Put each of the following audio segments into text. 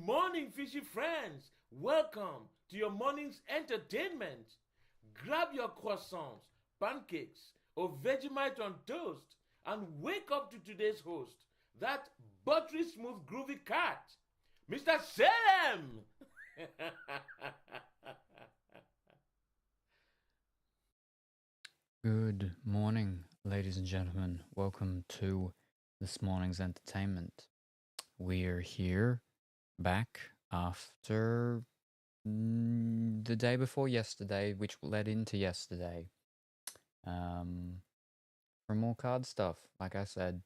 morning, fishy friends. Welcome to your morning's entertainment. Grab your croissants, pancakes, or Vegemite on toast and wake up to today's host, that buttery smooth groovy cat, Mr. Salem. Good morning, ladies and gentlemen. Welcome to this morning's entertainment. We're here back after the day before yesterday, which led into yesterday. For more card stuff, like I said.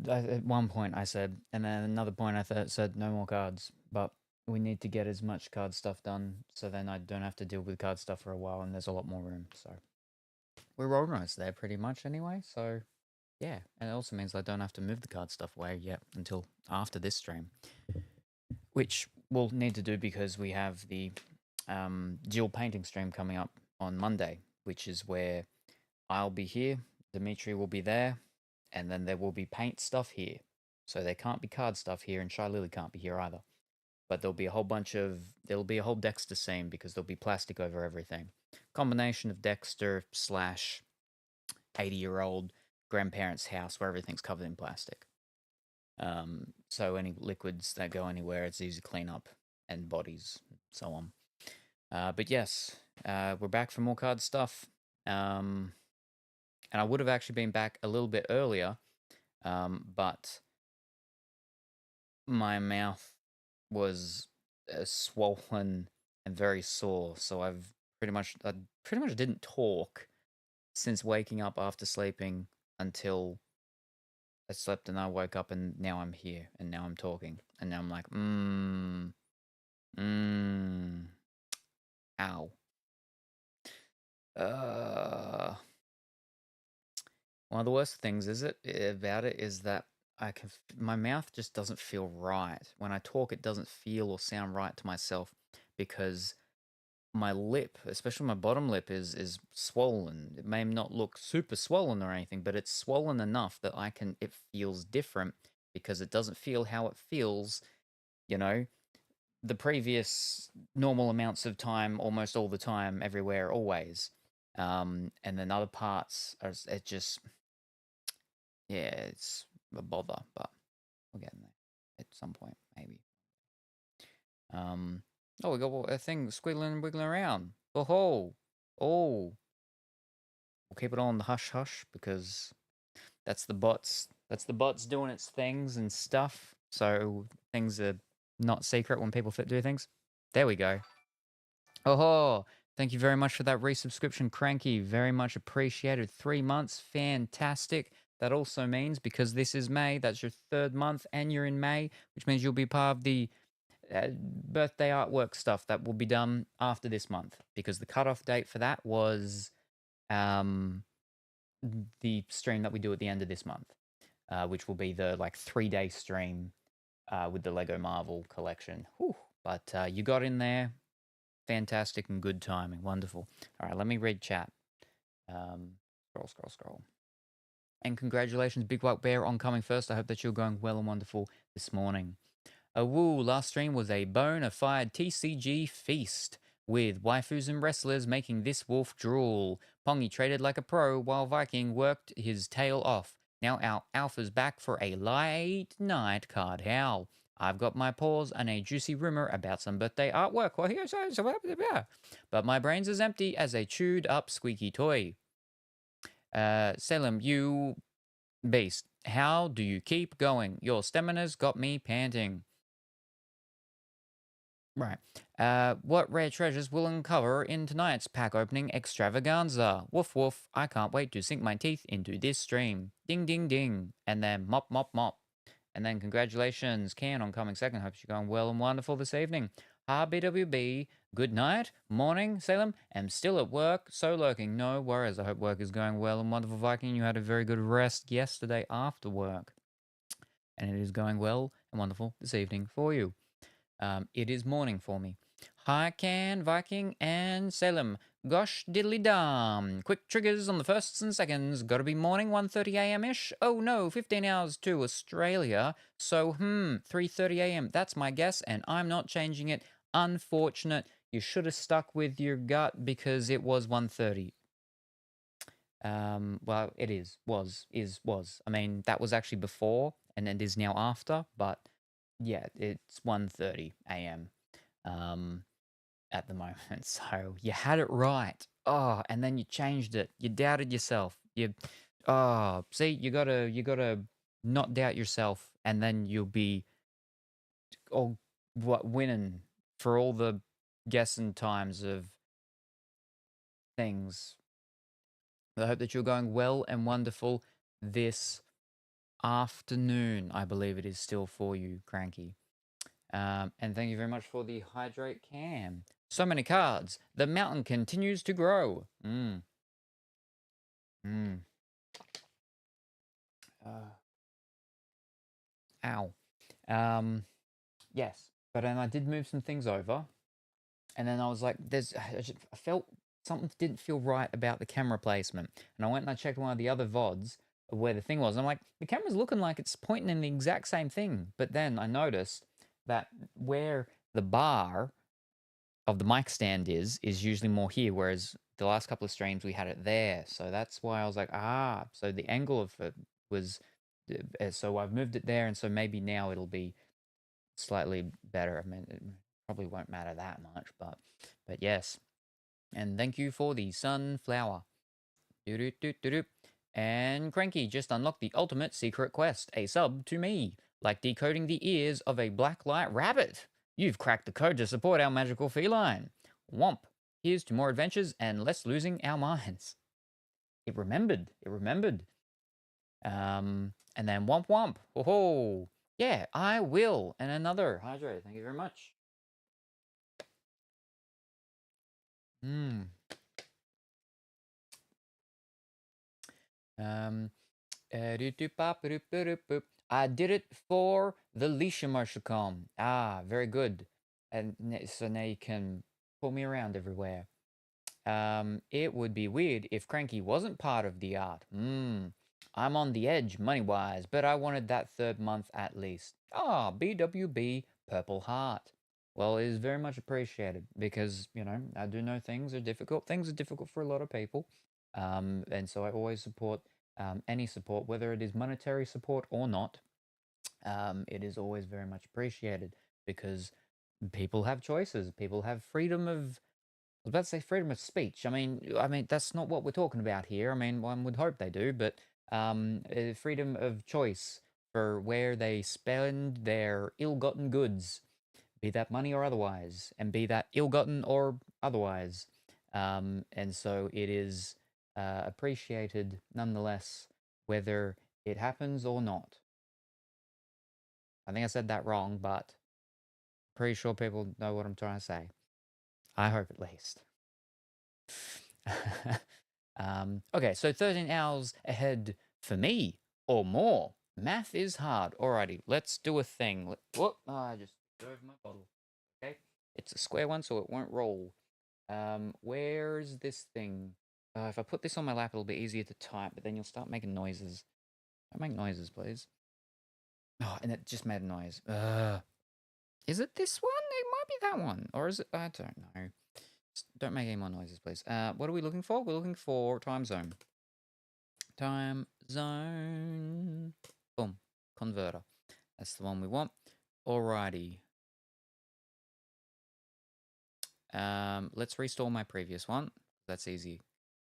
At one point I said, and then another point I said no more cards, but we need to get as much card stuff done so then I don't have to deal with card stuff for a while and there's a lot more room, so we're almost there pretty much anyway, so yeah. And it also means I don't have to move the card stuff away yet until after this stream, which we'll need to do because we have the dual painting stream coming up on Monday, which is where I'll be here, Dimitri will be there, and then there will be paint stuff here. So there can't be card stuff here, and Shy Lily can't be here either. But there'll be a whole Dexter scene because there'll be plastic over everything. Combination of Dexter slash 80-year-old grandparents' house where everything's covered in plastic. So any liquids that go anywhere, it's easy to clean up, and bodies, so on. But yes, we're back for more card stuff. And I would have actually been back a little bit earlier, but my mouth was swollen and very sore, so I pretty much didn't talk since waking up after sleeping until I slept and I woke up and now I'm here and now I'm talking and now I'm like, ow. One of the worst things about it is that my mouth just doesn't feel right. When I talk, it doesn't feel or sound right to myself because my lip, especially my bottom lip, is swollen. It may not look super swollen or anything, but it's swollen enough that it feels different because it doesn't feel how it feels, you know, the previous normal amounts of time, almost all the time, everywhere, always. And then other parts it just, yeah, it's a bother, but we'll get in there at some point, maybe. Oh, we got a thing squiggling and wiggling around. Oh, oh. We'll keep it on the hush hush because that's the bots. That's the bots doing its things and stuff. So things are not secret when people do things. There we go. Oh, thank you very much for that resubscription, Cranky. Very much appreciated. 3 months, fantastic. That also means because this is May, that's your 3rd month, and you're in May, which means you'll be part of the birthday artwork stuff that will be done after this month because the cutoff date for that was the stream that we do at the end of this month, which will be the 3-day stream with the Lego Marvel collection. Whew. But you got in there. Fantastic and good timing. Wonderful. All right, let me read chat. Scroll. And congratulations, Big White Bear, on coming first. I hope that you're going well and wonderful this morning. Woo, last stream was a bona fide TCG feast, with waifus and wrestlers making this wolf drool. Pongy traded like a pro while Viking worked his tail off. Now our alpha's back for a late night card howl. I've got my paws and a juicy rumor about some birthday artwork. Well, here's but my brain's as empty as a chewed up squeaky toy. Salem, you beast, how do you keep going? Your stamina's got me panting. Right. What rare treasures will uncover in tonight's pack opening extravaganza? Woof woof, I can't wait to sink my teeth into this stream. Ding ding ding. And then mop mop mop. And then congratulations, Can, on coming second. Hope you're going well and wonderful this evening. BWB, good night, morning, Salem. I'm still at work, so lurking. No worries. I hope work is going well and wonderful, Viking. You had a very good rest yesterday after work. And it is going well and wonderful this evening for you. It is morning for me. Hi, Can, Viking, and Salem. Gosh diddly dum. Quick triggers on the firsts and seconds. Gotta be morning, 1:30 a.m.-ish. Oh no, 15 hours to Australia. So, 3:30 a.m. That's my guess, and I'm not changing it. Unfortunate. You should have stuck with your gut because it was 1:30. Well, it is, was. I mean, that was actually before, and it is now after, but yeah, it's 1:30 a.m. At the moment. So you had it right. Oh, and then you changed it. You doubted yourself. See, you gotta not doubt yourself, and then you'll be all winning for all the guessing times of things. I hope that you're going well and wonderful this afternoon. I believe it is still for you, Cranky. And thank you very much for the hydrate cam. So many cards. The mountain continues to grow. Ow. Yes. But then I did move some things over. And then I was like, I felt something didn't feel right about the camera placement. And I went and I checked one of the other VODs where the thing was. And I'm like, the camera's looking like it's pointing in the exact same thing. But then I noticed that where the bar of the mic stand is usually more here, whereas the last couple of streams we had it there. So that's why I was like, so the angle of it was, so I've moved it there, and so maybe now it'll be slightly better. I mean, it probably won't matter that much, but yes. And thank you for the sunflower. Doo-doo-doo-doo-doo. And Cranky just unlocked the ultimate secret quest, a sub to me, like decoding the ears of a blacklight rabbit. You've cracked the code to support our magical feline. Womp. Here's to more adventures and less losing our minds. It remembered. And then womp womp. Oh, yeah, I will. And another hydrate. Thank you very much. I did it for the Leisha Marshacom. Very good. And so now you can pull me around everywhere. It would be weird if Cranky wasn't part of the art. I'm on the edge money-wise, but I wanted that third month at least. BWB Purple Heart. Well, it is very much appreciated because, I do know things are difficult. Things are difficult for a lot of people. And so I always support any support, whether it is monetary support or not. It is always very much appreciated because people have choices. People have freedom of, I was about to say freedom of speech. I mean that's not what we're talking about here. I mean, one would hope they do, but freedom of choice for where they spend their ill-gotten goods, be that money or otherwise, and be that ill-gotten or otherwise. And so it is appreciated nonetheless, whether it happens or not. I think I said that wrong, but pretty sure people know what I'm trying to say. I hope at least. Okay, so 13 hours ahead for me or more. Math is hard. Alrighty, let's do a thing. Whoop, I just drove my bottle. Okay, it's a square one, so it won't roll. Where's this thing? If I put this on my lap, it'll be easier to type, but then you'll start making noises. Don't make noises, please. Oh, and it just made a noise. Is it this one? It might be that one. Or is it? I don't know. Don't make any more noises, please. What are we looking for? We're looking for time zone. Time zone. Boom. Converter. That's the one we want. Alrighty. Let's restore my previous one. That's easy.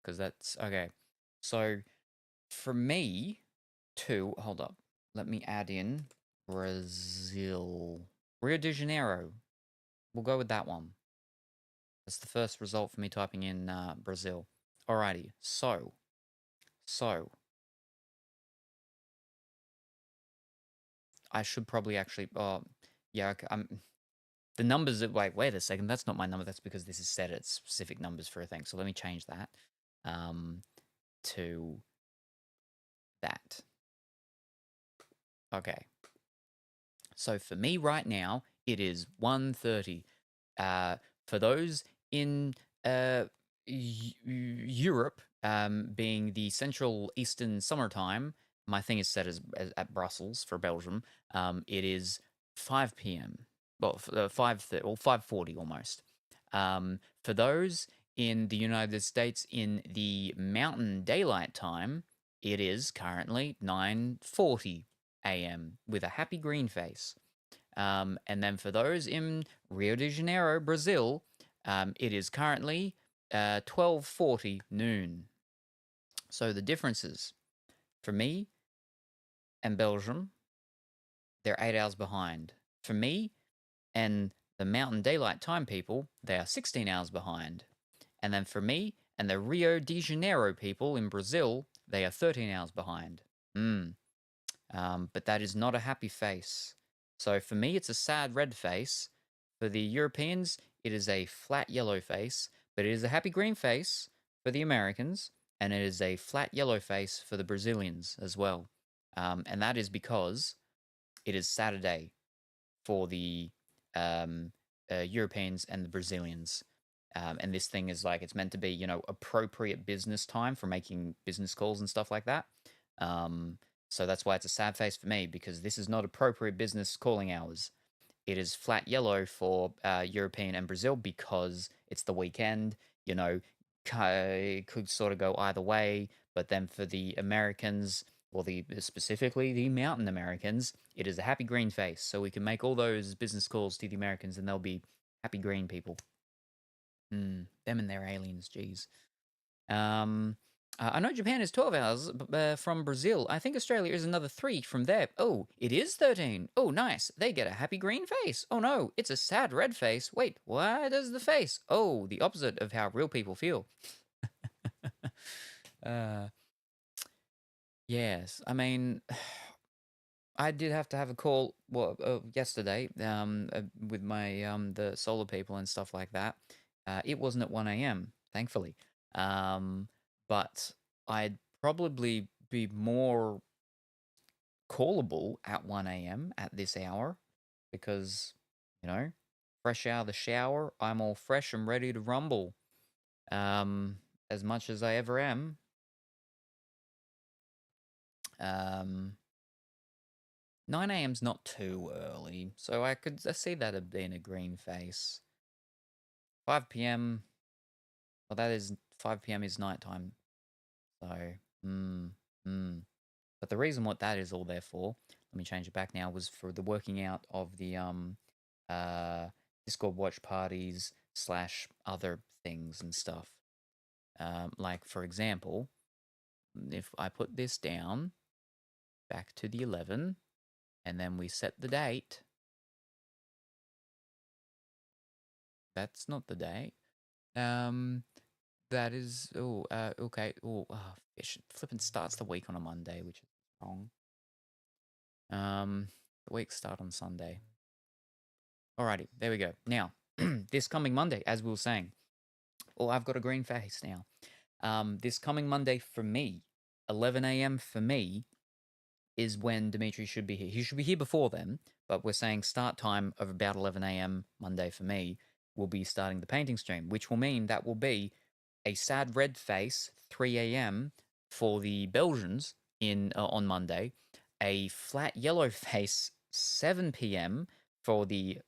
Because that's... Okay. So, for me, hold up. Let me add in Brazil. Rio de Janeiro. We'll go with that one. That's the first result for me typing in Brazil. Alrighty, so. I should probably actually, yeah, the numbers are like, wait a second, that's not my number. That's because this is set at specific numbers for a thing. So let me change that to that. Okay. So for me right now, it is 1:30. For those in Europe, being the Central Eastern summertime, my thing is set as at Brussels for Belgium. It is 5 p.m. Well, 5:40 almost. For those in the United States in the Mountain Daylight Time, it is currently 9:40 a.m. with a happy green face. And then for those in Rio de Janeiro, Brazil, it is currently 12:40 noon. So the differences for me and Belgium, they're 8 hours behind. For me and the Mountain Daylight Time people, they are 16 hours behind. And then for me and the Rio de Janeiro people in Brazil, they are 13 hours behind. But that is not a happy face. So for me, it's a sad red face. For the Europeans, it is a flat yellow face, but it is a happy green face for the Americans, and it is a flat yellow face for the Brazilians as well. And that is because it is Saturday for the Europeans and the Brazilians. And this thing is like, it's meant to be, appropriate business time for making business calls and stuff like that. So that's why it's a sad face for me, because this is not appropriate business calling hours. It is flat yellow for European and Brazil because it's the weekend. It could sort of go either way. But then for the Americans, or specifically the Mountain Americans, it is a happy green face. So we can make all those business calls to the Americans, and they'll be happy green people. Them and their aliens, geez. I know Japan is 12 hours from Brazil. I think Australia is another 3 from there. Oh, it is 13. Oh, nice. They get a happy green face. Oh, no, it's a sad red face. Wait, why does the face? Oh, the opposite of how real people feel. Yes, I mean, I did have to have a call yesterday with my the solar people and stuff like that. It wasn't at 1 a.m., thankfully. But I'd probably be more callable at 1 a.m. at this hour because, fresh out of the shower, I'm all fresh and ready to rumble. As much as I ever am. 9 a.m.'s not too early, so I see that as being a green face. 5 p.m. Well, that is 5 p.m. is nighttime. So, But the reason what that is all there for, let me change it back now, was for the working out of the Discord watch parties / other things and stuff. Like, for example, if I put this down back to the 11, and then we set the date. That's not the date. That is, okay. It flipping starts the week on a Monday, which is wrong. The week start on Sunday. Alrighty, there we go. Now, this coming Monday, as we were saying, I've got a green face now. This coming Monday for me, 11 a.m. for me, is when Dimitri should be here. He should be here before then, but we're saying start time of about 11 a.m. Monday for me will be starting the painting stream, which will mean that will be a sad red face 3 a.m. for the Belgians on Monday, a flat yellow face 7 p.m. for the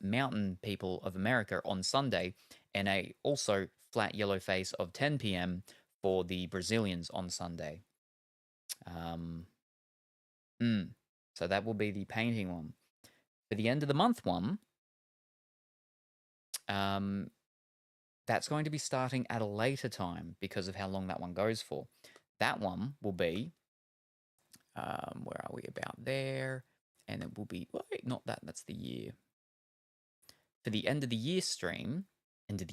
mountain people of America on Sunday, and a also flat yellow face of 10 p.m. for the Brazilians on Sunday. So that will be the painting one. For the end of the month one, that's going to be starting at a later time because of how long that one goes for. That one will be, where are we, about there? And it will be, wait, not that, that's the year. For the end of the year stream, end of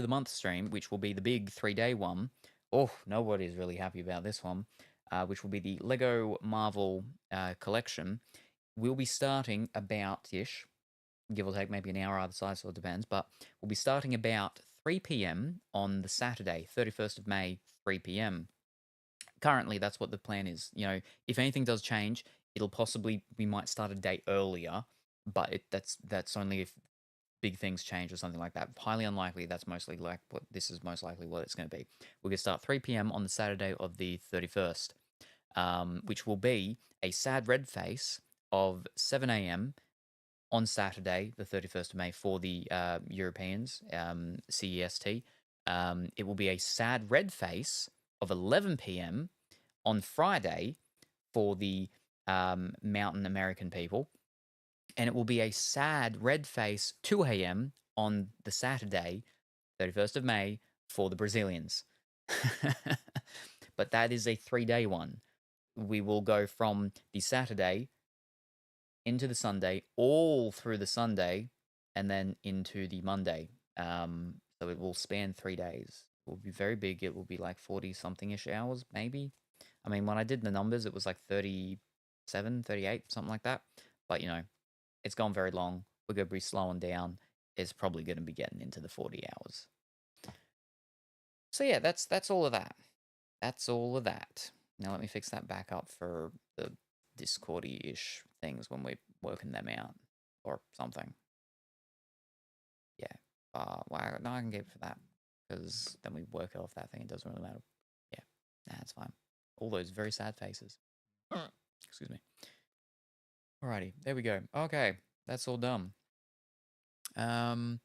the month stream, which will be the big 3-day one. Oh, nobody's really happy about this one. Which will be the Lego Marvel collection, will be starting about-ish, give or take maybe an hour either side, so it depends, but we'll be starting about 3 p.m. on the Saturday, 31st of May, 3 p.m. Currently, that's what the plan is. If anything does change, it'll possibly, we might start a day earlier, but that's only if big things change or something like that. Highly unlikely. That's mostly like what this is most likely what it's going to be. We're going to start 3 p.m. on the Saturday of the 31st, which will be a sad red face of 7 a.m. on Saturday, the 31st of May, for the Europeans, CEST. It will be a sad red face of 11 p.m. on Friday for the Mountain American people. And it will be a sad red face 2 a.m. on the Saturday, 31st of May, for the Brazilians. But that is a 3-day one. We will go from the Saturday into the Sunday, all through the Sunday, and then into the Monday. So it will span 3 days. It will be very big. It will be like 40-something-ish hours, maybe. I mean, when I did the numbers, it was like 37, 38, something like that. But, it's gone very long. We're going to be slowing down. It's probably going to be getting into the 40 hours. So yeah, that's all of that. That's all of that. Now let me fix that back up for the Discordy-ish things when we're working them out or something. Yeah. Well, no, I can get for that because then we work off that thing. It doesn't really matter. Yeah, that's fine. All those very sad faces. Excuse me. Alrighty, there we go. Okay, that's all done. I'm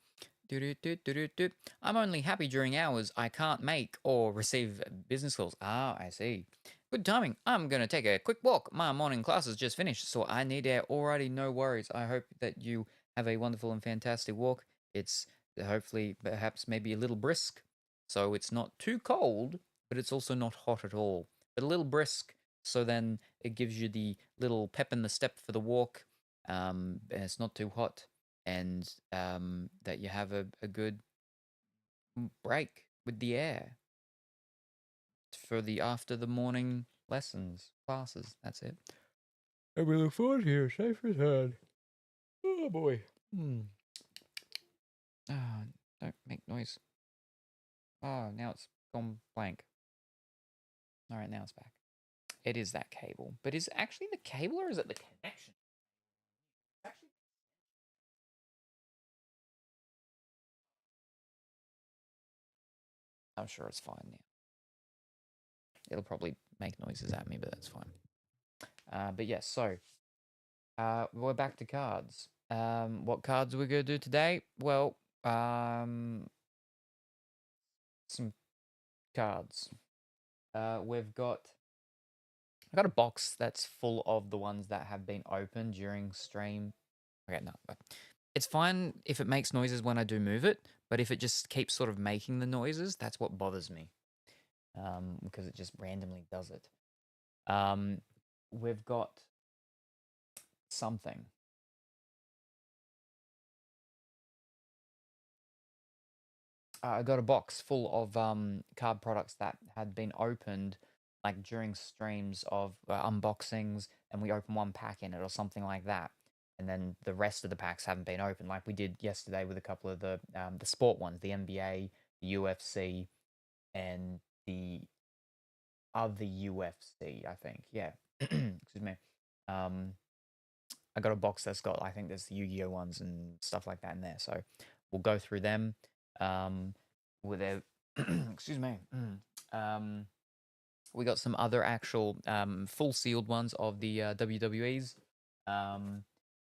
only happy during hours I can't make or receive business calls. Ah, I see. Good timing. I'm going to take a quick walk. My morning class has just finished, so I need air already. No worries. I hope that you have a wonderful and fantastic walk. It's hopefully perhaps maybe a little brisk, so it's not too cold, but it's also not hot at all. But a little brisk, so then it gives you the little pep in the step for the walk, and it's not too hot, and that you have a good break with the air for the after the morning classes. That's it. And we look forward here, safe return. Oh boy. Don't make noise. Oh, now it's gone blank. All right, now it's back. It is that cable, but is it actually the cable or is it the connection? I'm sure it's fine now. It'll probably make noises at me, but that's fine. But yes, so we're back to cards. What cards are we going to do today? Well, some cards. I've got a box that's full of the ones that have been opened during stream. Okay, no, it's fine if it makes noises when I do move it, but if it just keeps sort of making the noises, that's what bothers me. Because it just randomly does it. We've got something. I got a box full of card products that had been opened like during streams of unboxings, and we open one pack in it or something like that, and then the rest of the packs haven't been opened, like we did yesterday with a couple of the sport ones, the NBA, the UFC, and the other UFC, I think. Yeah, excuse me. I got a box that's got, I think there's the YuGiOh ones and stuff like that in there, so we'll go through them. With their excuse me. We got some other actual full sealed ones of the WWEs.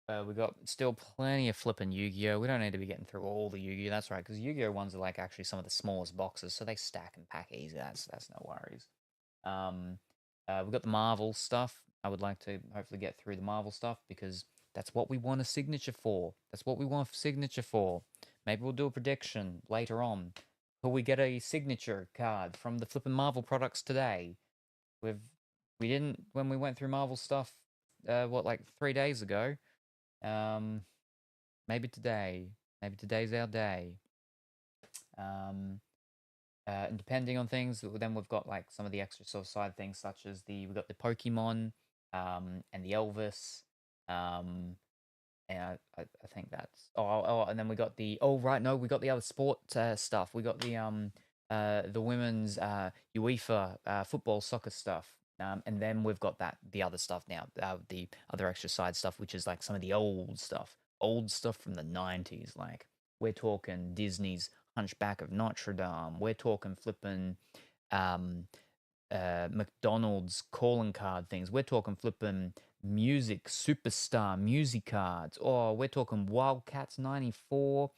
We got still plenty of flipping Yu-Gi-Oh. We don't need to be getting through all the Yu-Gi-Oh. That's right, because Yu-Gi-Oh ones are like actually some of the smallest boxes, so they stack and pack easy. That's no worries. We've got the Marvel stuff. I would like to hopefully get through the Marvel stuff because that's what we want a signature for. That's what we want a signature for. Maybe we'll do a prediction later on. Will we get a signature card from the flipping Marvel products today? We didn't when we went through Marvel stuff. Like 3 days ago? Maybe today. Maybe today's our day. And depending on things, then we've got like some of the extra sort of side things, such as we've got the Pokemon, and the Elvis, and I think that's and then we got the we got the other sport stuff. We got the women's UEFA football soccer stuff. And then we've got the other stuff now, the other extra side stuff, which is like some of the old stuff. old stuff from the 90s. Like, we're talking Disney's Hunchback of Notre Dame. We're talking flipping um, McDonald's calling card things. We're talking flipping music, superstar music cards. Oh, we're talking Wildcats 94,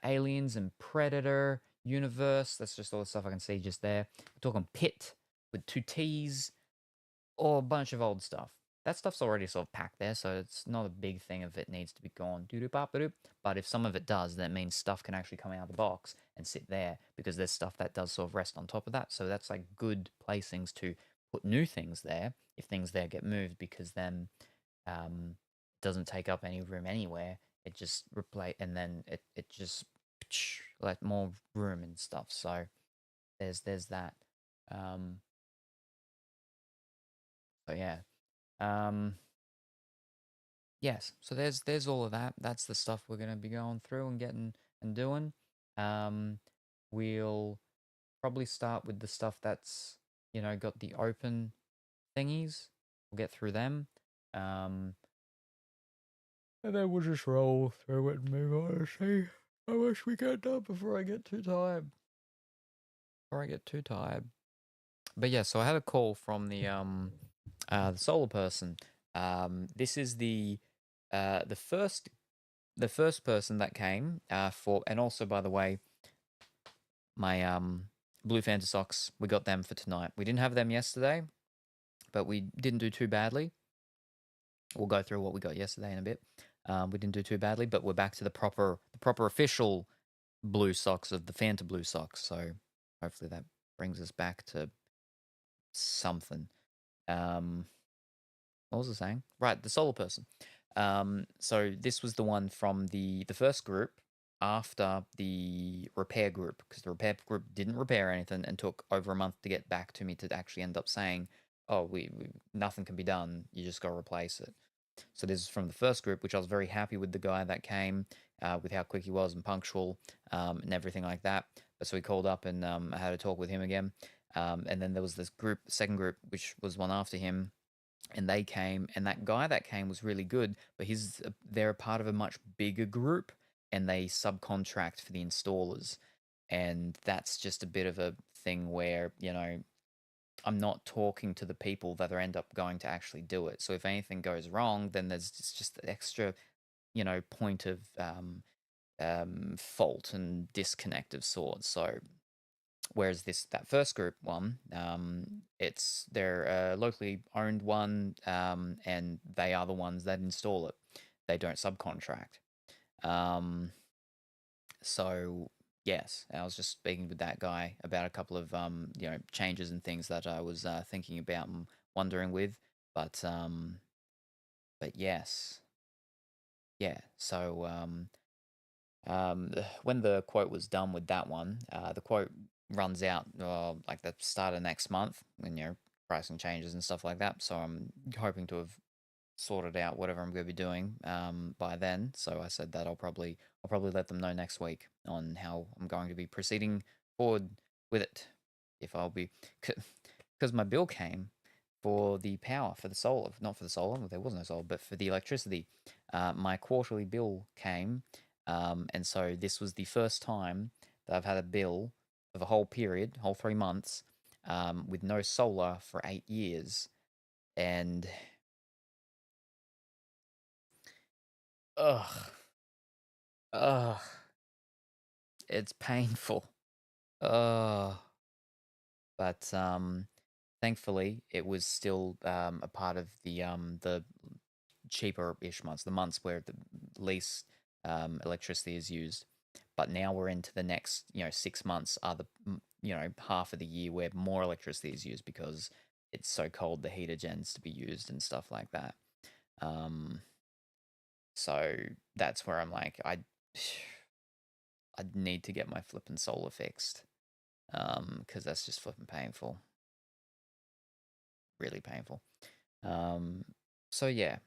Aliens and Predator universe. That's just all the stuff I can see just there. We're talking Pit with 2 T's, or a bunch of old stuff. That stuff's already sort of packed there, so it's not a big thing if it needs to be gone. But if some of it does, that means stuff can actually come out of the box and sit there, because there's stuff that does sort of rest on top of that. So that's like good placings to put new things there if things there get moved, because then it doesn't take up any room anywhere. It just replace, and then it just like more room and stuff. So there's that. So yeah. Yes, so there's all of that. That's the stuff we're gonna be going through and getting and doing. Um, we'll probably start with the stuff that's, got the open thingies. We'll get through them. And then we'll just roll through it and move on and see how much we get done before I get too tired. But yeah, so I had a call from the solar person. This is the first person that came for, and also, by the way, my Blue Fanta socks, we got them for tonight. We didn't have them yesterday, but we didn't do too badly. We'll go through what we got yesterday in a bit. We didn't do too badly, but we're back to the proper official blue socks of the Fanta blue socks. So hopefully that brings us back to something. What was I saying? Right, the solar person. So this was the one from the first group after the repair group, because the repair group didn't repair anything and took over a month to get back to me to actually end up saying, "Oh, we nothing can be done. You just got to replace it." So this is from the first group, which I was very happy with the guy that came, with how quick he was and punctual, and everything like that. So we called up and I had a talk with him again. And then there was this group, second group, which was one after him, and they came, and that guy that came was really good, but they're a part of a much bigger group, and they subcontract for the installers, and that's just a bit of a thing where, I'm not talking to the people that end up going to actually do it. So if anything goes wrong, then there's just the extra, point of fault and disconnect of sorts. So whereas that first group one, they're a locally owned one, and they are the ones that install it. They don't subcontract. So yes, I was just speaking with that guy about a couple of changes and things that I was thinking about and wondering with, but yes, yeah. So when the quote was done with that one, the quote runs out like the start of next month when pricing changes and stuff like that. So I'm hoping to have sorted out whatever I'm going to be doing by then. So I said that I'll probably let them know next week on how I'm going to be proceeding forward with it. If I'll be, because my bill came for the power, for the solar, not for the solar, there was no solar, but for the electricity. My quarterly bill came, and so this was the first time that I've had a bill of a whole period, whole 3 months, with no solar for 8 years, and ugh, ugh, it's painful. Ugh. But thankfully, it was still a part of the cheaper-ish months, the months where the least electricity is used. But now we're into the next, 6 months are the, half of the year where more electricity is used because it's so cold, the heater gens to be used and stuff like that. So that's where I'm like, I need to get my flipping solar fixed, because that's just flipping painful, really painful. So yeah,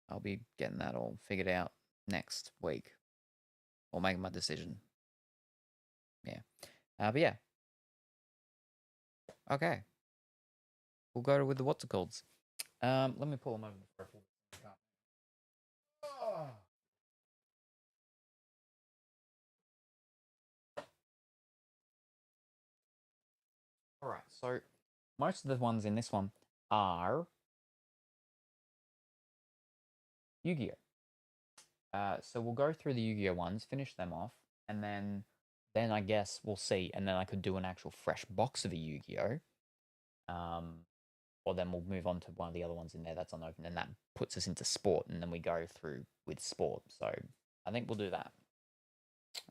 I'll be getting that all figured out next week, or making my decision. Yeah, but yeah, okay, we'll go with the what's it called. Let me pull them over. Alright, so most of the ones in this one are Yu-Gi-Oh! So we'll go through the Yu-Gi-Oh! Ones, finish them off, and then I guess we'll see, and then I could do an actual fresh box of a Yu-Gi-Oh! Or then we'll move on to one of the other ones in there that's unopened, and that puts us into sport, and then we go through with sport. So I think we'll do that.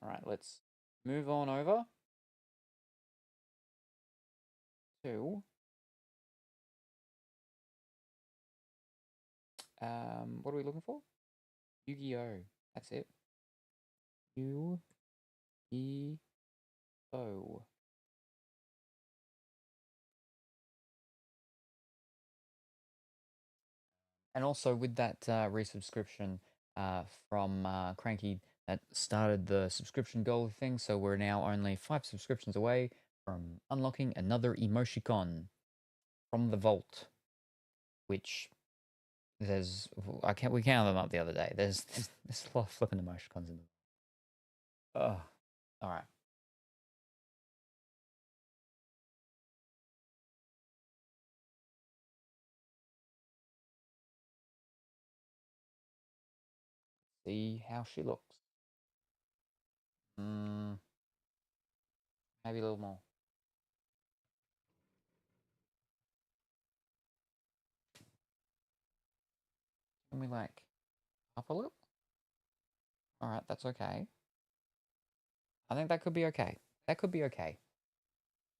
All right, let's move on over to what are we looking for? Yu-Gi-Oh! That's it. Yu-Gi-Oh! And also with that resubscription from Cranky that started the subscription goal thing, so we're now only 5 subscriptions away from unlocking another emoticon from the vault, which there's we counted them up the other day. There's a lot of flipping emoticons in them. Oh, all right. See how she looks. Maybe a little more. Can we like up a little? All right, that's okay. I think that could be okay. That could be okay.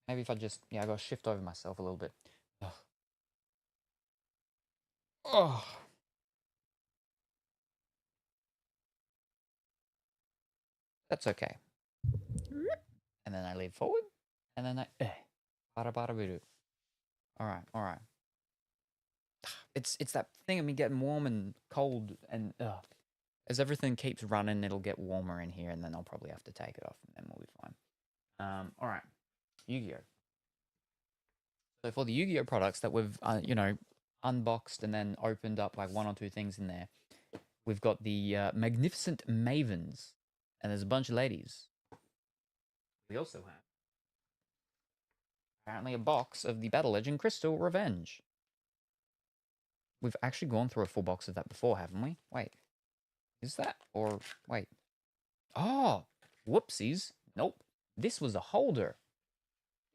Maybe if I just, I gotta shift over myself a little bit. Ugh. Oh. That's okay. And then I lean forward, and then bada bada boo. All right, all right. It's that thing of me getting warm and cold, and as everything keeps running, it'll get warmer in here, and then I'll probably have to take it off, and then we'll be fine. All right, Yu-Gi-Oh! So for the Yu-Gi-Oh! Products that we've, unboxed and then opened up like 1 or 2 things in there, we've got the Magnificent Mavens, and there's a bunch of ladies. We also have apparently a box of the Battle Legend Crystal Revenge. We've actually gone through a full box of that before, haven't we? Wait, is that, or wait? Oh, whoopsies. Nope. This was a holder.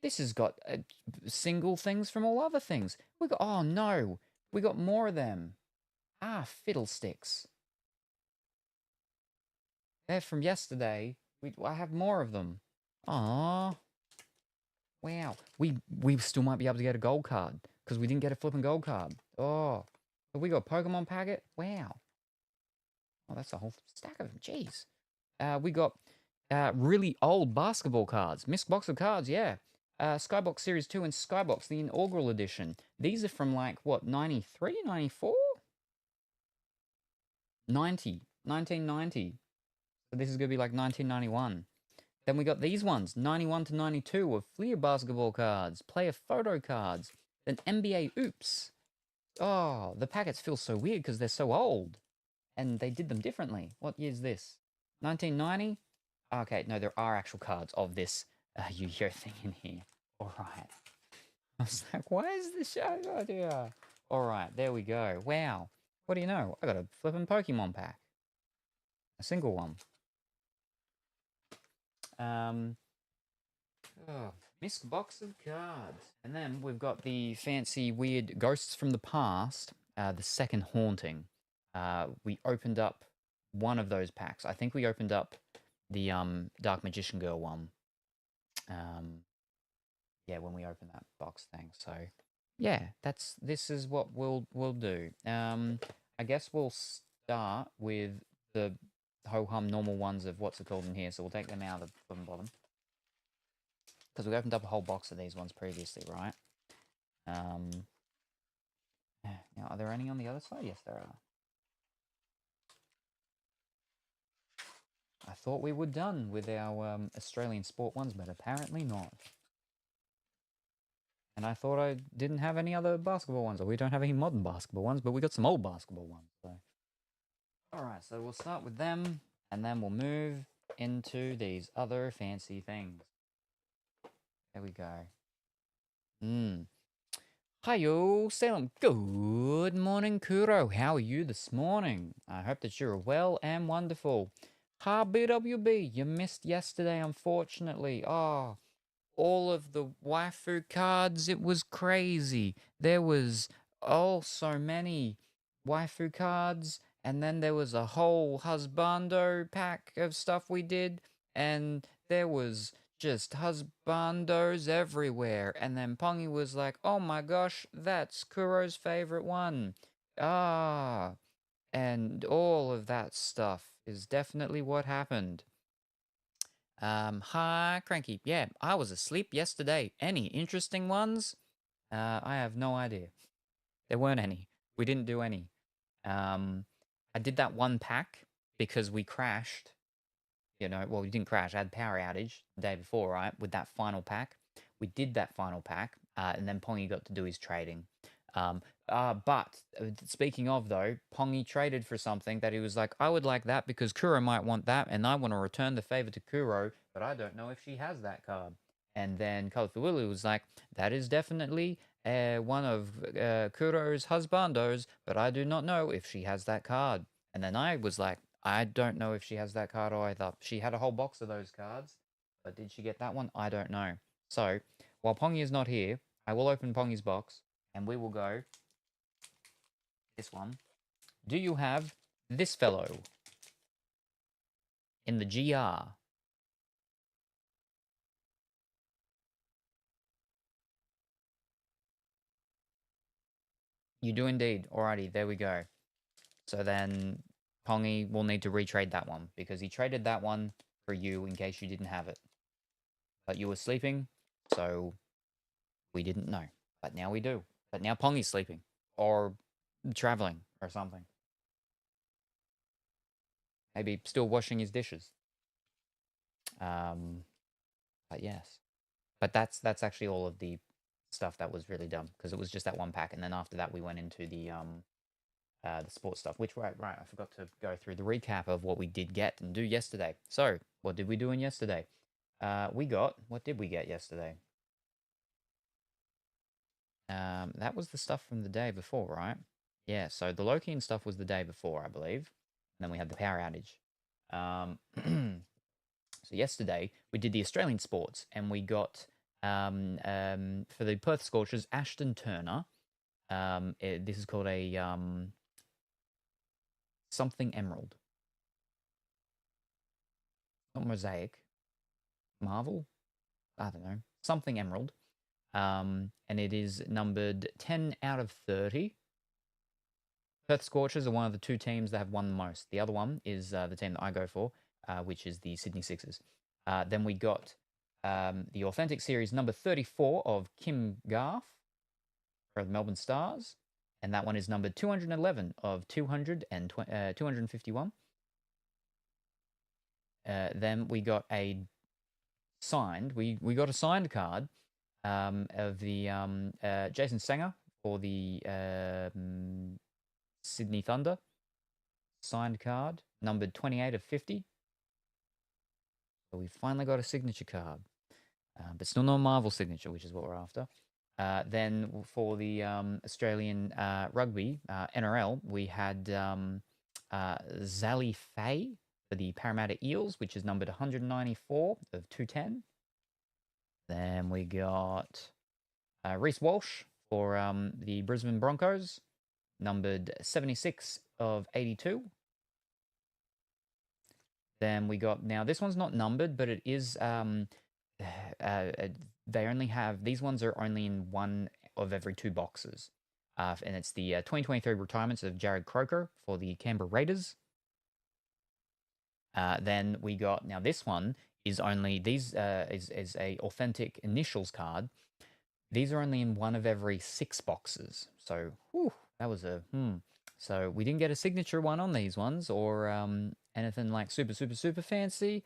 This has got single things from all other things. We got, oh no, we got more of them. Ah, fiddlesticks. They're from yesterday. I have more of them. Ah, wow. We still might be able to get a gold card because we didn't get a flipping gold card. Oh, but we got a Pokemon packet. Wow. Oh, that's a whole stack of them. Jeez. We got really old basketball cards. Missed box of cards, yeah. Skybox Series 2 and Skybox, the inaugural edition. These are from like, what, 93, 94? 90, 1990. So this is going to be like 1991. Then we got these ones, 91 to 92 of Fleer basketball cards, player photo cards, then NBA Oops. Oh, the packets feel so weird because they're so old. And they did them differently. What year is this? 1990? Okay, no, there are actual cards of this Yu-Gi-Oh! Thing in here. Alright. I was like, why is this show idea? Alright, there we go. Wow. What do you know? I got a flippin' Pokemon pack. A single one. Missed box of cards. And then we've got the fancy, weird Ghosts from the Past, the second Haunting. We opened up one of those packs. I think we opened up the Dark Magician Girl one. Yeah, when we opened that box thing. So yeah, this is what we'll do. I guess we'll start with the ho-hum normal ones of what's it called in here. So we'll take them out of the bottom. Because we opened up a whole box of these ones previously, right? Now, are there any on the other side? Yes, there are. I thought we were done with our Australian sport ones, but apparently not. And I thought I didn't have any other basketball ones, or we don't have any modern basketball ones, but we got some old basketball ones. So. Alright, so we'll start with them, and then we'll move into these other fancy things. There we go. Hi-yo, Salem. Good morning, Kuro. How are you this morning? I hope that you're well and wonderful. Ha, BWB, you missed yesterday, unfortunately. Oh, all of the waifu cards, it was crazy. There was, so many waifu cards, and then there was a whole husbando pack of stuff we did, and there was just husbandos everywhere. And then Pongy was like, oh my gosh, that's Kuro's favorite one. Ah, and all of that stuff is definitely what happened. Hi, Cranky. Yeah, I was asleep yesterday. Any interesting ones? I have no idea. There weren't any. We didn't do any. I did that one pack because we crashed. Well, we didn't crash. I had power outage the day before, right? With that final pack. We did that final pack, and then Pongy got to do his trading. But speaking of though, Pongy traded for something that he was like, I would like that because Kuro might want that, and I want to return the favor to Kuro, but I don't know if she has that card. And then Colorful Willy was like, that is definitely one of Kuro's husbandos, but I do not know if she has that card. And then I was like, I don't know if she has that card either. She had a whole box of those cards, but did she get that one? I don't know. So, while Pongy is not here, I will open Pongy's box, and we will go this one. Do you have this fellow in the GR? You do indeed. Alrighty, there we go. So then Pongy will need to retrade that one because he traded that one for you in case you didn't have it. But you were sleeping, so we didn't know. But now we do. But now Pongy's sleeping or traveling or something. Maybe still washing his dishes. But yes. But that's actually all of the stuff that was really dumb because it was just that one pack, and then after that we went into the sports stuff. Which right, I forgot to go through the recap of what we did get and do yesterday. So what did we do in yesterday? What did we get yesterday? That was the stuff from the day before, right? Yeah. So the Loki stuff was the day before, I believe. And then we had the power outage. So yesterday we did the Australian sports, and we got for the Perth Scorchers, Ashton Turner. This is called a something emerald. Not mosaic. Marvel? I don't know. Something emerald. And it is numbered 10 out of 30. Perth Scorchers are one of the two teams that have won the most. The other one is the team that I go for, which is the Sydney Sixers. Then we got the Authentic Series number 34 of Kim Garth for the Melbourne Stars. And that one is number 211 of 251. Then we got a signed, we got a signed card of the Jason Sanger for the Sydney Thunder. Signed card, numbered 28 of 50. So we finally got a signature card. But still no Marvel signature, which is what we're after. Then for the Australian rugby, NRL, we had Zali Faye for the Parramatta Eels, which is numbered 194 of 210. Then we got Reece Walsh for the Brisbane Broncos, numbered 76 of 82. Then we got, now this one's not numbered, but it is, they only have, these ones are only in one of every two boxes. And it's the 2023 retirements of Jared Croker for the Canberra Raiders. Then we got, now this one is only, these is a authentic initials card. These are only in one of every 6 boxes. So, whew, that was a, So we didn't get a signature one on these ones or anything like super fancy.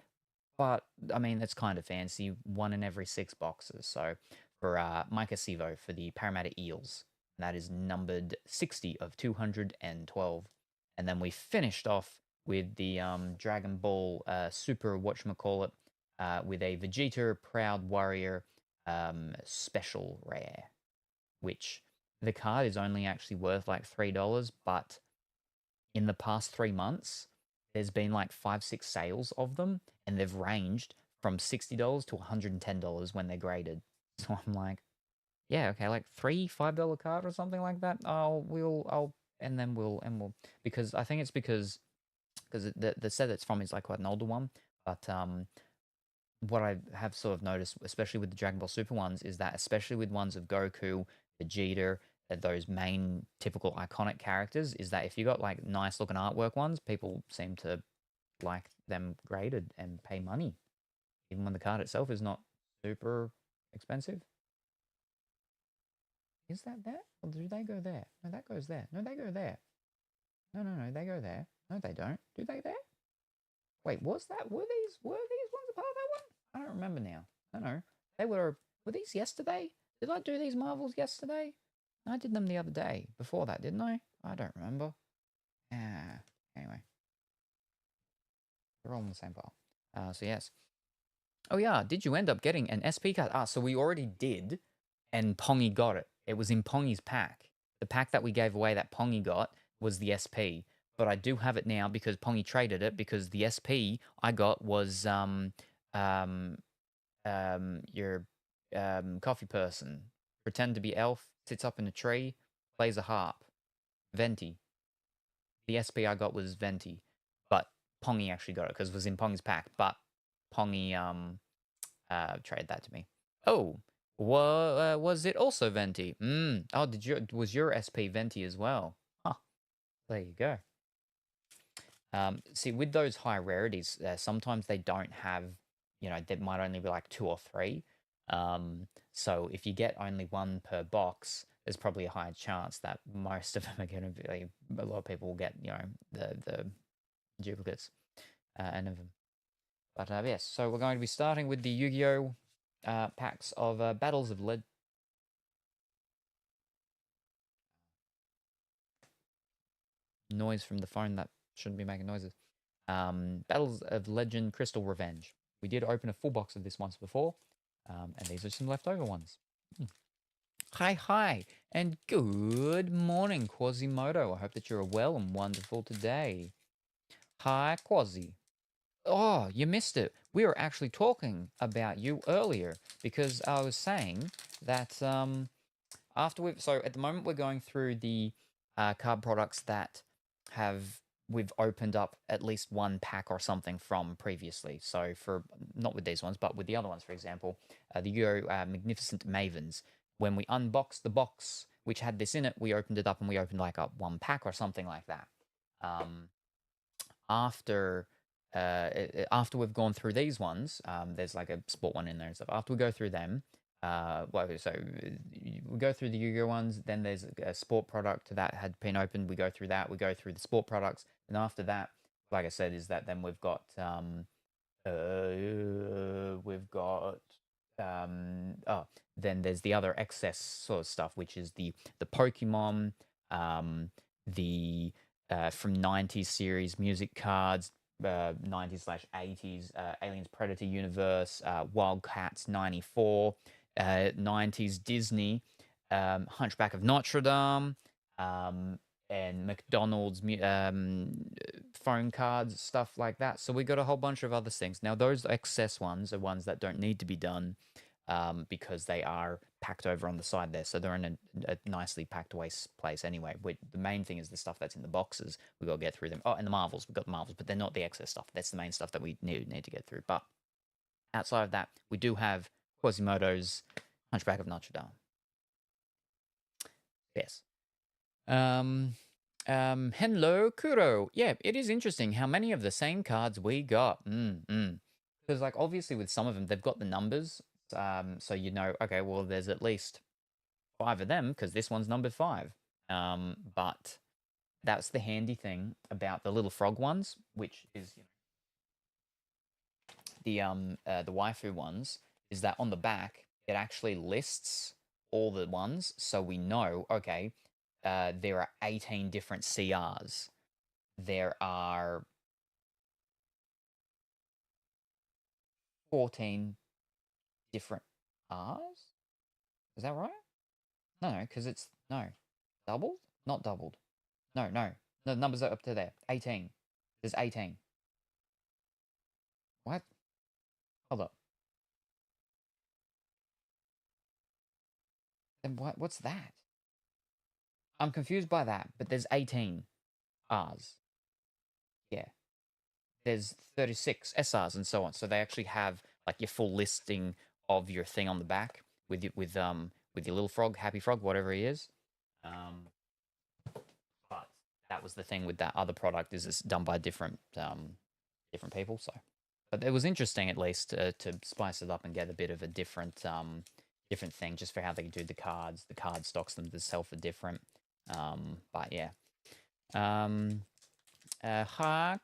But, I mean, that's kind of fancy. 1 in every 6 boxes. So, for Micah Sivo for the Parramatta Eels. That is numbered 60 of 212. And then we finished off with the Dragon Ball Super whatchamacallit with a Vegeta Proud Warrior special rare, which the card is only actually worth like $3, but in the past 3 months, there's been like 5-6 sales of them, and they've ranged from $60 to $110 when they're graded. So I'm like, yeah, okay, like $5 card or something like that. Because I think it's because the set it's from is like quite an older one, but what I have sort of noticed, especially with the Dragon Ball Super ones, is that especially with ones of Goku, Vegeta, those main typical iconic characters, is that if you got like nice looking artwork ones, people seem to like them graded and pay money, even when the card itself is not super expensive. Is that there? Or do they go there? No, that goes there. No, they go there. No, they go there. No, they don't. Do they there? Wait, were these ones a part of that one? I don't remember now. I don't know. Were these yesterday? Did I do these Marvels yesterday? I did them the other day. Before that, didn't I? I don't remember. Anyway. They're all in the same file. So yes. Oh yeah, did you end up getting an SP card? So we already did, and Pongy got it. It was in Pongy's pack. The pack that we gave away that Pongy got was the SP. But I do have it now because Pongy traded it, because the SP I got was your coffee person. Pretend to be elf, sits up in a tree, plays a harp. Venti. The SP I got was Venti, but Pongy actually got it because it was in Pongy's pack. But Pongy traded that to me. Oh, was it also Venti? Oh, was your SP Venti as well? Huh. There you go. See, with those high rarities, sometimes they don't have, there might only be like 2 or 3. So if you get only 1 per box, there's probably a higher chance that most of them are going to be, like, a lot of people will get, the duplicates and of them. But yes, so we're going to be starting with the Yu-Gi-Oh! Packs of Battles of Lead. Noise from the phone that shouldn't be making noises. Battles of Legend Crystal Revenge. We did open a full box of this once before, and these are some leftover ones. Hi, and good morning, Quasimodo. I hope that you're well and wonderful today. Hi, Quasi. Oh, you missed it. We were actually talking about you earlier, because I was saying that so at the moment we're going through the card products that we've opened up at least 1 pack or something from previously. So not with these ones, but with the other ones, for example, the YuGiOh Magnificent Mavens. When we unboxed the box which had this in it, we opened it up and we opened like up 1 pack or something like that. After we've gone through these ones, there's like a sport one in there and stuff. After we go through them, we go through the Yu-Gi-Oh ones, then there's a sport product that had been opened. We go through that. We go through the sport products, and after that, like I said, is that then we've got then there's the other excess sort of stuff, which is the Pokemon, the from 90s series music cards, 90s/80s Aliens Predator Universe, Wildcats 94, 90s Disney, Hunchback of Notre Dame, and McDonald's phone cards, stuff like that. So we got a whole bunch of other things. Now those excess ones are ones that don't need to be done, because they are packed over on the side there. So they're in a nicely packed away place anyway. The main thing is the stuff that's in the boxes. We've got to get through them. Oh, and the Marvels. We've got the Marvels, but they're not the excess stuff. That's the main stuff that we need to get through. But outside of that, we do have Quasimodo's Hunchback of Notre Dame. Yes. Hello, Kuro. Yeah, it is interesting how many of the same cards we got. Because, like, obviously with some of them, they've got the numbers. So okay, well, there's at least 5 of them because this one's number 5. But that's the handy thing about the little frog ones, which is the waifu ones, is that on the back it actually lists all the ones, so we know, okay, there are 18 different CRs. There are 14 different R's? Is that right? No, because it's... No. Doubled? Not doubled. No. The numbers are up to there. 18. There's 18. What? Hold up. Then what's that? I'm confused by that, but there's 18 R's. Yeah. There's 36 SRs and so on. So they actually have like your full listing of your thing on the back with your little frog, happy frog, whatever he is. But that was the thing with that other product, is it's done by different people. So, but it was interesting at least to spice it up and get a bit of a different thing, just for how they do the cards. The card stocks themselves are different. But yeah. Ha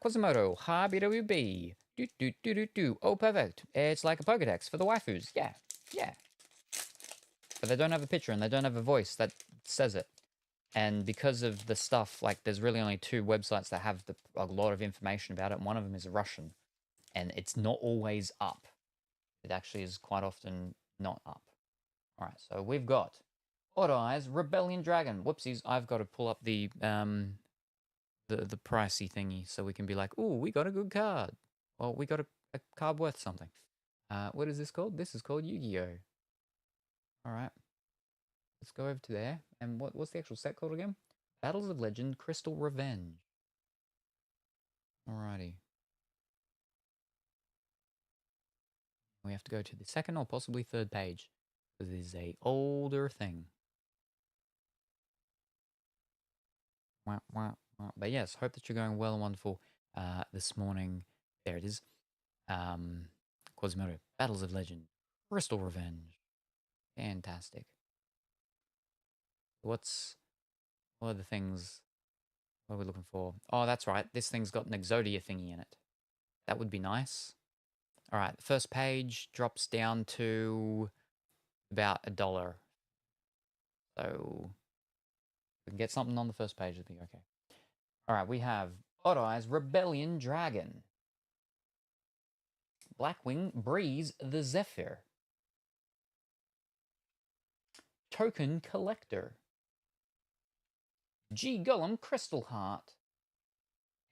Quasimodo, ha BWB. Do. Oh, perfect. It's like a Pokedex for the waifus. Yeah. But they don't have a picture and they don't have a voice that says it. And because of the stuff, like, there's really only 2 websites that have a lot of information about it, and one of them is Russian. And it's not always up. It actually is quite often not up. All right, so we've got Odd Eyes Rebellion Dragon. Whoopsies, I've got to pull up the pricey thingy so we can be like, ooh, we got a good card. Well, we got a card worth something. What is this called? This is called YuGiOh. All right. Let's go over to there. And what's the actual set called again? Battles of Legend Crystal Revenge. Alrighty. We have to go to the second or possibly third page. This is a older thing. But yes, hope that you're going well and wonderful this morning. There it is. Quasimodo, Battles of Legend, Crystal Revenge. Fantastic. What are the things? What are we looking for? Oh, that's right. This thing's got an Exodia thingy in it. That would be nice. All right, the first page drops down to about $1. So we can get something on the first page, it'll be okay. All right, we have Odd Eyes Rebellion Dragon. Blackwing Breeze the Zephyr. Token Collector. G Golem Crystal Heart.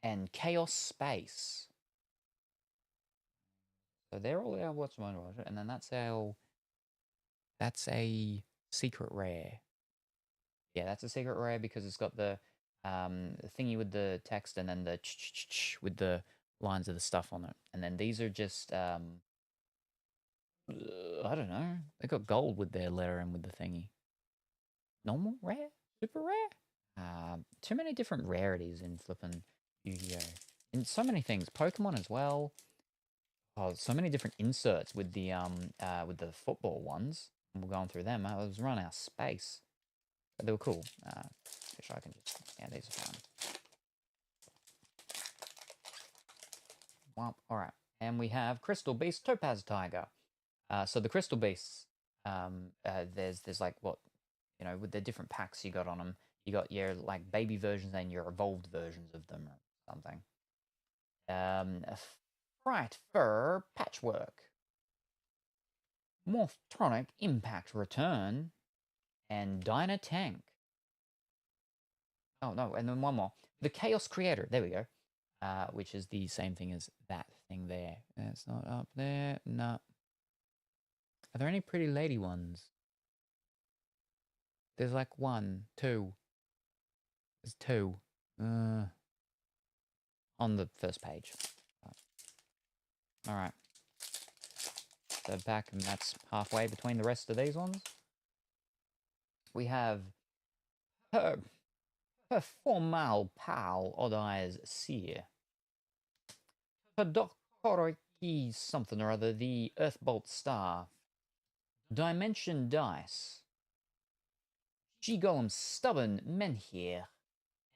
And Chaos Space. So they're all our what's one, and then that's a secret rare. Yeah, that's a secret rare because it's got the thingy with the text and then the with the lines of the stuff on it. And then these are just I don't know. They got gold with their letter and with the thingy. Normal, rare, super rare. Too many different rarities in flipping Yu-Gi-Oh. And so many things. Pokemon as well. Oh, so many different inserts with the football ones. We're going through them. I was running out of space. But they were cool. Wish I can just... Yeah, these are fun. Well, alright. And we have Crystal Beast Topaz Tiger. So the Crystal Beasts, there's like, what, you know, with the different packs you got on them, you got your, like, baby versions and your evolved versions of them or something. Fright Fur Patchwork. Morphtronic Impact Return. And Dyna Tank. Oh, no, and then one more. The Chaos Creator. There we go. Which is the same thing as that thing there. It's not up there. No. Are there any pretty lady ones? There's like 1, 2. There's 2. On the first page. Alright. So back, and that's halfway between the rest of these ones. We have her formal pal, Odd Eyes Seer. Her Dokoriki something or other, the Earthbolt Star. Dimension Dice. G-Golem Stubborn Menhir.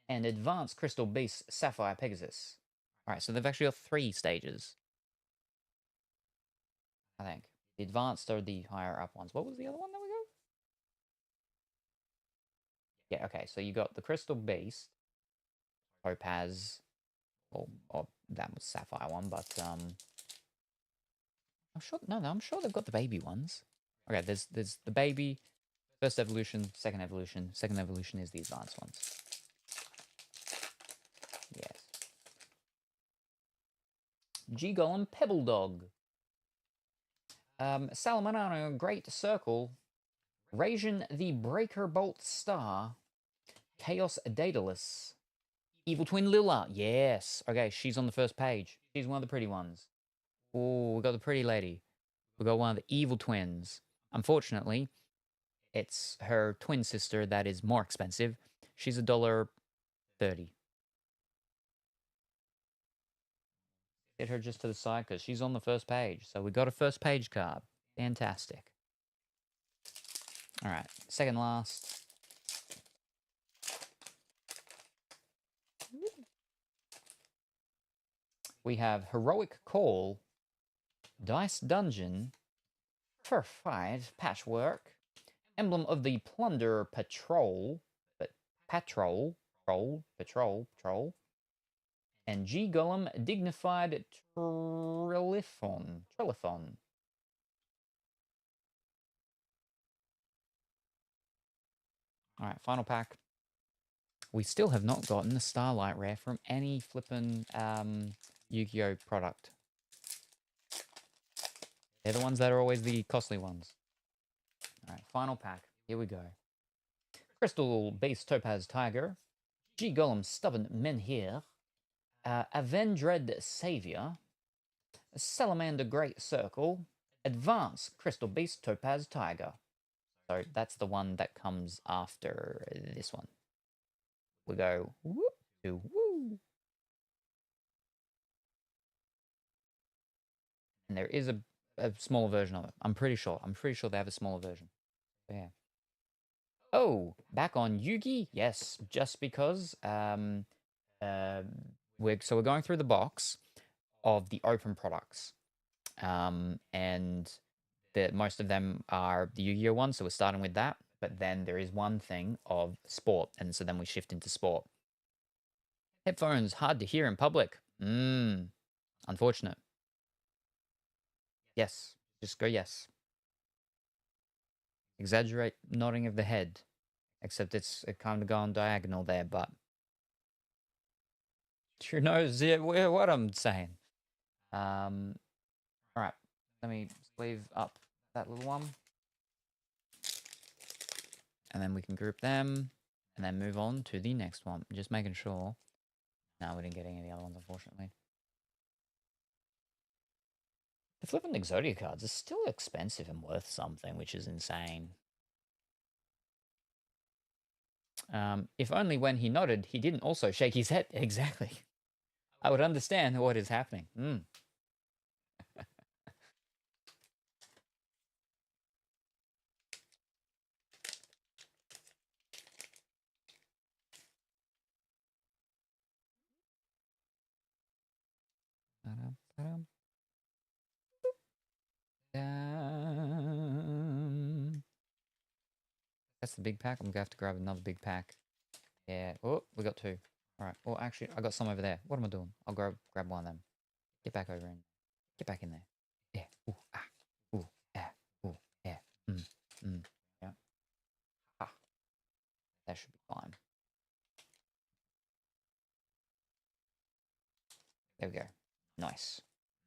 And Advanced Crystal Beast Sapphire Pegasus. Alright, so they've actually got 3 stages. I think. The advanced are the higher up ones. What was the other one that we got? Yeah, okay, so you got the Crystal Beast, Topaz, or that was Sapphire one, but I'm sure they've got the baby ones. Okay, there's the baby, first evolution, second evolution. Second evolution is the advanced ones. Yes. G-Golem Pebble Dog. Salem, Great Circle. Rajan the Breaker Bolt Star. Chaos Daedalus. Evil Twin Lilla. Yes. Okay, she's on the first page. She's one of the pretty ones. Oh, we got the pretty lady. We got one of the evil twins. Unfortunately, it's her twin sister that is more expensive. She's $1.30. Get her just to the side because she's on the first page. So we got a first page card. Fantastic. All right, second last. We have Heroic Call, Dice Dungeon, Fur Fight, Patchwork, Emblem of the Plunder Patrol, Patrol, and G-Golem Dignified Trilithon. All right, final pack. We still have not gotten a Starlight Rare from any flippin' YuGiOh product. They're the ones that are always the costly ones. All right, final pack. Here we go. Crystal Base Topaz Tiger. G-Golem Stubborn Menhir. Avendred Savior. Salamander Great Circle. Advance Crystal Beast Topaz Tiger. So that's the one that comes after this one. We go whoop to woo. And there is a smaller version of it. I'm pretty sure they have a smaller version. So, yeah. Oh, back on YuGi? Yes, just because we're going through the box of the open products. And most of them are the YuGiOh ones, so we're starting with that. But then there is one thing of sport, and so then we shift into sport. Headphones hard to hear in public. Unfortunate. Yes, just go yes. Exaggerate nodding of the head, except it kind of gone diagonal there, but who knows what I'm saying. All right, let me sleeve up that little one. And then we can group them, and then move on to the next one. Just making sure. No, we didn't get any of the other ones, unfortunately. The flipping Exodia cards are still expensive and worth something, which is insane. If only when he nodded, he didn't also shake his head. Exactly. I would understand what is happening. That's the big pack. I'm going to have to grab another big pack. Yeah. Oh, we got two. All right. Well, actually, I got some over there. What am I doing? I'll grab one of them. Get back over in. Get back in there. Yeah. Ooh, ah. Ooh, ah. Ooh, yeah. Yeah. Ah. That should be fine. There we go. Nice.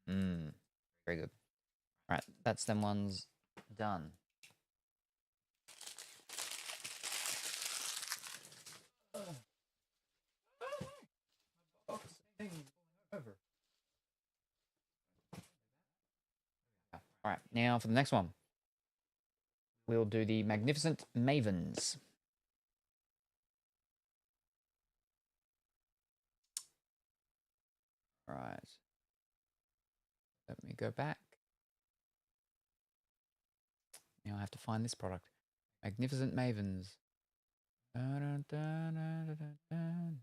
Very good. All right. That's them ones done. All right, now for the next one. We'll do the Magnificent Mavens. All right. Let me go back. Now I have to find this product. Magnificent Mavens.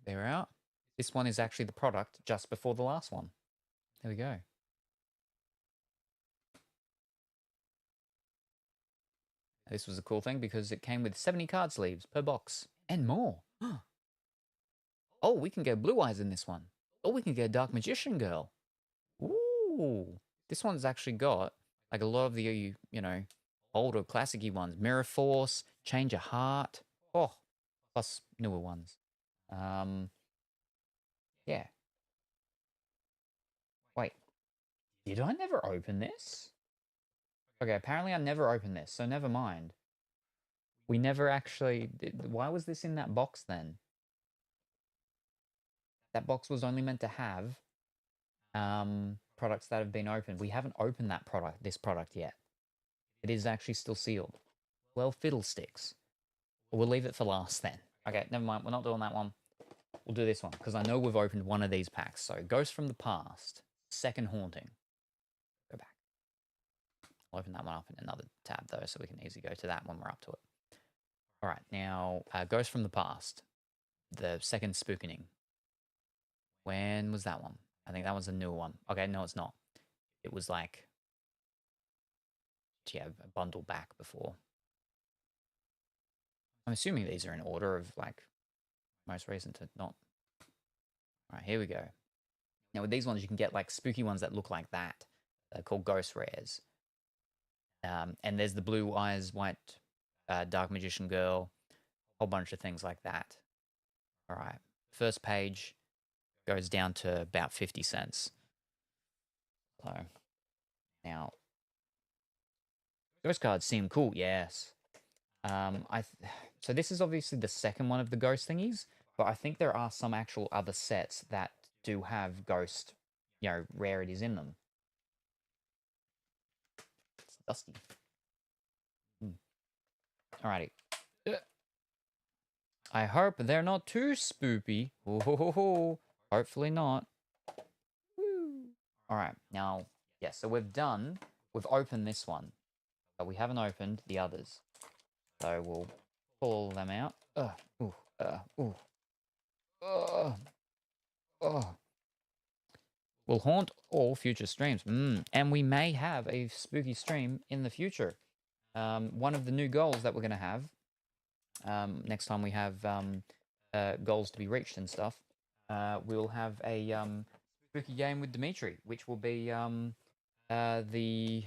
They're out. This one is actually the product just before the last one. There we go. This was a cool thing because it came with 70 card sleeves per box and more. Oh, we can go Blue Eyes in this one. Oh, we can go Dark Magician Girl. Ooh. This one's actually got like a lot of the, older classic-y ones. Mirror Force, Change of Heart. Oh, plus newer ones. Yeah. Wait, did I never open this? Okay, apparently I never opened this, so never mind. We never actually... Why was this in that box then? That box was only meant to have products that have been opened. We haven't opened this product yet. It is actually still sealed. Well, fiddlesticks. We'll leave it for last then. Okay, never mind. We're not doing that one. We'll do this one, because I know we've opened one of these packs. So, Ghost from the Past. Second Haunting. Go back. I'll open that one up in another tab, though, so we can easily go to that when we're up to it. All right, now, Ghost from the Past. The second Spookening. When was that one? I think that was a newer one. Okay, no, it's not. It was like... Yeah, a bundle back before. I'm assuming these are in order of, like, most recent to not. All right, here we go. Now, with these ones, you can get, like, spooky ones that look like that. They're called Ghost Rares. And there's the Blue Eyes White Dark Magician Girl. A whole bunch of things like that. All right. First page goes down to about 50 cents. So, now, ghost cards seem cool, yes. So this is obviously the second one of the ghost thingies, but I think there are some actual other sets that do have ghost, rarities in them. It's dusty. Alrighty. I hope they're not too spoopy. Hopefully not. Alright, now, yeah, so we've opened this one, but we haven't opened the others. So we'll pull them out. Will haunt all future streams. And we may have a spooky stream in the future. One of the new goals that we're going to have, next time we have goals to be reached and stuff, we'll have a spooky game with Dimitri, which will be the...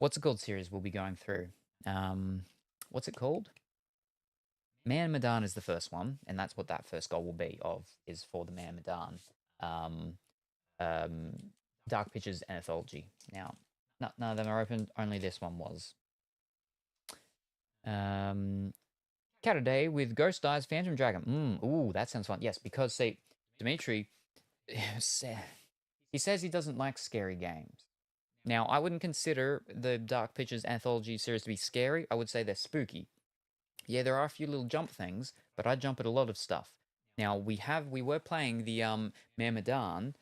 What's it called series we'll be going through? What's it called? Man Medan is the first one, and that's what that first goal will be is for the Man Medan. Dark Pictures Anthology. Now, none of them are open, only this one was. Cat a Day with Ghost Eyes Phantom Dragon. Ooh, that sounds fun. Yes, because, see, Dimitri, he says he doesn't like scary games. Now, I wouldn't consider the Dark Pictures Anthology series to be scary. I would say they're spooky. Yeah, there are a few little jump things, but I jump at a lot of stuff. Now, we were playing the Medan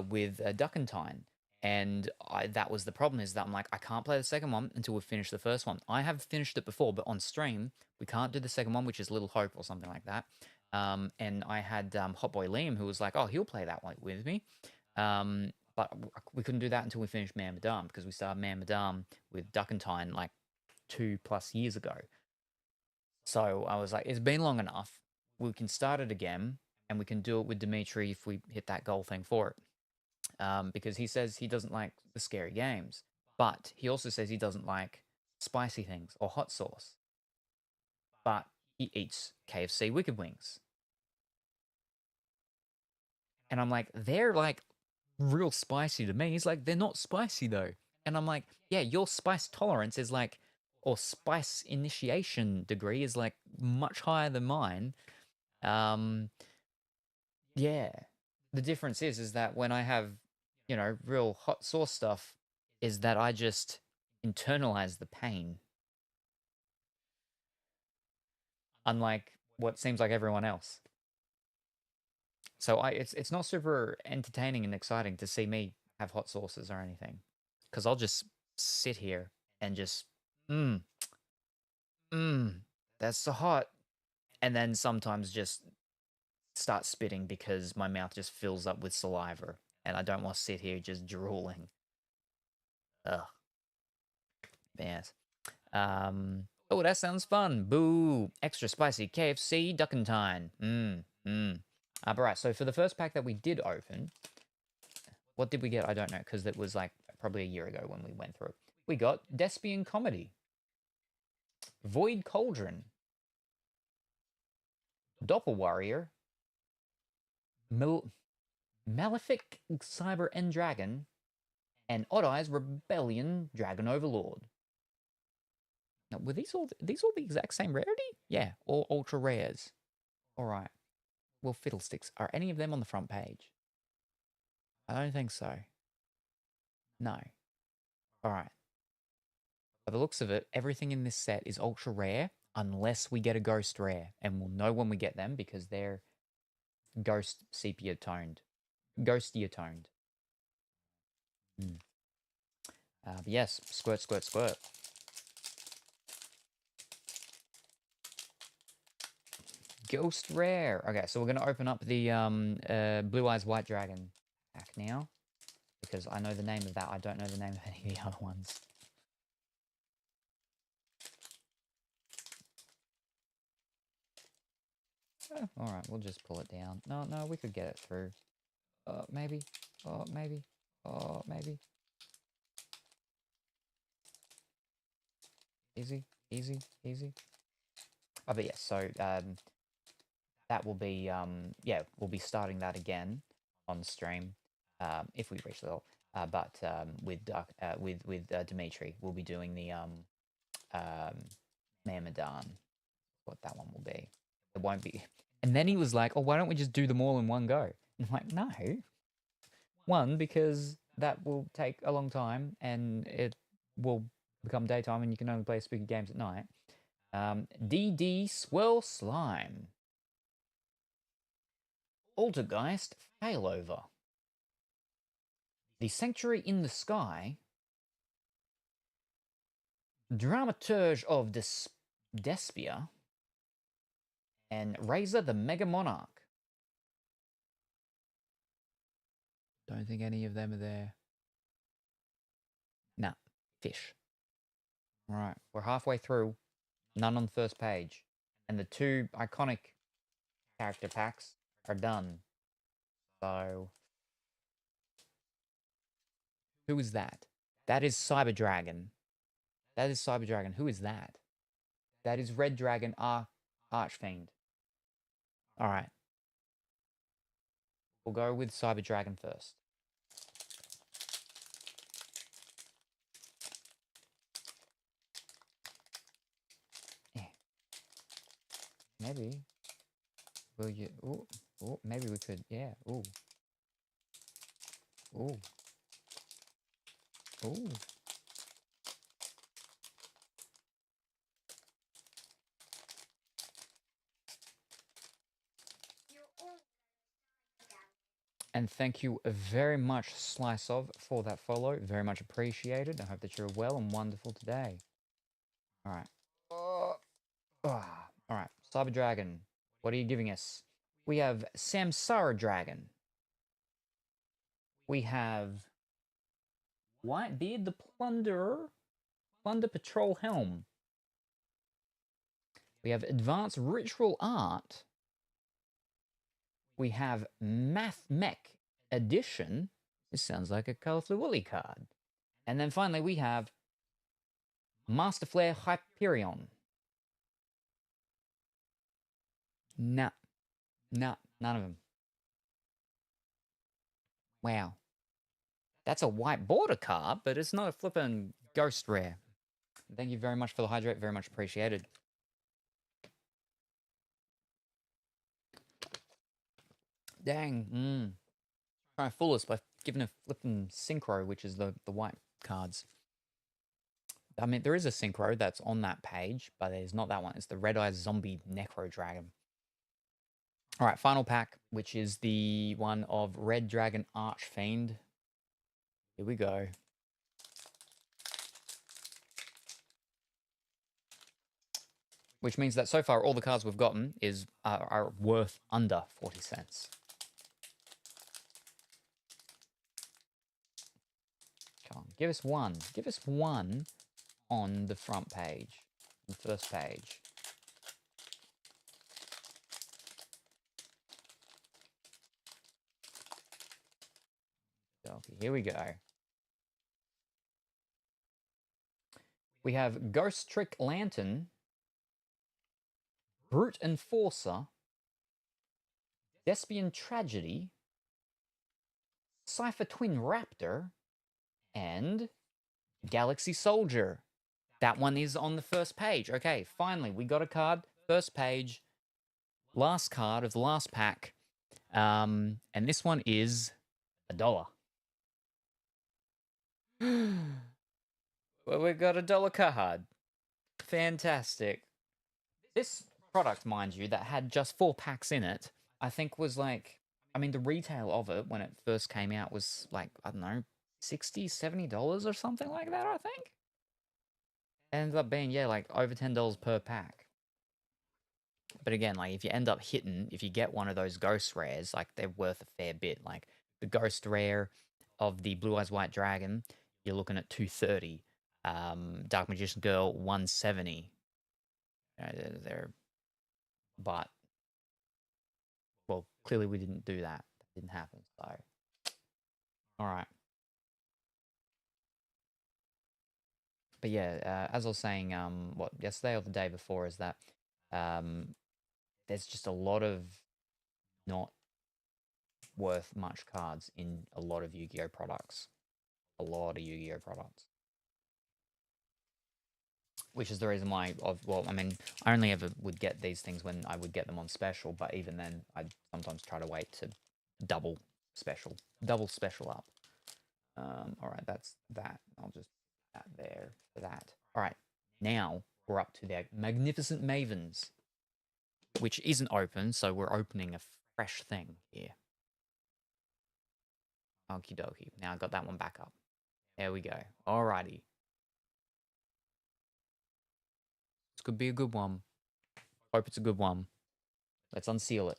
with Duckentine, and that was the problem, is that I'm like, I can't play the second one until we've finished the first one. I have finished it before, but on stream, we can't do the second one, which is Little Hope or something like that. And I had Hot Boy Liam, who was like, oh, he'll play that one with me. But we couldn't do that until we finished Man Medan, because we started Man Medan with Duckentine like 2+ years ago. So I was like, it's been long enough. We can start it again, and we can do it with Dimitri if we hit that goal thing for it. Because he says he doesn't like the scary games, but he also says he doesn't like spicy things or hot sauce. But he eats KFC Wicked Wings. And I'm like, they're like real spicy to me. He's like, they're not spicy though. And I'm like, yeah, your spice tolerance is like, or spice initiation degree is like much higher than mine. Yeah. The difference is that when I have, real hot sauce stuff, is that I just internalize the pain. Unlike what seems like everyone else. So it's not super entertaining and exciting to see me have hot sauces or anything. Because I'll just sit here and just, that's so hot. And then sometimes just start spitting because my mouth just fills up with saliva. And I don't want to sit here just drooling. Ugh. Yes. Oh, that sounds fun. Boo. Extra spicy KFC Duckentine. But right, so for the first pack that we did open, what did we get? I don't know, because it was like probably a year ago when we went through it. We got Despian Comedy. Void Cauldron, Doppel Warrior, Malefic Cyber End Dragon, and Odd Eyes Rebellion Dragon Overlord. Now, were these all the exact same rarity? Yeah, all ultra rares. All right. Well, fiddlesticks. Are any of them on the front page? I don't think so. No. All right. By the looks of it, everything in this set is ultra rare unless we get a ghost rare, and we'll know when we get them because they're ghost sepia toned, ghostia toned. But yes, squirt, squirt, squirt. Ghost rare. Okay, so we're gonna open up the Blue Eyes White Dragon pack now because I know the name of that. I don't know the name of any of the other ones. Oh, all right, we'll just pull it down. No, we could get it through. Maybe. Maybe. Maybe. Easy, easy, easy. Oh, but yes, so that will be yeah, we'll be starting that again on stream if we reach level. But with Dimitri, we'll be doing the Mamadan. What that one will be. It won't be. And then he was like, "Oh, why don't we just do them all in one go?" And I'm like, "No. One, because that will take a long time and it will become daytime and you can only play spooky games at night. DD Swirl Slime. Altergeist Failover. The Sanctuary in the Sky. Dramaturge of Despia. And Razor the Mega Monarch. Don't think any of them are there. Nah, fish. All right, we're halfway through. None on the first page. And the two iconic character packs are done. So, who is that? That is Cyber Dragon. That is Cyber Dragon. Who is that? That is Red Dragon Archfiend. All right. We'll go with Cyber Dragon first. Yeah. Maybe. Will you? Oh, maybe we could. Yeah. Ooh. Ooh. Ooh. And thank you very much, Slice of, for that follow. Very much appreciated. I hope that you're well and wonderful today. All right. All right. Cyber Dragon, what are you giving us? We have Samsara Dragon. We have Whitebeard the Plunderer. Plunder Patrol Helm. We have Advanced Ritual Art. We have Math Mech Edition. This sounds like a Colorful Woolly card. And then finally we have Master Flare Hyperion. Nah, none of them. Wow. That's a white border card, but it's not a flippin' ghost rare. Thank you very much for the hydrate. Very much appreciated. Dang. Trying to fool us by giving a flippin' synchro, which is the white cards. I mean, there is a synchro that's on that page, but it's not that one. It's the Red Eyes Zombie Necro Dragon. All right, final pack, which is the one of Red Dragon Archfiend. Here we go. Which means that so far all the cards we've gotten are worth under 40 cents. Come on, give us one. Give us one on the front page, the first page. Okay, here we go. We have Ghost Trick Lantern, Brute Enforcer, Despian Tragedy, Cypher Twin Raptor, and Galaxy Soldier. That one is on the first page. Okay, finally, we got a card. First page. Last card of the last pack. And this one is $1. Well, we got $1 card. Fantastic. This product, mind you, that had just 4 packs in it, I think was like, I mean, the retail of it when it first came out was like, I don't know, $60, $70 or something like that, I think. It ended up being, yeah, like over $10 per pack. But again, like if you end up hitting, if you get one of those ghost rares, like they're worth a fair bit. Like the ghost rare of the Blue Eyes White Dragon, you're looking at $230. Dark Magician Girl, $170. But well, clearly we didn't do that. That didn't happen. So, all right. But yeah, as I was saying, what yesterday or the day before is that there's just a lot of not worth much cards in a lot of Yu-Gi-Oh products. A lot of Yu-Gi-Oh products. Which is the reason why, well, I mean, I only ever would get these things when I would get them on special, but even then, I'd sometimes try to wait to double special up. All right, that's that. I'll just put that there for that. All right, now we're up to the Magnificent Mavens, which isn't open, so we're opening a fresh thing here. Okie dokie. Now I got that one back up. There we go. Alrighty. This could be a good one. Hope it's a good one. Let's unseal it.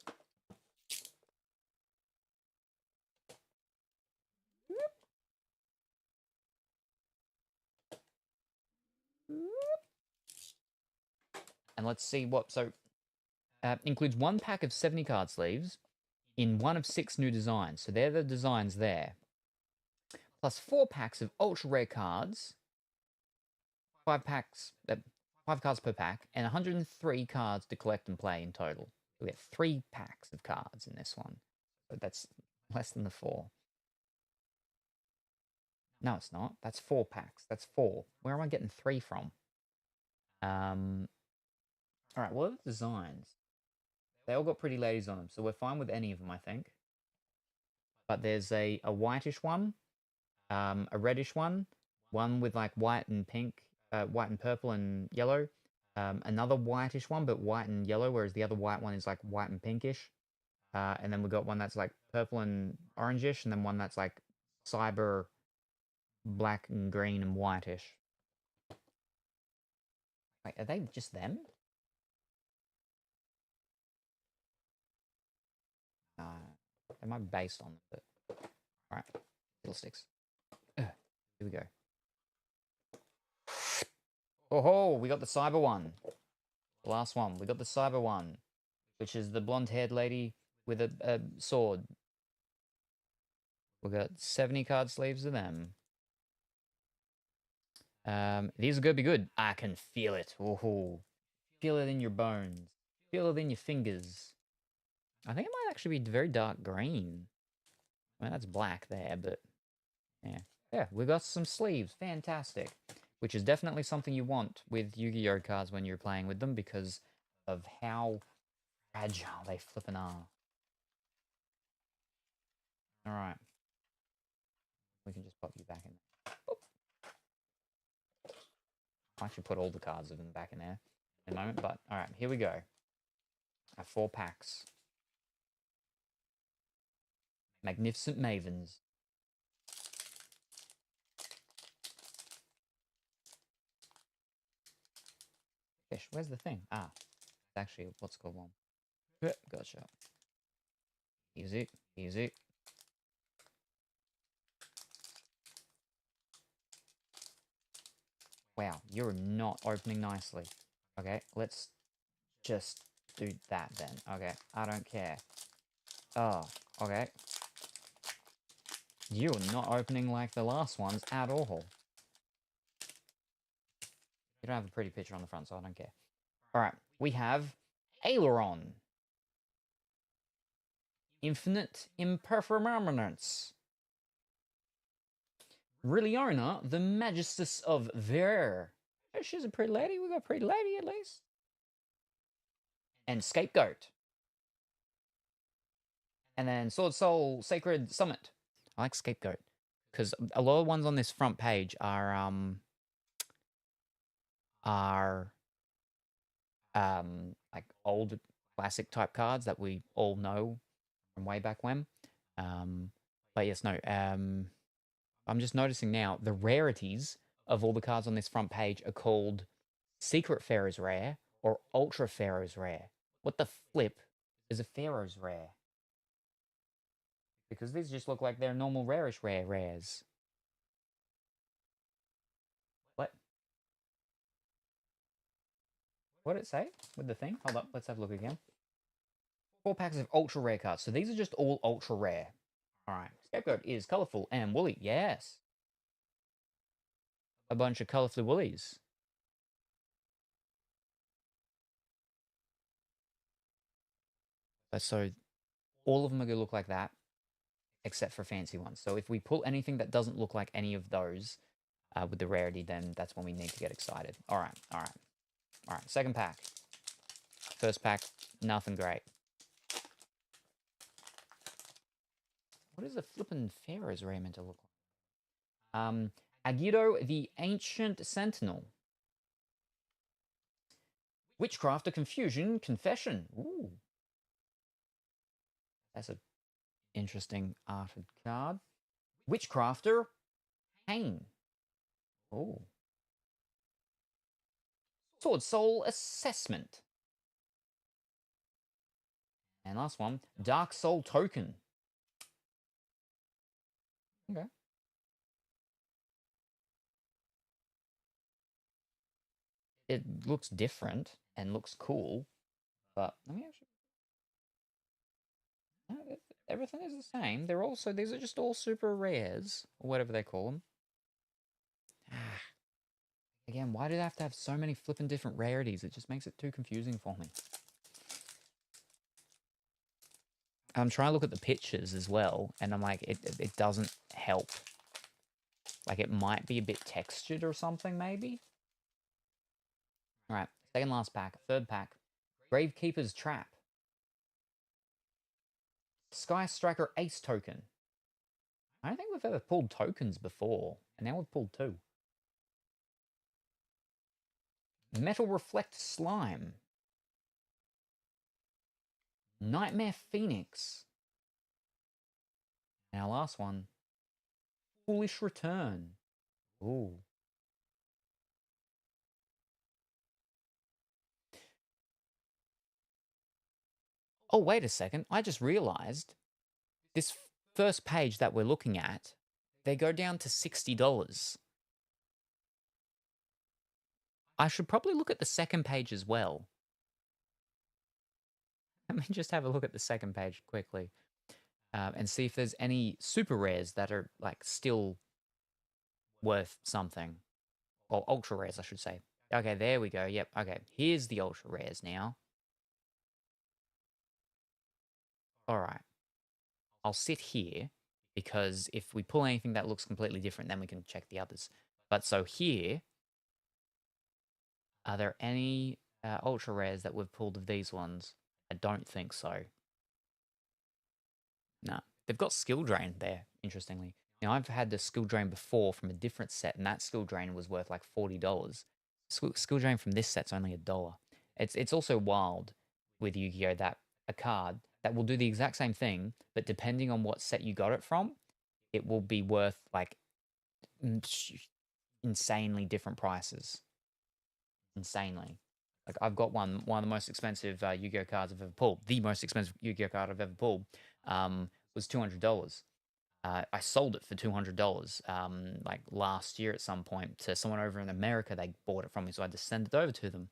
And let's see what... So, includes 1 pack of 70 card sleeves in 1 of 6 new designs. So they're the designs there. Plus 4 packs of ultra rare cards. 5 packs... 5 cards per pack, and 103 cards to collect and play in total. We get 3 packs of cards in this one. So that's less than the 4. No, it's not. That's 4 packs. That's 4. Where am I getting 3 from? Alright, what are the designs? They all got pretty ladies on them, so we're fine with any of them, I think. But there's a whitish one, a reddish one with like white and pink, white and purple and yellow. Another whitish one, but white and yellow, whereas the other white one is like white and pinkish. And then we've got one that's like purple and orangish, and then one that's like cyber black and green and whitish. Wait, are they just them? They might be based on them, but... Alright, fiddlesticks. Here we go. Oh ho, we got the cyber one. The last one. We got the cyber one, which is the blonde-haired lady with a sword. We got 70 card sleeves of them. These are gonna be good. I can feel it. Oh, feel it in your bones. Feel it in your fingers. I think it might actually be very dark green. I mean, that's black there, but yeah. Yeah, we got some sleeves. Fantastic. Which is definitely something you want with Yu-Gi-Oh cards when you're playing with them because of how fragile they flippin' are. Alright. We can just pop you back in there. Oh. I'll actually put all the cards of them back in there in a moment, but alright, here we go. Our 4 packs. Magnificent Mavens. Fish, where's the thing? Ah, it's actually what's called one. Gotcha. Easy, easy. Wow, you're not opening nicely. Okay, let's just do that then. Okay, I don't care. Oh, okay. You're not opening like the last ones at all. You don't have a pretty picture on the front, so I don't care. Alright, we have Aileron. Infinite Impermanence. Riliona, the Magistus of Ver. Oh, she's a pretty lady. We got a pretty lady at least. And Scapegoat. And then Sword Soul Sacred Summit. I like Scapegoat because a lot of ones on this front page are like old classic type cards that we all know from way back when. But yes, no. I'm just noticing now the rarities of all the cards on this front page are called Secret Pharaoh's Rare or Ultra Pharaoh's Rare. What the flip is a Pharaoh's Rare? Because these just look like they're normal rarish rares. What? What did it say with the thing? Hold up, let's have a look again. 4 packs of ultra rare cards. So these are just all ultra rare. Alright. Scapegoat is colourful and woolly. Yes. A bunch of colourful woolies. So all of them are going to look like that, except for fancy ones. So if we pull anything that doesn't look like any of those with the rarity, then that's when we need to get excited. Alright, alright. Alright, second pack. First pack, nothing great. What is a flippin' Pharaoh's Rare meant to look like? YuGiOh, the Ancient Sentinel. Witchcraft, a Confusion, Confession. Ooh. That's an interesting arted card. Witchcrafter, Pain. Oh. Sword Soul Assessment. And last one, Dark Soul Token. Okay. It looks different and looks cool, but let me actually. No, everything is the same. They're also, these are just all super rares, or whatever they call them. Again, why do they have to have so many flipping different rarities? It just makes it too confusing for me. I'm trying to look at the pictures as well, and I'm like, it doesn't help. Like, it might be a bit textured or something, maybe? Alright, second last pack, third pack. Gravekeeper's Trap. Sky Striker Ace Token. I don't think we've ever pulled tokens before, and now we've pulled 2. Metal Reflect Slime. Nightmare Phoenix. And our last one, Foolish Return. Ooh. Oh, wait a second. I just realized this first page that we're looking at, they go down to $60. I should probably look at the second page as well. Let me just have a look at the second page quickly and see if there's any super rares that are like still worth something. Or ultra rares, I should say. Okay, there we go. Yep, okay. Here's the ultra rares now. Alright. I'll sit here because if we pull anything that looks completely different, then we can check the others. But so here, are there any ultra rares that we've pulled of these ones? I don't think so. No. They've got Skill Drain there, interestingly. Now, I've had the Skill Drain before from a different set, and that Skill Drain was worth like $40. Skill Drain from this set's only $1. It's also wild with YuGiOh that a card that will do the exact same thing, but depending on what set you got it from, it will be worth like insanely different prices. Insanely. Like, I've got one of the most expensive YuGiOh cards I've ever pulled. The most expensive YuGiOh card I've ever pulled was $200. I sold it for $200 like last year at some point to someone over in America. They bought it from me, so I had to send it over to them.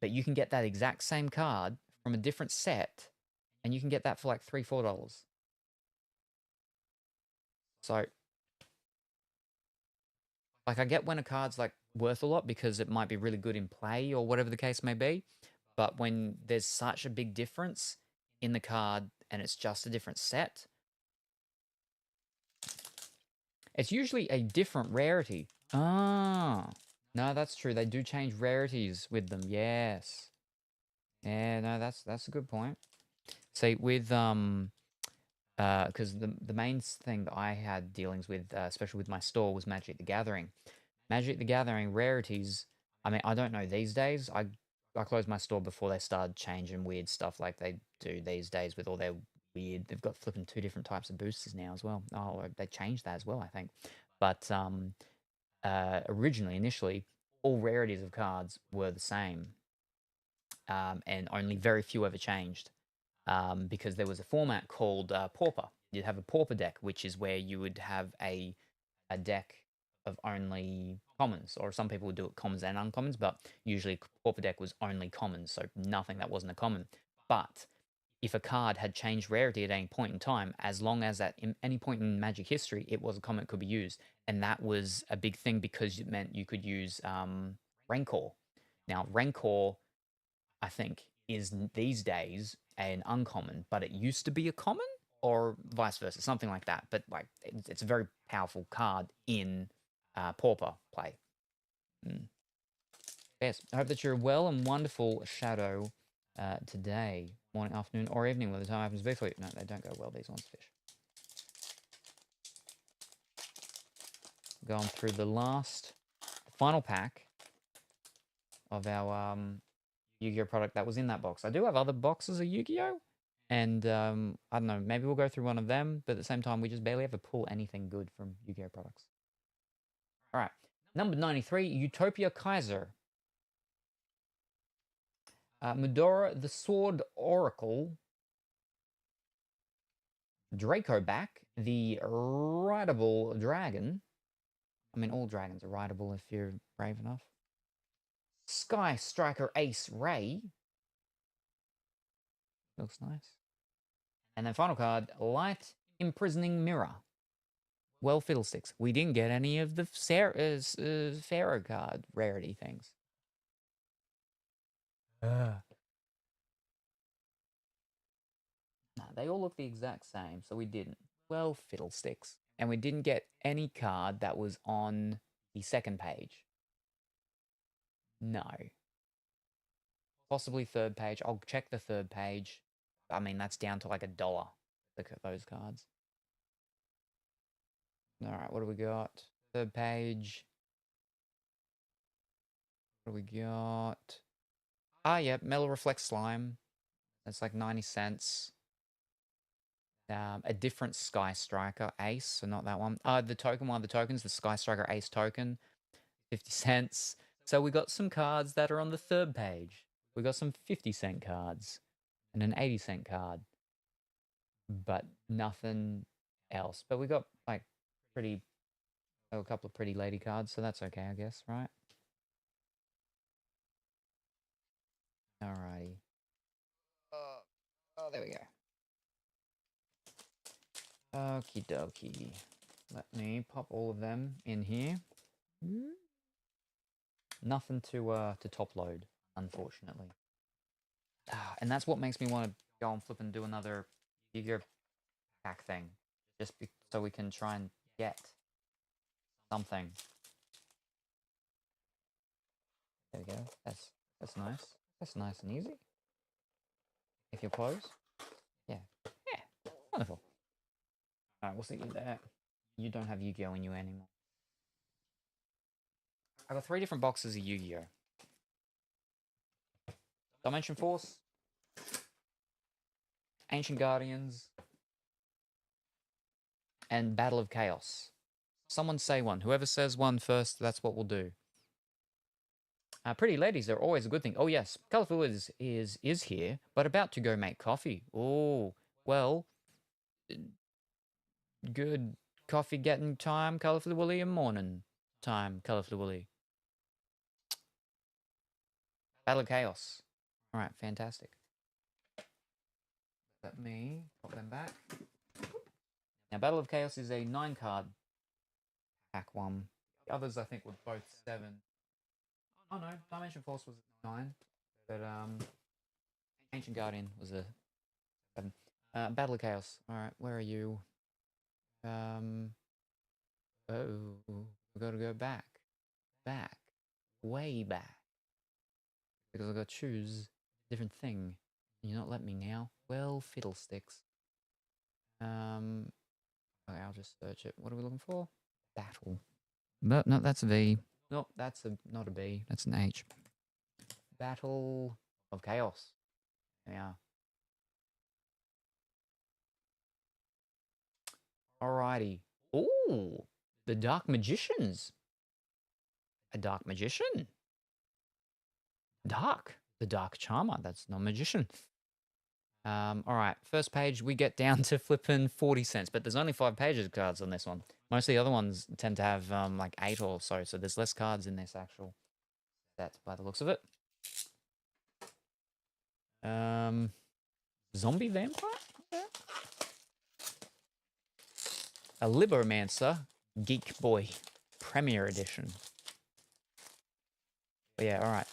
But you can get that exact same card from a different set, and you can get that for like $3-4. So, like, I get when a card's like worth a lot because it might be really good in play or whatever the case may be. But when there's such a big difference in the card and it's just a different set, it's usually a different rarity. Ah, no, that's true. They do change rarities with them. Yes. Yeah, no, that's a good point. See, with because the main thing that I had dealings with, especially with my store, was Magic the Gathering. Magic the Gathering rarities. I mean, I don't know these days. I closed my store before they started changing weird stuff like they do these days with all their weird. They've got flipping 2 different types of boosters now as well. Oh, they changed that as well, I think. But originally, initially, all rarities of cards were the same, and only very few ever changed. Because there was a format called Pauper. You'd have a Pauper deck, which is where you would have a deck of only commons, or some people would do it commons and uncommons, but usually Pauper deck was only commons, so nothing that wasn't a common. But if a card had changed rarity at any point in time, as long as at any point in Magic history it was a common, it could be used, and that was a big thing because it meant you could use Rancor. Now Rancor, I think, is these days an uncommon, but it used to be a common, or vice versa, something like that. But like, it's a very powerful card in Pauper play. Yes, I hope that you're well and wonderful, Shadow, today, morning, afternoon, or evening, when the time happens to be for you. No, they don't go well, these ones, fish. Going through the final pack of our YuGiOh product that was in that box. I do have other boxes of YuGiOh, and I don't know, maybe we'll go through one of them, but at the same time, we just barely ever pull anything good from YuGiOh products. All right, number 93, Utopia Kaiser. Medora the Sword Oracle. Dracoback, the rideable dragon. I mean, all dragons are rideable if you're brave enough. Sky Striker Ace Ray. Looks nice. And then final card, Light Imprisoning Mirror. Well, fiddlesticks. We didn't get any of the Pharaoh card rarity things. No, they all look the exact same, so we didn't. Well, fiddlesticks. And we didn't get any card that was on the second page. No. Possibly third page. I'll check the third page. I mean, that's down to like $1. Look at those cards. All right, what do we got? Third page. What do we got? Ah, yeah, Metal Reflect Slime. That's like 90 cents. A different Sky Striker Ace, so not that one. The token, one of the tokens, the Sky Striker Ace token, 50 cents. So we got some cards that are on the third page. We got some 50-cent cards and an 80-cent card, but nothing else. But we got like a couple of pretty lady cards, so that's okay, I guess, right? Alrighty. Oh, there we go. Okie dokie. Let me pop all of them in here. Nothing to top load, unfortunately. And that's what makes me want to go and flip and do another YuGiOh pack thing, just so we can try and get something. There we go. That's nice. That's nice and easy. If you're close. Yeah. Wonderful. Alright, we'll see you there. You don't have YuGiOh in you anymore. I got 3 different boxes of YuGiOh. Dimension Force, Ancient Guardians, and Battle of Chaos. Someone say one. Whoever says one first, that's what we'll do. Pretty ladies, they're always a good thing. Oh yes, Colourful is here, but about to go make coffee. Oh, well, good coffee getting time, Colourful Willy, and morning time, Colourful Willy. Battle of Chaos. All right, fantastic. Let me pop them back. Now, Battle of Chaos is a 9-card pack one. The others, I think, were both 7. Oh no, Dimension Force was 9, but Ancient Guardian was a 7. Battle of Chaos. All right, where are you? Oh, we gotta go back, way back, because I gotta choose a different thing. Can you not let me now? Well, fiddlesticks. Okay, I'll just search it. What are we looking for? Battle. No, no, that's a V. No, that's not a B. That's an H. Battle of Chaos. Yeah. Alrighty. Ooh, the Dark Magicians. A Dark Magician. Dark. The Dark Charmer. That's not Magician. Alright, first page, we get down to flipping 40 cents, but there's only 5 pages of cards on this one. Most of the other ones tend to have like 8 or so there's less cards in this actual set by the looks of it. Zombie Vampire? Okay. A Libomancer Geek Boy Premier Edition. But yeah, alright.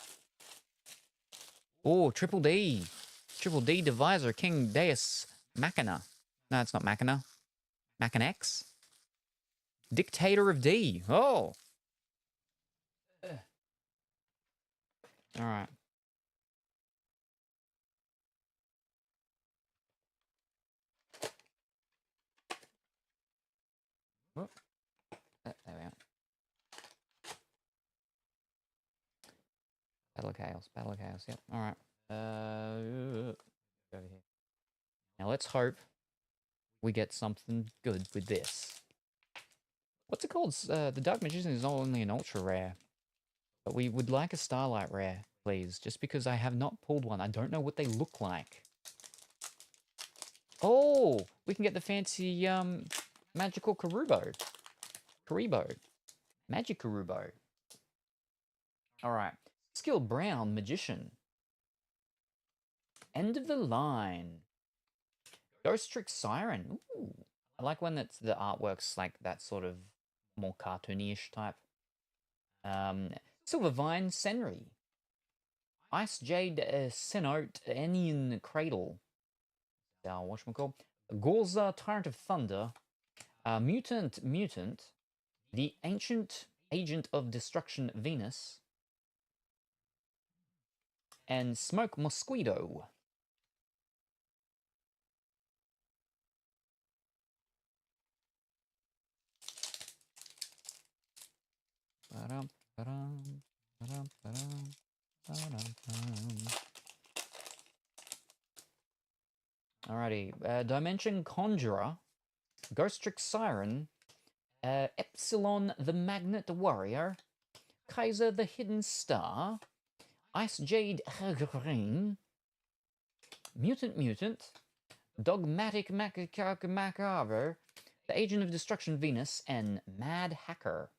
Oh, Triple D. Triple D Divisor King Deus Machina. No, it's not Machina. Machina X. Dictator of D. Oh. Alright. Oh. There we are. Battle of Chaos, yep. Alright. Over here. Now let's hope we get something good with this. What's it called? The Dark Magician is only an ultra rare. But we would like a Starlight rare, please. Just because I have not pulled one. I don't know what they look like. Oh! We can get the fancy, magical Karibo. Magic Karibo. Alright. Skilled Brown Magician. End of the line. Ghost Trick Siren. Ooh. I like when the artwork's like that sort of more cartoony-ish type. Silver Vine Senri. Ice Jade Cenote Enian Cradle. Whatchamacallit? Gorza Tyrant of Thunder. Mutant. The Ancient Agent of Destruction Venus. And Smoke Mosquito. Alrighty, Dimension Conjurer, Ghost Trick Siren, Epsilon the Magnet Warrior, Kaiser the Hidden Star, Ice Jade Green, Mutant, Dogmatic Macabre, the Agent of Destruction Venus, and Mad Hacker.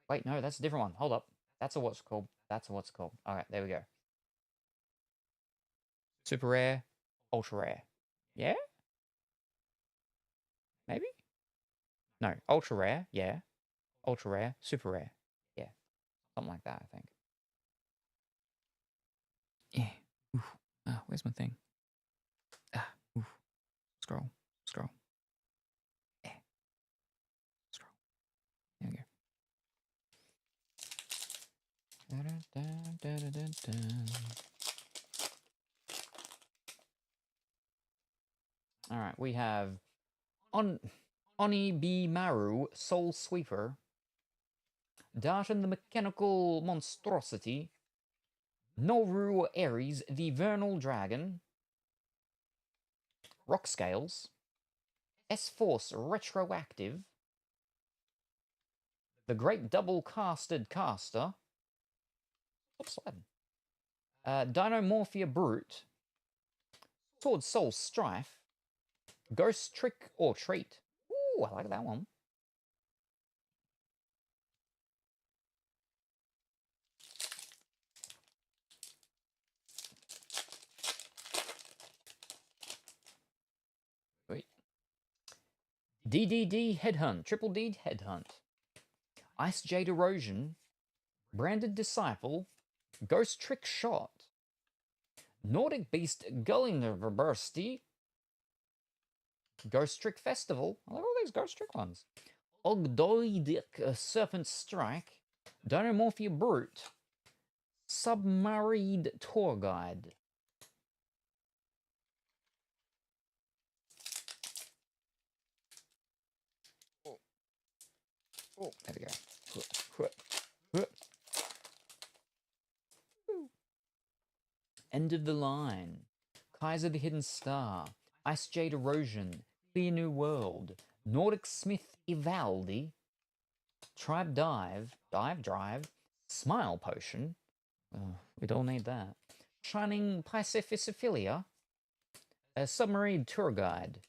Wait, no, that's a different one. Hold up. That's what's called. Alright, there we go. Super rare, ultra rare. Yeah? Maybe? No, ultra rare, yeah. Ultra rare, super rare. Yeah. Something like that, I think. Yeah. Oof. Ah, where's my thing? Ah, oof. Scroll. Yeah. Scroll. There we go. Alright, we have Oni B. Maru, Soul Sweeper, Darton the Mechanical Monstrosity, Noru Ares, the Vernal Dragon, Rock Scales, S-Force Retroactive, the Great Double Casted Caster, stop sliding, Dinomorphia Brute, Sword Soul Strife, Ghost Trick or Treat. Ooh, I like that one. Wait. DDD Headhunt, Triple D Headhunt. Ice Jade Erosion, Branded Disciple, Ghost Trick Shot, Nordic Beast Gulliverbursty, Ghost Trick Festival. I like all these Ghost Trick ones. Ogdoidic Serpent Strike, Dinomorphia Brute, Submarine Tour Guide. Oh, there we go. End of the Line, Kaiser the Hidden Star, Ice Jade Erosion, Clear New World, Nordic Smith Ivaldi, Tribe Drive, Smile Potion. We'd all need that. Shining Pacificiphilia, a Submarine Tour Guide.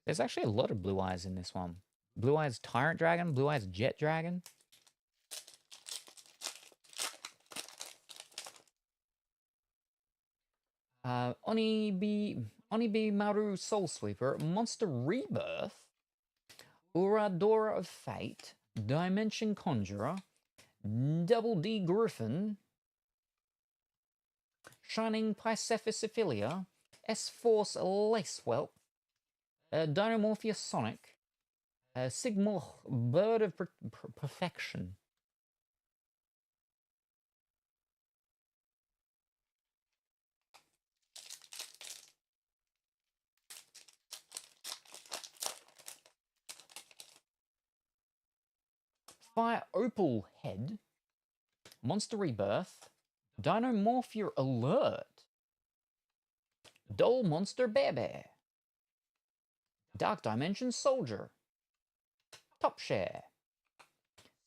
There's actually a lot of Blue Eyes in this one. Blue Eyes Tyrant Dragon, Blue Eyes Jet Dragon. Onibi Maru Soul Sweeper, Monster Rebirth, Uradora of Fate, Dimension Conjurer, Double D Griffin, Shining Pacificiphilia, S-Force Lacewhelp, Dinomorphia Sonic, Sigmor Bird of Perfection. Fire Opal Head, Monster Rebirth, Dinomorphia Alert, Dull Monster Bear, Dark Dimension Soldier, Top Share,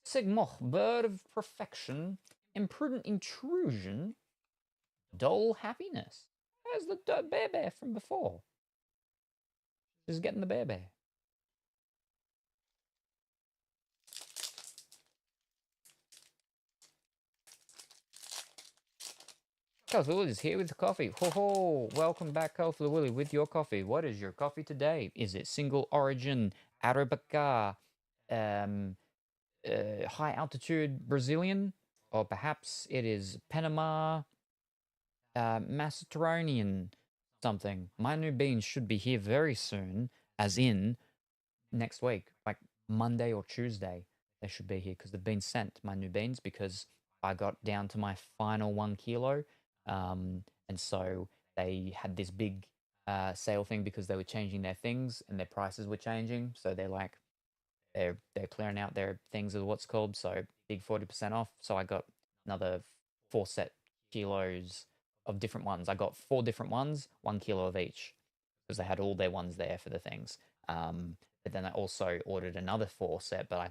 Sigmoch Bird of Perfection, Imprudent Intrusion, Dull Happiness. There's the Bear from before. Just getting the Bear. Colorful Willy is here with the coffee. Ho ho! Welcome back, Colorful Willy, with your coffee. What is your coffee today? Is it single origin Arabica, high altitude Brazilian, or perhaps it is Panama, Macedonian something? My new beans should be here very soon, as in next week, like Monday or Tuesday. They should be here because they've been sent, my new beans, because I got down to my final 1 kilo. And so they had this big sale thing because they were changing their things and their prices were changing. So they're clearing out their things of what's called, so big 40% off. So I got another 4 kilos of different ones. I got 4 different ones, 1 kilo of each, because they had all their ones there for the things. But then I also ordered another 4 set, but I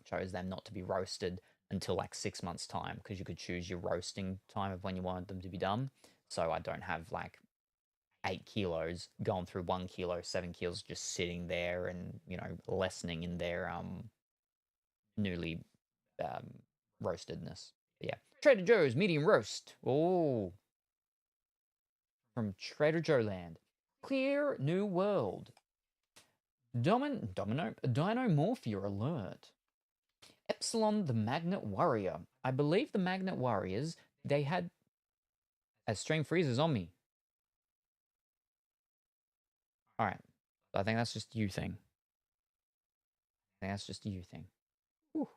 chose them not to be roasted until like 6 months time, because you could choose your roasting time of when you wanted them to be done. So I don't have like 8 kilos going through 1 kilo, 7 kilos just sitting there and, lessening in their newly roastedness. But yeah. Trader Joe's medium roast. Oh. From Trader Joe Land. Clear New World. Dinomorphia Alert. Epsilon the Magnet Warrior. I believe the Magnet Warriors, they had as Stream Freezers on me. Alright. So I think that's just you thing. Whew.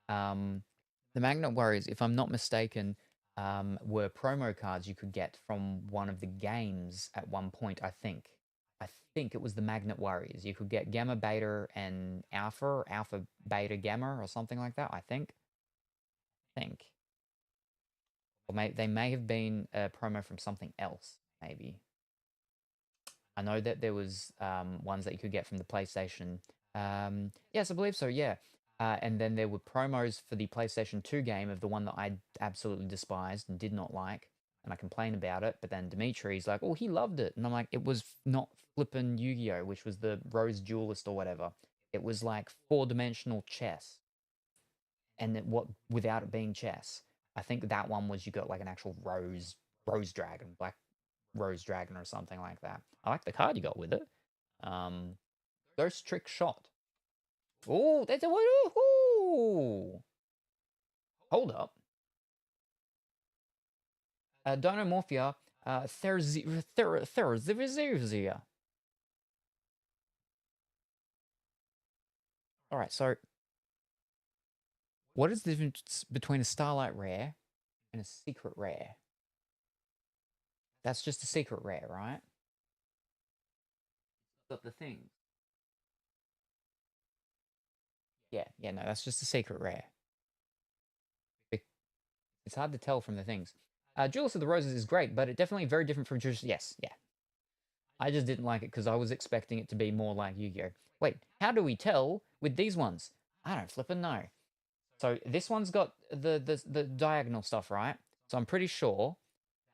The Magnet Warriors, if I'm not mistaken, were promo cards you could get from one of the games at one point, I think. I think it was the Magnet Warriors. You could get Gamma, Beta, and Alpha, Alpha, Beta, Gamma, or something like that, I think. Or they may have been a promo from something else, maybe. I know that there was ones that you could get from the PlayStation. Yes, I believe so, yeah. And then there were promos for the PlayStation 2 game of the one that I absolutely despised and did not like. And I complained about it, but then Dimitri's like, oh, he loved it. And I'm like, it was not flippin' YuGiOh, which was the Rose Duelist or whatever. It was like 4-dimensional chess. And without it being chess. I think that one was you got like an actual rose dragon, black Rose Dragon or something like that. I like the card you got with it. Ghost Trick Shot. Oh, that's a woohoo! Hold up. Dinomorphia Therizivizia. Alright, so what is the difference between a Starlight Rare and a Secret Rare? That's just a Secret Rare, right? Got the things. Yeah, no, that's just a Secret Rare. It's hard to tell from the things. Jewelers of the Roses is great, but it's definitely very different from Jewelers. Yes, yeah. I just didn't like it because I was expecting it to be more like Yu-Gi-Oh! Wait, how do we tell with these ones? I don't flippin' know. So this one's got the diagonal stuff, right? So I'm pretty sure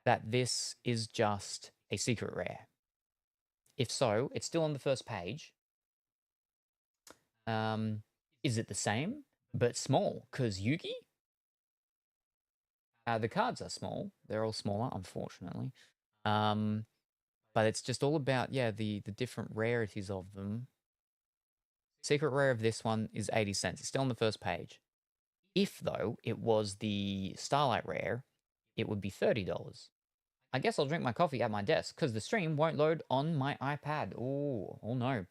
that this is just a secret rare. If so, it's still on the first page. Is it the same but small? Because Yugi? The cards are small. They're all smaller, unfortunately. But it's just all about, yeah, the different rarities of them. Secret rare of this one is 80 cents. It's still on the first page. If, though, it was the Starlight rare, it would be $30. I guess I'll drink my coffee at my desk, because the stream won't load on my iPad. Oh no.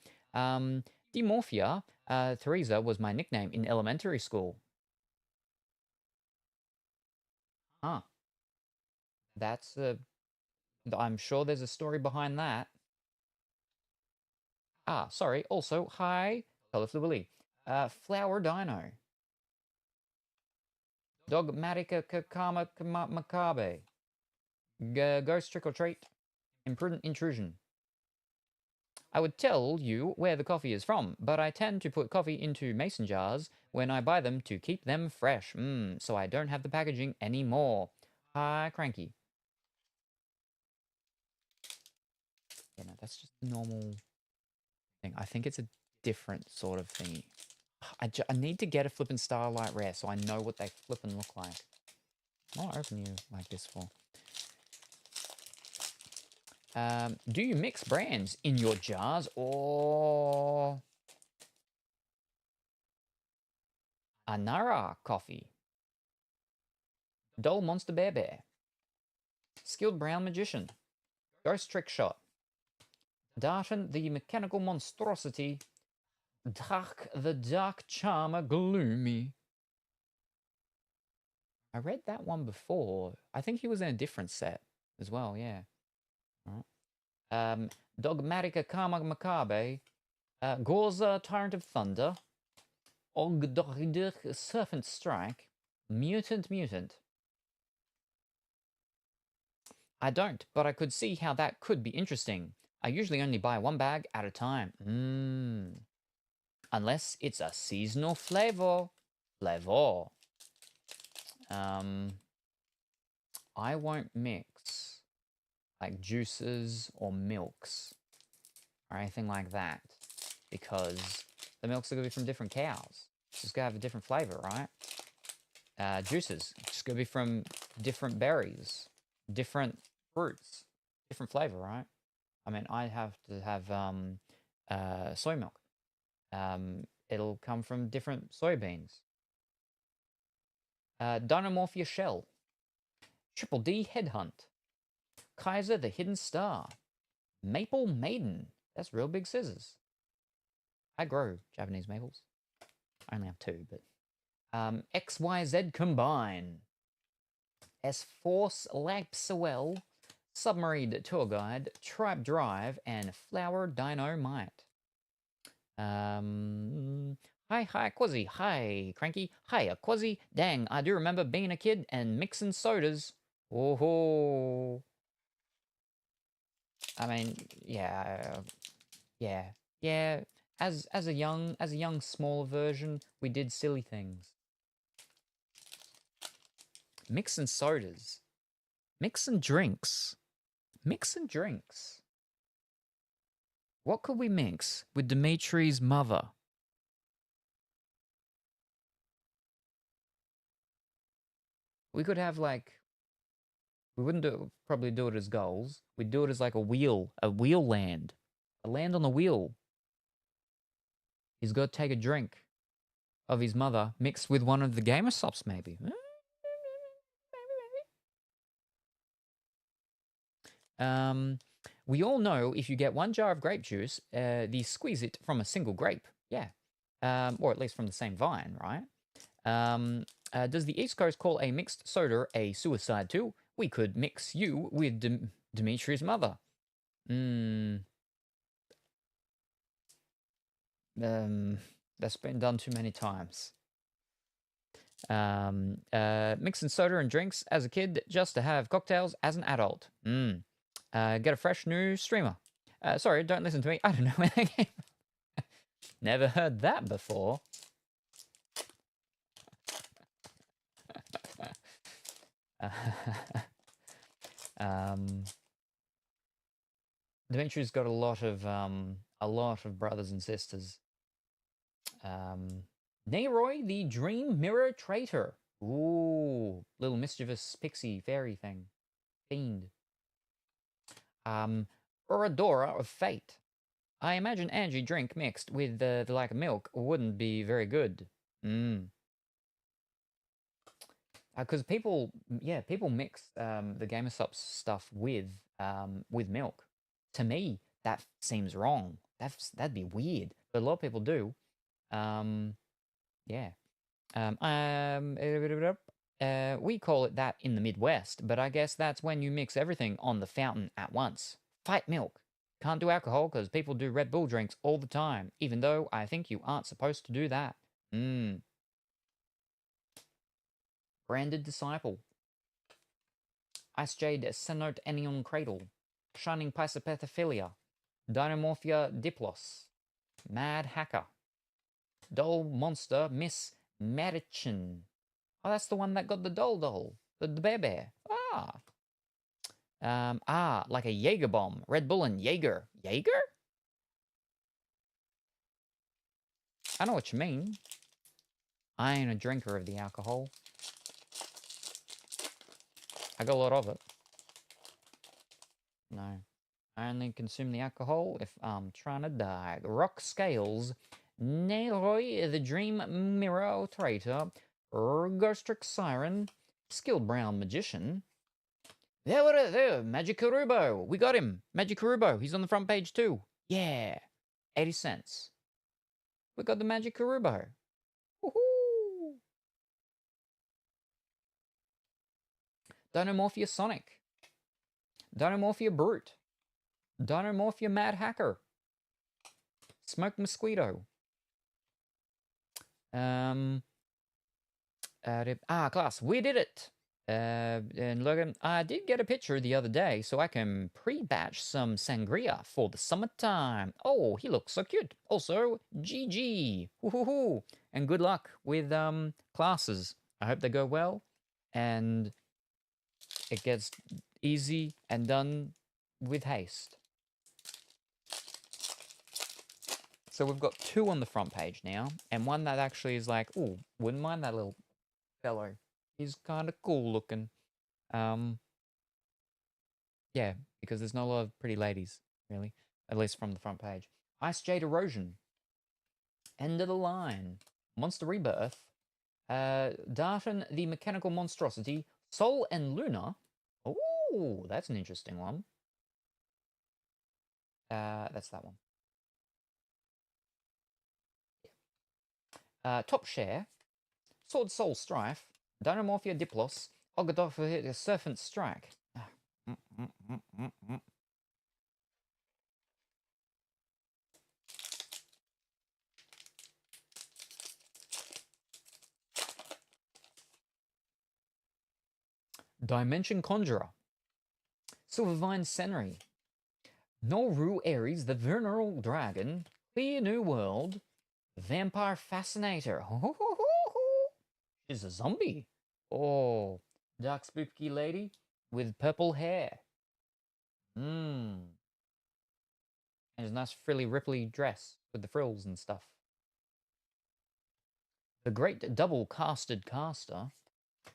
Demorphia, Theresa was my nickname in elementary school. Huh. That's I'm sure there's a story behind that. Ah, sorry. Also, hi, Colorful Willy. Flower Dino. Dogmatica Kakama Makabe. Ghost Trick or Treat. Imprudent Intrusion. I would tell you where the coffee is from, but I tend to put coffee into mason jars when I buy them to keep them fresh. So I don't have the packaging anymore. Hi, Cranky. Yeah, no, that's just a normal thing. I think it's a different sort of thingy. I need to get a flippin' Starlight Rare so I know what they flippin' look like. What will I open you like this for? Do you mix brands in your jars or Anara coffee? Dull Monster Bear. Skilled Brown Magician. Ghost Trick Shot. Darton the Mechanical Monstrosity. Dark the Dark Charmer Gloomy. I read that one before. I think he was in a different set as well, yeah. Alright. Dogmatica Karma Macabre. Gorza Tyrant of Thunder. Ogdogduk Serpent Strike. Mutant. I don't, but I could see how that could be interesting. I usually only buy one bag at a time. Unless it's a seasonal flavor. I won't mix like juices or milks or anything like that because the milks are going to be from different cows. It's just going to have a different flavor, right? Juices, just going to be from different berries, different fruits, different flavor, right? I mean, I have to have soy milk. It'll come from different soybeans. Dinomorphia Shell. Triple D Headhunt. Kaiser the Hidden Star. Maple Maiden. That's real big scissors. I grow Japanese maples. I only have 2, but... XYZ Combine. S-Force Lapswell. Submarine Tour Guide. Tribe Drive. And Flower Dynamite. Hi, Quazzy. Hi, Cranky. Hi, Quazzy. Dang, I do remember being a kid and mixing sodas. Oh, I mean, yeah. As a young smaller version, we did silly things. Mixing sodas. Mixing drinks. What could we mix with Dimitri's mother? We could have like We wouldn't probably do it as goals. We'd do it as like a wheel land, a land on the wheel. He's got to take a drink of his mother mixed with one of the gamer sops, maybe. We all know if you get 1 jar of grape juice, you squeeze it from a single grape. Yeah. Or at least from the same vine, right? Does the East Coast call a mixed soda a suicide too? We could mix you with Dimitri's mother. That's been done too many times. Mixing soda and drinks as a kid just to have cocktails as an adult. Get a fresh new streamer. Sorry, don't listen to me. I don't know where they came from. Never heard that before. Dimitri's got a lot of brothers and sisters. Neyroy, the Dream Mirror Traitor. Ooh, little mischievous pixie fairy thing. Fiend. Oradora of Fate. I imagine Angie drink mixed with the like milk wouldn't be very good. Because people mix the GamerSups stuff with milk. To me, that seems wrong. That'd be weird, but a lot of people do. Yeah. We call it that in the Midwest, but I guess that's when you mix everything on the fountain at once. Fight milk. Can't do alcohol because people do Red Bull drinks all the time, even though I think you aren't supposed to do that. Branded Disciple. Ice Jade Cenote Anion Cradle. Shining Pisopethophilia. Dinomorphia Diplos. Mad Hacker. Doll Monster Miss Marichin. Oh, that's the one that got the doll. The bear. Like a Jaeger bomb. Red Bull and Jaeger. Jaeger? I know what you mean. I ain't a drinker of the alcohol. I got a lot of it. No. I only consume the alcohol if I'm trying to die. Rock Scales. Neyroy, the Dream Mirror Traitor. Ghostrick Siren. Skill Brown Magician. There, Magikarubo. We got him. Magikarubo. He's on the front page too. Yeah. 80 cents. We got the Magikarubo. Woohoo! Dinomorphia Sonic. Dinomorphia Brute. Dinomorphia Mad Hacker. Smoke Mosquito. Class, we did it. And Logan, I did get a picture the other day, so I can pre-batch some sangria for the summertime. Oh, he looks so cute. Also, GG. Woohoo! And good luck with classes. I hope they go well, and it gets easy and done with haste. So we've got 2 on the front page now, and one that actually is like, ooh, wouldn't mind that little fellow. He's kind of cool looking. Yeah, because there's not a lot of pretty ladies, really, at least from the front page. Ice Jade Erosion. End of the line. Monster Rebirth. Darton the Mechanical Monstrosity. Sol and Luna. Oh, that's an interesting one. That's that one. Top Share. Sword Soul Strife. Dinomorphia Diplos. Ogodopha Serpent Strike. Dimension Conjurer. Silvervine Senri. Noru Ares, the Veneral Dragon. Clear New World. Vampire Fascinator. She's a zombie. Oh, dark spooky lady with purple hair. And a nice frilly ripply dress with the frills and stuff. The Great Double Casted Caster.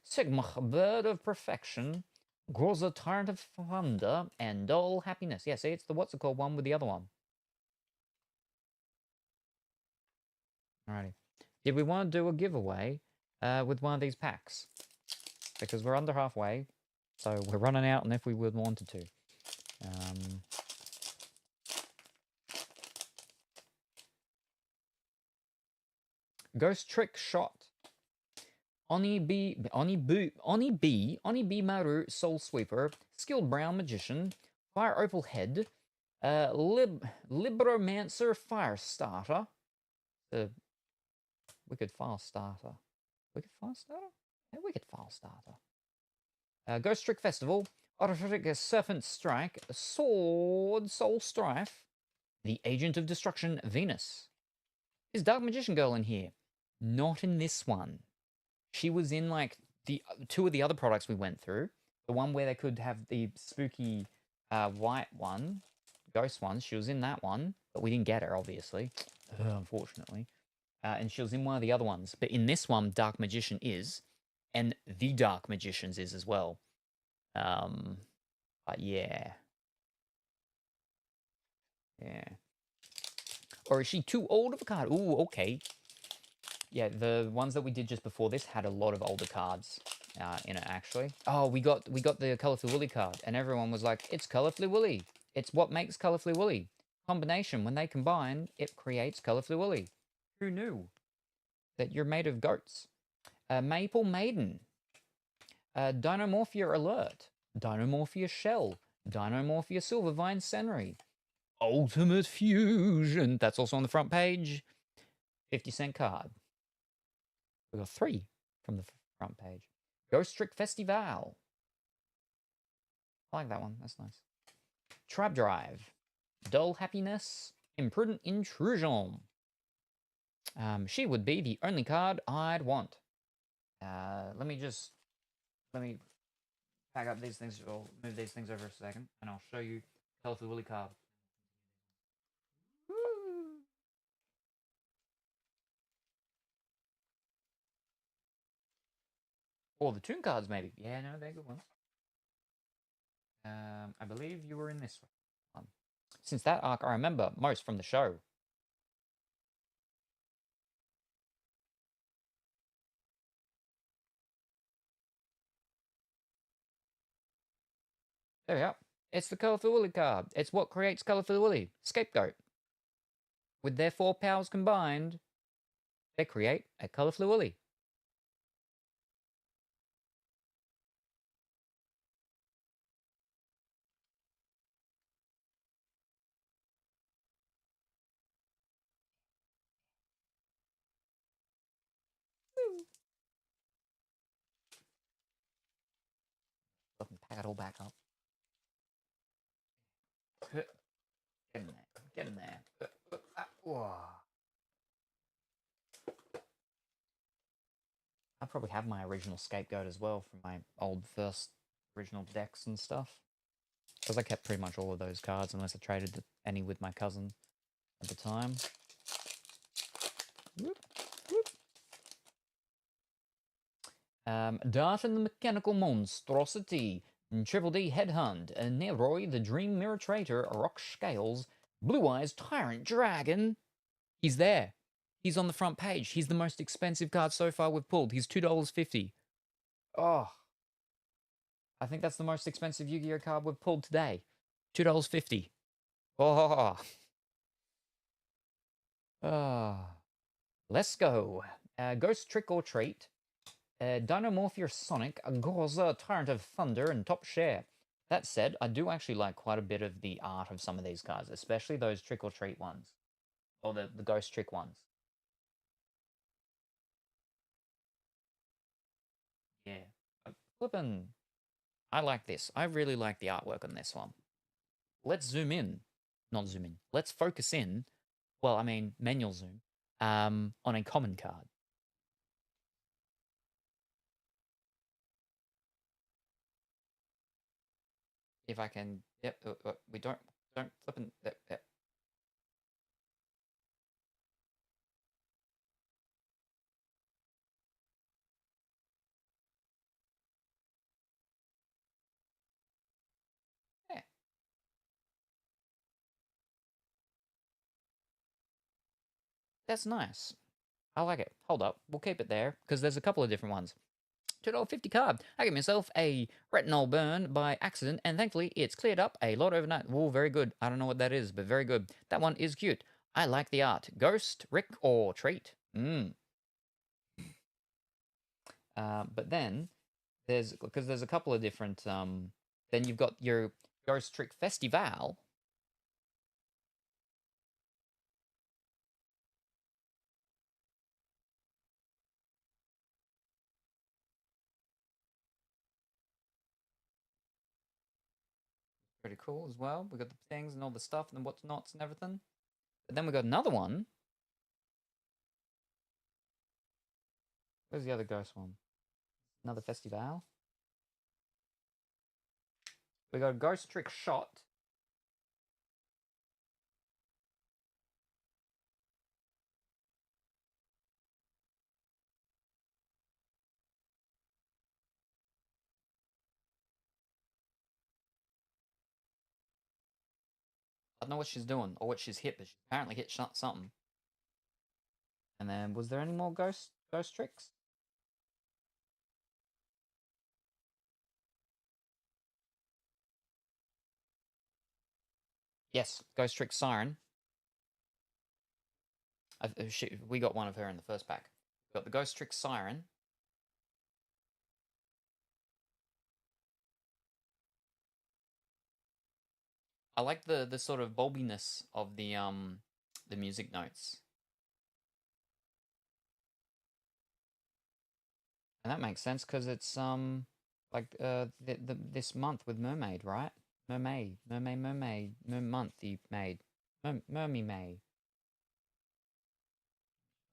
Sigma Bird of Perfection. Groza Tyrant of Thunder, and Dull Happiness. Yeah, see, it's the what's it called one with the other one. Alrighty. Did we want to do a giveaway with one of these packs? Because we're under halfway, so we're running out, and if we would wanted to. Ghost Trick Shot. Oni B Maru Soul Sweeper, Skilled Brown Magician, Fire Opal Head, Libromancer Fire Starter, Wicked Fire Starter, Wicked Fire Starter, yeah, Wicked Fire Starter, Ghost Trick Festival, Automatic Serpent Strike, Sword Soul Strife, the Agent of Destruction Venus. Is Dark Magician Girl in here? Not in this one. She was in like the two of the other products we went through. The one where they could have the spooky white one, ghost one. She was in that one, but we didn't get her, obviously, unfortunately. And she was in one of the other ones. But in this one, Dark Magician is, and the Dark Magicians is as well. But yeah. Yeah. Or is she too old of a card? Ooh, okay. Yeah, the ones that we did just before this had a lot of older cards in it, actually. Oh, we got the Colorfully Woolly card, and everyone was like, it's Colorfully Woolly. It's what makes Colorfully Woolly. Combination, when they combine, it creates Colorfully Woolly. Who knew that you're made of goats? Maple Maiden. Dinomorphia Alert. Dinomorphia Shell. Dinomorphia Silvervine Senry. Ultimate Fusion. That's also on the front page. 50-cent card. We got 3 from the front page. Ghost Trick Festival. I like that one. That's nice. Trap Drive. Dull Happiness. Imprudent Intrusion. She would be the only card I'd want. Let me pack up these things, or move these things over a second, and I'll show you Colorful Woolly card. Or the Toon cards, maybe. Yeah, no, they're good ones. I believe you were in this one. Since that arc, I remember most from the show. There we are. It's the Colorful Woolly card. It's what creates Colorful Woolly. Scapegoat. With their 4 powers combined, they create a Colorful Woolly. Let me pack it all back up. Get in there. Get in there. I probably have my original Scapegoat as well from my old first original decks and stuff. Because I kept pretty much all of those cards unless I traded any with my cousin at the time. Whoop, whoop. Dart and the Mechanical Monstrosity, Triple D Headhunt, Neroy the Dream Mirror Traitor, Rock Scales, Blue Eyes Tyrant Dragon. He's there. He's on the front page. He's the most expensive card so far we've pulled. He's $2.50. Oh. I think that's the most expensive Yu-Gi-Oh card we've pulled today. $2.50. Oh. Oh. Let's go. Ghost Trick or Treat. Dinomorphia Sonic, Gorza, Tyrant of Thunder, and Top Share. That said, I do actually like quite a bit of the art of some of these cards, especially those Trick or Treat ones. Or the Ghost Trick ones. Yeah. Flippin'. I like this. I really like the artwork on this one. Let's zoom in. Not zoom in. Let's focus in. Well, I mean, manual zoom. On a common card. If I can, yep, we don't flippin', yep. That's nice. I like it. Hold up. We'll keep it there because there's a couple of different ones. $2.50 card. I gave myself a retinol burn by accident, and thankfully it's cleared up a lot overnight. Whoa, very good. I don't know what that is, but very good. That one is cute. I like the art. Ghost, Rick, or treat. But then there's a couple of different. Then you've got your Ghost Trick Festival. Pretty cool as well. We got the things and all the stuff and what's nots and everything. But then we got another one. Where's the other ghost one? Another festival. We got a Ghost Trick Shot. I don't know what she's doing or what she's hit, but she apparently hit something. And then, was there any more ghost tricks? Yes, Ghost Trick Siren. We got one of her in the first pack. We got the Ghost Trick Siren. I like the sort of bulbiness of the music notes. And that makes sense because it's like this month with Mermaid, right? Mermaid, month you made. Mermy May.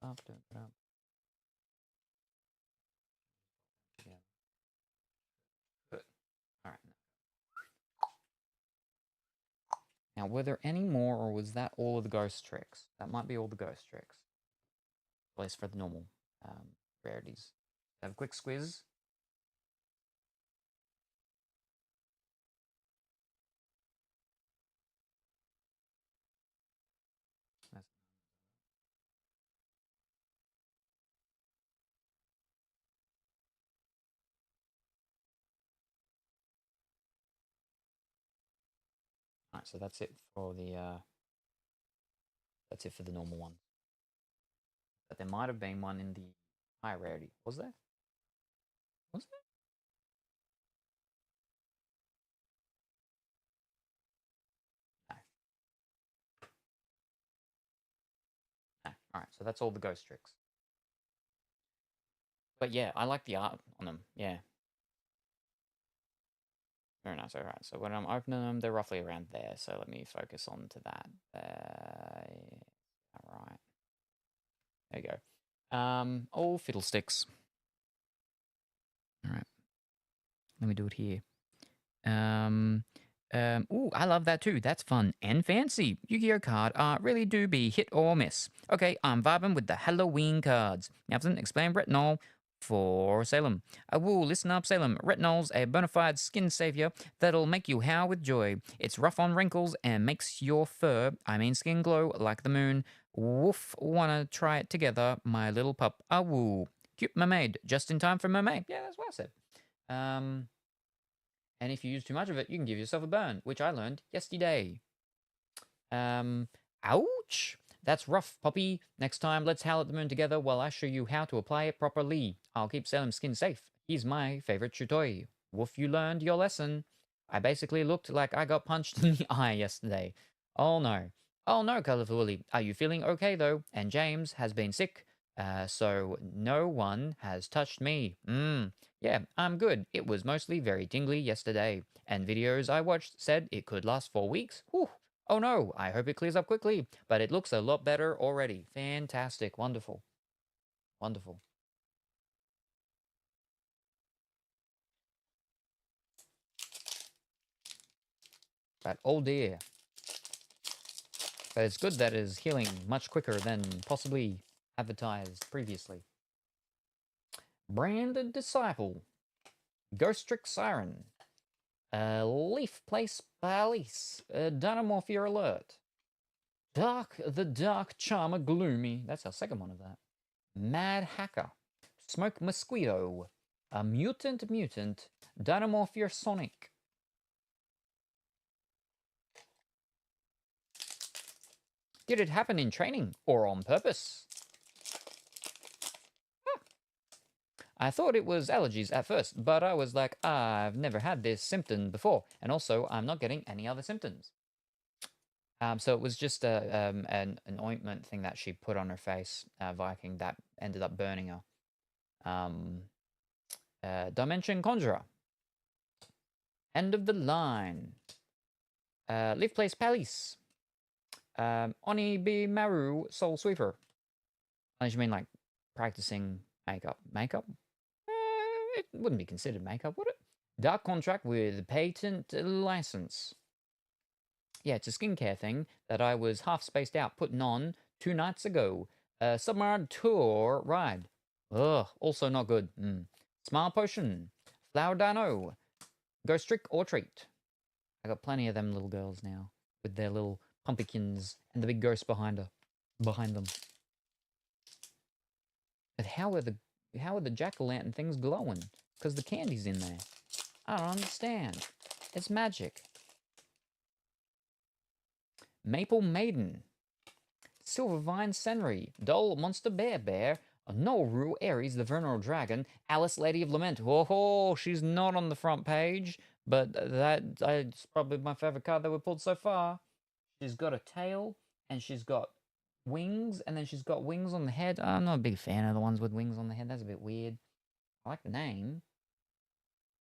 After yeah. Good. All right. Now, were there any more, or was that all of the ghost tricks? That might be all the ghost tricks. At least for the normal rarities. Have a quick squiz. Alright, so that's it for the normal one. But there might have been one in the high rarity. Was there? Was there? No. No. Alright, so that's all the ghost tricks. But yeah, I like the art on them. Yeah. Very nice. All right. So when I'm opening them, they're roughly around there. So let me focus on to that. All right. There you go. All fiddlesticks. All right. Let me do it here. Ooh, I love that too. That's fun and fancy. YuGiOh card really do be hit or miss. Okay, I'm vibing with the Halloween cards. Nelson, explain retinol for Salem. Woo, listen up, Salem. Retinol's a bona fide skin savior that'll make you howl with joy. It's rough on wrinkles and makes your skin glow like the moon. Woof, wanna try it together, my little pup. Woo. Cute mermaid, just in time for mermaid. Yeah, that's what I said. And if you use too much of it, you can give yourself a burn, which I learned yesterday. Ouch! That's rough, Poppy. Next time, let's howl at the moon together while I show you how to apply it properly. I'll keep Salem's skin safe. He's my favorite toy. Woof, you learned your lesson. I basically looked like I got punched in the eye yesterday. Oh no. Oh no, Colourful Willy. Are you feeling okay though? And James has been sick, so no one has touched me. Yeah, I'm good. It was mostly very tingly yesterday, and videos I watched said it could last 4 weeks. Whew. Oh no, I hope it clears up quickly, but it looks a lot better already. Fantastic. Wonderful. Wonderful. But oh dear. But it's good that it is healing much quicker than possibly advertised previously. Branded Disciple. Ghost Trick Siren. Leaf Place Police. Dynamorphia Alert. The dark charmer gloomy. That's our second one of that. Mad hacker. Smoke mosquito. A mutant. Dynamorphia Sonic. Did it happen in training or on purpose? I thought it was allergies at first, but I was like, I've never had this symptom before, and also I'm not getting any other symptoms. So it was just an ointment thing that she put on her face, Viking, that ended up burning her. Dimension Conjurer. End of the line. Live Place Palace. Oni B Maru Soul Sweeper. Unless you mean like practicing makeup. Makeup? It wouldn't be considered makeup, would it? Dark contract with patent license. Yeah, it's a skincare thing that I was half spaced out putting on 2 nights ago. Submarine tour ride. Ugh, also not good. Smile potion. Flower dino. Ghost trick or treat. I got plenty of them little girls now with their little pumpkins and the big ghost behind them. But how are the jack-o'-lantern things glowing? Because the candy's in there. I don't understand. It's magic. Maple Maiden. Silvervine Senri. Dull Monster Bear. Noru Ares, the Vernal Dragon. Alice, Lady of Lament. Oh, she's not on the front page, but that's probably my favorite card that we pulled so far. She's got a tail, and she's got wings, and then she's got wings on the head. I'm not a big fan of the ones with wings on the head. That's a bit weird. I like the name.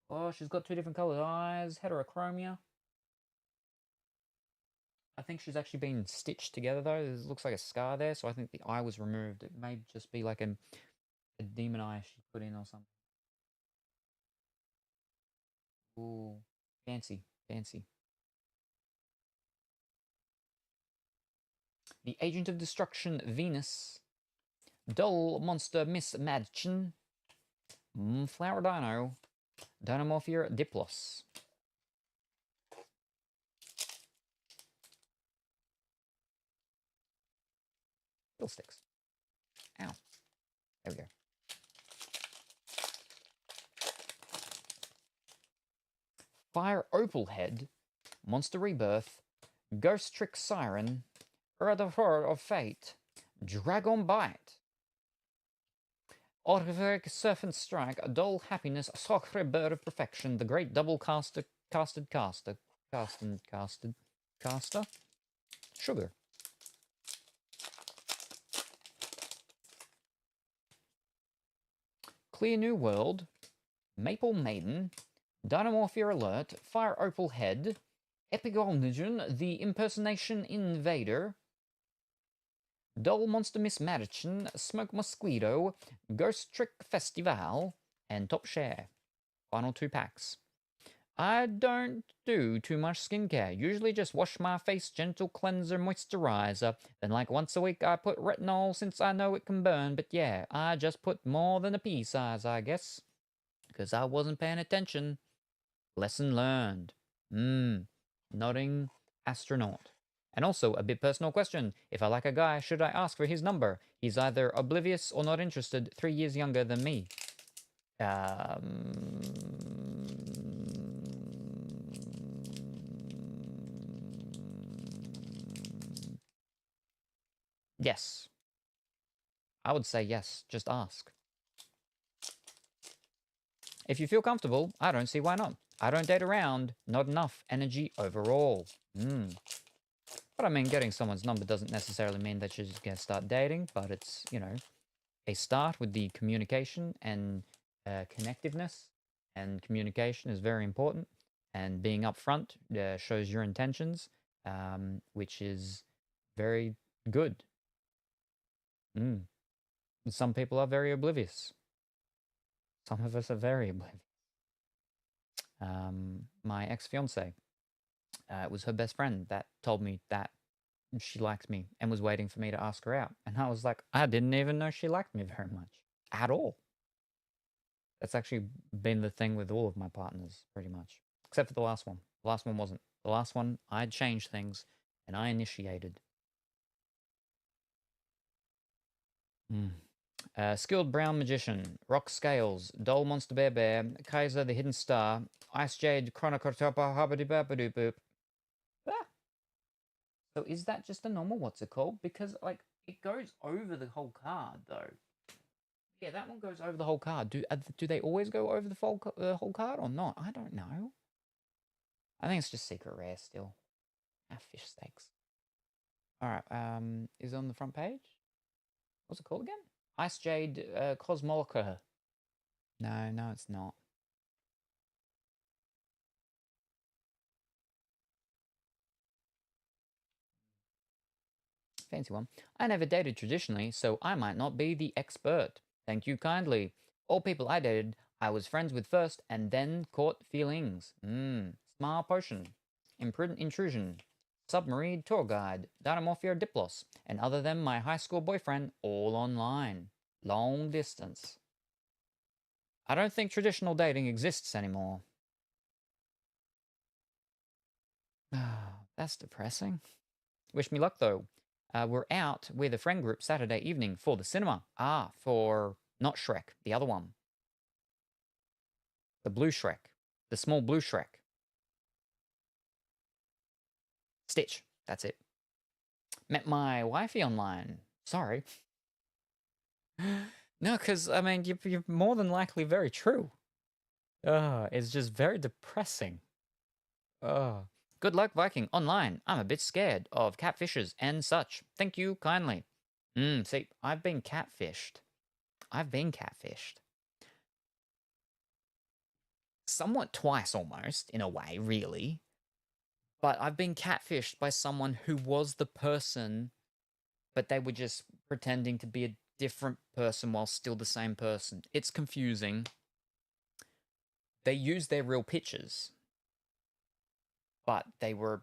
Oh, she's got 2 different colored eyes. Heterochromia. I think she's actually been stitched together, though. It looks like a scar there, so I think the eye was removed. It may just be like a demon eye she put in or something. Ooh, fancy. The Agent of Destruction, Venus. Dull Monster, Miss Madchen. Flower Dino. Dynamorphia, Diplos. Sticks. Ow. There we go. Fire Opal Head. Monster Rebirth. Ghost Trick Siren. Horror of Fate. Dragon Bite. Automatic Serpent Strike. Dull Happiness. Sacre Bird of Perfection. The Great Double Caster. Sugar. Clear New World, Maple Maiden, Dynamorphia Alert, Fire Opal Head, Epigolnigen, the Impersonation Invader, Dull Monster Miss Madison, Smoke Mosquito, Ghost Trick Festival, and Top Share. Final 2 packs. I don't do too much skincare. Usually just wash my face, gentle cleanser, moisturizer. Then like once a week I put retinol since I know it can burn. But yeah, I just put more than a pea size, I guess. Because I wasn't paying attention. Lesson learned. Nodding astronaut. And also, a bit personal question. If I like a guy, should I ask for his number? He's either oblivious or not interested, 3 years younger than me. Yes. I would say yes. Just ask. If you feel comfortable, I don't see why not. I don't date around. Not enough energy overall. But I mean, getting someone's number doesn't necessarily mean that you're just going to start dating, but it's, you know, a start with the communication and connectiveness. And communication is very important. And being upfront shows your intentions, which is very good. Some people are very oblivious. Some of us are very oblivious. My ex-fiance, it was her best friend that told me that she liked me and was waiting for me to ask her out. And I was like, I didn't even know she liked me very much. At all. That's actually been the thing with all of my partners, pretty much. Except for the last one. The last one wasn't. The last one, I changed things and I initiated. Skilled Brown Magician, Rock Scales, Doll Monster Bear Bear, Kaiser the Hidden Star, Ice Jade, Chronocotopa, Boop. Ah. So is that just a normal, what's it called? Because, like, it goes over the whole card, though. Yeah, that one goes over the whole card. Do they always go over the whole card or not? I don't know. I think it's just secret rare still. Fish steaks. All right. Is it on the front page? What's it called again? Ice Jade Cosmolica. No, it's not. Fancy one. I never dated traditionally, so I might not be the expert. Thank you kindly. All people I dated, I was friends with first and then caught feelings. Smile potion. Imprudent intrusion. Submarine tour guide. Dynamorphia Diplos. And other than my high school boyfriend, all online. Long distance. I don't think traditional dating exists anymore. That's depressing. Wish me luck though. We're out with a friend group Saturday evening for the cinema. For not Shrek, the other one. The blue Shrek. The small blue Shrek. Stitch. That's it. Met my wifey online. Sorry. No, because, I mean, you're more than likely very true. It's just very depressing. Good luck, Viking. Online. I'm a bit scared of catfishes and such. Thank you kindly. See, I've been catfished. Somewhat twice almost, in a way, really. But I've been catfished by someone who was the person, but they were just pretending to be a different person while still the same person. It's confusing. They used their real pictures, but they were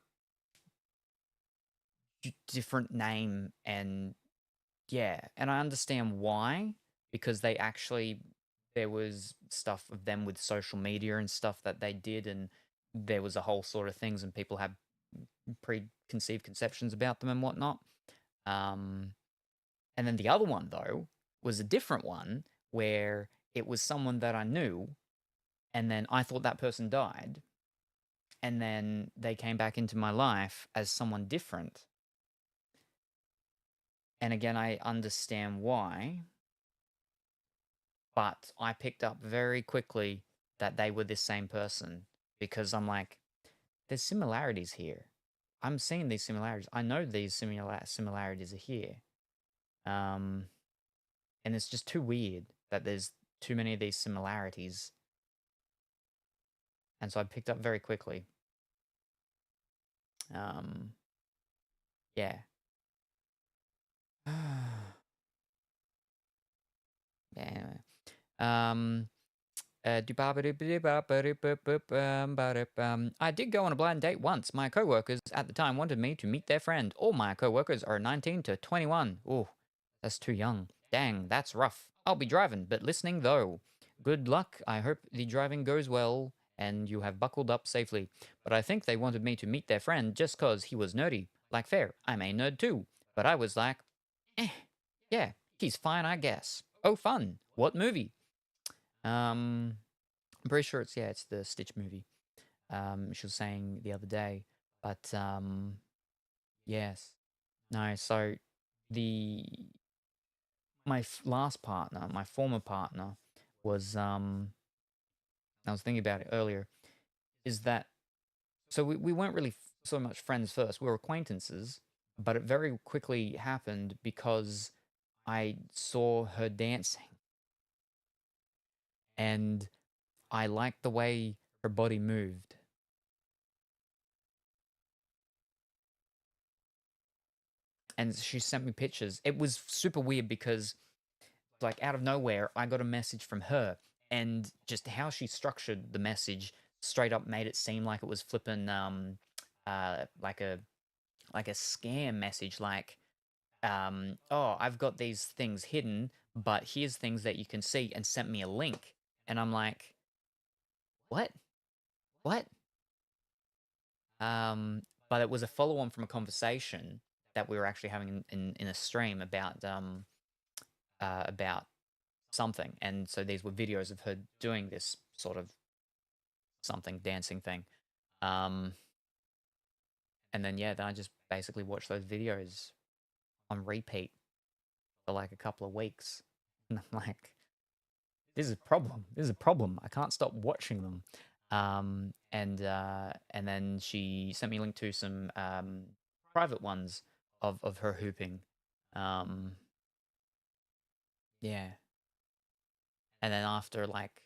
different name, and yeah, and I understand why, because there was stuff of them with social media and stuff that they did, and there was a whole sort of things, and people had preconceived conceptions about them and whatnot. And then the other one, though, was a different one where it was someone that I knew, and then I thought that person died, and then they came back into my life as someone different. And again, I understand why, but I picked up very quickly that they were the same person, because I'm like, there's similarities here. I'm seeing these similarities. I know these similarities are here. And it's just too weird that there's too many of these similarities. And so I picked up very quickly. Yeah. Anyway. I did go on a blind date once. My coworkers at the time wanted me to meet their friend. All my coworkers are 19 to 21. Ooh, that's too young. Dang, that's rough. I'll be driving, but listening though. Good luck. I hope the driving goes well and you have buckled up safely. But I think they wanted me to meet their friend just 'cause he was nerdy. Like fair, I'm a nerd too. But I was like, yeah, he's fine, I guess. Oh, fun. What movie? I'm pretty sure it's the Stitch movie. She was saying the other day, but yes, no. So my last partner, my former partner, was I was thinking about it earlier. Is that so? We weren't really so much friends first. We were acquaintances, but it very quickly happened because I saw her dancing, and I liked the way her body moved. And she sent me pictures. It was super weird because, like, out of nowhere, I got a message from her, and just how she structured the message straight up made it seem like it was flipping like a scam message, like oh, I've got these things hidden, but here's things that you can see, and sent me a link. And I'm like, what? But it was a follow on from a conversation that we were actually having in a stream about about something, and so these were videos of her doing this sort of something dancing thing. And then then I just basically watched those videos on repeat for like a couple of weeks, and I'm like, this is a problem. This is a problem. I can't stop watching them. And then she sent me a link to some private ones of her hooping. Yeah. And then after like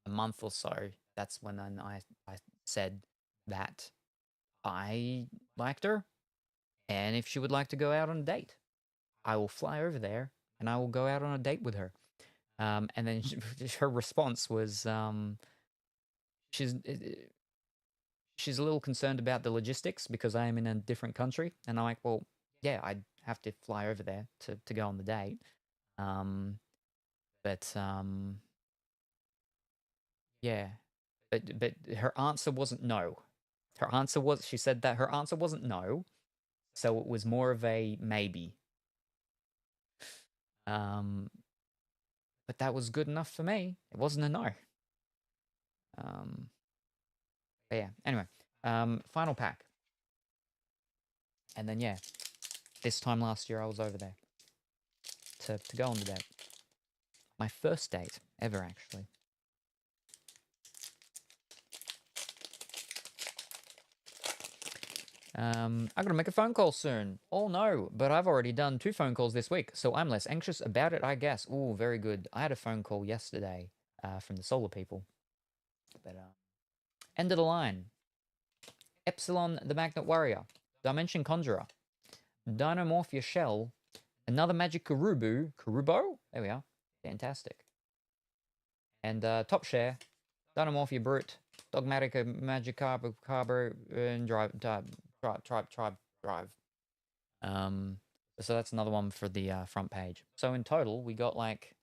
a month or so, that's when then I said that I liked her, and if she would like to go out on a date, I will fly over there and I will go out on a date with her. And then her response was, she's she's a little concerned about the logistics because I am in a different country, and I'm like, well, yeah, I'd have to fly over there to go on the date. But yeah, but her answer wasn't no. Her answer was, she said that her answer wasn't no, so it was more of a maybe. But that was good enough for me. It wasn't a no. But yeah, anyway, final pack. And then yeah, this time last year I was over there to go on the date. My first date ever, actually. I gotta make a phone call soon. Oh no, but I've already done 2 phone calls this week, so I'm less anxious about it, I guess. Ooh, very good. I had a phone call yesterday from the solar people. But end of the line. Epsilon the Magnet Warrior. Dimension Conjurer. Dinomorphia Shell. Another Magic Kurubo? There we are. Fantastic. And Top Share. Dinomorphia Brute. Dogmatic Magic Carbo and Drive. So that's another one for the front page. So in total, we got like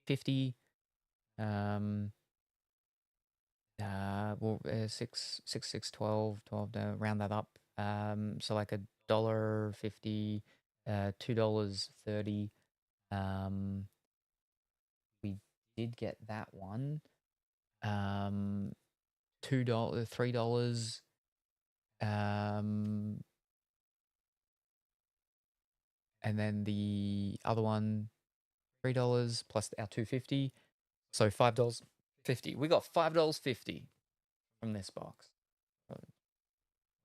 50, well, 6, 12, round that up. So like $1.50, $2.30. We did get that one. $2, $3. And then the other one, $3 plus our $2.50, so $5.50. We got $5.50 from this box.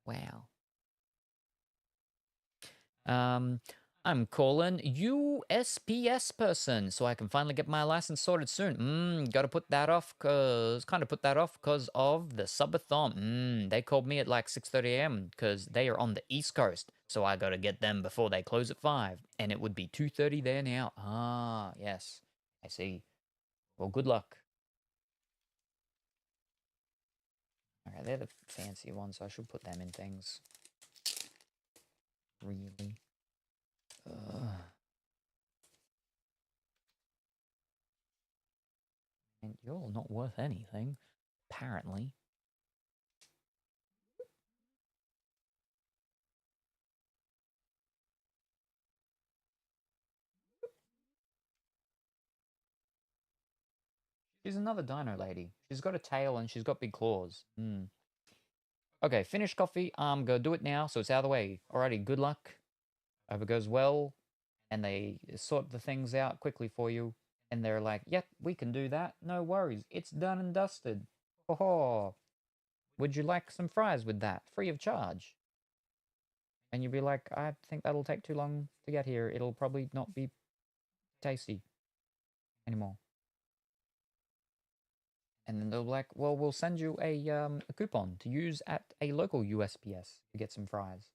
Wow. I'm calling USPS person so I can finally get my license sorted soon. Gotta put that off because of the subathon. They called me at like 6:30 a.m. because they are on the East Coast, so I gotta get them before they close at 5, and it would be 2:30 there now. Ah, yes, I see. Well, good luck. Okay, they're the fancy ones, so I should put them in things. Really. And you're not worth anything, apparently. She's another dino lady. She's got a tail and she's got big claws. Okay, finished coffee. I'm gonna do it now, so it's out of the way. Alrighty, good luck. Hope it goes well. And they sort the things out quickly for you. And they're like, yep, we can do that. No worries. It's done and dusted. Oh, would you like some fries with that? Free of charge. And you'd be like, I think that'll take too long to get here. It'll probably not be tasty anymore. And then they'll be like, well, we'll send you a coupon to use at a local USPS to get some fries.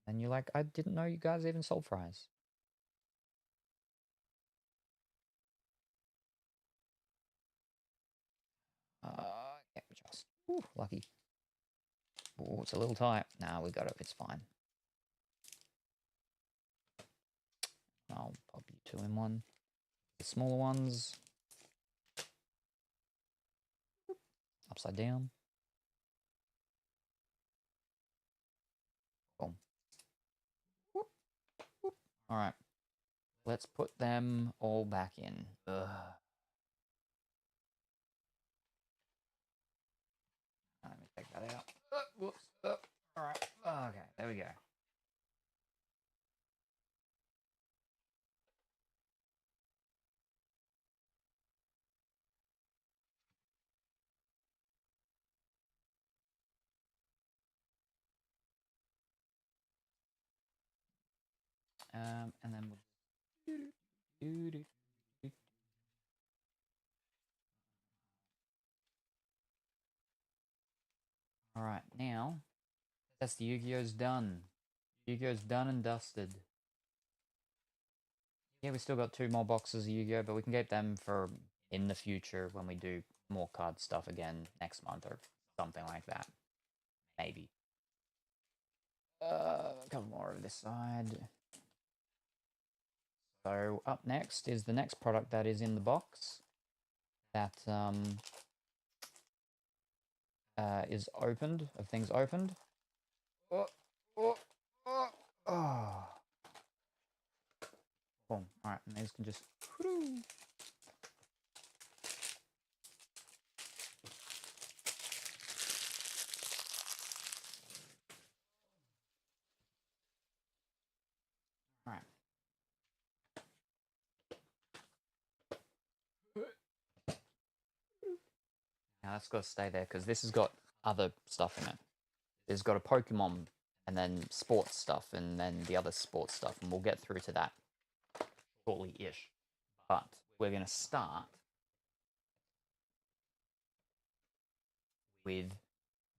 And you're like, I didn't know you guys even sold fries. Yeah, just. Ooh, lucky. Oh, it's a little tight. Nah, we got it. It's fine. I'll pop you 2 in one. The smaller ones. Upside down. Boom. All right. Let's put them all back in. Ugh. Let me take that out. Whoops. All right. Okay, there we go. And then we'll... All right, now that's the YuGiOh's done. YuGiOh's done and dusted. Yeah, we still got 2 more boxes of YuGiOh, but we can get them for in the future when we do more card stuff again next month or something like that. Maybe. A couple more over this side. So up next is the next product that is in the box that is opened, of things opened. Oh. Boom. Alright, and these can just... Alright. Now that's got to stay there because this has got other stuff in it. It's got a Pokemon and then sports stuff and then the other sports stuff, and we'll get through to that shortly-ish. But we're going to start with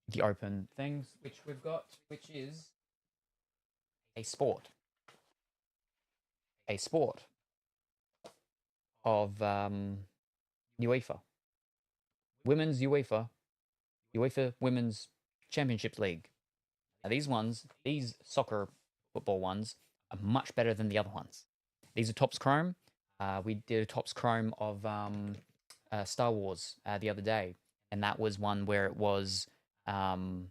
the open things, which we've got, which is a sport. A sport of UEFA. Women's UEFA Women's Championship League. Now these soccer football ones are much better than the other ones. These are Topps Chrome. We did a Topps Chrome of Star Wars the other day, and that was one where it was the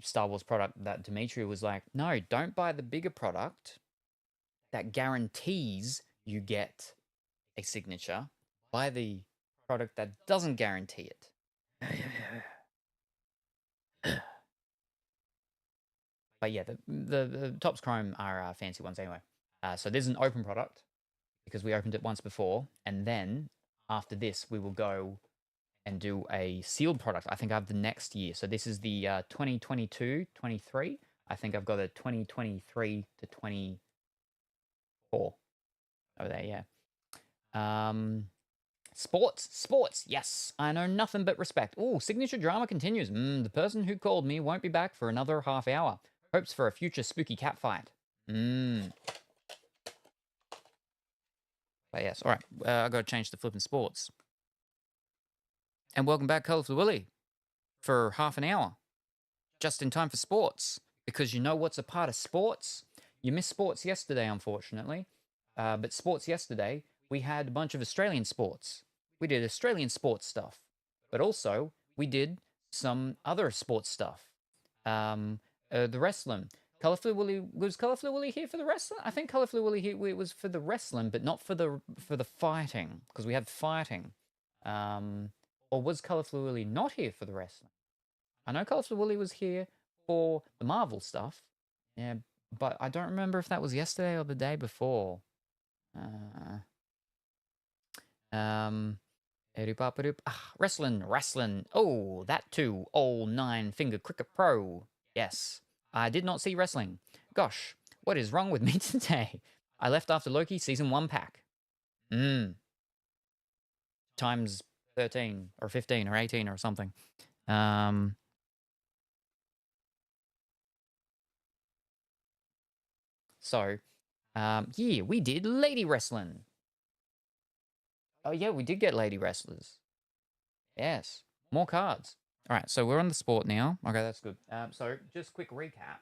Star Wars product that Dimitri was like, no, don't buy the bigger product that guarantees you get a signature. Buy the product that doesn't guarantee it. But yeah, the Topps Chrome are fancy ones anyway. So this is an open product because we opened it once before, and then after this we will go and do a sealed product. I think I have the next year. So this is the 2022-23. I think I've got a 2023 to 24 over there. Yeah. Sports. Yes, I know nothing but respect. Oh, signature drama continues. The person who called me won't be back for another half hour. Hopes for a future spooky cat fight. But yes, all right. I got to change to flipping sports. And welcome back, Colourful Willy, for half an hour, just in time for sports. Because you know what's a part of sports? You missed sports yesterday, unfortunately. But sports yesterday, we had a bunch of Australian sports. We did Australian sports stuff, but also we did some other sports stuff. The wrestling. Colourful Willy, was Colourful Willy here for the wrestling? I think Colourful Willy here was for the wrestling, but not for the fighting, because we had fighting. Or was Colourful Willy not here for the wrestling? I know Colourful Willy was here for the Marvel stuff. Yeah, but I don't remember if that was yesterday or the day before. Wrestling. Oh, that too. Old 9-finger cricket pro. Yes, I did not see wrestling. Gosh, what is wrong with me today? I left after Loki season 1 pack. Times 13 or 15 or 18 or something. So, yeah, we did lady wrestling. Oh, yeah, we did get lady wrestlers. Yes, more cards. All right, so we're on the sport now. Okay, that's good. So just quick recap.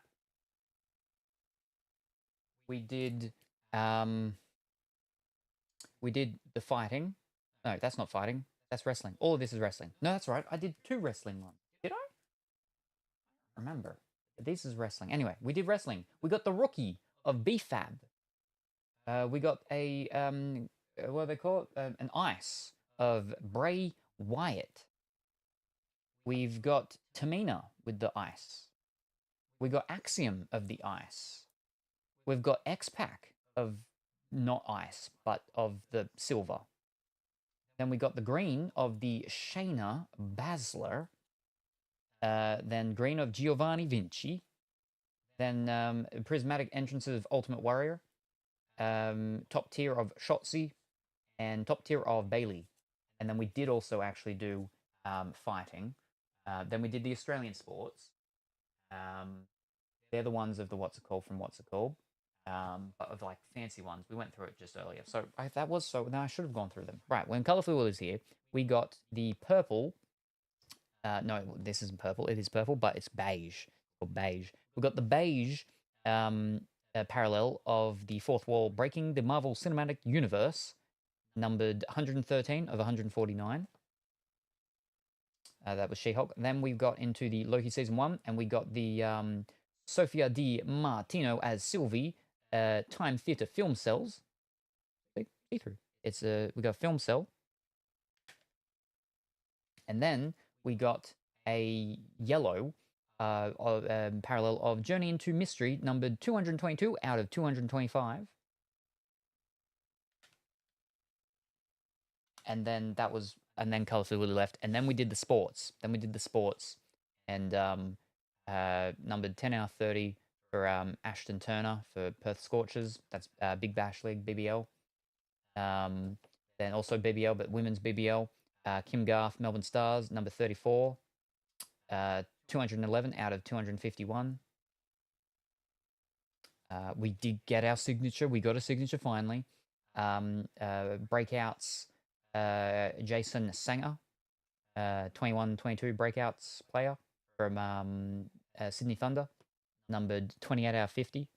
We did the fighting. No, that's not fighting. That's wrestling. All of this is wrestling. No, that's right. I did 2 wrestling ones. Did I? Remember. This is wrestling. Anyway, we did wrestling. We got the rookie of BFAB. We got a what do they call it? An ice of Bray Wyatt. We've got Tamina with the ice. We got Axiom of the ice. We've got X-Pac of not ice, but of the silver. Then we got the green of the Shayna Baszler. Then green of Giovanni Vinci. Then prismatic entrances of Ultimate Warrior. Top tier of Shotzi. And top tier of Bailey. And then we did also actually do fighting. Then we did the Australian sports. They're the ones of the what's it called from what's it called. But of like fancy ones. We went through it just earlier. So now I should have gone through them. Right, when Colourful is here, we got the purple. No, this isn't purple. It is purple, but it's beige. Or beige. We've got the beige parallel of the fourth wall breaking the Marvel Cinematic Universe, numbered 113 of 149. That was She-Hulk. Then we got into the Loki Season 1, and we got the Sofia Di Martino as Sylvie, Time Theatre Film Cells. See-through. It's we got Film Cell. And then we got a yellow parallel of Journey into Mystery, numbered 222 out of 225. And then Colour Fluidity left. And then we did the sports. And numbered 10 out of 30 for Ashton Turner for Perth Scorchers. That's Big Bash League, BBL. Then also BBL, but women's BBL. Kim Garth, Melbourne Stars, number 34. 211 out of 251. We did get our signature. We got a signature finally. Breakouts, Jason Sanger, 21-22 breakouts player from Sydney Thunder, numbered 28 out of 50.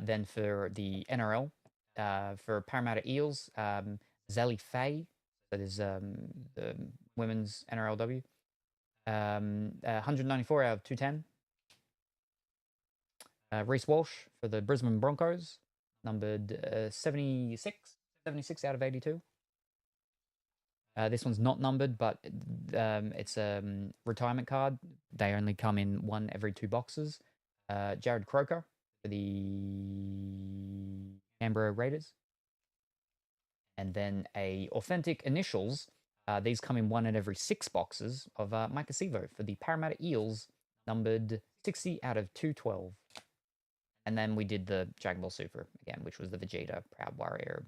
Then for the NRL, for Parramatta Eels, Zali Faye, that is the women's NRLW, 194 out of 210. Reece Walsh for the Brisbane Broncos, numbered 76 out of 82. This one's not numbered, but it's a retirement card. They only come in one every 2 boxes. Jared Croker for the Canberra Raiders. And then a authentic initials. These come in one in every 6 boxes of Mike Acevo for the Parramatta Eels, numbered 60 out of 212. And then we did the Dragon Ball Super again, which was the Vegeta Proud Warrior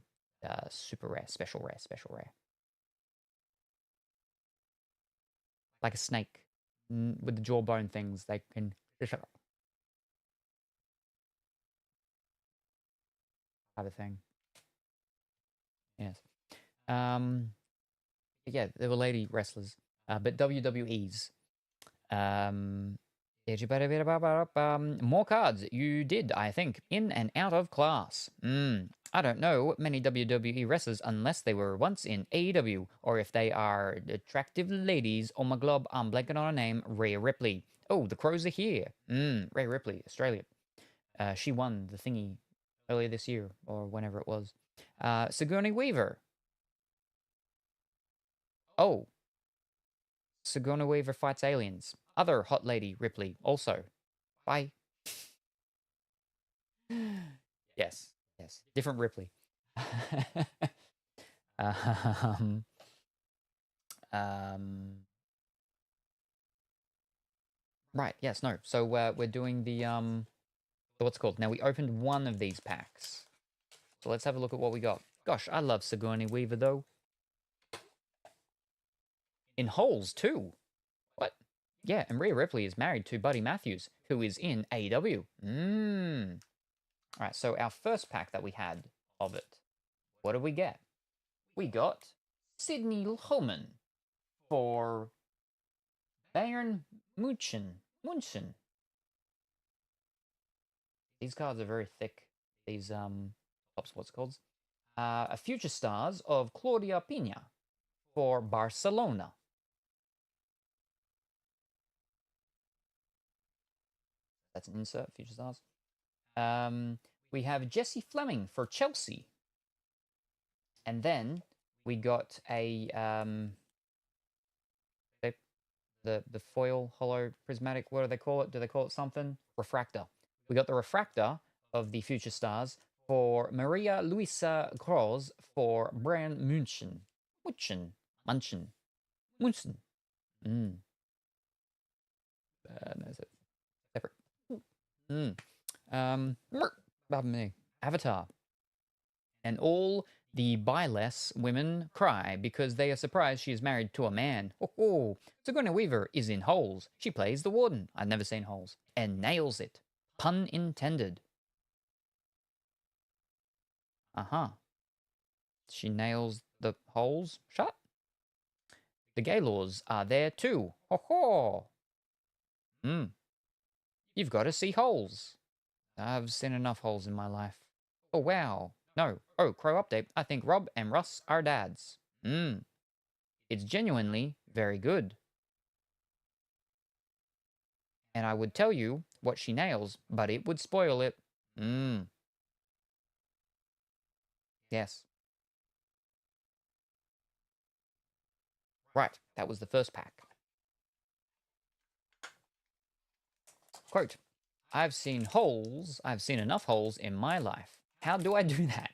super rare, special rare. Like a snake with the jawbone things, they can type of thing. Yes. Yeah, they were lady wrestlers, but WWE's. More cards. You did, I think, in and out of class. I don't know many WWE wrestlers unless they were once in AEW, or if they are attractive ladies. Oh my glob, I'm blanking on her name. Rhea Ripley. Oh, the Crows are here. Rhea Ripley, Australia. She won the thingy earlier this year, or whenever it was. Sigourney Weaver. Oh. Sigourney Weaver fights aliens. Other hot lady, Ripley, also. Bye. Yes. Different Ripley. Right, yes, no. So we're doing the what's it called? Now we opened one of these packs. So let's have a look at what we got. Gosh, I love Sigourney Weaver though. In holes too. What? Yeah, and Rhea Ripley is married to Buddy Matthews, who is in AEW. Alright, so our first pack that we had of it, what did we get? We got Sydney Holman for Bayern München. These cards are very thick. These tops, what's it called? A Future Stars of Claudia Pina for Barcelona. That's an insert, Future Stars. We have Jesse Fleming for Chelsea. And then we got a the foil hollow prismatic. What do they call it? Do they call it something? Refractor. We got the refractor of the Future Stars for Maria Luisa Kroos for Bayern München. Munchen. There's it. Separate. Pardon me. Avatar. And all the Byless women cry because they are surprised she is married to a man. Oh, Sigourney Weaver is in Holes. She plays the warden. I've never seen Holes. And nails it. Pun intended. She nails the holes shut. The Gaylords are there too. Ho. You've got to see Holes. I've seen enough holes in my life. Oh, wow. No. Oh, Crow update. I think Rob and Russ are dads. It's genuinely very good. And I would tell you what she nails, but it would spoil it. Yes. Right, that was the first pack. Quote, I've seen enough holes in my life. How do I do that?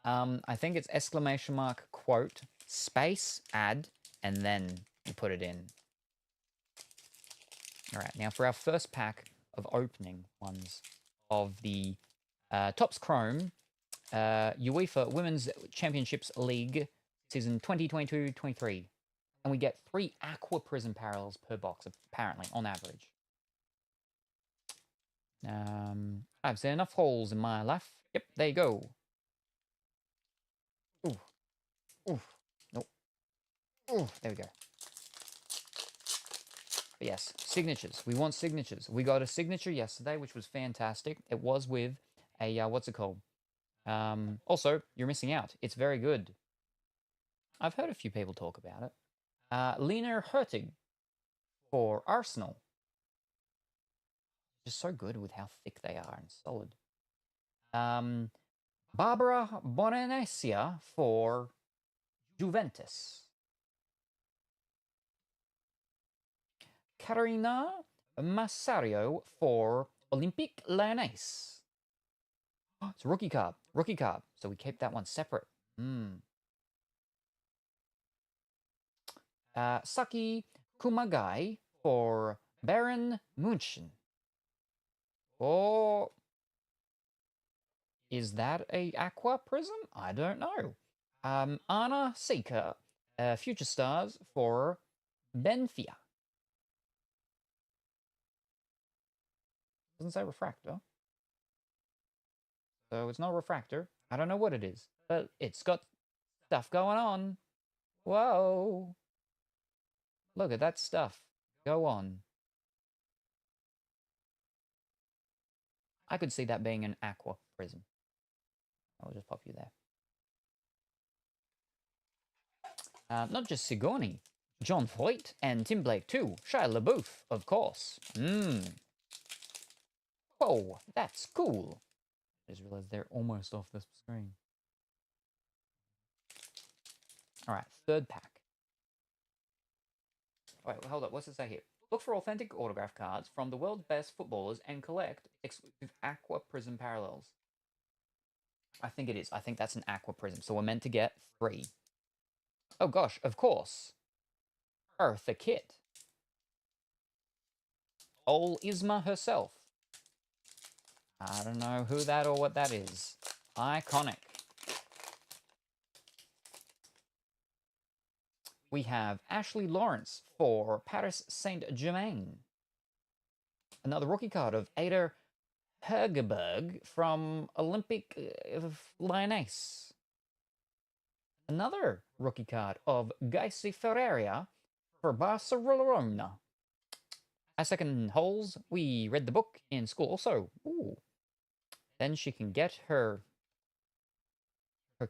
I think it's exclamation mark, quote, space, add, and then you put it in. All right, now for our first pack of opening ones of the Topps Chrome UEFA Women's Championships League season 2022-23. And we get 3 Aqua Prism parallels per box, apparently, on average. I've seen enough holes in my life. Yep, there you go. Ooh. Nope. Ooh, there we go. But yes, signatures. We want signatures. We got a signature yesterday, which was fantastic. It was with a, what's it called? Also, you're missing out. It's very good. I've heard a few people talk about it. Lena Hurtig for Arsenal. Just so good with how thick they are and solid. Barbara Bonanesia for Juventus. Carina Massario for Olympique Lyonnais. It's a rookie card. So we keep that one separate. Saki Kumagai for Bayern München. Oh, is that a Aqua Prism? I don't know. Anna Seeker, Future Stars for Benfica. Doesn't say refractor. So it's not refractor. I don't know what it is, but it's got stuff going on. Whoa. Look at that stuff. Go on. I could see that being an Aqua Prism. I'll just pop you there. Not just Sigourney. John Voight and Tim Blake too. Shia LaBeouf, of course. Whoa, that's cool. I just realized they're almost off the screen. All right, third pack. Wait, hold up. What's it say here? Look for authentic autograph cards from the world's best footballers and collect exclusive Aqua Prism parallels. I think it is. I think that's an Aqua Prism. So we're meant to get 3. Oh gosh, of course. Eartha Kitt. Ol Isma herself. I don't know who that or what that is. Iconic. We have Ashley Lawrence for Paris Saint-Germain. Another rookie card of Ada Hegerberg from Olympique Lyonnais. Another rookie card of Gaisi Ferreira for Barcelona. Our second holes, we read the book in school also. Ooh. Then she can get her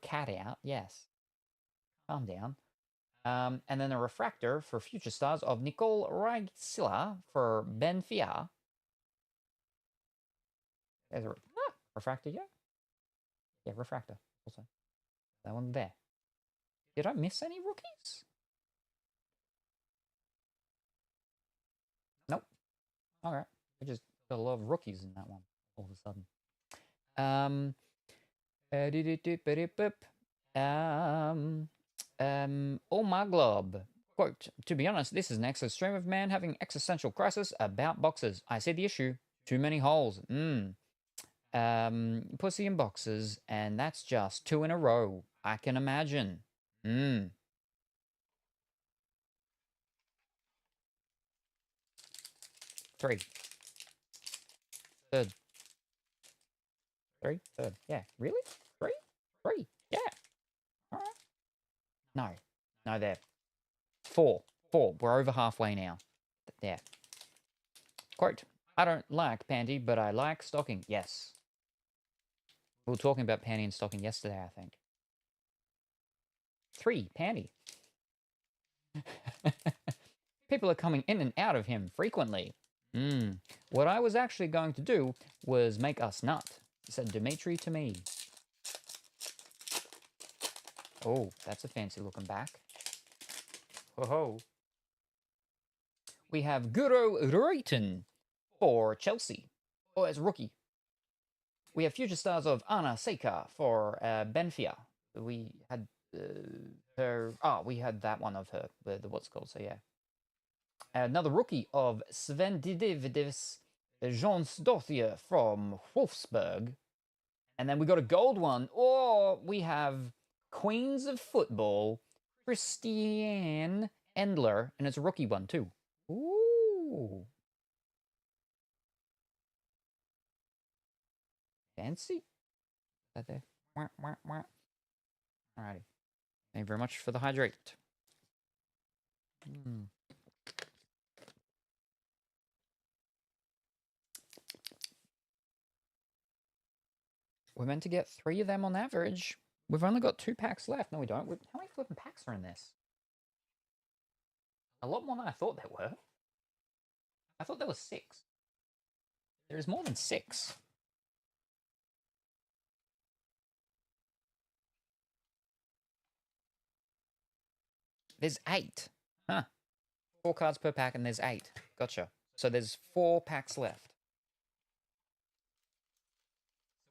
cat out. Yes. Calm down. And then a refractor for Future Stars of Nicole Ragsila for Benfica. There's a Refractor, yeah. Yeah, Refractor also. That one there. Did I miss any rookies? Nope. All right. We just got a lot of rookies in that one all of a sudden. Oh my glob. Quote, to be honest, this is an excellent stream of man having existential crisis about boxes. I see the issue. Too many holes. Pussy in boxes, and that's just 2 in a row. I can imagine. 3. Third. 3. Third. Yeah. Really? 3? 3. Yeah. All right. No. No, there. 4. 4. We're over halfway now. Yeah. Quote, I don't like panty, but I like stocking. Yes. We were talking about panty and stocking yesterday, I think. 3. Panty. People are coming in and out of him frequently. What I was actually going to do was make us nut, said Dimitri to me. Oh, that's a fancy looking back. Ho-ho. We have Guro Reiten for Chelsea. Oh, as rookie. We have future stars of Ana Seca for Benfica. We had her... Oh, we had that one of her, the what's it called, so yeah. Another rookie of Sven Didividis Jonsdottir from Wolfsburg. And then we got a gold one. Or we have Queens of Football, Christiane Endler, and it's a rookie one too. Ooh. Fancy. That there. Alrighty. Thank you very much for the hydrate. We're meant to get 3 of them on average. We've only got 2 packs left. No, we don't. How many flipping packs are in this? A lot more than I thought there were. I thought there was 6. There is more than 6. There's 8. Huh. 4 cards per pack and there's 8. Gotcha. So there's 4 packs left.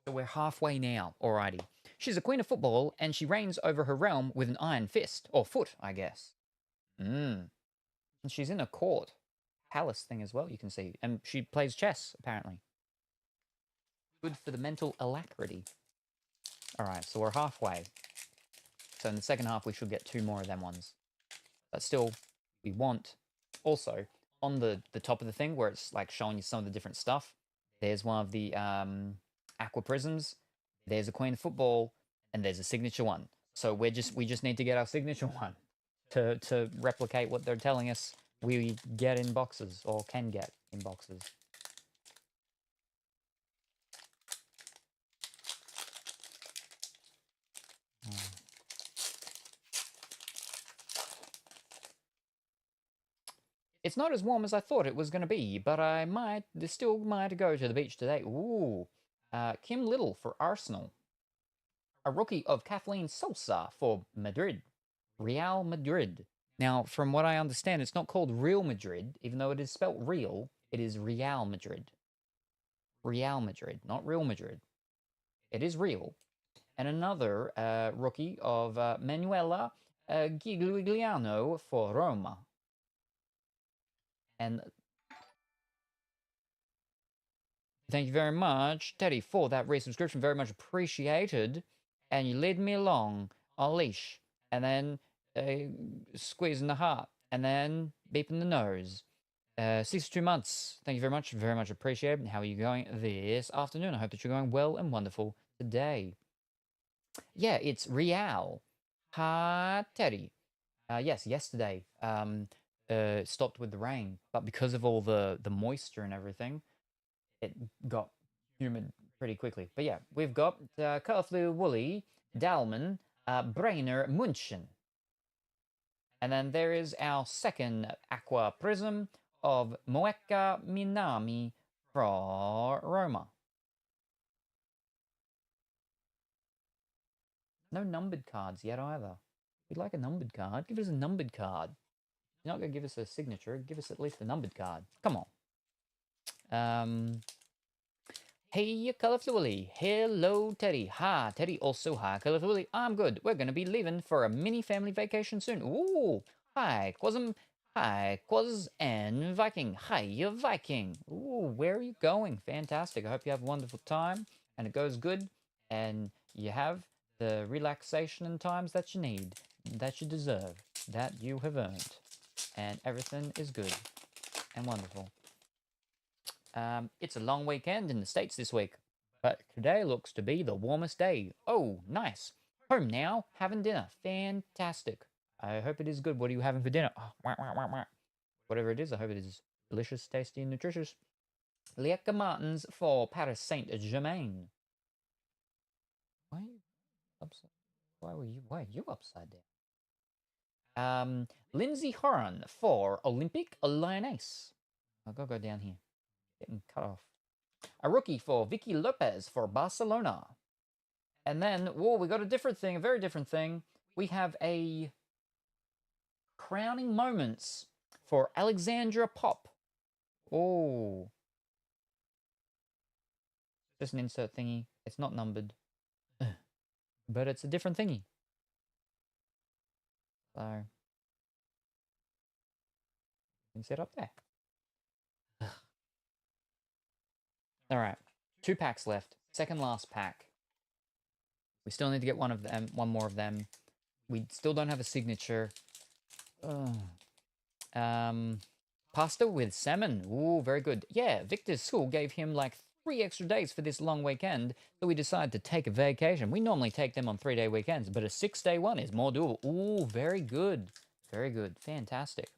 So we're halfway now. Alrighty. She's a queen of football and she reigns over her realm with an iron fist. Or foot, I guess. And she's in a court. Palace thing as well, you can see. And she plays chess, apparently. Good for the mental alacrity. Alright, so we're halfway. So in the second half, we should get 2 more of them ones. But still, we want... Also, on the top of the thing, where it's like showing you some of the different stuff, there's one of the Aqua Prisms, there's a Queen of Football, and there's a signature one. So we just need to get our signature one to replicate what they're telling us we get in boxes, or can get in boxes. It's not as warm as I thought it was going to be, but I still might go to the beach today. Ooh. Kim Little for Arsenal. A rookie of Kathleen Sosa for Madrid. Real Madrid. Now, from what I understand, it's not called Real Madrid, even though it is spelt real. It is Real Madrid. Real Madrid, not Real Madrid. It is real. And another rookie of Manuela Gigliano for Roma. And thank you very much, Teddy, for that resubscription. Very much appreciated. And you led me along on a leash. And then squeezing the heart. And then beeping the nose. 62 months. Thank you very much. Very much appreciated. How are you going this afternoon? I hope that you're going well and wonderful today. Yeah, it's Real. Hi, Teddy. Yes, yesterday. Stopped with the rain, but because of all the moisture and everything, it got humid pretty quickly. But yeah, we've got Curfew Wooly, Dalman, Brainer Munchen. And then there is our second Aqua Prism of Moeka Minami for Roma. No numbered cards yet either. We'd like a numbered card. Give us a numbered card. You're not going to give us a signature. Give us at least a numbered card. Come on. Hey, Colorful Willy. Hello, Teddy. Hi, Teddy. Also, hi, Colorful Willy. I'm good. We're going to be leaving for a mini family vacation soon. Ooh. Hi, Quasm. Hi, Quaz and Viking. Hi, you Viking. Ooh, where are you going? Fantastic. I hope you have a wonderful time and it goes good and you have the relaxation and times that you need, that you deserve, that you have earned. And everything is good and wonderful. It's a long weekend in the States this week, but today looks to be the warmest day. Oh, nice. Home now, having dinner. Fantastic. I hope it is good. What are you having for dinner? Oh, wah, wah, wah, wah. Whatever it is, I hope it is delicious, tasty, and nutritious. Lieka Martins for Paris Saint-Germain. Why are you upside? Why are you upside down? Lindsay Horan for Olympique Lyonnais. I'll go down here. Getting cut off. A rookie for Vicky Lopez for Barcelona. And then, whoa, we got a different thing, a very different thing. We have a crowning moments for Alexandra Pop. Oh. Just an insert thingy. It's not numbered. But it's a different thingy. So, you can sit up there. All right, 2 packs left. Second last pack. We still need to get one more of them. We still don't have a signature. Pasta with salmon. Ooh, very good. Yeah, Victor's school gave him like 3 extra days for this long weekend, so we decided to take a vacation. We normally take them on 3-day weekends, but a 6-day one is more doable. Ooh, very good. Very good. Fantastic.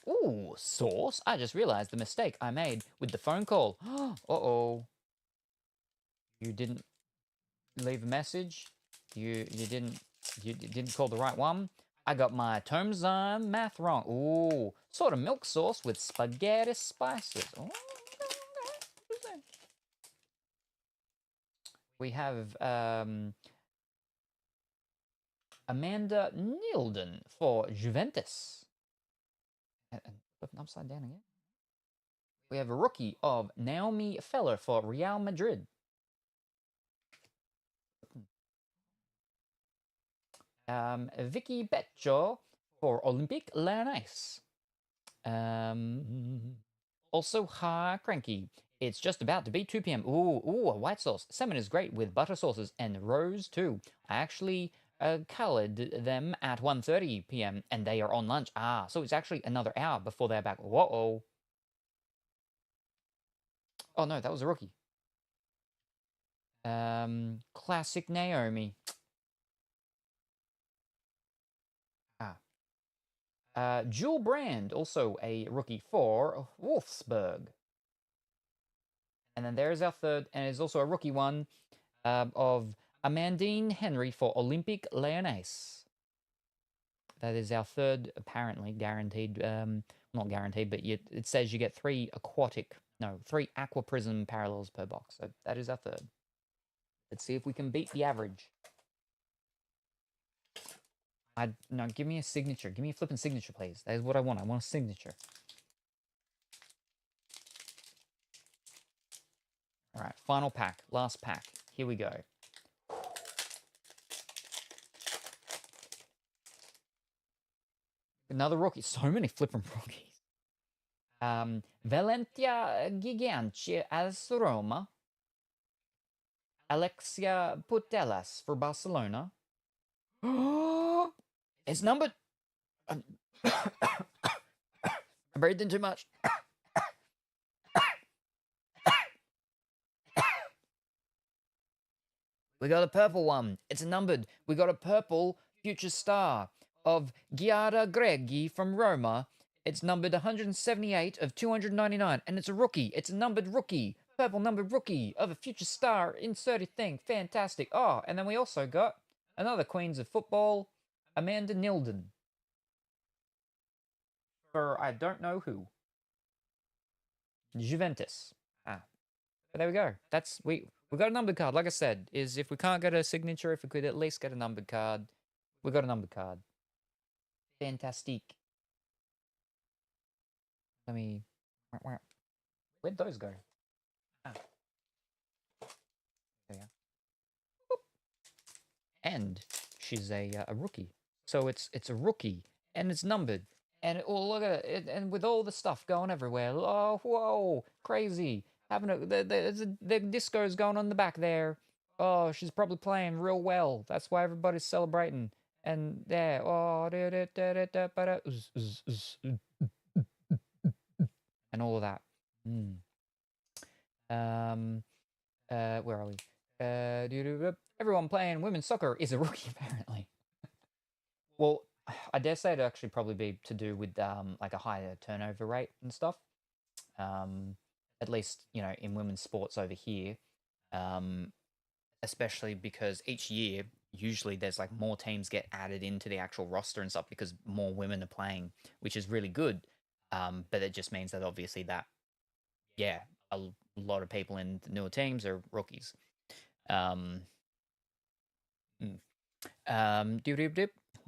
Ooh, sauce. I just realized the mistake I made with the phone call. Uh-oh. You didn't leave a message. You didn't call the right one. I got my terms on math wrong. Ooh, sort of milk sauce with spaghetti spices. Oh, okay. We have Amanda Nilden for Juventus. And flipping upside down again. We have a rookie of Naomi Feller for Real Madrid. Vicky Beccio for Olympique Lyonnais. Also, hi, Cranky. It's just about to be 2 p.m. Ooh, a white sauce. Salmon is great with butter sauces and rose too. I actually colored them at 1:30 p.m. and they are on lunch. Ah, so it's actually another hour before they're back. Whoa. Oh no, that was a rookie. Classic Naomi. Jewel Brand, also a rookie for Wolfsburg. And then there's our third, and it's also a rookie one of Amandine Henry for Olympique Lyonnais. That is our third, apparently guaranteed. Not guaranteed, but it says you get 3 Aqua Prism parallels per box. So that is our third. Let's see if we can beat the average. No, give me a signature. Give me a flipping signature, please. That is what I want. I want a signature. All right, final pack, last pack. Here we go. Another rookie. So many flipping rookies. Valentia Giganci as Roma. Alexia Putellas for Barcelona. It's numbered. I breathed in too much. We got a purple one. It's numbered. We got a purple future star of Giada Greggi from Roma. It's numbered 178 of 299, and it's a rookie. It's a numbered rookie. Purple numbered rookie of a future star inserted thing. Fantastic. Oh, and then we also got another Queens of Football, Amanda Nilden. For I don't know who. Juventus. But there we go. We We got a numbered card. Like I said, is if we can't get a signature, if we could at least get a numbered card, we got a numbered card. Fantastic. Let me. Where'd those go? Ah. There you go. And she's a rookie, so it's a rookie, and it's numbered, and look at it, and with all the stuff going everywhere. Oh, whoa, crazy! Having the disco's going on in the back there. Oh, she's probably playing real well. That's why everybody's celebrating. And there, oh, and all of that. Where are we? Everyone playing women's soccer is a rookie, apparently. Well, I dare say it'd actually probably be to do with like a higher turnover rate and stuff. At least, you know, in women's sports over here. Especially because each year, usually there's like more teams get added into the actual roster and stuff because more women are playing, which is really good. But it just means that obviously that, yeah, a lot of people in the newer teams are rookies.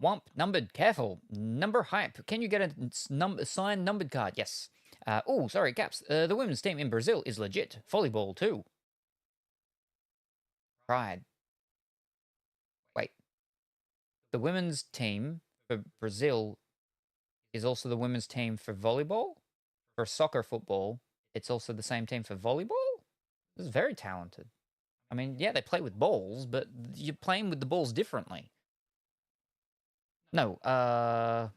Womp, numbered, careful. Number hype. Can you get a signed numbered card? Yes. Oh, sorry, Caps. The women's team in Brazil is legit. Volleyball, too. Pride. Wait. The women's team for Brazil is also the women's team for volleyball? For soccer football, it's also the same team for volleyball? This is very talented. I mean, yeah, they play with balls, but you're playing with the balls differently. No, So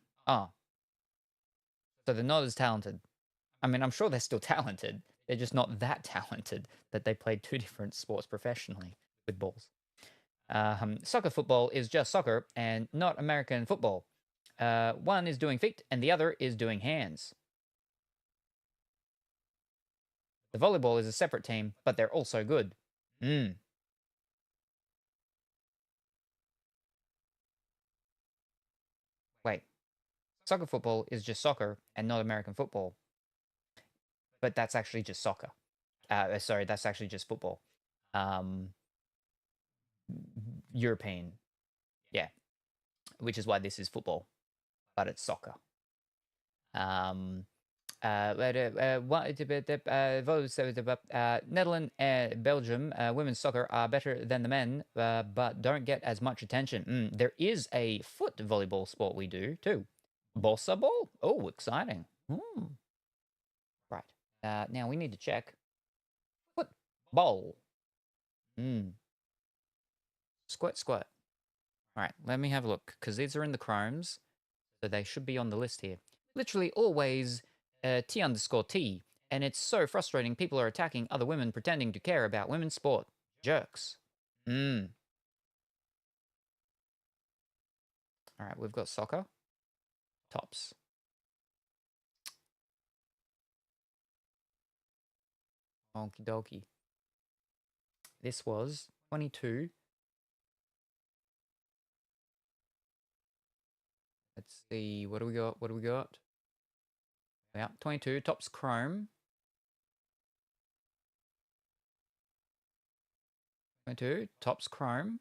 they're not as talented. I mean, I'm sure they're still talented. They're just not that talented that they play two different sports professionally with balls. Soccer football is just soccer and not American football. One is doing feet and the other is doing hands. The volleyball is a separate team, but they're also good. Wait. Soccer football is just soccer and not American football. But that's actually just soccer. Sorry, that's actually just football. European. Yeah. Which is why this is football. But it's soccer. Netherlands and Belgium women's soccer are better than the men, but don't get as much attention. There is a foot volleyball sport we do too. Bossa ball? Oh, exciting. Right. Now we need to check football. Squirt, squirt. All right, let me have a look because these are in the chromes, so they should be on the list here. Literally always T_T, and it's so frustrating. People are attacking other women pretending to care about women's sport. Jerks. All right, we've got soccer. Tops. Okie dokie. This was 22. Let's see, what do we got? What do we got? Yeah, 22, tops chrome. 22, tops chrome.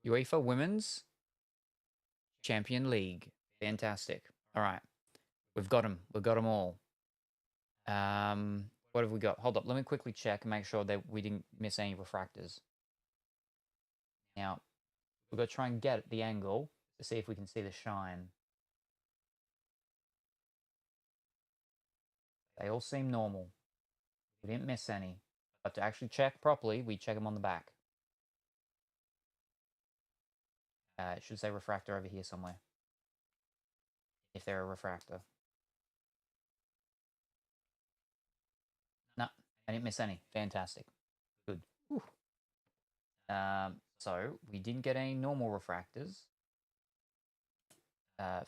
UEFA Women's Champion League. Fantastic. All right. We've got them. We've got them all. What have we got? Hold up. Let me quickly check and make sure that we didn't miss any refractors. Now, we've got to try and get the angle to see if we can see the shine. They all seem normal. We didn't miss any. But to actually check properly, we check them on the back. It should say refractor over here somewhere. If they're a refractor. No, I didn't miss any. Fantastic. Good. Whew. So, we didn't get any normal refractors.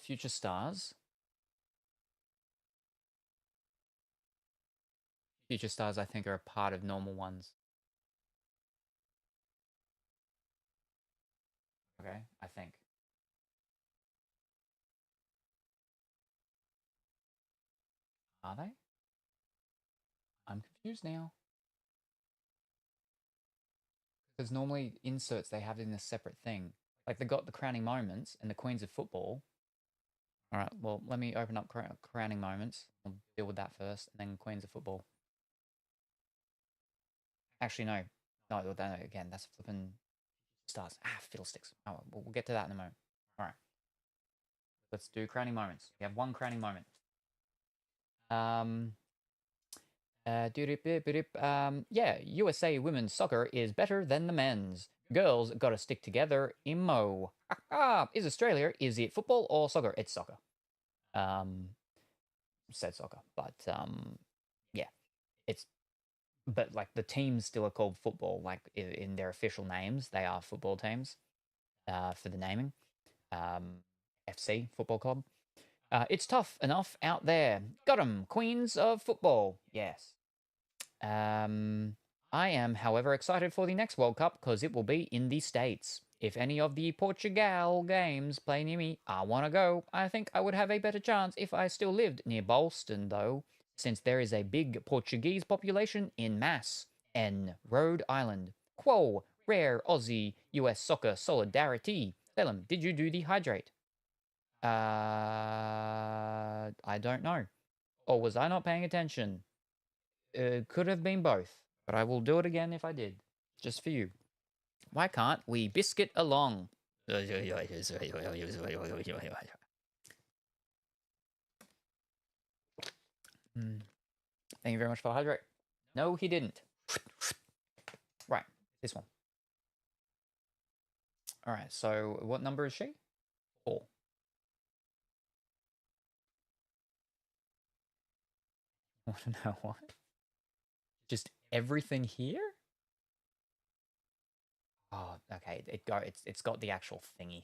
Future stars. Future stars, I think, are a part of normal ones. Okay, I think. Are they? I'm confused now. Because normally inserts they have in a separate thing. Like they got the crowning moments and the Queens of Football. All right, well, let me open up crowning moments. I'll deal with that first, and then Queens of Football. Actually, no. No, again, that's flipping stars. Fiddlesticks. Oh, we'll get to that in a moment. All right. Let's do crowning moments. We have one crowning moment. Yeah, USA women's soccer is better than the men's. Girls gotta stick together. Imo. Is Australia, is it football or soccer? It's soccer. Said soccer, but yeah, it's, but like the teams still are called football, like in their official names, they are football teams, for the naming. FC, Football Club. It's tough enough out there. Got 'em, Queens of Football. Yes. I am, however, excited for the next World Cup because it will be in the States. If any of the Portugal games play near me, I want to go. I think I would have a better chance if I still lived near Boston, though, since there is a big Portuguese population in Mass and Rhode Island. Quo, rare Aussie US soccer solidarity. Salem, did you do the hydrate? I don't know. Or was I not paying attention? Could have been both, but I will do it again if I did, just for you. Why can't we biscuit along? Thank you very much for the hydrate. No, he didn't. Right, this one. All right, so what number is she? 4. I want to know what? Just everything here? Oh, okay. It's got the actual thingy,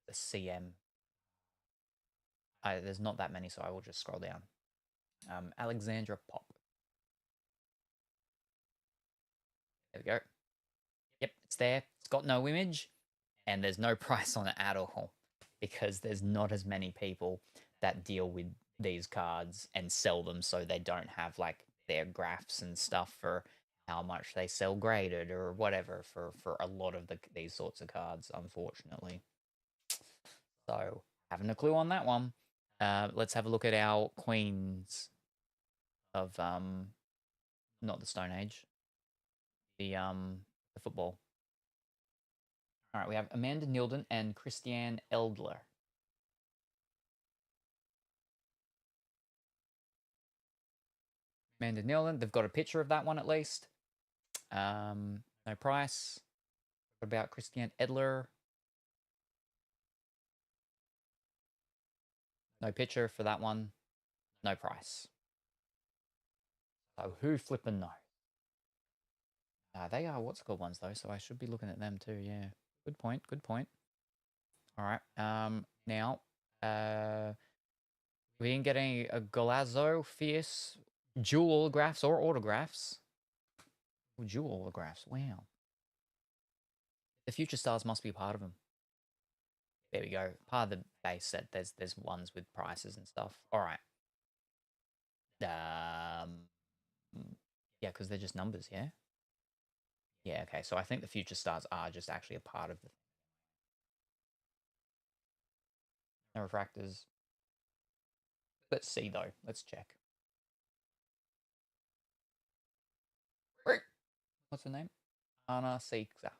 the CM. There's not that many, so I will just scroll down. Alexandra Pop. There we go. Yep, it's there. It's got no image, and there's no price on it at all because there's not as many people that deal with these cards and sell them, so they don't have like their graphs and stuff for how much they sell graded or whatever for a lot of these sorts of cards, unfortunately. So having a clue on that one. Let's have a look at our queens of not the Stone Age, the football. All right, we have Amanda Nilden and Christiane Eldler. Amanda Nilden, they've got a picture of that one at least. No price. What about Christiane Edler? No picture for that one. No price. So who flipping knows? They are what's called ones though, so I should be looking at them too. Yeah, good point. Good point. All right. Now, we didn't get any Golazzo, Fierce, dual autographs or autographs. Dual autographs. Wow. The future stars must be part of them. There we go. Part of the base set. There's ones with prices and stuff. All right. Yeah, because they're just numbers. Yeah. Yeah. Okay. So I think the future stars are just actually a part of the. No refractors. Let's see though. Let's check. What's her name? Anna Seeksa.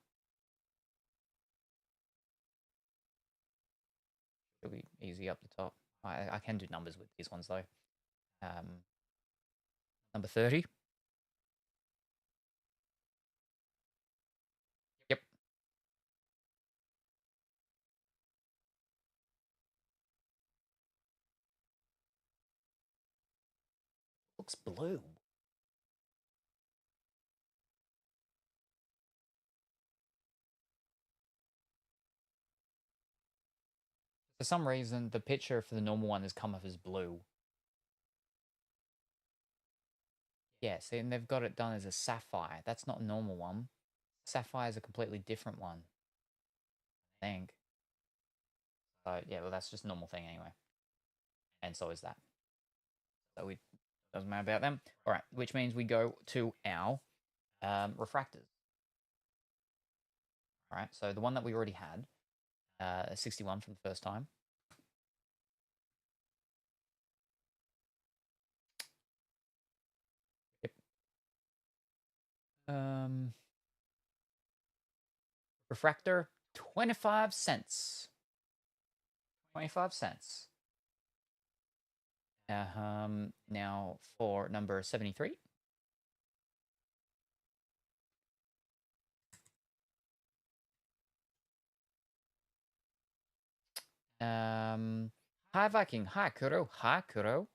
It'll be easy up the top. I can do numbers with these ones though. Number 30. Yep. Looks blue. For some reason, the picture for the normal one has come up as blue. Yeah, see, and they've got it done as a sapphire. That's not a normal one. Sapphire is a completely different one, I think. So, yeah, well, that's just a normal thing anyway. And so is that. So it doesn't matter about them. All right, which means we go to our refractors. All right, so the one that we already had, 61 from the first time. Yep. Refractor, 25 cents. 25 cents. Now for number 73. Hi Viking, hi Kuro, hi Kuro.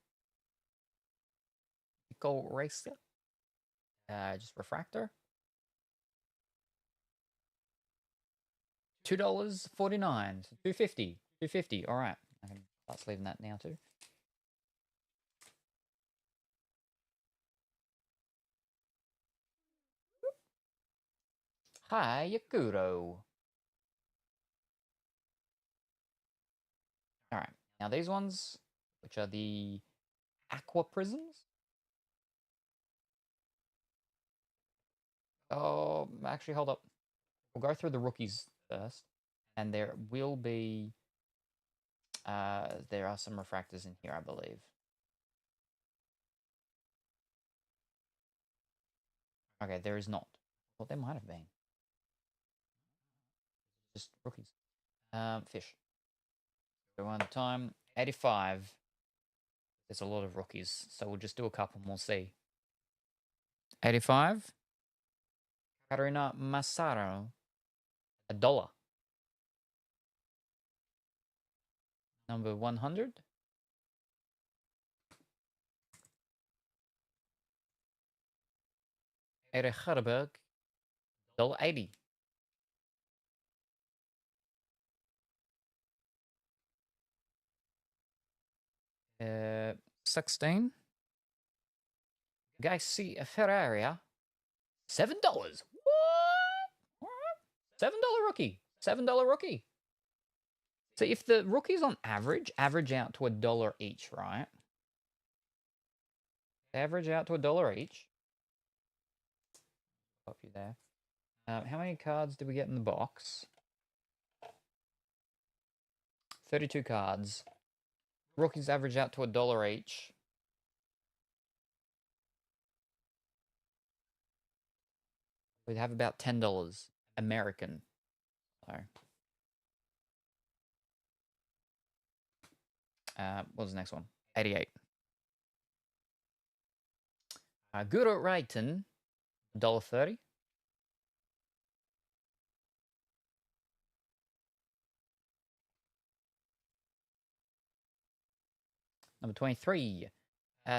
Go racer. Just refractor. $2.49. 250. 250. All right. I can start leaving that now too. Hi Yakuro. All right. Now these ones, which are the aqua prisms. Oh, actually, hold up. We'll go through the rookies first, and there will be. There are some refractors in here, I believe. Okay, there is not. Well, there might have been. Just rookies. Fish. Go one at a time. 85. There's a lot of rookies, so we'll just do a couple and we'll see. 85. Karina Massaro. $1. Number 100. Erich Harburg. $1.80. 16. Gacy Ferraria. $7. What? $7 rookie. $7 rookie. So if the rookies on average out to $1 each, right? They average out to $1 each. Pop you there. How many cards did we get in the box? 32 cards. Rookies average out to $1 each. We'd have about $10 American. So, what was the next one? 88. Guru Rayton, $1.30. Number 23.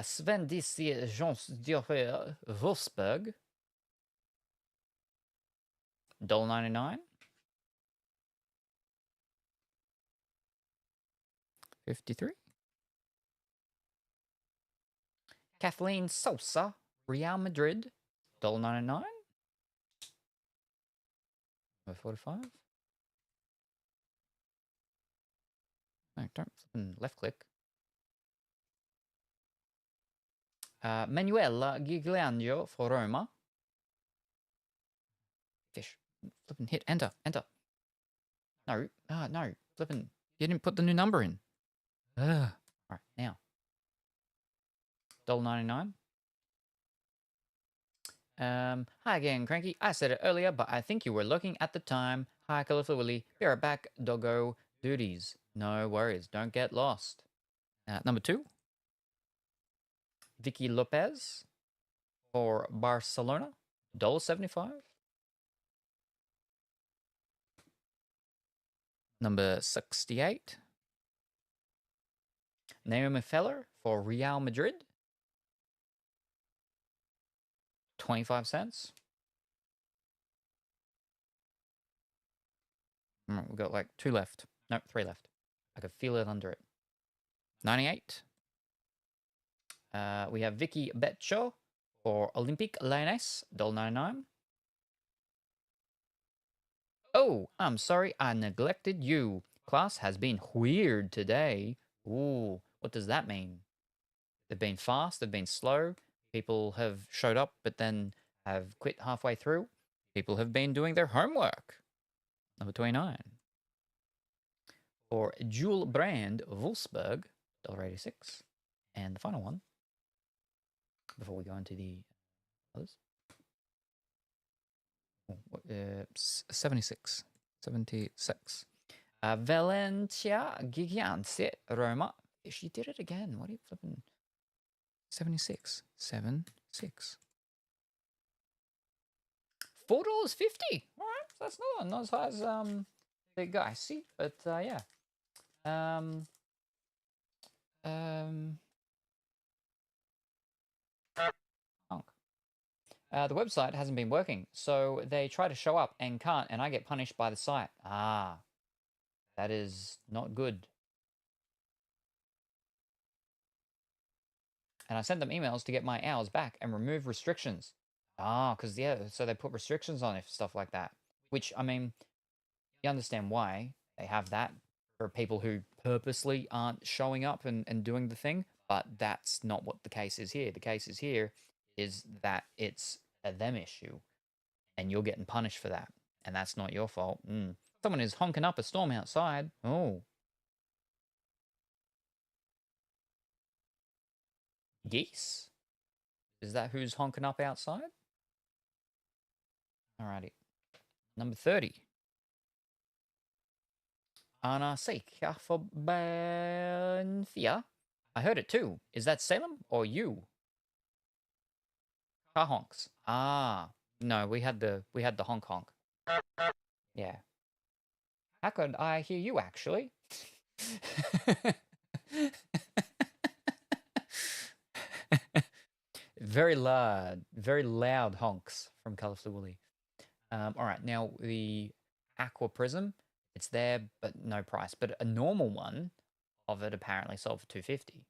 Sven Dissy Jons Diorfer Wolfsburg. $1.99. 53. Kathleen Sosa, Real Madrid, $1.99. Number 45. No, don't left click. Manuela Gigliano for Roma. Fish. Flipping hit enter. No, no. Flipping. You didn't put the new number in. All right, now. $1.99. Hi again, Cranky. I said it earlier, but I think you were looking at the time. Hi, Colorful Willy. Be right back, doggo duties. No worries. Don't get lost. Number 2. Vicky Lopez for Barcelona. $1.75. Number 68. Naomi Feller for Real Madrid. 25 cents. We've got like 2 left. No, 3 left. I could feel it under it. 98. We have Vicky Betcho for Olympique Lyonnais. $1.99. Oh, I'm sorry, I neglected you. Class has been weird today. Ooh, what does that mean? They've been fast, they've been slow. People have showed up but then have quit halfway through. People have been doing their homework. number 29. For Jewel brand Wolfsburg, $1.86. And the final one, before we go into the others, 76. 76. Valentia Gigante Roma. She did it again. What are you flipping? 76. 76. $4.50. All right, so that's not as high as the guy. See, but yeah. The website hasn't been working, so they try to show up and can't, and I get punished by the site. Ah, that is not good. And I sent them emails to get my hours back and remove restrictions. Ah, because, yeah, so they put restrictions on it, stuff like that. Which, I mean, you understand why they have that for people who purposely aren't showing up and doing the thing, but that's not what the case is here. The case is here is that it's a them issue, and you're getting punished for that, and that's not your fault. Someone is honking up a storm outside. Oh. Geese? Is that who's honking up outside? Alrighty. Number 30. Ana Seika for Banthia. I heard it too. Is that Salem or you? Car honks. Ah, no, we had the honk honk. Yeah. How could I hear you actually? Very loud honks from Colorfully Woolly. All right, now the Aqua Prism, it's there, but no price. But a normal one of it apparently sold for $2.50.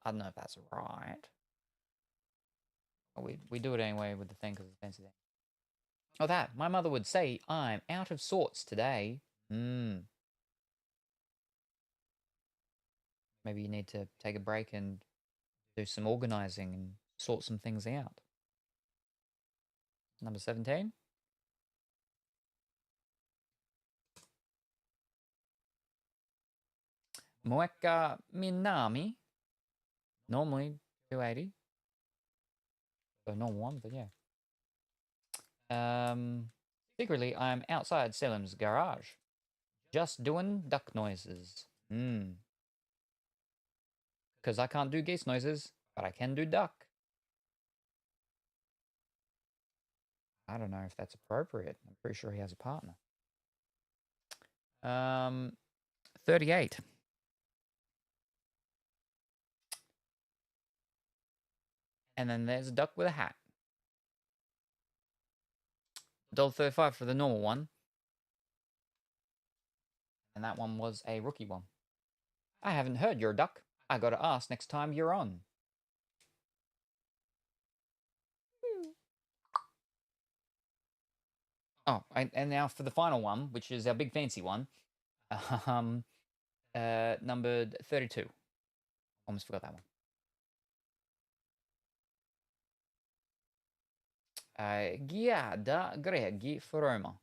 I don't know if that's right. We do it anyway with the thing because it's fancy thing. Oh, that. My mother would say, I'm out of sorts today. Maybe you need to take a break and do some organizing and sort some things out. Number 17. Moeka Minami. Normally 280. A normal one, but yeah. Secretly, I'm outside Salem's garage. Just doing duck noises. Because I can't do geese noises, but I can do duck. I don't know if that's appropriate. I'm pretty sure he has a partner. 38. And then there's a duck with a hat. $1.35 for the normal one. And that one was a rookie one. I haven't heard your duck. I gotta ask next time you're on. Oh, and now for the final one, which is our big fancy one. Numbered 32. Almost forgot that one. Giada Gregi for Roma.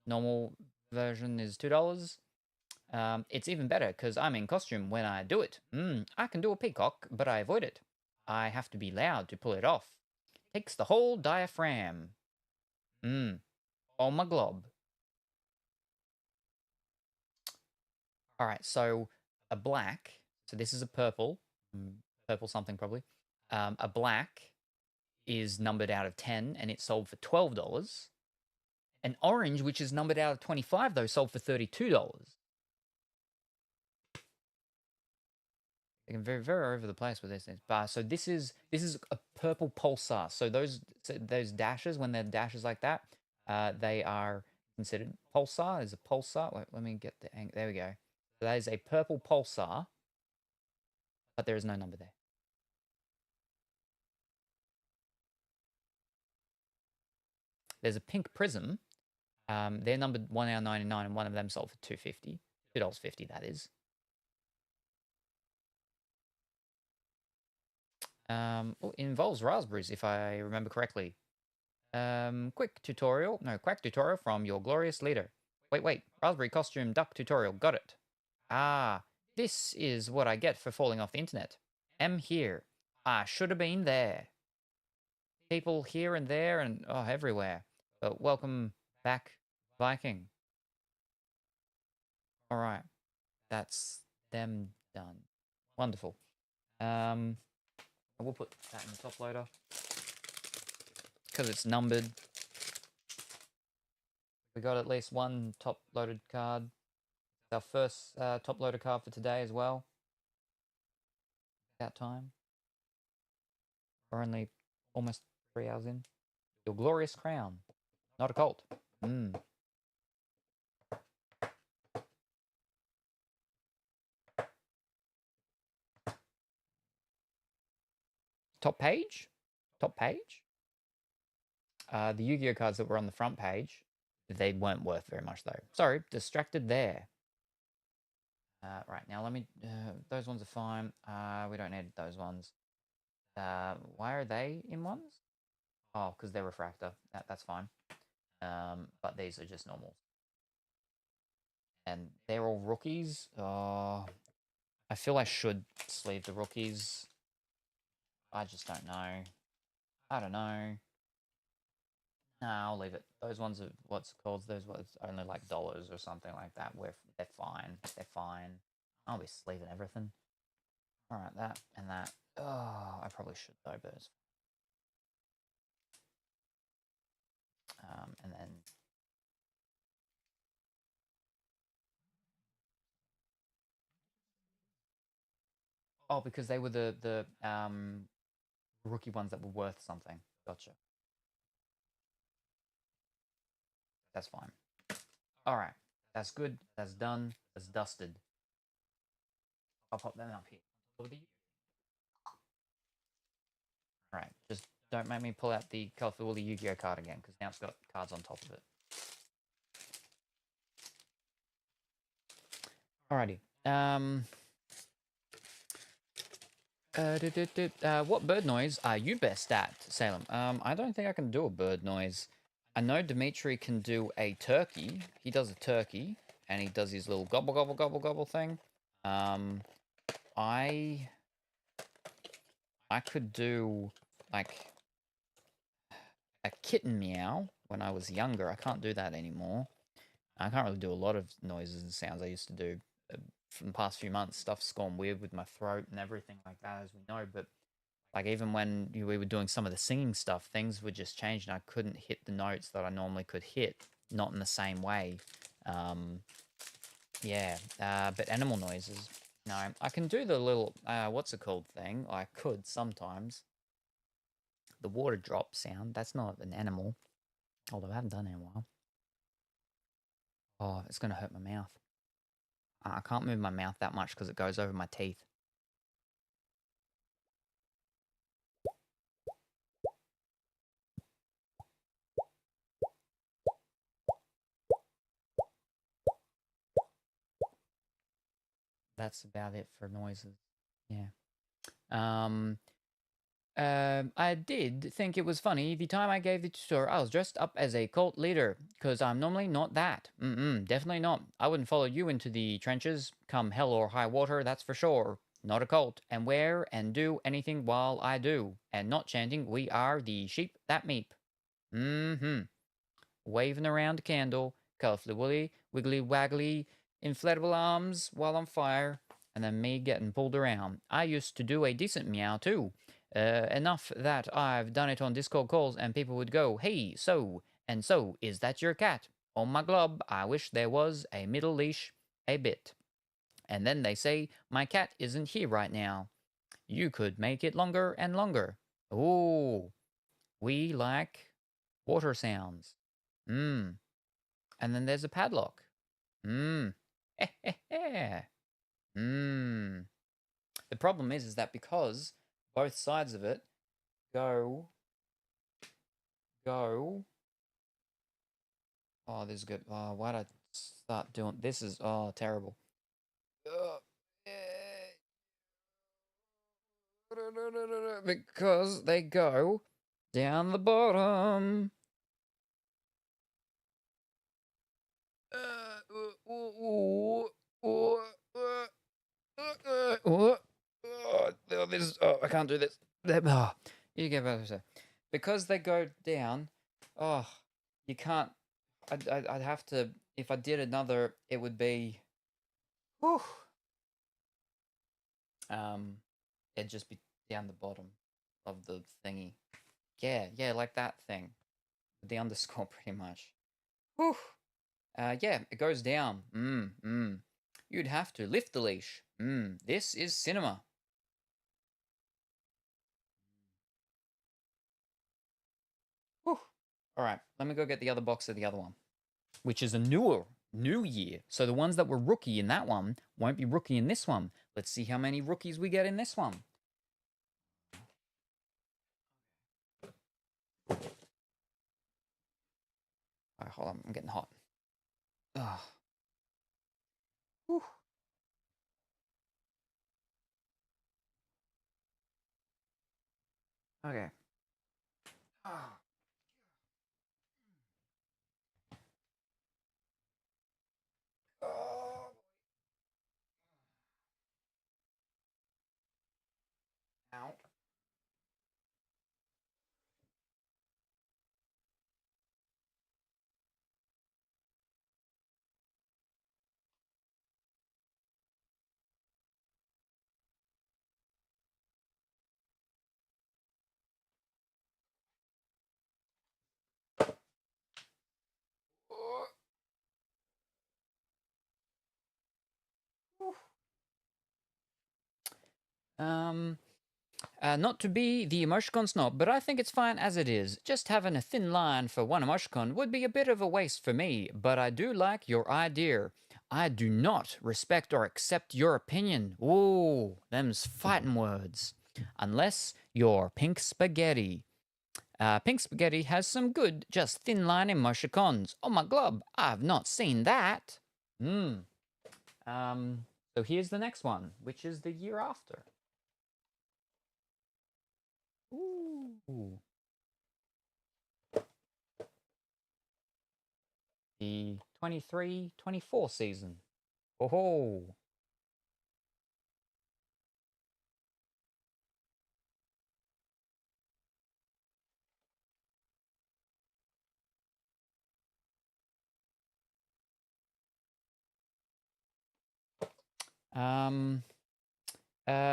Normal version is $2. It's even better because I'm in costume when I do it. I can do a peacock, but I avoid it. I have to be loud to pull it off. Takes the whole diaphragm. Oh my glob. All right, so a black. So this is a purple. Purple something probably. A black is numbered out of 10 and it sold for $12. An orange, which is numbered out of 25 though, sold for $32. They're very, very over the place with these things. So this is a purple pulsar. So those dashes, when they're dashes like that, they are considered pulsar. There's a pulsar. Wait, let me get the angle. There we go. So that is a purple pulsar, but there is no number there. There's a pink prism. They're numbered $1.99 and one of them sold for $2.50. $2.50, that is. It involves raspberries, if I remember correctly. Quick tutorial. No, quack tutorial from your glorious leader. Wait. Raspberry costume duck tutorial. Got it. Ah, this is what I get for falling off the internet. Am here. I should have been there. People here and there and everywhere. But welcome back, Viking. All right, that's them done. Wonderful. I will put that in the top loader because it's numbered. We got at least one top loaded card. Our first top loader card for today as well. That time. We're only almost 3 hours in. Your glorious crown. Not a cult. Top page? Top page? The Yu-Gi-Oh cards that were on the front page, they weren't worth very much though. Sorry, distracted there. Right, now let me, those ones are fine. We don't need those ones. Why are they in ones? Oh, because they're refractor. That's fine. But these are just normal. And they're all rookies. Oh, I feel I should sleeve the rookies. I just don't know. I don't know. Nah, I'll leave it. Those ones are what's it called? Those ones only like dollars or something like that. They're fine. They're fine. I'll be sleeving everything. All right, that and that. Oh, I probably should though, but it's and then because they were the rookie ones that were worth something. Gotcha. That's fine. All right, that's good. That's done. That's dusted. I'll pop them up here. All right, just don't make me pull out the Colorful Woolly Yu-Gi-Oh card again, because now it's got cards on top of it. Alrighty. What bird noise are you best at, Salem? I don't think I can do a bird noise. I know Dimitri can do a turkey. He does a turkey, and he does his little gobble, gobble, gobble, gobble thing. I could do, like, a kitten meow when I was younger. I can't do that anymore. I can't really do a lot of noises and sounds I used to do. For the past few months, stuff's gone weird with my throat and everything like that, as we know. But like even when we were doing some of the singing stuff, things would just change, and I couldn't hit the notes that I normally could hit, not in the same way. Yeah, but animal noises, no. I can do the little what's it called thing. I could sometimes. The water drop sound. That's not an animal, although I haven't done it in a while. Oh, it's gonna hurt my mouth. I can't move my mouth that much because it goes over my teeth. That's about it for noises. Yeah. I did think it was funny the time I gave the tutorial. I was dressed up as a cult leader, because I'm normally not that. Definitely not. I wouldn't follow you into the trenches, come hell or high water, that's for sure. Not a cult, and wear and do anything while I do, and not chanting, we are the sheep that meep. Waving around a candle, colorfully woolly, wiggly waggly, inflatable arms while on fire, and then me getting pulled around. I used to do a decent meow too. Enough that I've done it on Discord calls and people would go, hey, so, and so, is that your cat? On my glob, I wish there was a middle leash, a bit. And then they say, my cat isn't here right now. You could make it longer and longer. Ooh, we like water sounds. And then there's a padlock. The problem is that because both sides of it go. Oh, this is good. Oh, why'd I start doing this? Is terrible. Because they go down the bottom. Ooh, ooh, I can't do this. You get better. Because they go down. Oh, you can't. I'd have to. If I did another, it would be. Whew, it'd just be down the bottom of the thingy. Yeah, like that thing. The underscore, pretty much. Whew. Yeah, it goes down. You'd have to lift the leash. This is cinema. Whew. All right, let me go get the other box of the other one, which is a new year. So the ones that were rookie in that one won't be rookie in this one. Let's see how many rookies we get in this one. All right, hold on, I'm getting hot. Ugh. Whew. Okay. Oh. Oh. Ow. Um, not to be the emoticon snob, but I think it's fine as it is. Just having a thin line for one emoticon would be a bit of a waste for me, but I do like your idea. I do not respect or accept your opinion. Ooh, them's fighting words. Unless you're pink spaghetti. Pink spaghetti has some good, just thin line emoticons. Oh my glob, I've not seen that. So here's the next one, which is the year after. Ooh. The 23-24 season. Oh.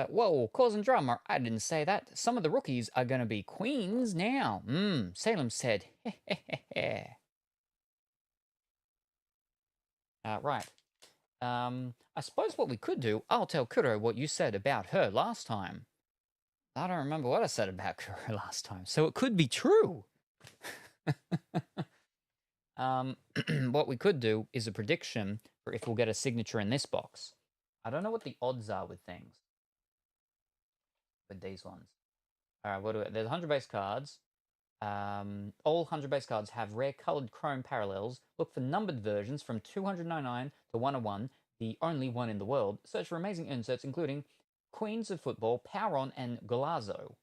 Whoa, causing drama. I didn't say that. Some of the rookies are going to be queens now. Salem said. Right. I suppose what we could do, I'll tell Kuro what you said about her last time. I don't remember what I said about Kuro last time, so it could be true. What we could do is a prediction for if we'll get a signature in this box. I don't know what the odds are with things. With these ones. All right, what do we, there's 100 base cards. All 100 base cards have rare colored chrome parallels. Look for numbered versions from 299 to 101, the only one in the world. Search for amazing inserts, including Queens of Football, Power On, and Golazo.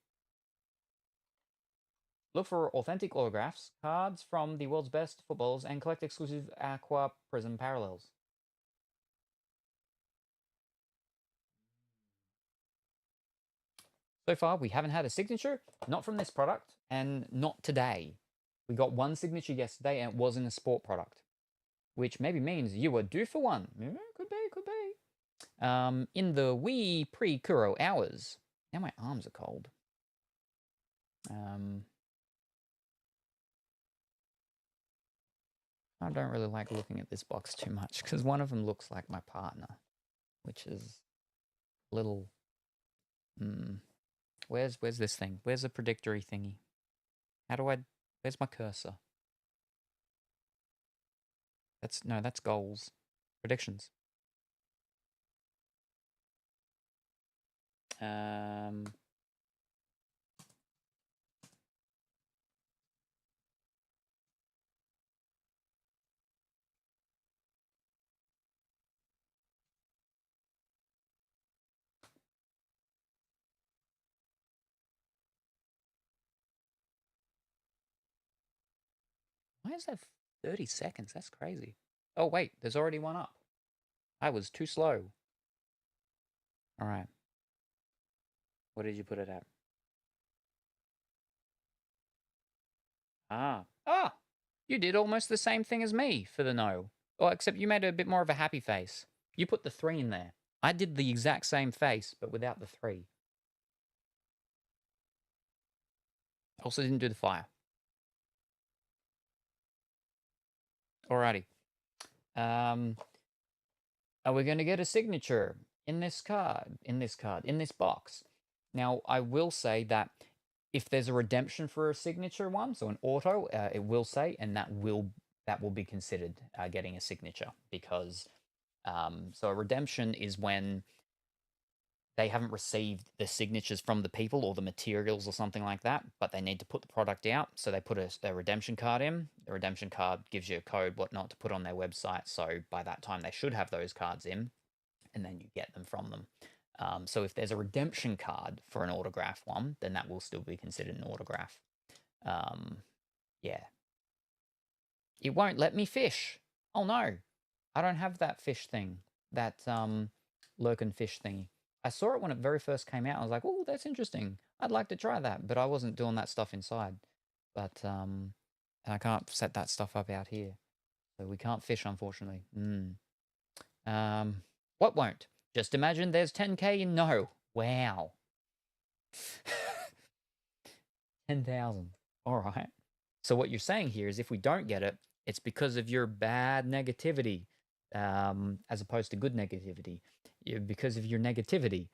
Look for authentic autographs, cards from the world's best footballs, and collect exclusive Aqua Prism parallels. So far, we haven't had a signature, not from this product, and not today. We got one signature yesterday, and it wasn't a sport product, which maybe means you were due for one. Could be. In the wee pre-Kuro hours. Now my arms are cold. I don't really like looking at this box too much because one of them looks like my partner, which is a little. Where's this thing? Where's the predictory thingy? How do I? Where's my cursor? That's goals, predictions. Why is that 30 seconds? That's crazy. Oh, wait, there's already one up. I was too slow. All right. What did you put it at? Ah, you did almost the same thing as me for the no. Oh, except you made a bit more of a happy face. You put the 3 in there. I did the exact same face, but without the 3. Also didn't do the fire. Alrighty. Are we going to get a signature in this box? Now, I will say that if there's a redemption for a signature one, so an auto, it will say, and that will be considered getting a signature, because so a redemption is when they haven't received the signatures from the people or the materials or something like that, but they need to put the product out. So they put a redemption card in. The redemption card gives you a code, whatnot, to put on their website. So by that time, they should have those cards in, and then you get them from them. So if there's a redemption card for an autograph one, then that will still be considered an autograph. Yeah. It won't let me fish. Oh no, I don't have that fish thing, that lurkin fish thingy. I saw it when it very first came out. I was like, oh, that's interesting. I'd like to try that, but I wasn't doing that stuff inside. But and I can't set that stuff up out here, so we can't fish, unfortunately. What won't? Just imagine there's 10k in no. Wow. 10,000. All right. So what you're saying here is if we don't get it, it's because of your bad negativity, as opposed to good negativity. Because of your negativity,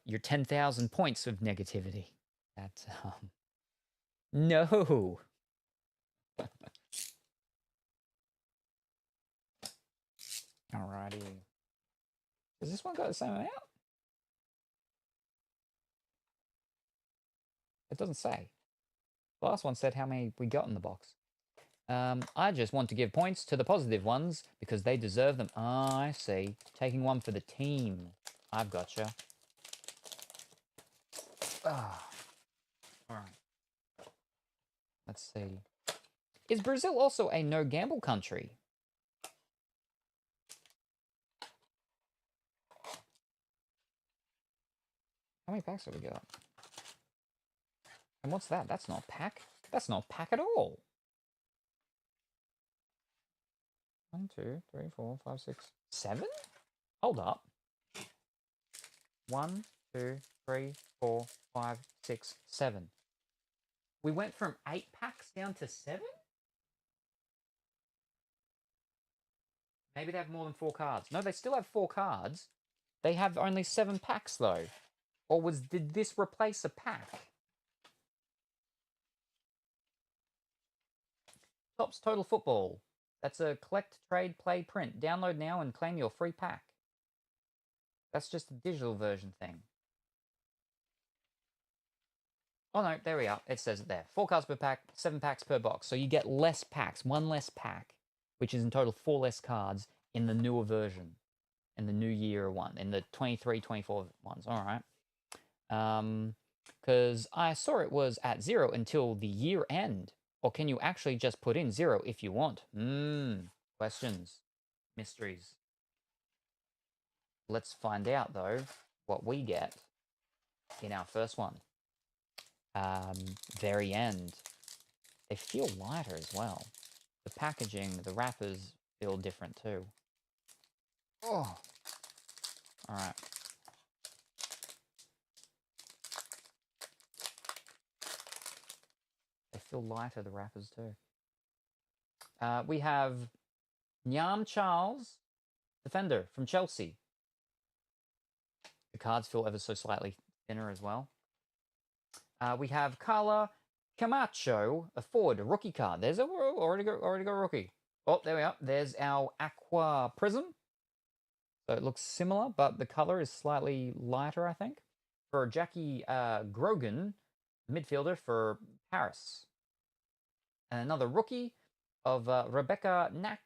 your 10,000 points of negativity. That's no. Alrighty. Does this one got the same amount? It doesn't say. The last one said how many we got in the box. I just want to give points to the positive ones because they deserve them. Ah, I see. Taking one for the team. I've gotcha. Ah. Alright. Let's see. Is Brazil also a no-gamble country? How many packs have we got? And what's that? That's not a pack. That's not a pack at all. 1, 2, 3, 4, 5, 6, 7? Hold up. 1, 2, 3, 4, 5, 6, 7. We went from 8 packs down to 7? Maybe they have more than 4 cards. No, they still have 4 cards. They have only 7 packs, though. Or did this replace a pack? Topps Total Football. That's a collect, trade, play, print. Download now and claim your free pack. That's just a digital version thing. Oh no, there we are. It says it there. 4 cards per pack, 7 packs per box. So you get less packs, 1 less pack, which is in total 4 less cards in the newer version, in the new year one, in the 23, 24 ones. All right. Because I saw it was at 0 until the year end. Or can you actually just put in 0 if you want? Questions, mysteries. Let's find out, though, what we get in our first one. Very end. They feel lighter as well. The packaging, the wrappers feel different too. Oh! Alright. They feel lighter, the wrappers too. We have Nyam Charles, defender from Chelsea. The cards feel ever so slightly thinner as well. We have Carla Camacho, a forward, a rookie card. There's already got rookie. Oh, there we are. There's our Aqua Prism. So it looks similar, but the color is slightly lighter, I think. For Jackie Grogan, midfielder for Paris. And another rookie of Rebecca Knack,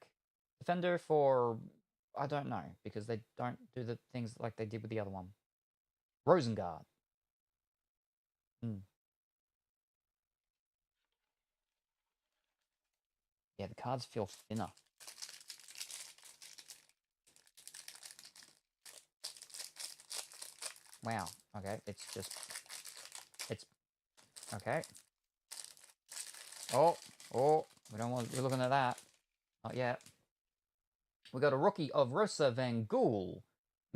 defender for, I don't know, because they don't do the things like they did with the other one. Rosengard. Yeah, the cards feel thinner. Wow. Okay, it's okay. Oh, we don't want to be looking at that. Not yet. We got a rookie of Rosa Van Gool,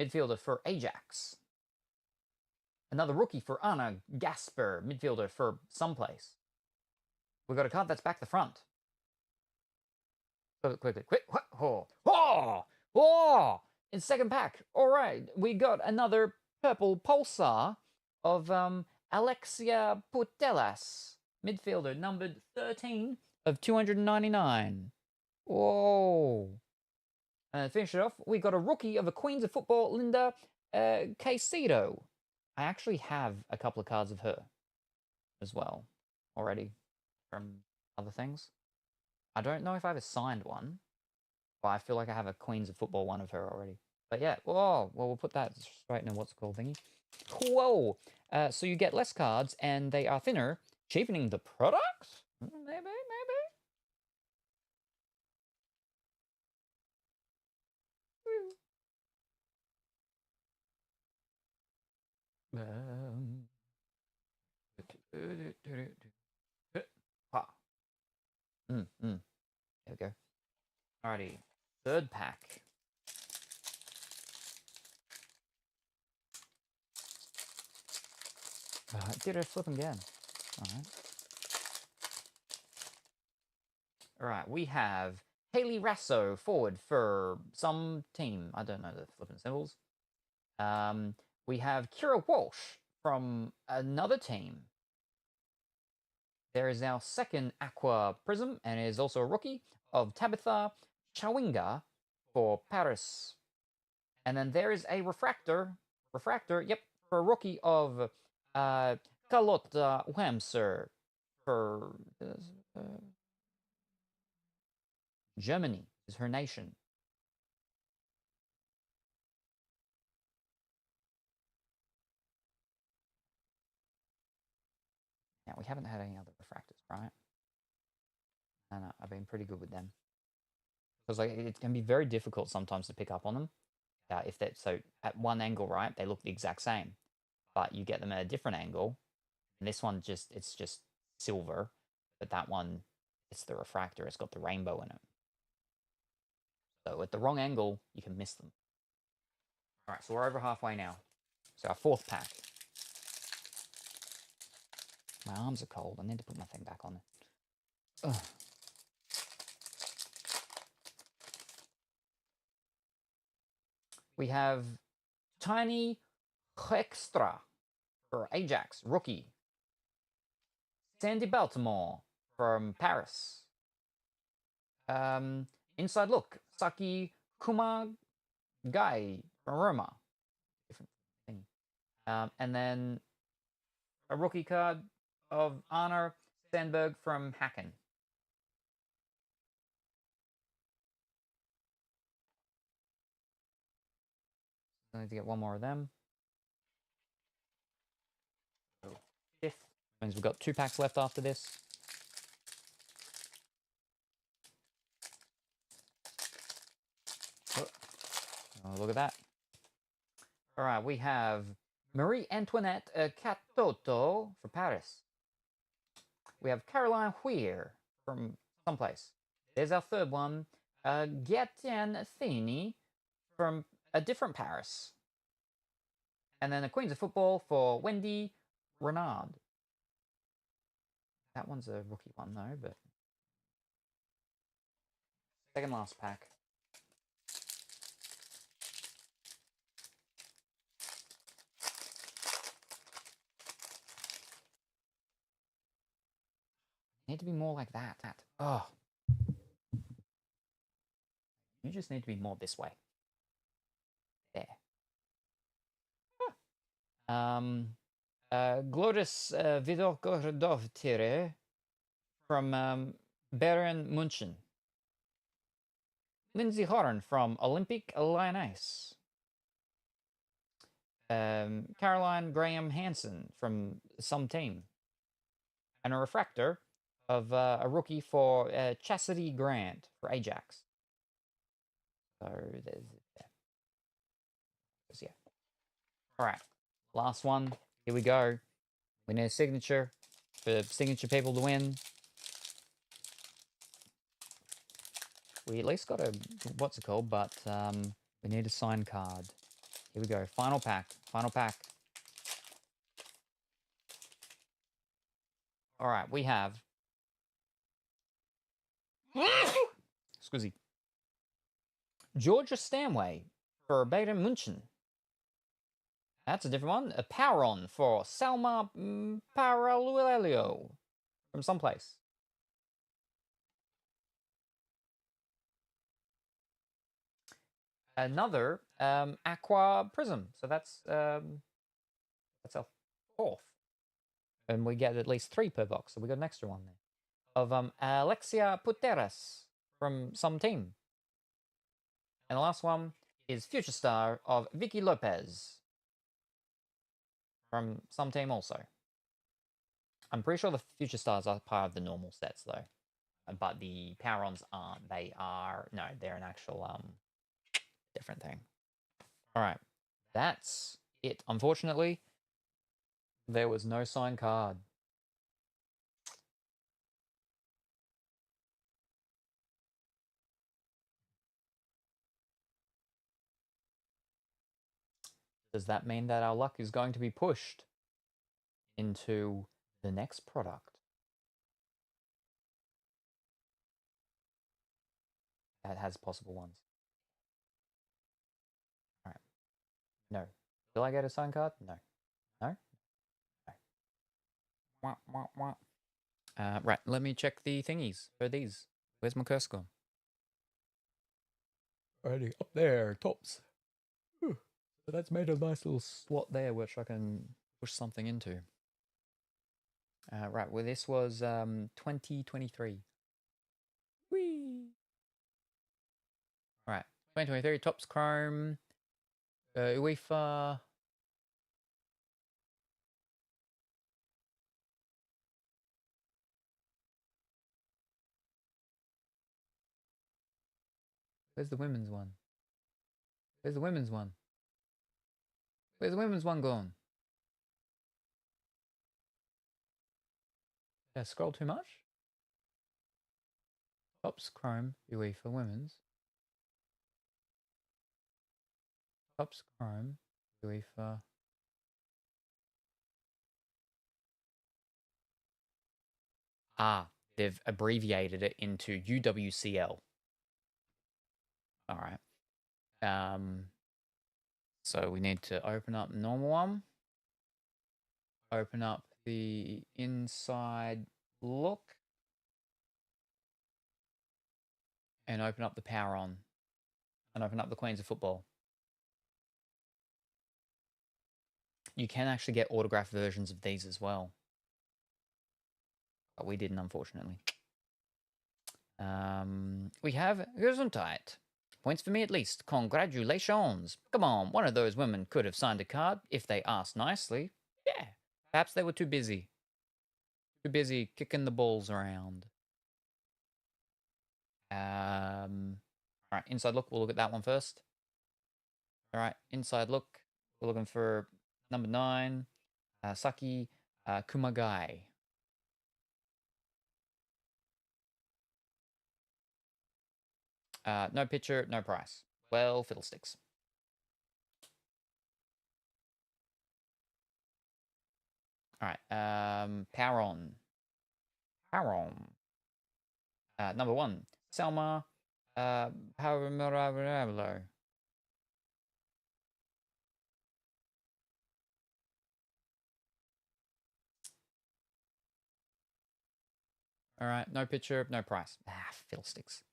midfielder for Ajax. Another rookie for Anna Gasper, midfielder for someplace. We got a card that's back the front. Quickly, quick. Oh! In second pack. All right, we got another purple pulsar of Alexia Putellas, midfielder, numbered 13 of 299. Whoa. And finish it off, we got a rookie of a Queens of Football, Linda Caicedo. I actually have a couple of cards of her as well already from other things. I don't know if I have a signed one, but I feel like I have a Queens of Football one of her already. But yeah, whoa, well, we'll put that straight in a what's it called thingy. Whoa! So you get less cards, and they are thinner, cheapening the product? Maybe. There we go. Alrighty, third pack. Did I flip again? Alright. Alright, we have Haley Rasso, forward for some team. I don't know the flipping symbols. We have Kira Walsh from another team. There is our second Aqua Prism, and is also a rookie of Tabitha Chawinga for Paris. And then there is a refractor, yep, for a rookie of Carlotta Wamser for Germany is her nation. Now, we haven't had any other refractors, right? No, I've been pretty good with them. Because like it can be very difficult sometimes to pick up on them. If that so at one angle, right, they look the exact same, but you get them at a different angle, and this one it's just silver, but that one, it's the refractor. It's got the rainbow in it. So at the wrong angle, you can miss them. All right, so we're over halfway now. So our fourth pack. My arms are cold. I need to put my thing back on. Ugh. We have Tiny Extra for Ajax, rookie. Sandy Baltimore from Paris. Inside look, Saki Kumagai from Roma. Different thing. And then a rookie card of Arna Sandberg from Hacken. I need to get one more of them. So fifth means we've got 2 packs left after this. Oh, look at that. All right, we have Marie Antoinette Catoto for Paris. We have Caroline Weir from someplace. There's our third one. Gatian Thini from a different Paris. And then the Queens of Football for Wendy Renard. That one's a rookie one though, but second last pack. Need to be more like that. Oh. You just need to be more this way. There. Glorious Vidokordovtire from Bayern München. Lindsay Horan from Olympic Lyonnais. Caroline Graham Hansen from some team. And a refractor of a rookie for Chastity Grant for Ajax. So there's yeah. All right, last one. Here we go. We need a signature for signature people to win. We at least got a, what's it called, but we need a signed card. Here we go. Final pack. Final pack. All right, we have. Excuse me. Georgia Stanway for Bayern München. That's a different one. A Power-On for Salma Paralluelio from someplace. Another Aqua Prism. So that's our fourth. And we get at least 3 per box. So we got an extra one there. Of Alexia Puteras from some team. And the last one is Future Star of Vicky Lopez from some team also. I'm pretty sure the Future Stars are part of the normal sets though. But the Power-Ons aren't. They are, no, they're an actual different thing. All right, that's it. Unfortunately, there was no signed card. Does that mean that our luck is going to be pushed into the next product? That has possible ones. All right. No. Will I get a signed card? No. No? No. Wah, wah, wah. Right, let me check the thingies for these. Where's my cursor gone? Already up there, tops. Whew. So that's made a nice little slot there, which I can push something into. Right, well, this was 2023. Whee! All right, 2023, tops chrome, UEFA. Where's the women's one? Where's the women's one? Where's the women's one gone? Did I scroll too much? Tops chrome, UEFA women's. Tops chrome, UEFA. Ah, they've abbreviated it into UWCL. All right. So we need to open up the normal one. Open up the inside look. And open up the Power-On. And open up the Queens of Football. You can actually get autographed versions of these as well. But we didn't, unfortunately. We have Gesundheit. Points for me at least. Congratulations. Come on, one of those women could have signed a card if they asked nicely. Yeah, perhaps they were too busy. Too busy kicking the balls around. All right, inside look. We'll look at that one first. All right, inside look. We're looking for number 9, Saki Kumagai. No picture, no price. Well, fiddlesticks. All right, Power-On. Power-On. Number 1, Selma Paramorablo. All right, no picture, no price. Ah, fiddlesticks.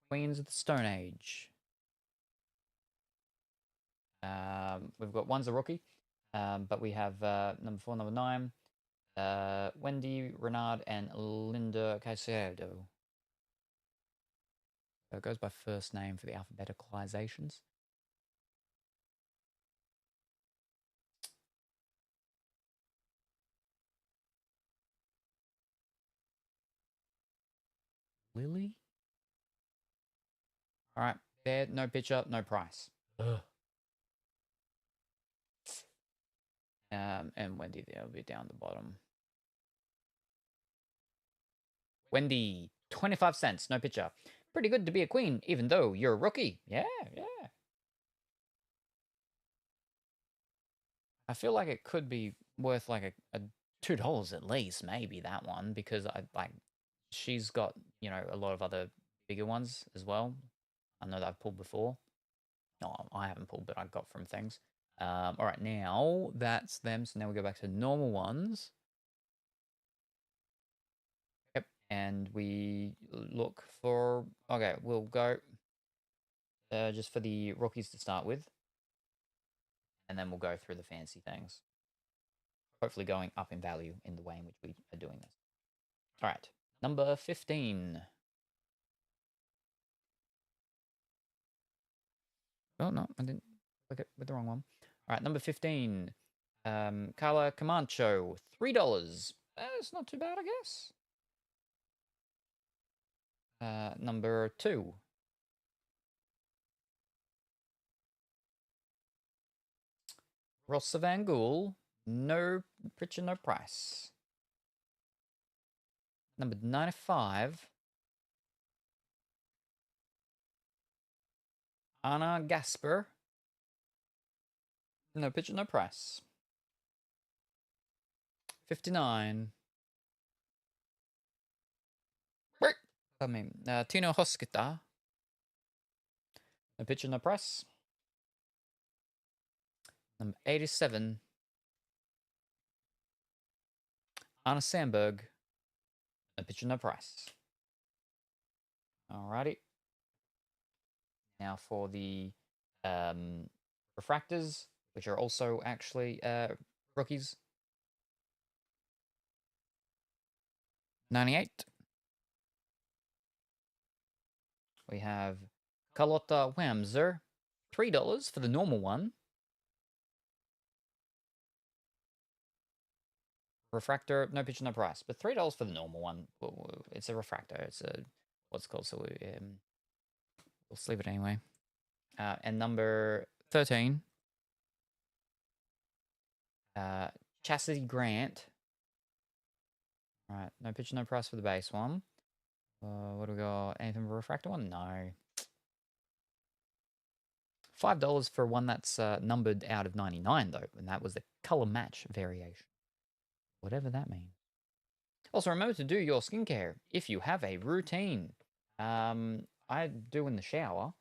Queens of the Stone Age. We've got one's a rookie, but we have number 4, number 9, Wendy, Renard, and Linda Caicedo. So it goes by first name for the alphabeticalizations. Lily? All right. There, no picture, no price. Ugh. And Wendy there will be down the bottom. Wendy, 25 cents, no picture. Pretty good to be a queen, even though you're a rookie. Yeah, yeah. I feel like it could be worth like a $2 at least, maybe that one, because she's got, you know, a lot of other bigger ones as well. I know that I've pulled before. No, I haven't pulled, but I got from things. All right, now that's them. So now we go back to normal ones. Yep, and we look for. Okay, we'll go just for the rookies to start with, and then we'll go through the fancy things. Hopefully, going up in value in the way in which we are doing this. All right, number 15. Oh no, I didn't click it with the wrong one. All right, number 15. Carla Camacho, $3. It's not too bad, I guess. Number 2. Rossa Van Gool, no picture, no price. Number 95. Anna Gasper, no picture, no price. 59. I mean, Tino Hoskita, no picture, no price. Number 87. Anna Sandberg, no picture, no price. Alrighty. Now for the refractors, which are also actually rookies. 98. We have Carlotta Wamser, $3 for the normal one. Refractor, no picture, no price, but $3 for the normal one. It's a refractor. It's a what's it called. So we'll sleeve it anyway. And number 13, Chastity Grant. All right, no picture, no price for the base one. What do we got? Anything for refractor one? No. $5 for one that's numbered out of 99 though, and that was the color match variation. Whatever that means. Also, remember to do your skincare if you have a routine. I do in the shower,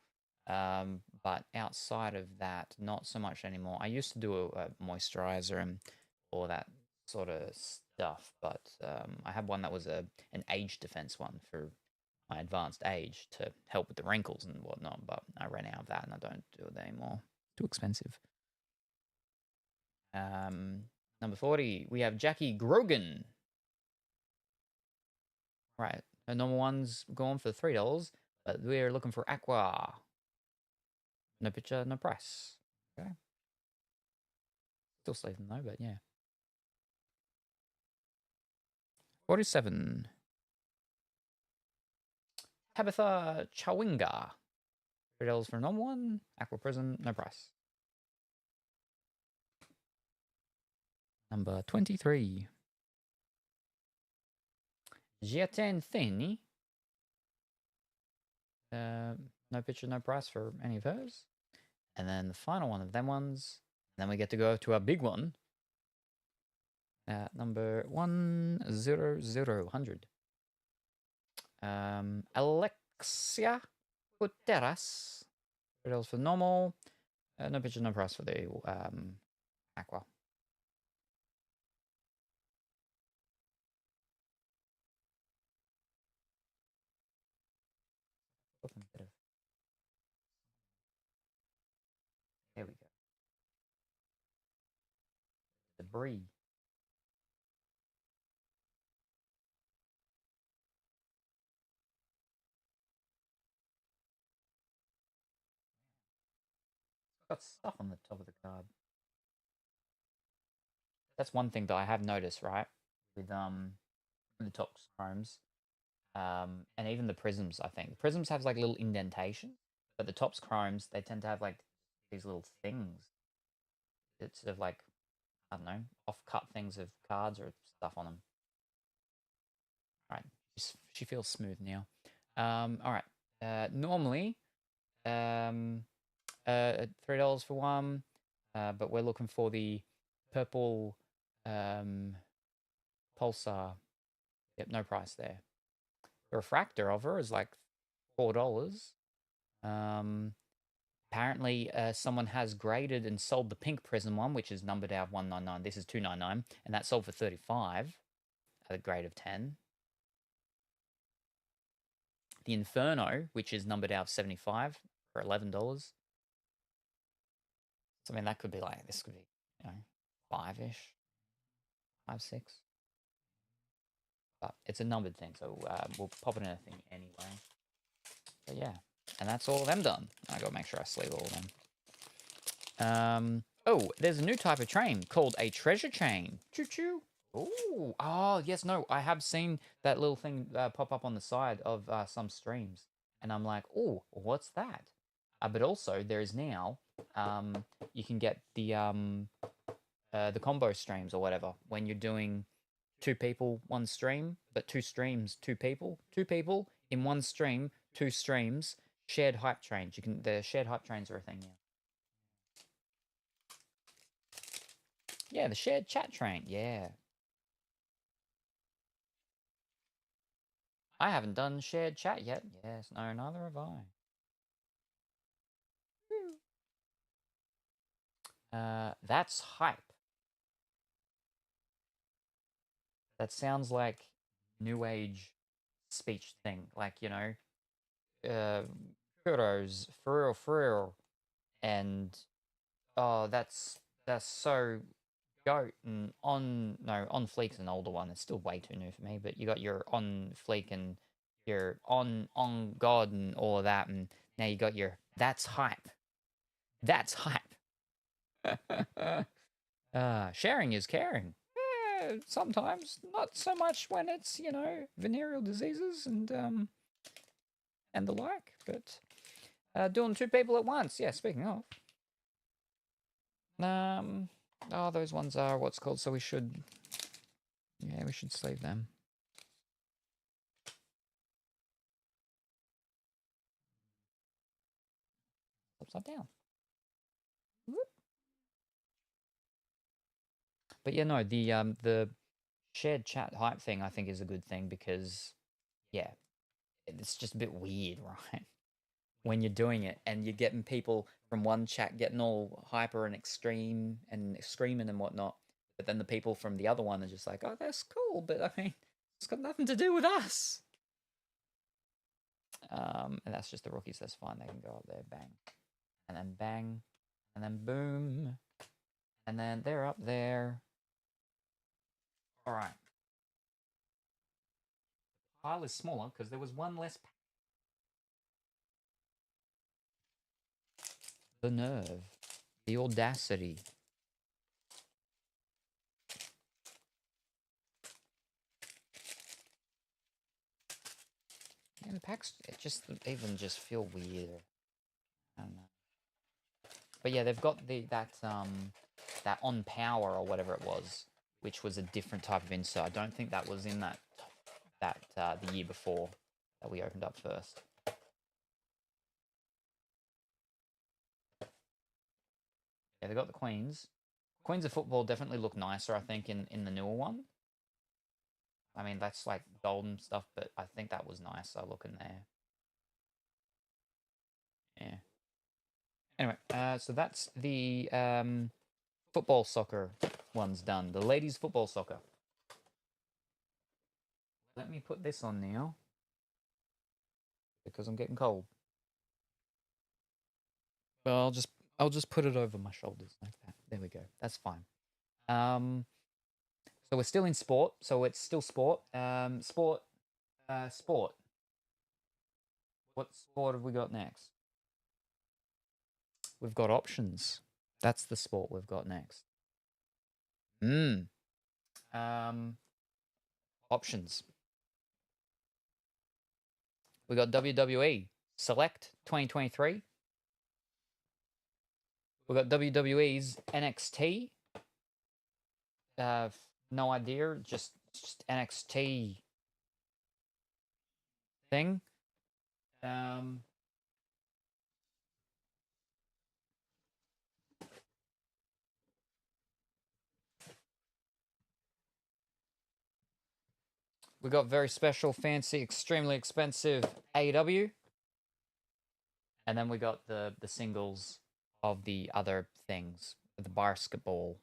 but outside of that, not so much anymore. I used to do a moisturizer and all that sort of stuff, but I had one that was an age defense one for my advanced age to help with the wrinkles and whatnot, but I ran out of that and I don't do it anymore. Too expensive. Number 40, we have Jackie Grogan. Right, the normal one's going for $3, but we're looking for Aqua. No picture, no price. Okay. Still sleeve them though, but yeah. 47. Tabitha Chawinga. $3 for a normal one. Aqua Prison, no price. Number 23. Jiaten Thini. No picture, no price for any of hers. And then the final one of them ones. Then we get to go to our big one. Number 100. Alexia Guterres. $3 for normal. No picture, no price for the Aqua. There we go. Debris. Got stuff on the top of the card. That's one thing that I have noticed, right? With the top chromes. And even the prisms, I think. The prisms have like little indentation, but the top's chromes, they tend to have like these little things. It's sort of like, I don't know, off-cut things of cards or stuff on them. All right, she feels smooth now. All right. Normally, $3 for one, but we're looking for the purple pulsar. Yep, no price there. The refractor of her is like $4. Apparently, someone has graded and sold the pink prism one, which is numbered out 199. This is 299, and that sold for 35 at a grade of 10. The Inferno, which is numbered out 75 for $11. So I mean, that could be like, this could be, you know, 5-ish, 5, 6. But it's a numbered thing, so we'll pop it in a thing anyway. But yeah, and that's all of them done. I gotta make sure I sleeve all of them. Oh, there's a new type of train called a treasure chain. Choo choo. Ooh. Oh, yes, no, I have seen that little thing pop up on the side of some streams. And I'm like, oh, what's that? But also, there is now, you can get the combo streams or whatever when you're doing 2 people, 1 stream, but 2 streams, 2 people, 2 people in 1 stream, 2 streams, shared hype trains. The shared hype trains are a thing now. Yeah, the shared chat train. Yeah. I haven't done shared chat yet. Yes, no, neither have I. That's hype. That sounds like new age speech thing. Like, you know, kudos, for real. And, oh, that's so goat. And on fleek's an older one. It's still way too new for me. But you got your on fleek and your on God and all of that. And now you got your that's hype. That's hype. Sharing is caring. Sometimes, not so much when it's, you know, venereal diseases and the like. But doing 2 people at once. Yeah, speaking of. Oh, those ones are what's called. So we should sleeve them. Upside down. Whoop. But yeah, no, the shared chat hype thing I think is a good thing because, yeah, it's just a bit weird, right? When you're doing it and you're getting people from one chat getting all hyper and extreme and screaming and whatnot, but then the people from the other one are just like, oh, that's cool, but I mean, it's got nothing to do with us. And that's just the rookies. That's fine. They can go up there, bang, and then bang, and then boom, and then they're up there. All right. The pile is smaller because there was one less. The nerve, the audacity. Yeah, the packs even just feel weird. I don't know. But yeah, they've got that on power or whatever it was, which was a different type of insert. I don't think that was in that the year before that we opened up first. Yeah, they got the Queens. Queens of Football definitely look nicer, I think, in the newer one. I mean, that's like golden stuff, but I think that was nicer looking there. Yeah. Anyway, so that's the football soccer one's done. The ladies' football soccer. Let me put this on now because I'm getting cold. Well, I'll just put it over my shoulders like that. There we go. That's fine. So we're still in sport. So it's still sport. Sport. What sport have we got next? We've got options. That's the sport we've got next. Options. We got WWE Select 2023. We got WWE's NXT. No idea, just NXT thing. We got very special, fancy, extremely expensive AEW. And then we got the singles of the other things, the basketball.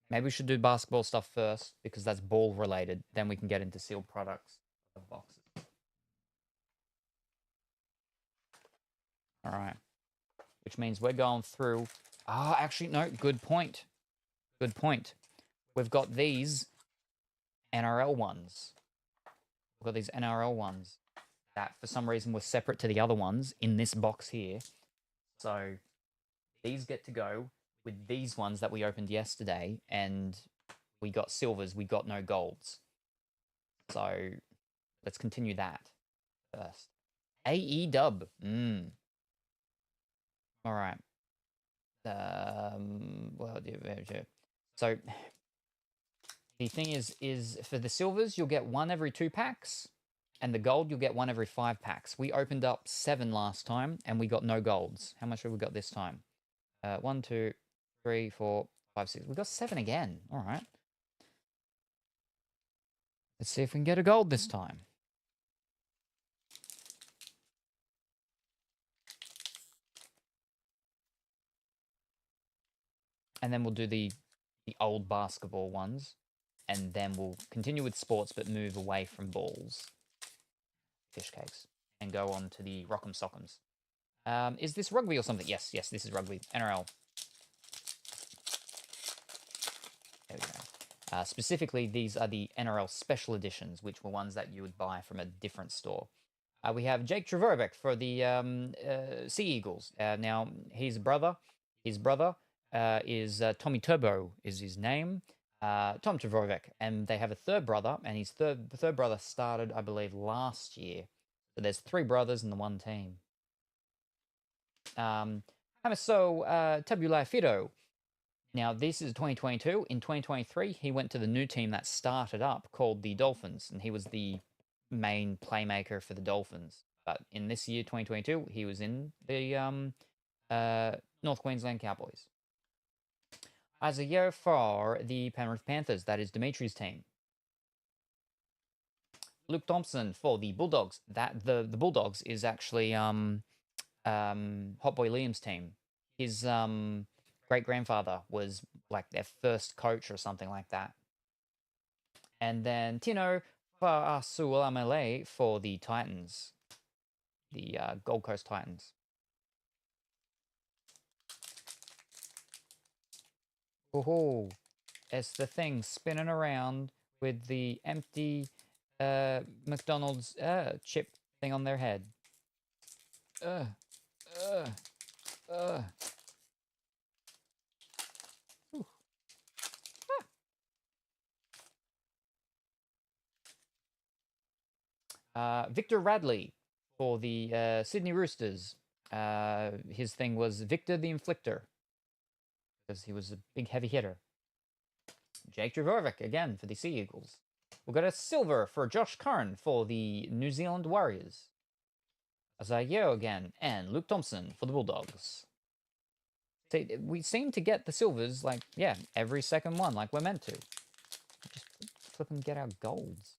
Maybe we should do basketball stuff first because that's ball related. Then we can get into sealed products of boxes. All right. Which means we're going through. Actually, no, good point. Good point. We've got these NRL ones. We've got these NRL ones that for some reason were separate to the other ones in this box here. So these get to go with these ones that we opened yesterday, and we got silvers, we got no golds. So let's continue that first. AE dub. All right. So the thing is for the silvers, you'll get one every 2 packs, and the gold, you'll get one every 5 packs. We opened up 7 last time, and we got no golds. How much have we got this time? 1, 2, 3, 4, 5, 6. We got 7 again. All right. Let's see if we can get a gold this time. And then we'll do the old basketball ones. And then we'll continue with sports, but move away from balls. Fish cakes. And go on to the Rock'em Sock'ems. Is this rugby or something? Yes, this is rugby. NRL. There we go. Specifically, these are the NRL special editions, which were ones that you would buy from a different store. We have Jake Travojevic for the Sea Eagles. Now, his brother is Tommy Turbo is his name. Tom Travojevic, and they have a third brother, and the third brother started, I believe, last year. So there's 3 brothers in the one team. Hamaso Tabula Fido. Now, this is 2022. In 2023, he went to the new team that started up called the Dolphins, and he was the main playmaker for the Dolphins. But in this year, 2022, he was in the North Queensland Cowboys. As a year for the Penrith Panthers, that is Dimitri's team. Luke Thompson for the Bulldogs. That the Bulldogs is actually Hot Boy Liam's team. His great-grandfather was like their first coach or something like that. And then Tino Fa'asuamale for the Titans, the Gold Coast Titans. Oh, it's the thing spinning around with the empty McDonald's chip thing on their head. Victor Radley for the Sydney Roosters. His thing was Victor the Inflictor, because he was a big heavy hitter. Jake Travojevic again for the Sea Eagles. We've got a silver for Josh Curran for the New Zealand Warriors. YuGiOh again, and Luke Thompson for the Bulldogs. See, we seem to get the silvers, like, yeah, every second one, like we're meant to. Just flip and get our golds.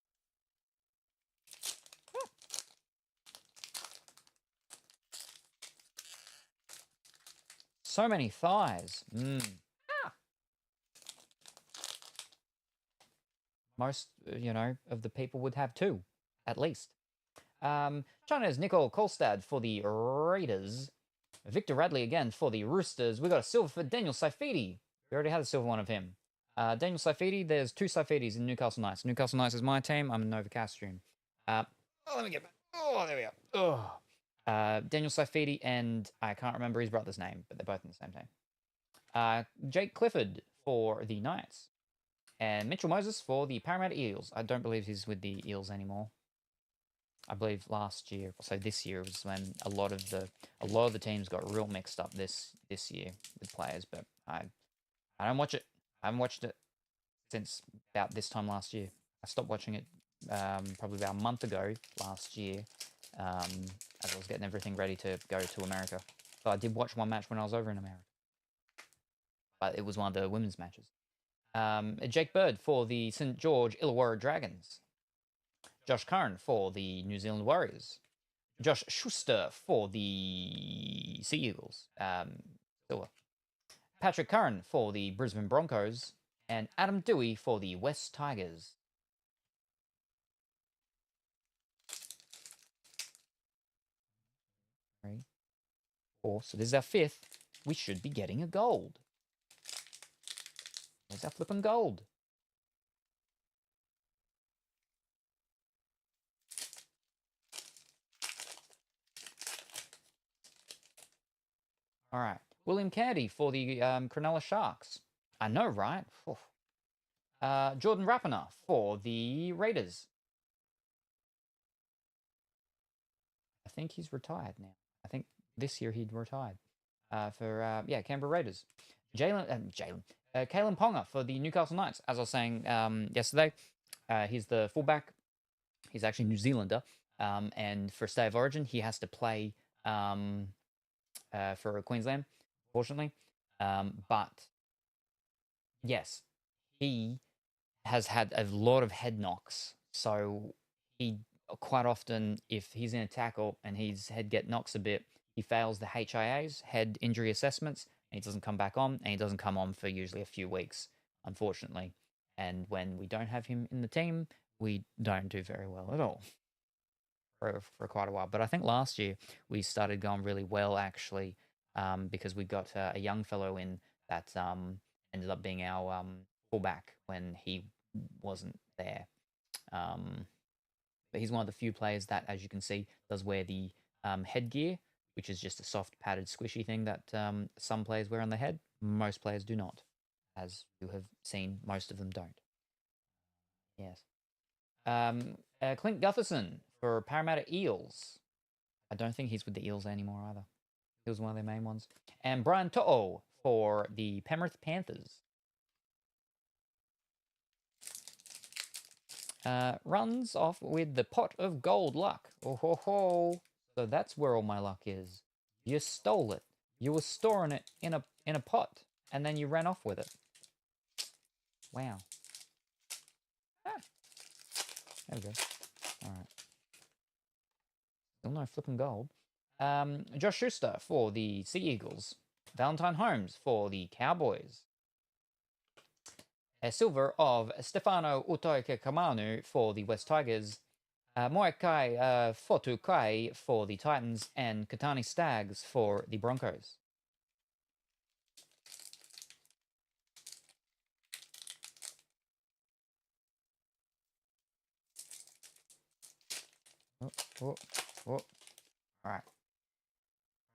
So many thighs. Most, of the people would have 2, at least. China's Nicole Kolstad for the Raiders. Victor Radley again for the Roosters. We got a silver for Daniel Saifidi. We already had a silver one of him. Daniel Saifidi, there's 2 Saifidis in Newcastle Knights. Newcastle Knights is my team. I'm a Nova Castrian. Let me get back. Oh, there we go. Daniel Saifidi, and I can't remember his brother's name, but they're both in the same team. Jake Clifford for the Knights. And Mitchell Moses for the Parramatta Eels. I don't believe he's with the Eels anymore. I believe last year, so this year was when a lot of the teams got real mixed up this year with players. But I don't watch it. I haven't watched it since about this time last year. I stopped watching it probably about a month ago last year, as I was getting everything ready to go to America. But I did watch one match when I was over in America. But it was one of the women's matches. Jake Bird for the St. George Illawarra Dragons. Josh Curran for the New Zealand Warriors. Josh Schuster for the Sea Eagles. Patrick Curran for the Brisbane Broncos. And Adam Dewey for the West Tigers. Three, four. So this is our fifth. We should be getting a gold. Where's our flipping gold? All right. William Kennedy for the Cronulla Sharks. I know, right? Jordan Rapiner for the Raiders. I think he's retired now. I think this year he'd retired for Canberra Raiders. Kalen Ponga for the Newcastle Knights. As I was saying yesterday, he's the fullback. He's actually a New Zealander, and for State of Origin, he has to play for Queensland, unfortunately. But yes, he has had a lot of head knocks, so he quite often, if he's in a tackle and his head get knocks a bit, he fails the HIAs, head injury assessments, and he doesn't come back on, and he doesn't come on for usually a few weeks, unfortunately. And when we don't have him in the team, we don't do very well at all for quite a while. But I think last year we started going really well, actually, because we got a young fellow in that ended up being our fullback when he wasn't there. But he's one of the few players that, as you can see, does wear the headgear, which is just a soft, padded, squishy thing that some players wear on their head. Most players do not, as you have seen. Most of them don't. Yes. Clint Gutherson for Parramatta Eels. I don't think he's with the Eels anymore either. He was one of their main ones. And Brian To'o for the Penrith Panthers. Runs off with the pot of gold luck. Oh ho ho! So that's where all my luck is. You stole it. You were storing it in a pot, and then you ran off with it. Wow. Ah. There we go. All right. Still no flipping gold. Josh Schuster for the Sea Eagles. Valentine Holmes for the Cowboys. A silver of Stefano Utoikamanu for the West Tigers. Moekai Fotukai for the Titans. And Katani Stags for the Broncos. All right.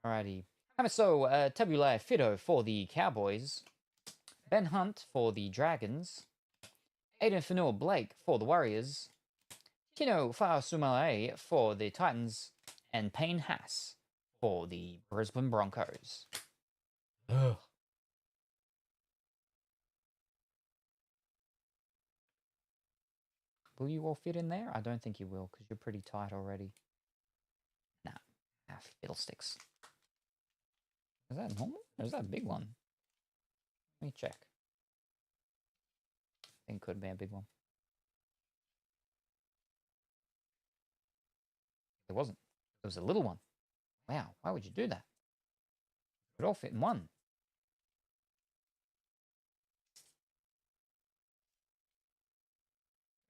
Alrighty. So, Tabula Fido for the Cowboys. Ben Hunt for the Dragons. Aiden Fanua-Blake for the Warriors. Kino Fa'asumale for the Titans. And Payne Haas for the Brisbane Broncos. Ugh. Will you all fit in there? I don't think you will, because you're pretty tight already. Nah. Fiddlesticks. Is that normal? Or is that a big one? Let me check. I think it could be a big one. It wasn't. It was a little one. Wow, why would you do that? It would all fit in one.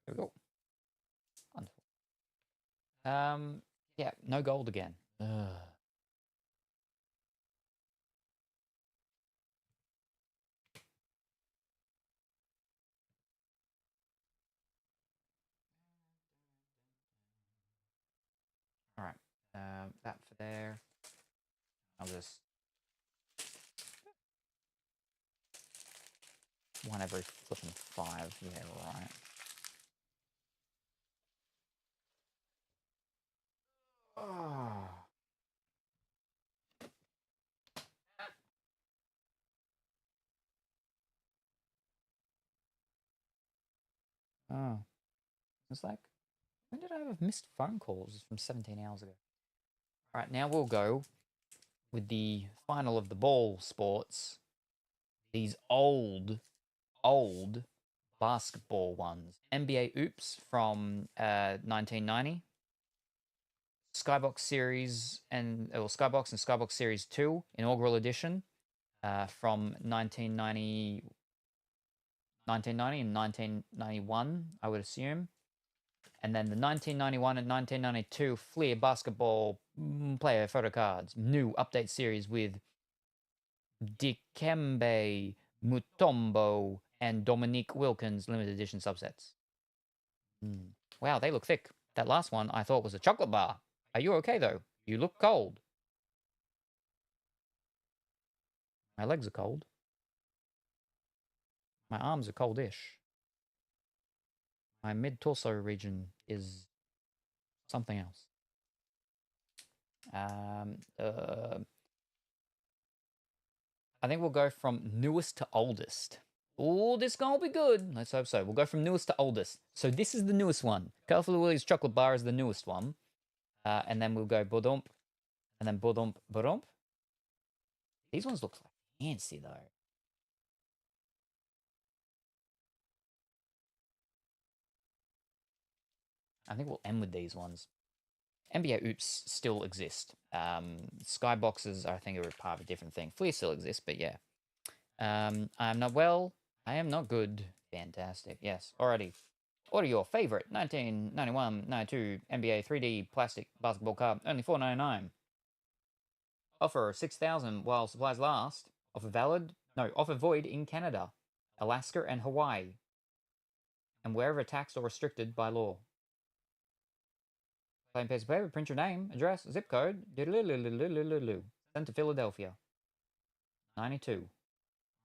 There we go. Wonderful. Yeah, no gold again. Ugh. All right, that for there. I'll just one every flipping 5. Yeah, right. Oh. Oh. It's like, when did I have missed phone calls from 17 hours ago? All right, now we'll go with the final of the ball sports. These old basketball ones. NBA Oops from 1990. Skybox Series Skybox and Skybox Series 2 inaugural edition from 1990 and 1991, I would assume. And then the 1991 and 1992 Fleer basketball player photo cards. New update series with Dikembe Mutombo and Dominique Wilkins limited edition subsets. Wow, they look thick. That last one I thought was a chocolate bar. Are you okay, though? You look cold. My legs are cold. My arms are coldish. My mid-torso region is something else. I think we'll go from newest to oldest. Oh, this gonna be good. Let's hope so. We'll go from newest to oldest. So this is the newest one. Colorful Willie's chocolate bar is the newest one. And then we'll go Bodump. And then Bodump, Bodump. These ones look fancy, though. I think we'll end with these ones. NBA Oops still exist. Skyboxes, I think, are part of a different thing. Fleer still exists, but yeah. I'm not well. I am not good. Fantastic. Yes. Alrighty. What are your favorite 1991, 92 NBA 3D plastic basketball card? Only $4.99. Offer 6,000 while supplies last. Offer valid? No, offer void in Canada, Alaska, and Hawaii. And wherever taxed or restricted by law. Plain piece of paper, print your name, address, zip code. Sent to Philadelphia. 92.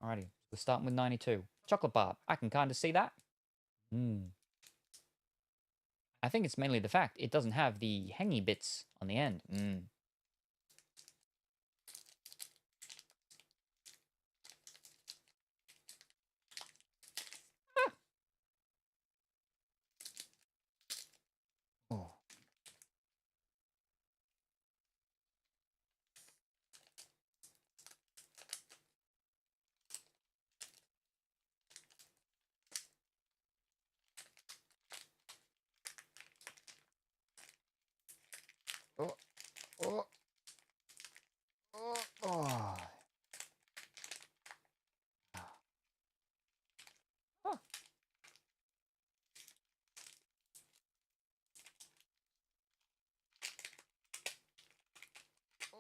Alrighty, we're starting with 92. Chocolate bar. I can kind of see that. I think it's mainly the fact it doesn't have the hangy bits on the end. Oh. Oh. Oh. Oh. Oh.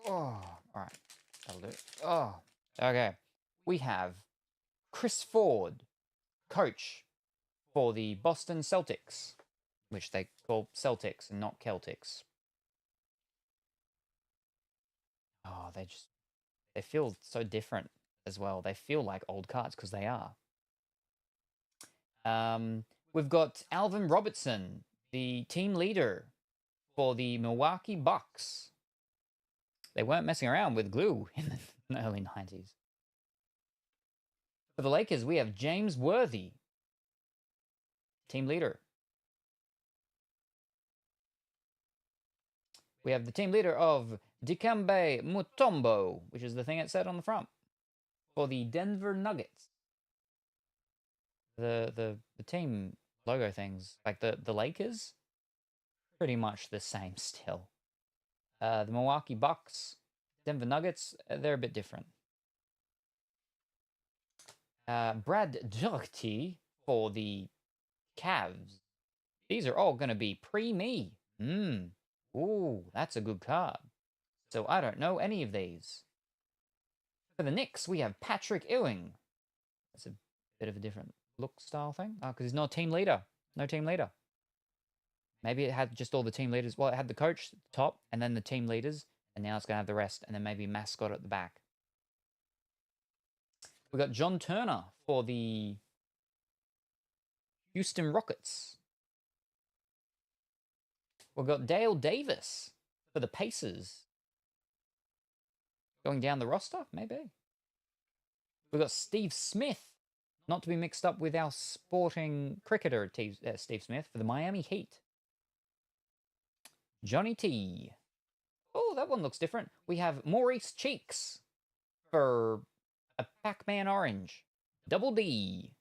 Oh, all right. That'll do it. Oh, okay. We have Chris Ford, coach for the Boston Celtics, which they call Celtics and not Celtics. Oh, they feel so different as well. They feel like old cards because they are. We've got Alvin Robertson, the team leader for the Milwaukee Bucks. They weren't messing around with glue in the early 90s. For the Lakers, we have James Worthy, team leader. We have the team leader of Dikembe Mutombo, which is the thing it said on the front, for the Denver Nuggets. The team logo things, like the Lakers, pretty much the same still. The Milwaukee Bucks, Denver Nuggets, they're a bit different. Brad Doherty for the Cavs. These are all going to be pre-me. Ooh, that's a good card. So I don't know any of these. For the Knicks, we have Patrick Ewing. That's a bit of a different look style thing. Oh, because he's not a team leader. No team leader. Maybe it had just all the team leaders. Well, it had the coach at the top and then the team leaders. And now it's going to have the rest. And then maybe mascot at the back. We've got John Turner for the Houston Rockets. We've got Dale Davis for the Pacers. Going down the roster, maybe. We've got Steve Smith, not to be mixed up with our sporting cricketer, Steve Smith, for the Miami Heat. Johnny T. Oh, that one looks different. We have Maurice Cheeks for a Pac-Man Orange. Double D.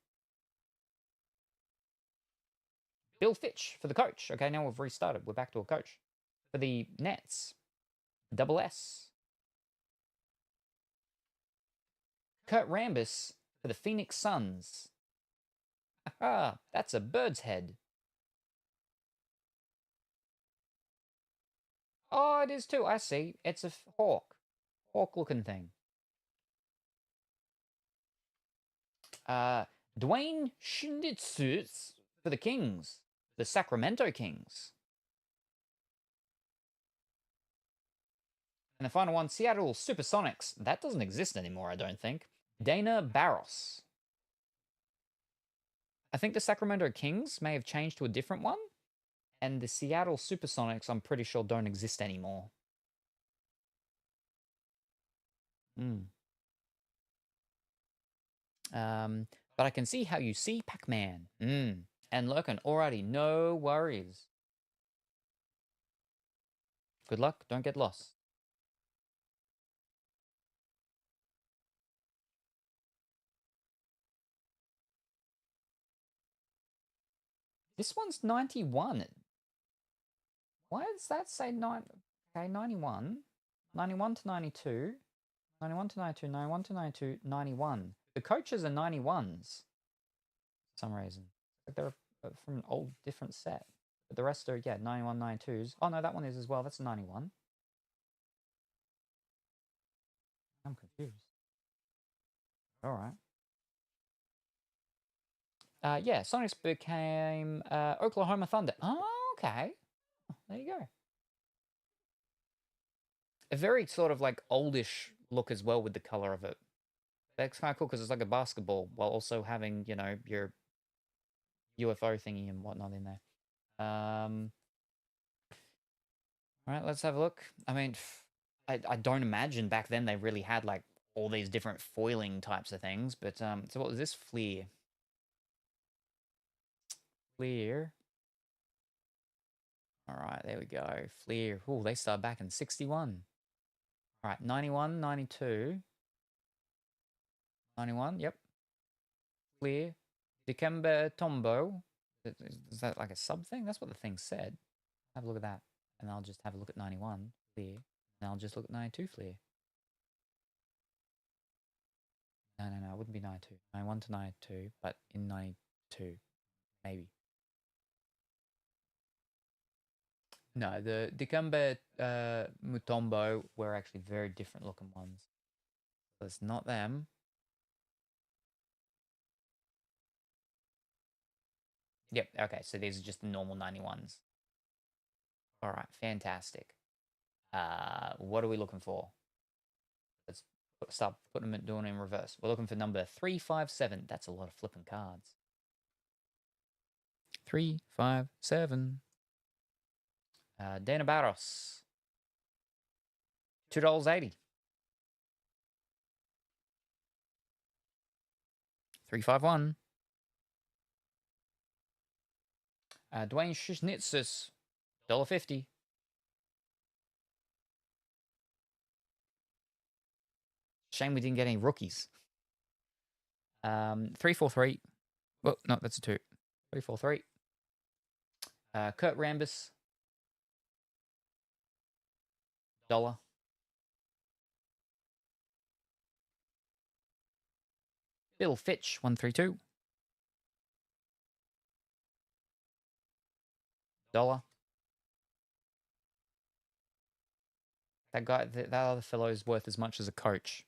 Bill Fitch for the coach. Okay, now we've restarted. We're back to a coach. For the Nets. Double S. Kurt Rambis for the Phoenix Suns. Aha, that's a bird's head. Oh, it is too. I see. It's a hawk. Hawk-looking thing. Dwayne Schnitzers for the Kings. The Sacramento Kings. And the final one, Seattle Supersonics. That doesn't exist anymore, I don't think. Dana Barros. I think the Sacramento Kings may have changed to a different one. And the Seattle Supersonics, I'm pretty sure, don't exist anymore. But I can see how you see Pac-Man. And Lurkin, alrighty, no worries. Good luck, don't get lost. This one's 91. Why does that say 9? Okay, 91. 91 to 92. 91 to 92, 91 to 92, 91. The coaches are 91s. For some reason. Like they're from an old, different set. But the rest are, yeah, 91, 92s. Oh, no, that one is as well. That's a 91. I'm confused. Alright. Yeah, Sonics became Oklahoma Thunder. Oh, okay. There you go. A very sort of like oldish look as well with the color of it. That's kind of cool because it's like a basketball while also having, you know, your UFO thingy and whatnot in there. All right, let's have a look. I mean, I don't imagine back then they really had like all these different foiling types of things. But so what was this? Fleer. Fleer. All right, there we go. Fleer. Oh, they start back in 61. All right, 91, 92. 91, yep. Fleer. Dikembe Tombo. Is that like a sub thing? That's what the thing said. Have a look at that. And I'll just have a look at 91. Fleer. And I'll just look at 92 Fleer. No, it wouldn't be 92. 91 to 92, but in 92. Maybe. No, the Dikembe Mutombo were actually very different looking ones. So it's not them. Yep, okay, so these are just the normal 91s. All right, fantastic. What are we looking for? Let's start putting them doing it in reverse. We're looking for number 357. That's a lot of flipping cards. 357. Dana Barros. $2.80. 351. Dwayne Schnitzers. $1.50. Shame we didn't get any rookies. 343. Oh, no, that's a 2. 343. Kurt Rambis. $1. Bill Fitch, 132. $1. That guy, that other fellow is worth as much as a coach.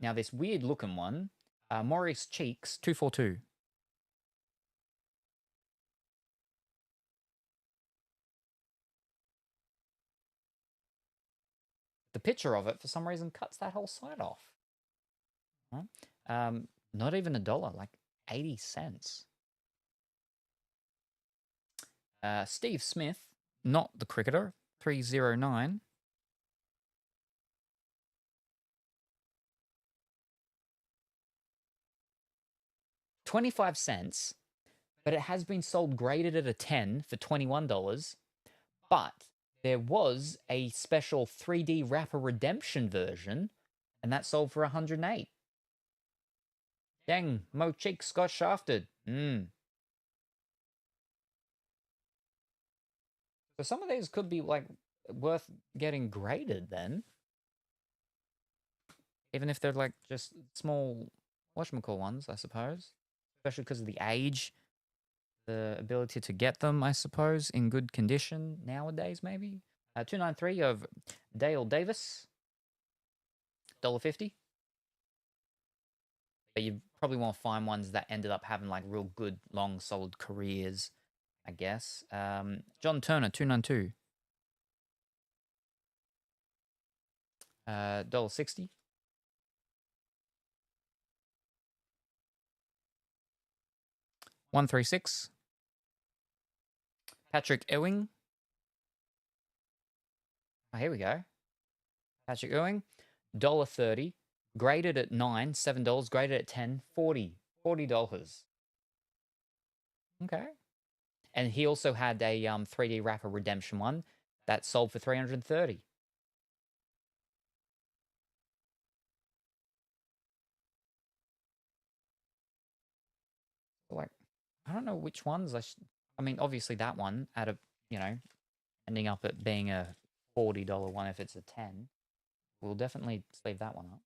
Now this weird looking one, Maurice Cheeks, 242. The picture of it, for some reason, cuts that whole side off. Right? Not even $1, like 80 cents. Steve Smith, not the cricketer, 309. $0.25, but it has been sold graded at a 10 for $21. But there was a special 3D wrapper redemption version, and that sold for 108. Dang, Mo Cheeks got shafted. So some of these could be like worth getting graded then. Even if they're like just small whatchamacall ones, I suppose. Especially because of the age, the ability to get them, I suppose, in good condition nowadays, maybe. 293 of Dale Davis, $1.50. But you probably won't find ones that ended up having like real good, long, solid careers, I guess. John Turner, 292. $1.60. $1.36. Patrick Ewing. Oh, here we go. Patrick Ewing, $1.30. Graded at $9, $7. Graded at 10, $40. Okay. And he also had a 3D wrapper redemption one that sold for 330. Like, I don't know which ones I mean, obviously that one at a, ending up at being a $40 one if it's a 10. We'll definitely sleeve that one up.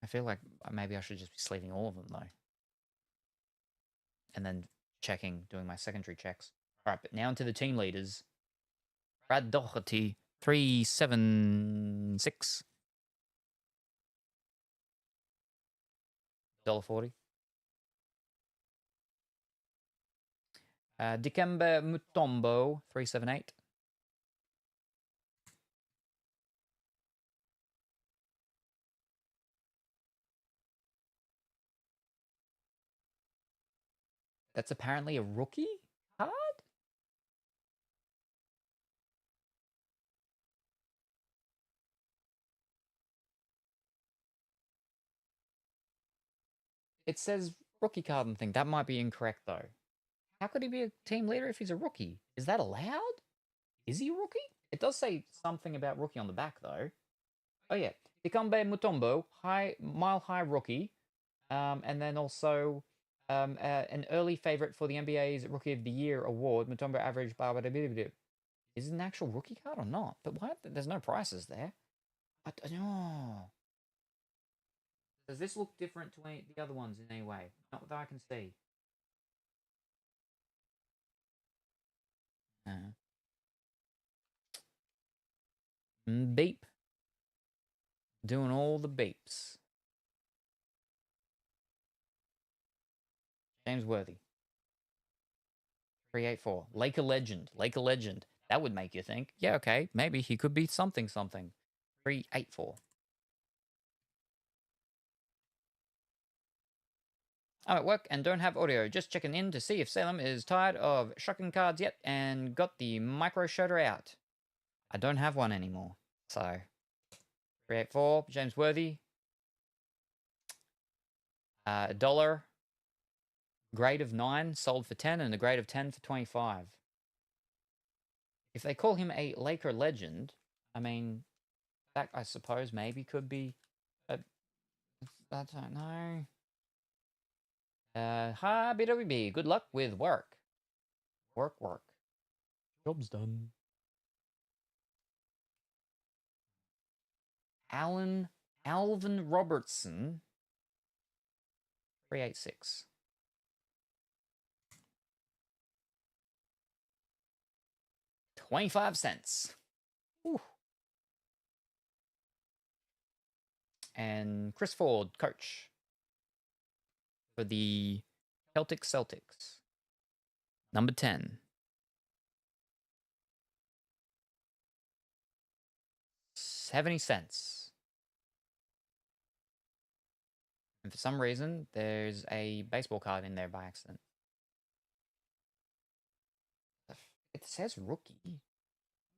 I feel like maybe I should just be sleeving all of them though. And then doing my secondary checks. All right, but now into the team leaders. Brad Doherty, 376. $1.40. Dikembe Mutombo, 378. That's apparently a rookie card? It says rookie card and thing. That might be incorrect though. How could he be a team leader if he's a rookie? Is that allowed? Is he a rookie? It does say something about rookie on the back though. Oh yeah, Dikembe Mutombo, mile high rookie, and then also an early favorite for the NBA's Rookie of the Year award. Mutombo averaged blah, blah, blah, blah, blah. Is it an actual rookie card or not? But why? There's no prices there. I don't know. Does this look different to the other ones in any way? Not that I can see. Beep. Doing all the beeps. James Worthy. 384. Laker Legend. Laker Legend. That would make you think, yeah, okay, maybe he could be something. 384. I'm at work and don't have audio. Just checking in to see if Salem is tired of shocking cards yet and got the micro shoulder out. I don't have one anymore. So, 384. James Worthy. $1. Grade of 9 sold for 10 and a grade of 10 for 25. If they call him a Laker legend, I mean, that I suppose maybe could be. I don't know. Hi BWB. Good luck with work. Work. Job's done. Alvin Robertson. 386. $0.25. Ooh. And Chris Ford, coach for the Celtics. Number 10. 70 cents. And for some reason, there's a baseball card in there by accident. It says rookie.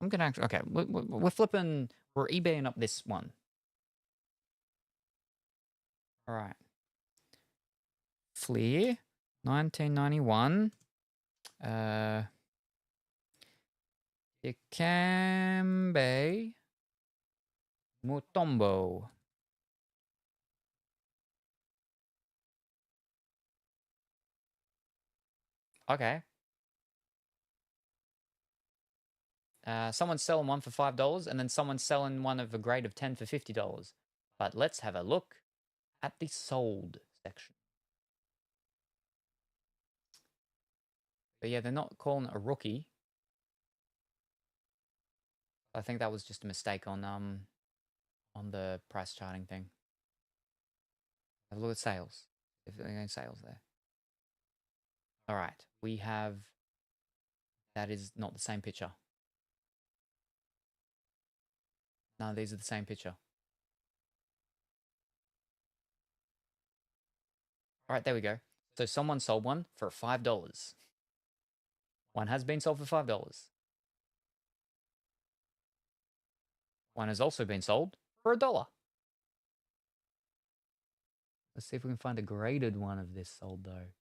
I'm gonna actually... Okay, we're flipping... We're eBaying up this one. All right. Fleer, 1991. Dikembe Mutombo. Okay. Someone's selling one for $5, and then someone's selling one of a grade of 10 for $50. But let's have a look at the sold section. But yeah, they're not calling it a rookie. I think that was just a mistake on the price charting thing. Have a look at sales. If there are any sales there. All right, we have... That is not the same picture. No, these are the same picture. All right, there we go. So someone sold one for $5. One has been sold for $5. One has also been sold for $1. Let's see if we can find a graded one of this sold, though.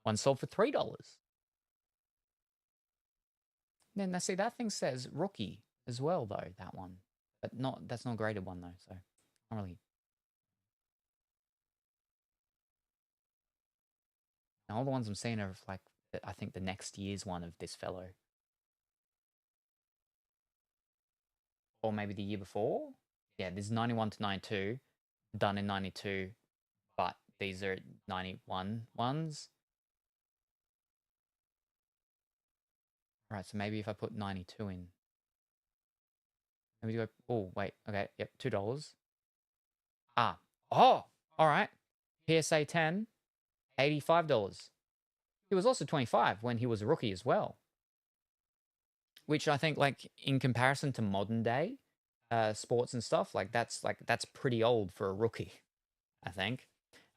One sold for $3. Then, now see, that thing says rookie as well, though, that one. But that's not a graded one, though, so not really. Now, all the ones I'm seeing are like, I think the next year's one of this fellow. Or maybe the year before. Yeah, this is 91 to 92, done in 92, but these are 91 ones. All right, so maybe if I put 92 in. Maybe go, oh, wait, okay, yep, $2. Ah, oh, all right. PSA 10, $85. He was also 25 when he was a rookie as well. Which I think, like, in comparison to modern day sports and stuff, that's pretty old for a rookie, I think.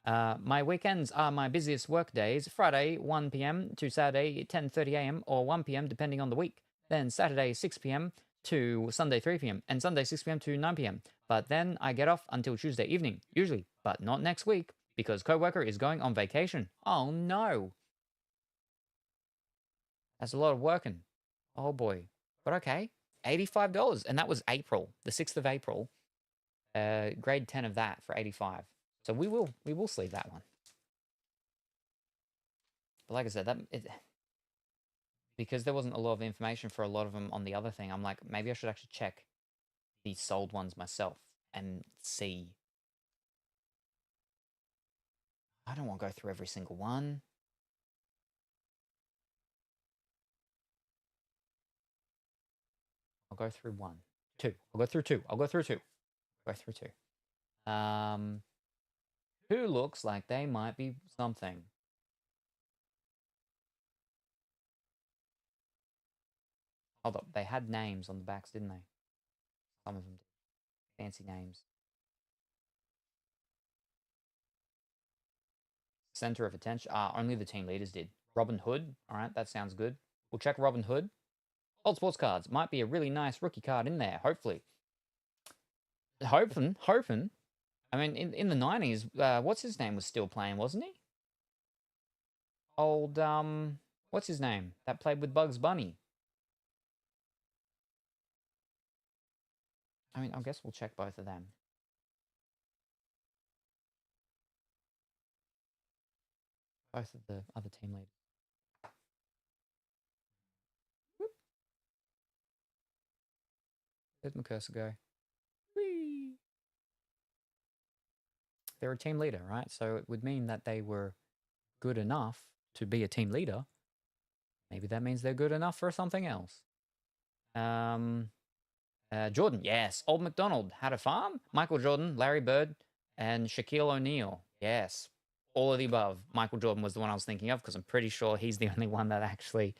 My weekends are my busiest work days: Friday 1 p.m. to Saturday 10:30 a.m. or 1 p.m. depending on the week. Then Saturday 6 p.m. to Sunday 3 p.m. and Sunday 6 p.m. to 9 p.m. But then I get off until Tuesday evening, usually, but not next week because coworker is going on vacation. Oh no. That's a lot of working. Oh boy. But okay, $85, and that was April, the 6th of April. Grade 10 of that for 85. So we will sleeve that one. But like I said, because there wasn't a lot of information for a lot of them on the other thing, I'm like, maybe I should actually check these sold ones myself and see. I don't want to go through every single one. I'll go through one. Two. I'll go through two. I'll go through two. Go through two. Who looks like they might be something? Hold up. They had names on the backs, didn't they? Some of them did. Fancy names. Center of attention. Only the team leaders did. Robin Hood. All right, that sounds good. We'll check Robin Hood. Old sports cards. Might be a really nice rookie card in there, hopefully. Hoping. I mean, in the 90s, what's his name was still playing, wasn't he? Old, what's his name? That played with Bugs Bunny. I mean, I guess we'll check both of them. Both of the other team leaders. Whoop. Where'd my cursor go? Whee! They're a team leader, right? So it would mean that they were good enough to be a team leader. Maybe that means they're good enough for something else. Jordan, yes. Old MacDonald had a farm. Michael Jordan, Larry Bird, and Shaquille O'Neal. Yes. All of the above. Michael Jordan was the one I was thinking of because I'm pretty sure he's the only one that actually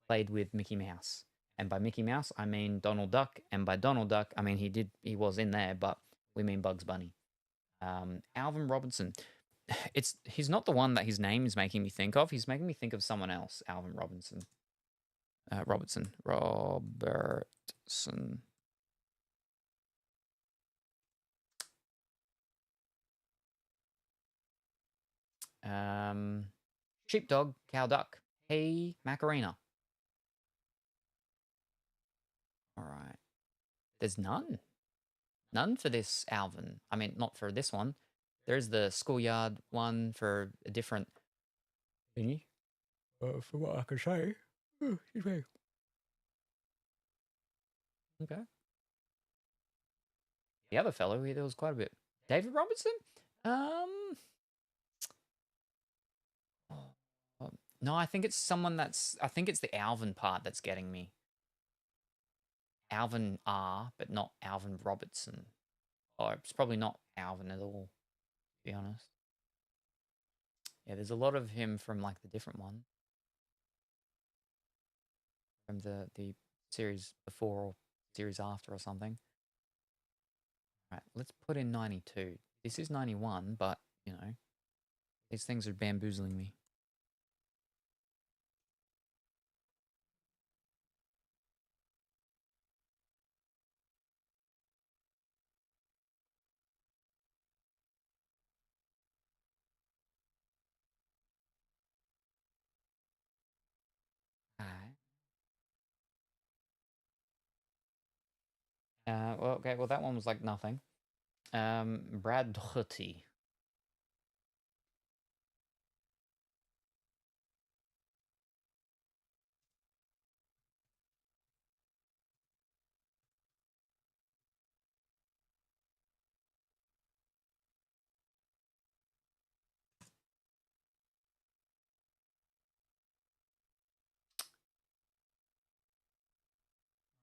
played with Mickey Mouse. And by Mickey Mouse, I mean Donald Duck. And by Donald Duck, I mean he was in there, but we mean Bugs Bunny. Alvin Robinson. He's not the one that his name is making me think of. He's making me think of someone else. Alvin Robinson. Robertson. Sheepdog, cow, duck. Hey, Macarena. All right. There's none. None for this Alvin. I mean, not for this one. There's the schoolyard one for a different thingy. For what I can say. Oh, excuse me. Okay. The other fellow, there was quite a bit. David Robinson? No, I think it's someone I think it's the Alvin part that's getting me. Alvin R, but not Alvin Robertson. Or it's probably not Alvin at all, to be honest. Yeah, there's a lot of him from like the different one. From the series before or series after or something. All right, let's put in 92. This is 91, but, you know, these things are bamboozling me. Well, okay, well, that one was like nothing. Brad Doherty.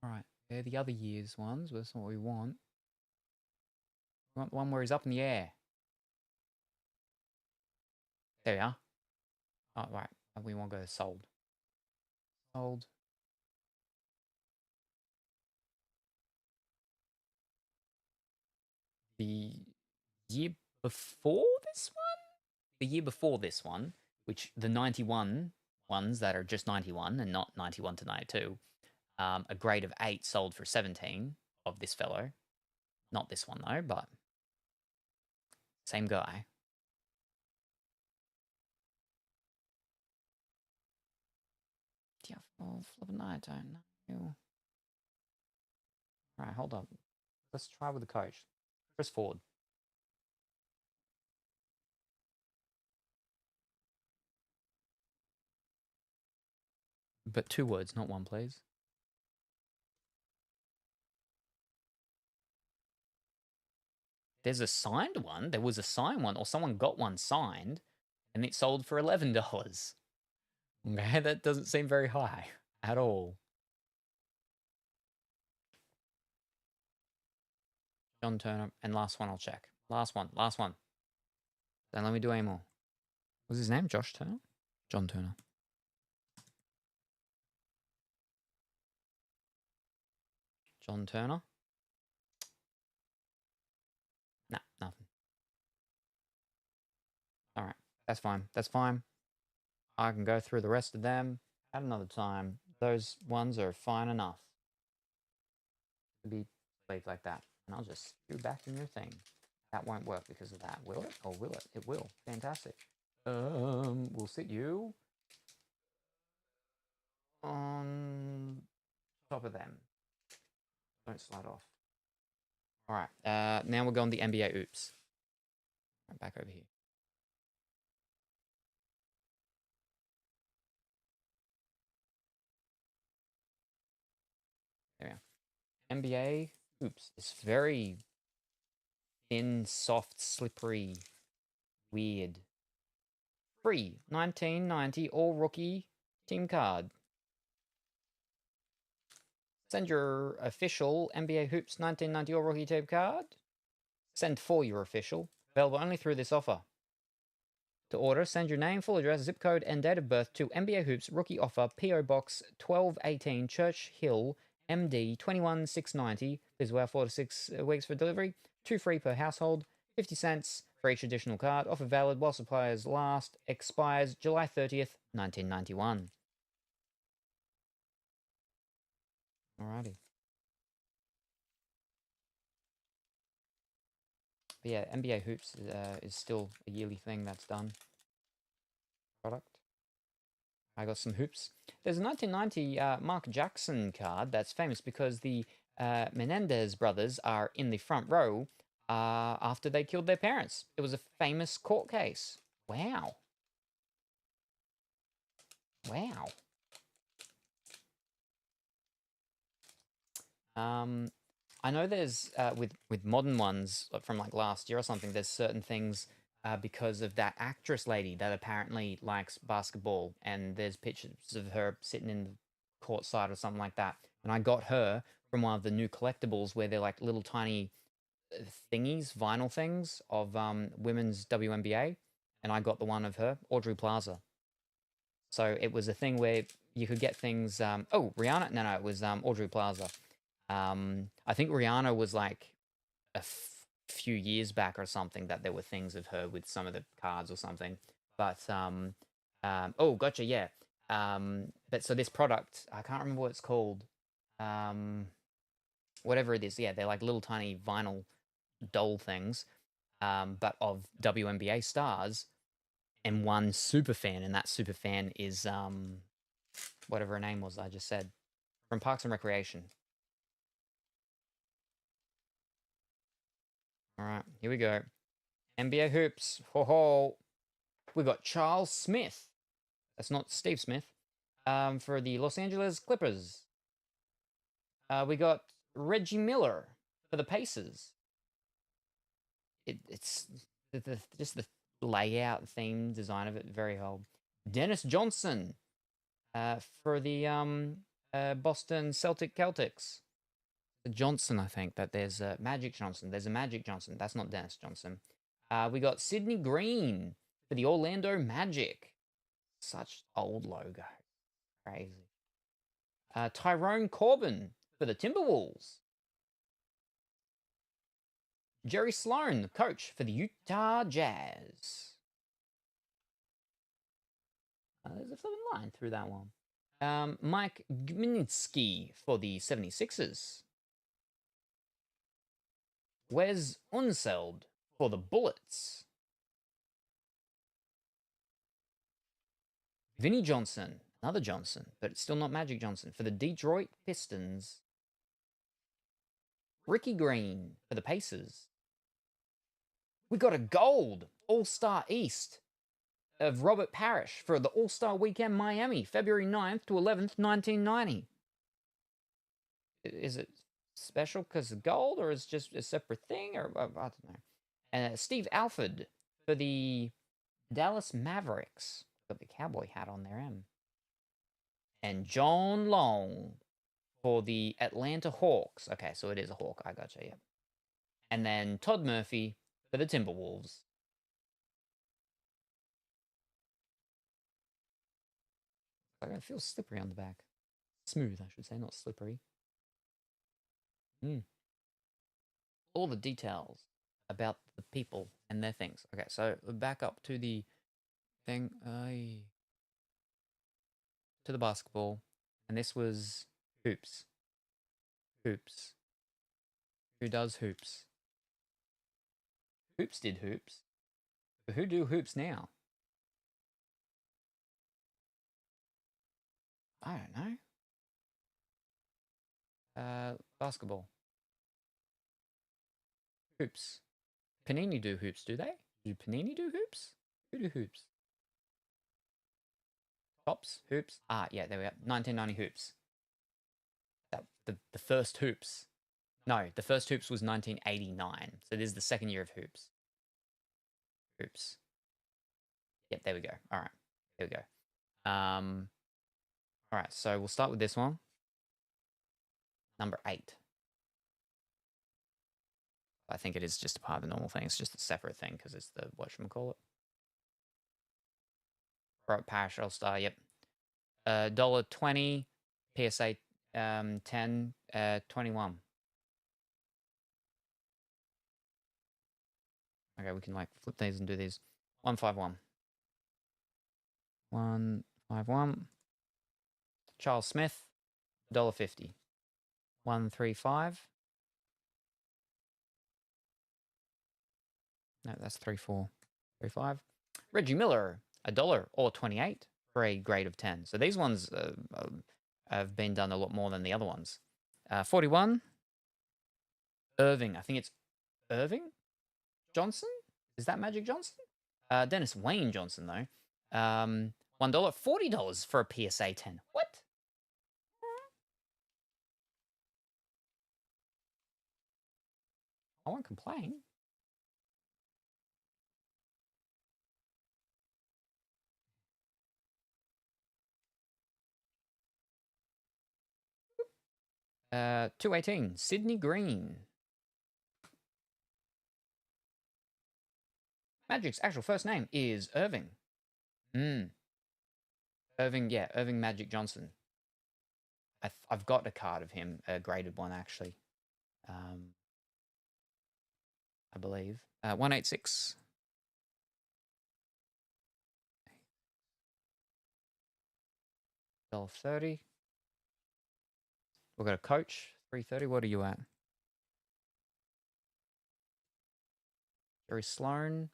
All right, they're the other year's ones. That's what we want. We want the one where he's up in the air. There we are. Oh, right. We want to go sold. Sold. The year before this one? The year before this one, which the 91 ones that are just 91 and not 91 to 92, a grade of 8 sold for 17 of this fellow. Not this one though, but same guy. Yeah, flipping I don't know. All right, hold on. Let's try with the coach. Chris Ford. But 2 words, not one, please. There's a signed one. There was a signed one, or someone got one signed, and it sold for $11. Okay, that doesn't seem very high at all. John Turner, and last one I'll check. Last one. Then let me do any more. What's his name? Josh Turner? John Turner. John Turner? Nah, nothing. All right, that's fine. I can go through the rest of them at another time. Those ones are fine enough to be played like that. And I'll just screw back in your thing. That won't work because of that, will it? Or will it? It will. Fantastic. We'll sit you on top of them. Don't slide off. All right. Now we're going the NBA oops. Right, back over here. There we are. NBA oops. It's very thin, soft, slippery, weird. Free 1990 all rookie team card. Send your official NBA Hoops 1990 all rookie team card. Send for your official. Available only through this offer. To order, send your name, full address, zip code, and date of birth to NBA Hoops Rookie Offer, PO Box 1218, Church Hill, MD 21690. Please allow 4 to 6 weeks for delivery. 2 free per household. 50 cents for each additional card. Offer valid while suppliers last. Expires July 30th, 1991. Alrighty. But yeah, NBA Hoops is still a yearly thing that's done. Product. I got some hoops. There's a 1990 Mark Jackson card that's famous because the Menendez brothers are in the front row after they killed their parents. It was a famous court case. Wow. Wow. I know there's with modern ones from like last year or something. There's certain things because of that actress lady that apparently likes basketball, and there's pictures of her sitting in the court side or something like that. And I got her from one of the new collectibles where they're like little tiny thingies, vinyl things of women's WNBA, and I got the one of her, Audrey Plaza. So it was a thing where you could get things. Oh, Rihanna? No, it was Audrey Plaza. I think Rihanna was like a few years back or something that there were things of her with some of the cards or something. But oh, gotcha, yeah. But so this product, I can't remember what it's called. Whatever it is, yeah, they're like little tiny vinyl doll things, but of WNBA stars, and one super fan, and that super fan is whatever her name was I just said, from Parks and Recreation. All right, here we go. NBA hoops. Ho ho. We got Charles Smith. That's not Steve Smith. For the Los Angeles Clippers. We got Reggie Miller for the Pacers. It's just the layout, theme, design of it, very old. Dennis Johnson for the Boston Celtics. Johnson, I think, that there's a Magic Johnson. There's a Magic Johnson. That's not Dennis Johnson. We got Sidney Green for the Orlando Magic. Such old logo. Crazy. Tyrone Corbin for the Timberwolves. Jerry Sloan, the coach for the Utah Jazz. There's a flipping line through that one. Mike Gminski for the 76ers. Wes Unseld for the Bullets. Vinnie Johnson, another Johnson, but it's still not Magic Johnson, for the Detroit Pistons. Ricky Green for the Pacers. We got a gold All-Star East of Robert Parrish for the All-Star Weekend Miami, February 9th to 11th, 1990. Is it special because of gold, or is it just a separate thing, or I don't know. And Steve Alford for the Dallas Mavericks. Got the cowboy hat on there, and John Long for the Atlanta Hawks. Okay, so it is a Hawk. I gotcha, yeah. And then Todd Murphy for the Timberwolves. It feels slippery on the back. Smooth, I should say, not slippery. All the details about the people and their things. Okay, so back up to the thing. To the basketball. And this was hoops. Hoops. Who does hoops? Hoops did hoops. But who do hoops now? I don't know. Basketball. Hoops. Panini do hoops, do they? Do Panini do hoops? Who do hoops? Tops? Hoops? Ah, yeah, there we go. 1990 hoops. The first hoops. No, the first hoops was 1989. So this is the second year of hoops. Hoops. Yep, there we go. All right. There we go. All right, so we'll start with this one. Number 8. I think it is just a part of the normal thing. It's just a separate thing because it's the whatchamacallit. Parish All-Star, yep. $1.20, PSA 10, 21. Okay, we can like flip these and do these. 151. 151. Charles Smith, $1.50. 135. No, that's 34. 35. Reggie Miller, $1 or 28 for a grade of 10. So these ones have been done a lot more than the other ones. 41. Irving. I think it's Irving Johnson. Is that Magic Johnson? Dennis Wayne Johnson, though. $1, $40 for a PSA 10. What? I won't complain. $2.18. Sydney Green. Magic's actual first name is Irving. Irving, yeah, Irving Magic Johnson. I've got a card of him, a graded one actually. I believe. 186. $1.30. We've got a coach, $3.30. What are you at? Jerry Sloan,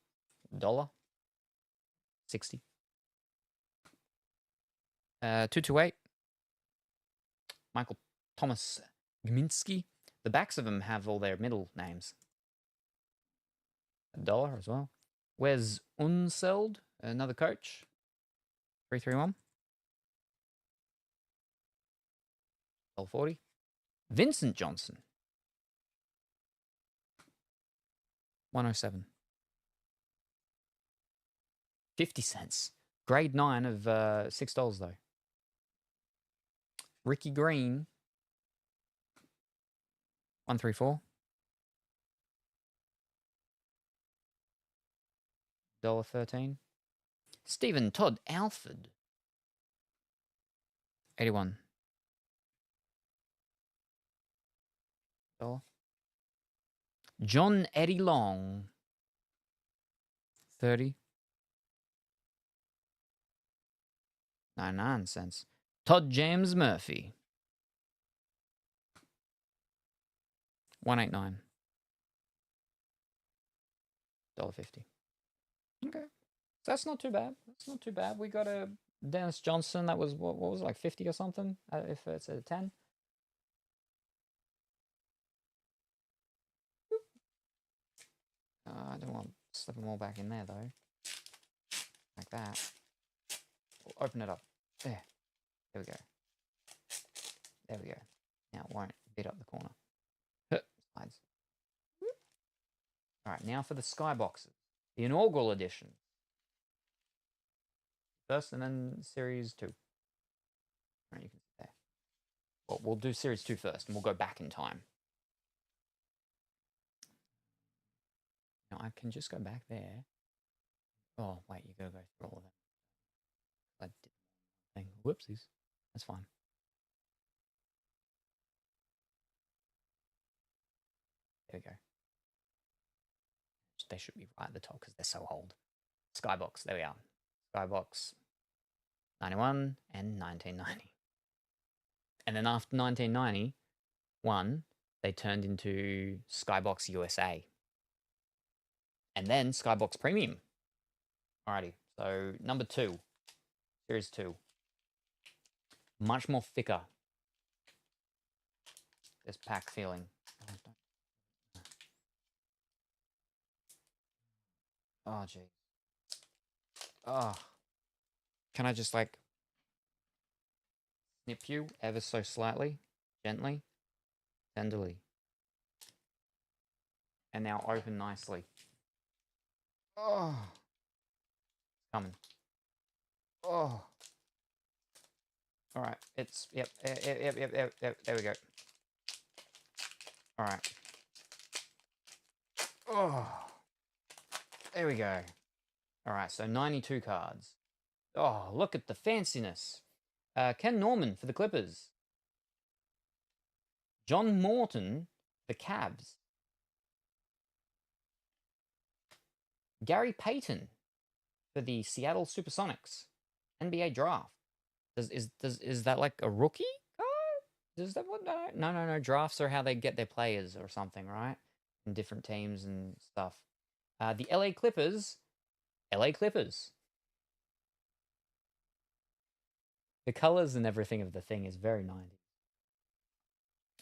$1.60. 228. Michael Thomas Gminski. The backs of them have all their middle names. $1 as well. Wes Unseld, another coach. 331. $1.40. Vincent Johnson. 107. 50 cents. Grade 9 of $6 though. Ricky Green. 134. $1.13. Stephen Todd Alford. 81. $1. John Eddie Long. 30. 99 cents. Todd James Murphy. 189. $1.50. Okay. So that's not too bad. That's not too bad. We got a Dennis Johnson. That was, what was it, like 50 or something? If it's a 10. I don't want to slip them all back in there, though. Like that. We'll open it up. There. There we go. There we go. Now it won't beat up the corner. Slides. All right, now for the skyboxes. The inaugural edition. First and then Series 2. All right, you can see there. Well, we'll do Series 2 first, and we'll go back in time. Now, I can just go back there. Oh, wait, you gotta go through all of them. I did thing. Whoopsies. That's fine. There we go. They should be right at the top because they're so old. Skybox, there we are. Skybox 91 and 1990. And then after 1991, they turned into Skybox USA. And then Skybox Premium. Alrighty, so number 2. Series 2. Much more thicker. This pack feeling. Oh, gee. Oh. Can I just, like, snip you ever so slightly, gently, tenderly. And now open nicely. Oh. Coming. Oh. All right. It's, yep, there we go. All right. Oh. There we go. All right, so 92 cards. Oh, look at the fanciness. Ken Norman for the Clippers. John Morton for the Cavs. Gary Payton for the Seattle Supersonics. NBA draft. Is that like a rookie card? Does that what? No. Drafts are how they get their players or something, right? In different teams and stuff. The LA Clippers. LA Clippers. The colors and everything of the thing is very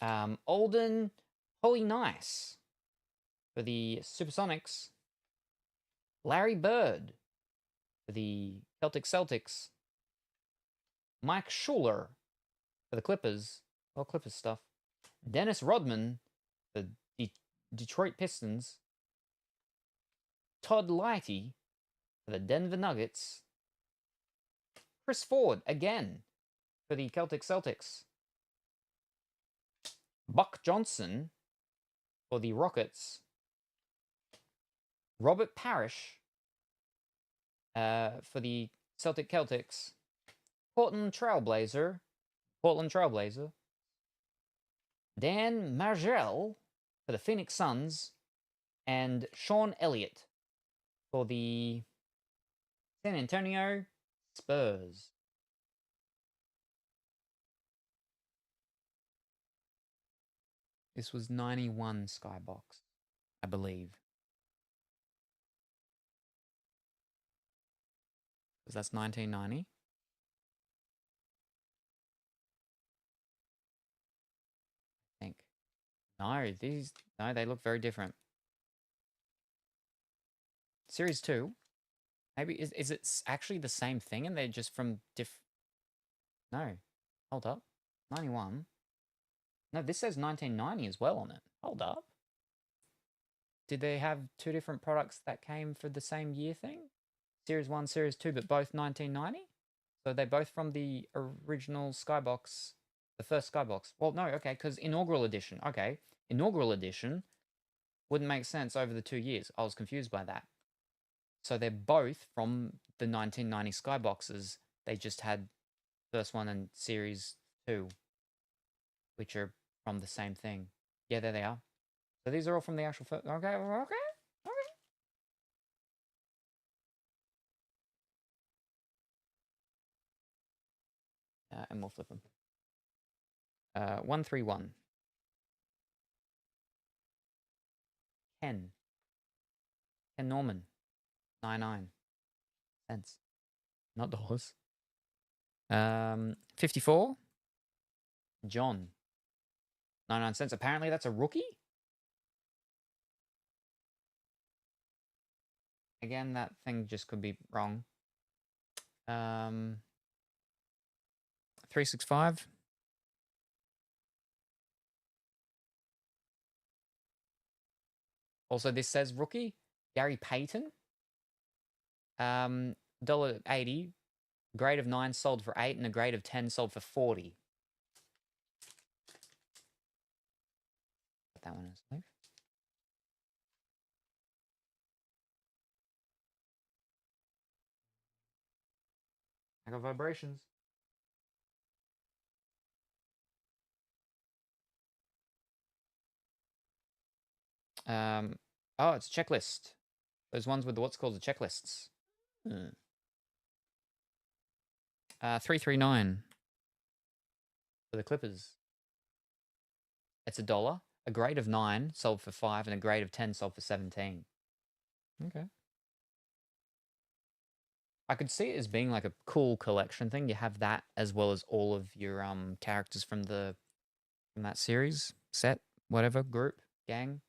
90s. Alden Holy Nice for the Supersonics. Larry Bird for the Celtics. Mike Schuler for the Clippers. Well, Clippers stuff. Dennis Rodman for the Detroit Pistons. Todd Lighty for the Denver Nuggets. Chris Ford again for the Celtics. Buck Johnson for the Rockets. Robert Parrish for the Celtics. Portland Trailblazer. Dan Margel for the Phoenix Suns. And Sean Elliott for the San Antonio Spurs. This was 91 Skybox, I believe. Because that's 1990. I think. No, they look very different. Series 2. Maybe, is it actually the same thing and they're just from No. Hold up. 91. No, this says 1990 as well on it. Hold up. Did they have two different products that came for the same year thing? Series 1, Series 2, but both 1990? So they're both from the original Skybox, the first Skybox. Well, no, okay, because Inaugural Edition. Okay, Inaugural Edition wouldn't make sense over the 2 years. I was confused by that. So they're both from the 1990 Skyboxes. They just had first one and Series 2, which are from the same thing. Yeah, there they are. So these are all from the actual first. Okay. And we'll flip them. 131. Ken Norman. 99 cents. Not dollars. 54. John. 99 cents. Apparently that's a rookie? Again, that thing just could be wrong. 365. Also, this says rookie. Gary Payton. $1.80. Grade of 9 sold for 8 and a grade of 10 sold for 40. Put that one in sleeve. I got vibrations. Oh, it's a checklist. Those ones with what's called the checklists. 339 for the Clippers. It's $1. A grade of 9 sold for 5 and a grade of 10 sold for 17. Okay. I could see it as being like a cool collection thing. You have that as well as all of your characters from that series, set, whatever, group, gang.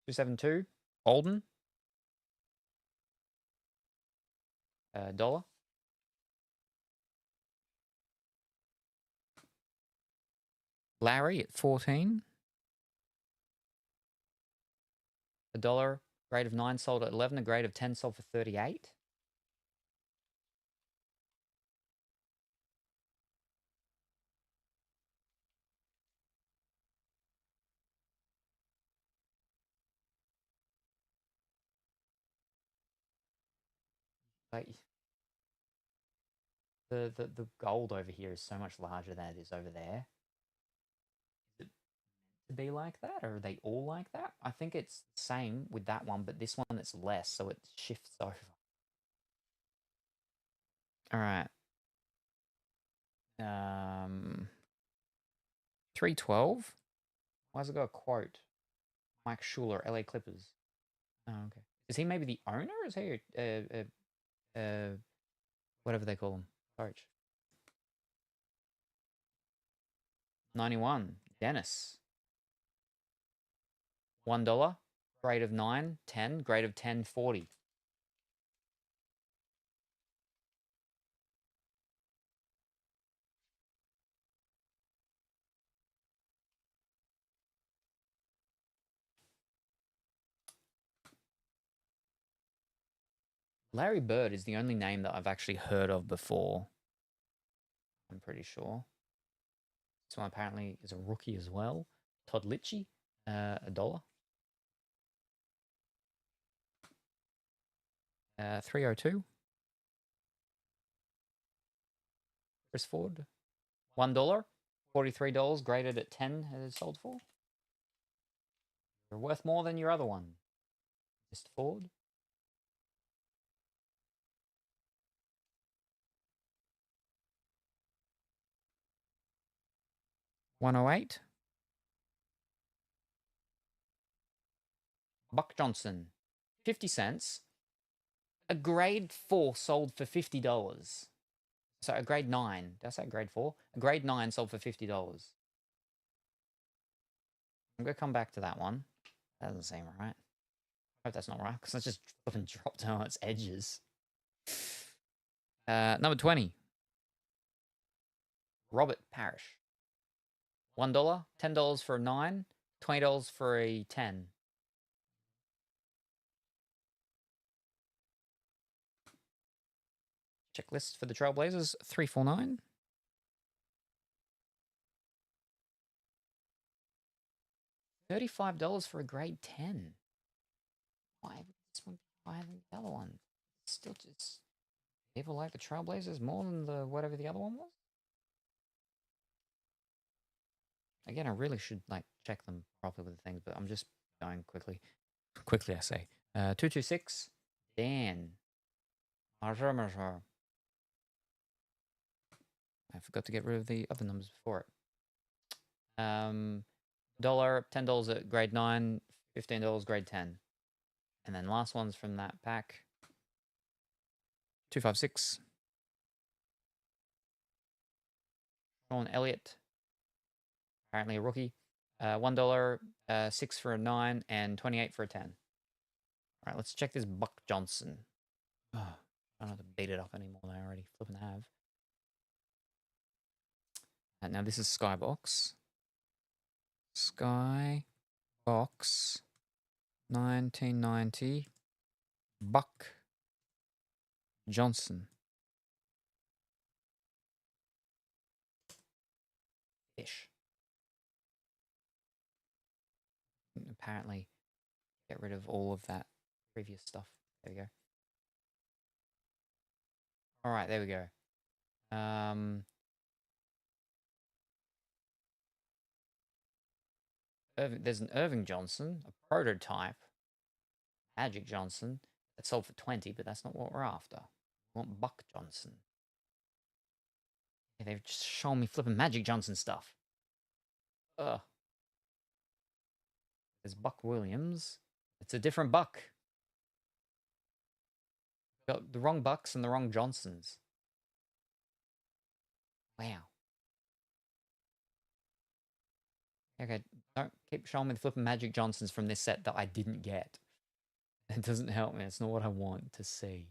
272. Alden. $1. Larry at 14. $1. Grade of 9 sold at 11. A grade of 10 sold for 38. The gold over here is so much larger than it is over there. Is it meant to be like that, or are they all like that? I think it's the same with that one, but this one it's less, so it shifts over. All right. 312. Why's it got a quote? Mike Schuler, LA Clippers. Oh, okay. Is he maybe the owner? Or is he whatever they call him, coach? 91. Dennis. $1. Grade of 9, 10. Grade of 10, 40. Larry Bird is the only name that I've actually heard of before. I'm pretty sure. This one apparently is a rookie as well. Todd Litchie, $1. 302. Chris Ford, $1. $43 graded at 10 it is sold for. You're worth more than your other one, Mr. Ford. $108. Buck Johnson, 50 cents. A grade 4 sold for $50. So a grade 9. Did I say grade 4? A grade 9 sold for $50. I'm going to come back to that one. That doesn't seem right. I hope that's not right, because that's just flipping dropped on its edges. Number 20. Robert Parrish. $1. $10 for a 9. $20 for a 10. Checklist for the Trailblazers, 349. $35 for a grade 10. Why would this one be higher than the other one? It's still just people like the Trailblazers more than the whatever the other one was. Again, I really should like check them properly with the things, but I'm just going quickly. Quickly, I say. 226. Dan. I forgot to get rid of the other numbers before it. $10 at grade 9, $15 grade 10. And then last ones from that pack. 256. Sean Elliott. Apparently a rookie. $1, 6 for a 9, and 28 for a 10. All right, let's check this Buck Johnson. Oh, I don't have to beat it up anymore than I already flipping have. Now this is Skybox. Skybox 1990 Buck Johnson. Ish. Apparently, get rid of all of that previous stuff. There we go. All right, there we go. There's an Irving Johnson, a prototype, Magic Johnson, that sold for 20, but that's not what we're after. We want Buck Johnson. Yeah, they've just shown me flipping Magic Johnson stuff. Ugh. There's Buck Williams. It's a different Buck. Got the wrong Bucks and the wrong Johnsons. Wow. Okay, don't keep showing me the flipping Magic Johnsons from this set that I didn't get. It doesn't help me. It's not what I want to see.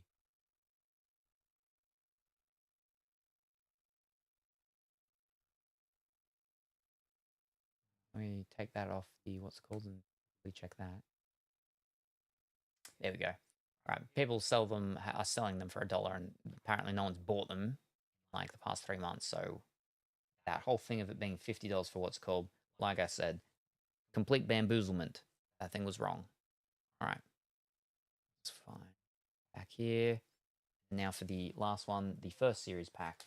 Let me take that off the what's it called and we check that. There we go. All right, people sell them, are selling them for $1, and apparently no one's bought them like the past 3 months. So that whole thing of it being $50 for what's called, like I said, complete bamboozlement. That thing was wrong. All right, it's fine. Back here, Now for the last one, the first series pack,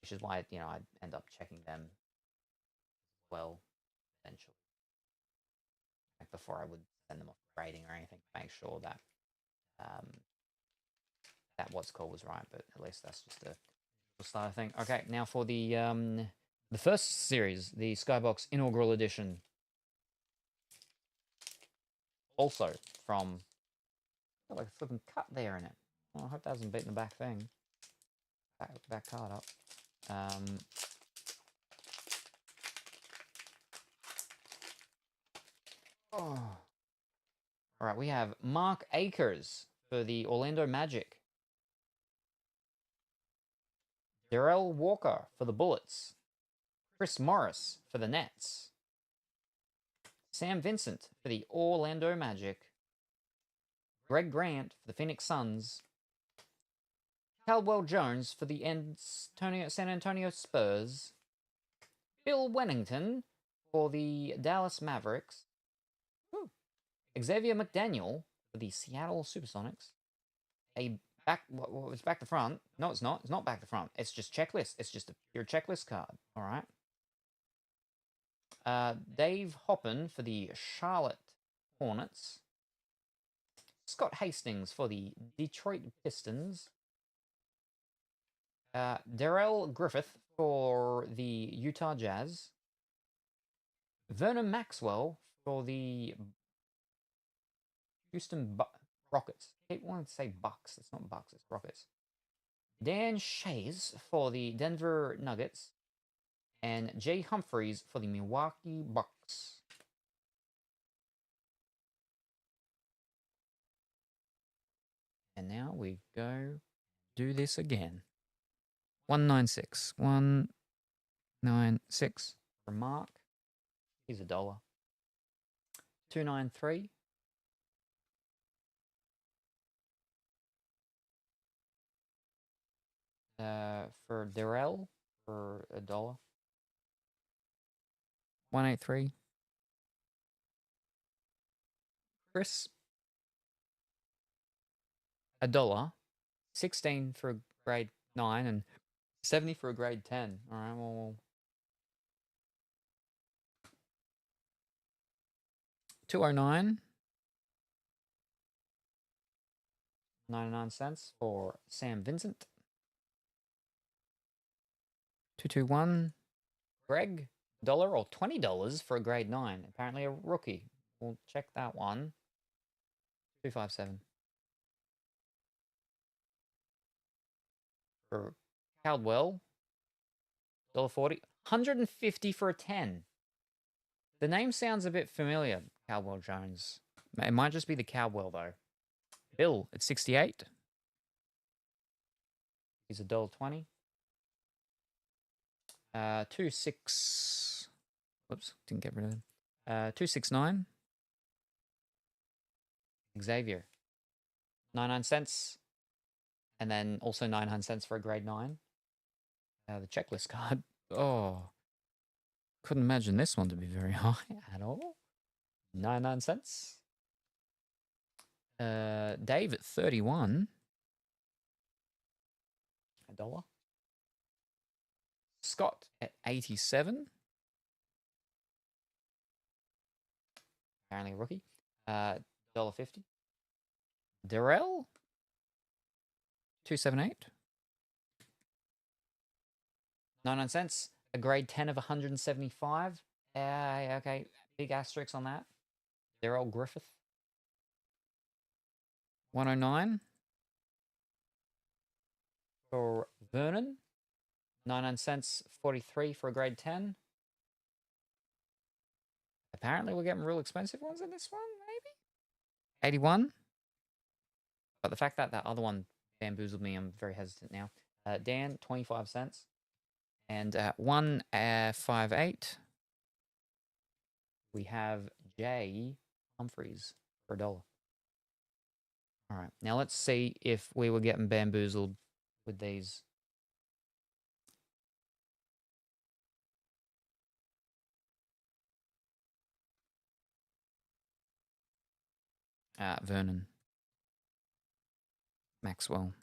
which is why I end up checking them well eventually, like before I would send them off grading or anything to make sure that that what's called was right. But at least that's just a starter thing. Okay, now for the first series, the Skybox Inaugural Edition, also from got like a flipping cut there in it. Oh, I hope that hasn't beaten the back thing. Back card up. Oh. All right, we have Mark Akers for the Orlando Magic. Darrell Walker for the Bullets. Chris Morris for the Nets. Sam Vincent for the Orlando Magic. Greg Grant for the Phoenix Suns. Caldwell Jones for the San Antonio Spurs. Bill Wennington for the Dallas Mavericks. Ooh. Xavier McDaniel for the Seattle Supersonics. It's back to front. No, it's not. It's not back to front. It's just checklist. It's just a pure checklist card. All right. Dave Hoppen for the Charlotte Hornets. Scott Hastings for the Detroit Pistons. Darrell Griffith for the Utah Jazz. Vernon Maxwell for the Houston Rockets. I keep wanting to say Bucks. It's not Bucks, it's Rockets. Dan Shays for the Denver Nuggets. And Jay Humphries for the Milwaukee Bucks. And now we go do this again. 196. 196 for Mark. He's $1. 293. For Darrell for $1. 183. Chris, $1. 16 for a grade 9 and 70 for a grade 10. All right, well, 209. 99 cents for Sam Vincent. 221. Greg, $1 or $20 for a grade 9. Apparently a rookie. We'll check that one. 257. For Caldwell, $1.40. 150 for a 10. The name sounds a bit familiar, Caldwell Jones. It might just be the Caldwell, though. Bill at 68. He's $1.20. 26. Whoops, didn't get rid of him. 269. Xavier, 99 cents. And then also 99 cents for a grade 9. The checklist card. Oh, couldn't imagine this one to be very high at all. 99 cents. Dave at 31. $1. Scott at 87. Apparently a rookie. $1.50. Darrell, 278. 99 cents. A grade 10 of 175. Okay, big asterisk on that. Darrell Griffith. 109. For Vernon. 99 cents, 43 for a grade 10. Apparently we're getting real expensive ones in this one, maybe? 81. But the fact that that other one bamboozled me, I'm very hesitant now. Dan, 25 cents. And 158. We have Jay Humphries for $1. All right, now let's see if we were getting bamboozled with these. Vernon Maxwell.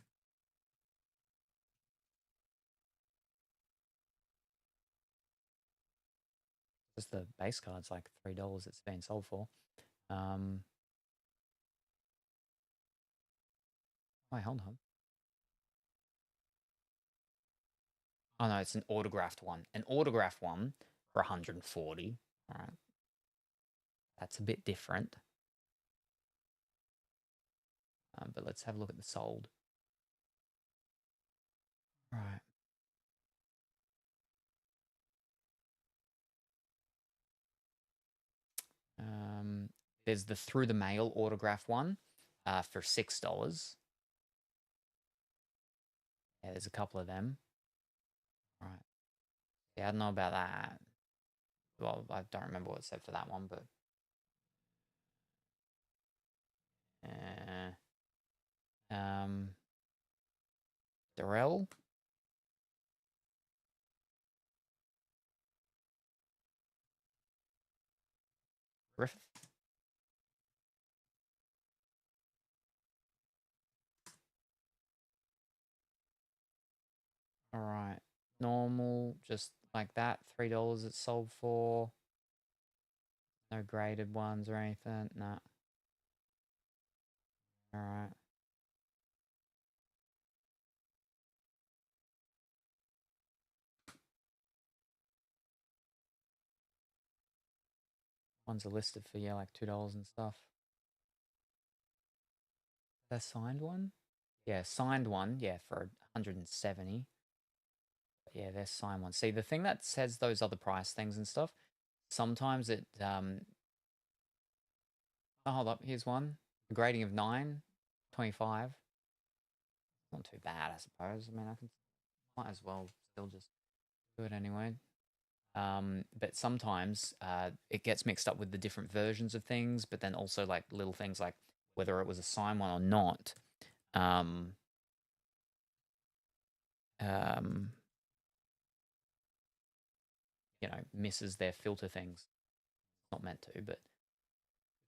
Just the base card's like $3 it's being sold for. Wait, hold on. Oh no, it's an autographed one. An autographed one for 140. All right. That's a bit different. But let's have a look at the sold. Right. There's the through the mail autograph one for $6. Yeah, there's a couple of them. Right. Yeah, I don't know about that. Well, I don't remember what it said for that one, but Darrell. Griffith. All right. Normal, just like that. $3 it's sold for. No graded ones or anything. Nah. All right. Ones are listed for, yeah, like $2 and stuff. That signed one? Yeah, signed one, yeah, for 170. But yeah, they're signed ones. See, the thing that says those other price things and stuff, sometimes it oh, hold up, here's one. A grading of 9.25. Not too bad, I suppose. I mean, might as well still just do it anyway. But sometimes it gets mixed up with the different versions of things, but then also like little things like whether it was a signed one or not. You know, misses their filter things. Not meant to, but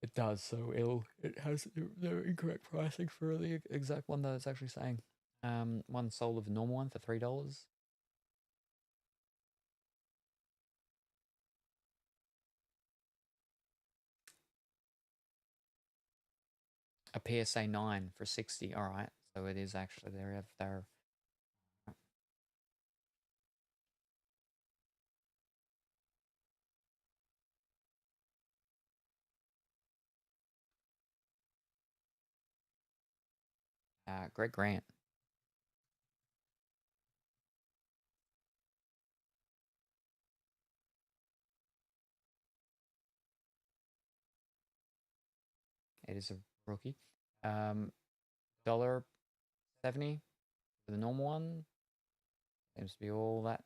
it does. So it has the incorrect pricing for the exact one that it's actually saying. One sold of a normal one for $3. A PSA 9 for 60. All right, so it is actually they're Greg Grant. It is a rookie. $1.70 for the normal one. Seems to be all that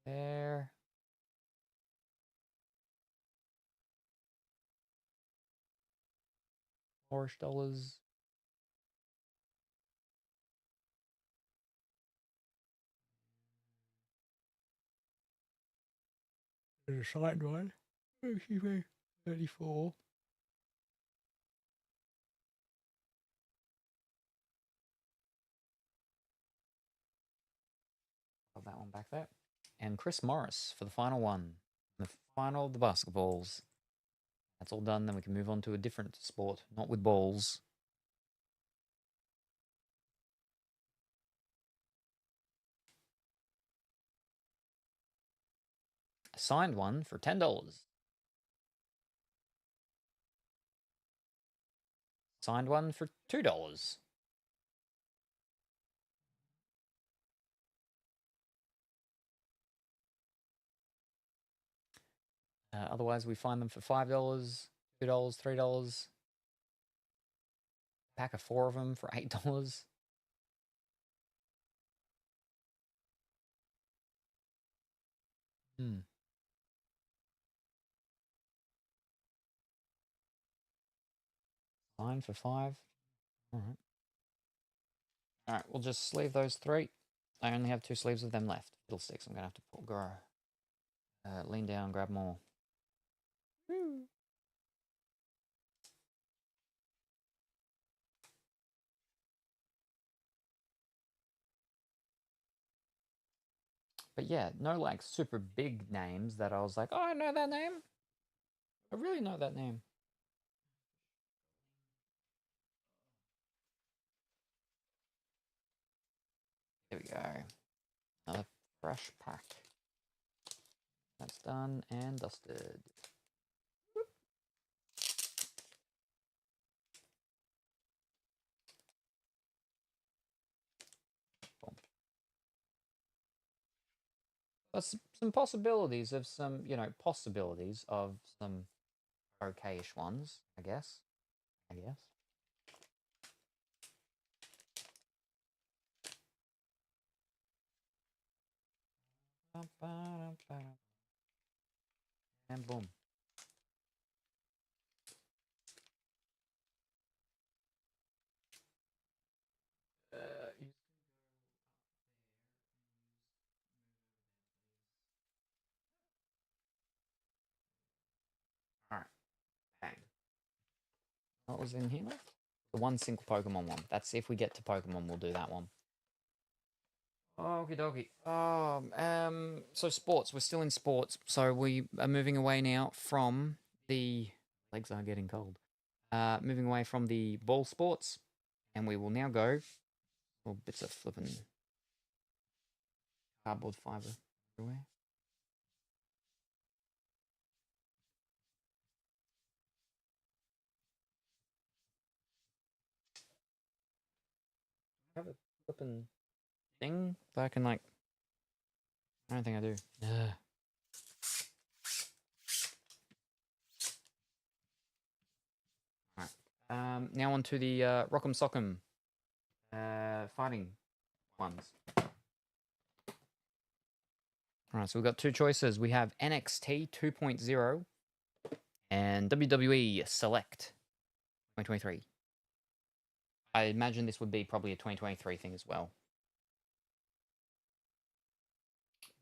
there. $4. There's a signed one. Excuse me. 34. Got that one back there. And Chris Morris for the final one. The final of the basketballs. That's all done. Then we can move on to a different sport, not with balls. A signed one for $10. Signed one for $2. Otherwise, we find them for $5, $2, $3. Pack of 4 of them for $8. Signed for 5. All right. All right, we'll just sleeve those 3. I only have 2 sleeves of them left. Fiddlesticks, I'm going to have to lean down, grab more. But yeah, no like super big names that I was like, oh, I know that name. I really know that name. There we go. Another fresh pack. That's done and dusted. Boom. But some possibilities of some, possibilities of some okayish ones, I guess. And boom. Alright. Bang. What was in here? The one single Pokemon one. That's if we get to Pokemon, we'll do that one. Okie dokie. So sports. We're still in sports. So we are moving away now from the legs are getting cold. Moving away from the ball sports, and we will now go. Little bits of flipping cardboard fiber everywhere. I have a flipping thing that I can like. I don't think I do. Ugh. Alright. Now on to the Rock'em Sock'em fighting ones. Alright, so we've got two choices. We have NXT 2.0 and WWE Select 2023. I imagine this would be probably a 2023 thing as well.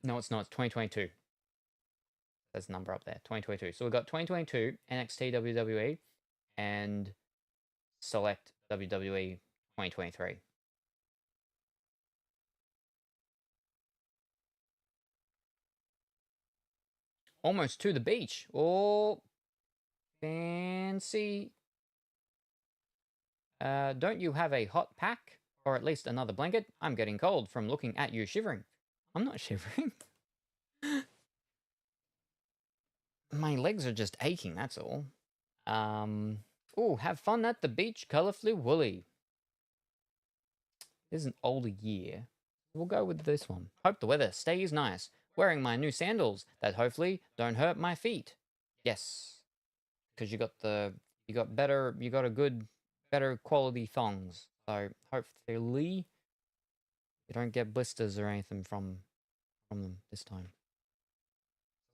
No, it's not. It's 2022. There's a number up there. 2022. So we've got 2022 NXT WWE and Select WWE 2023. Almost to the beach. Oh, fancy. Don't you have a hot pack? Or at least another blanket? I'm getting cold from looking at you shivering. I'm not shivering. My legs are just aching, that's all. Oh, have fun at the beach, colorfully woolly. This is an older year. We'll go with this one. Hope the weather stays nice. Wearing my new sandals that hopefully don't hurt my feet. Yes. Because you got a good, better quality thongs. So hopefully you don't get blisters or anything from them this time.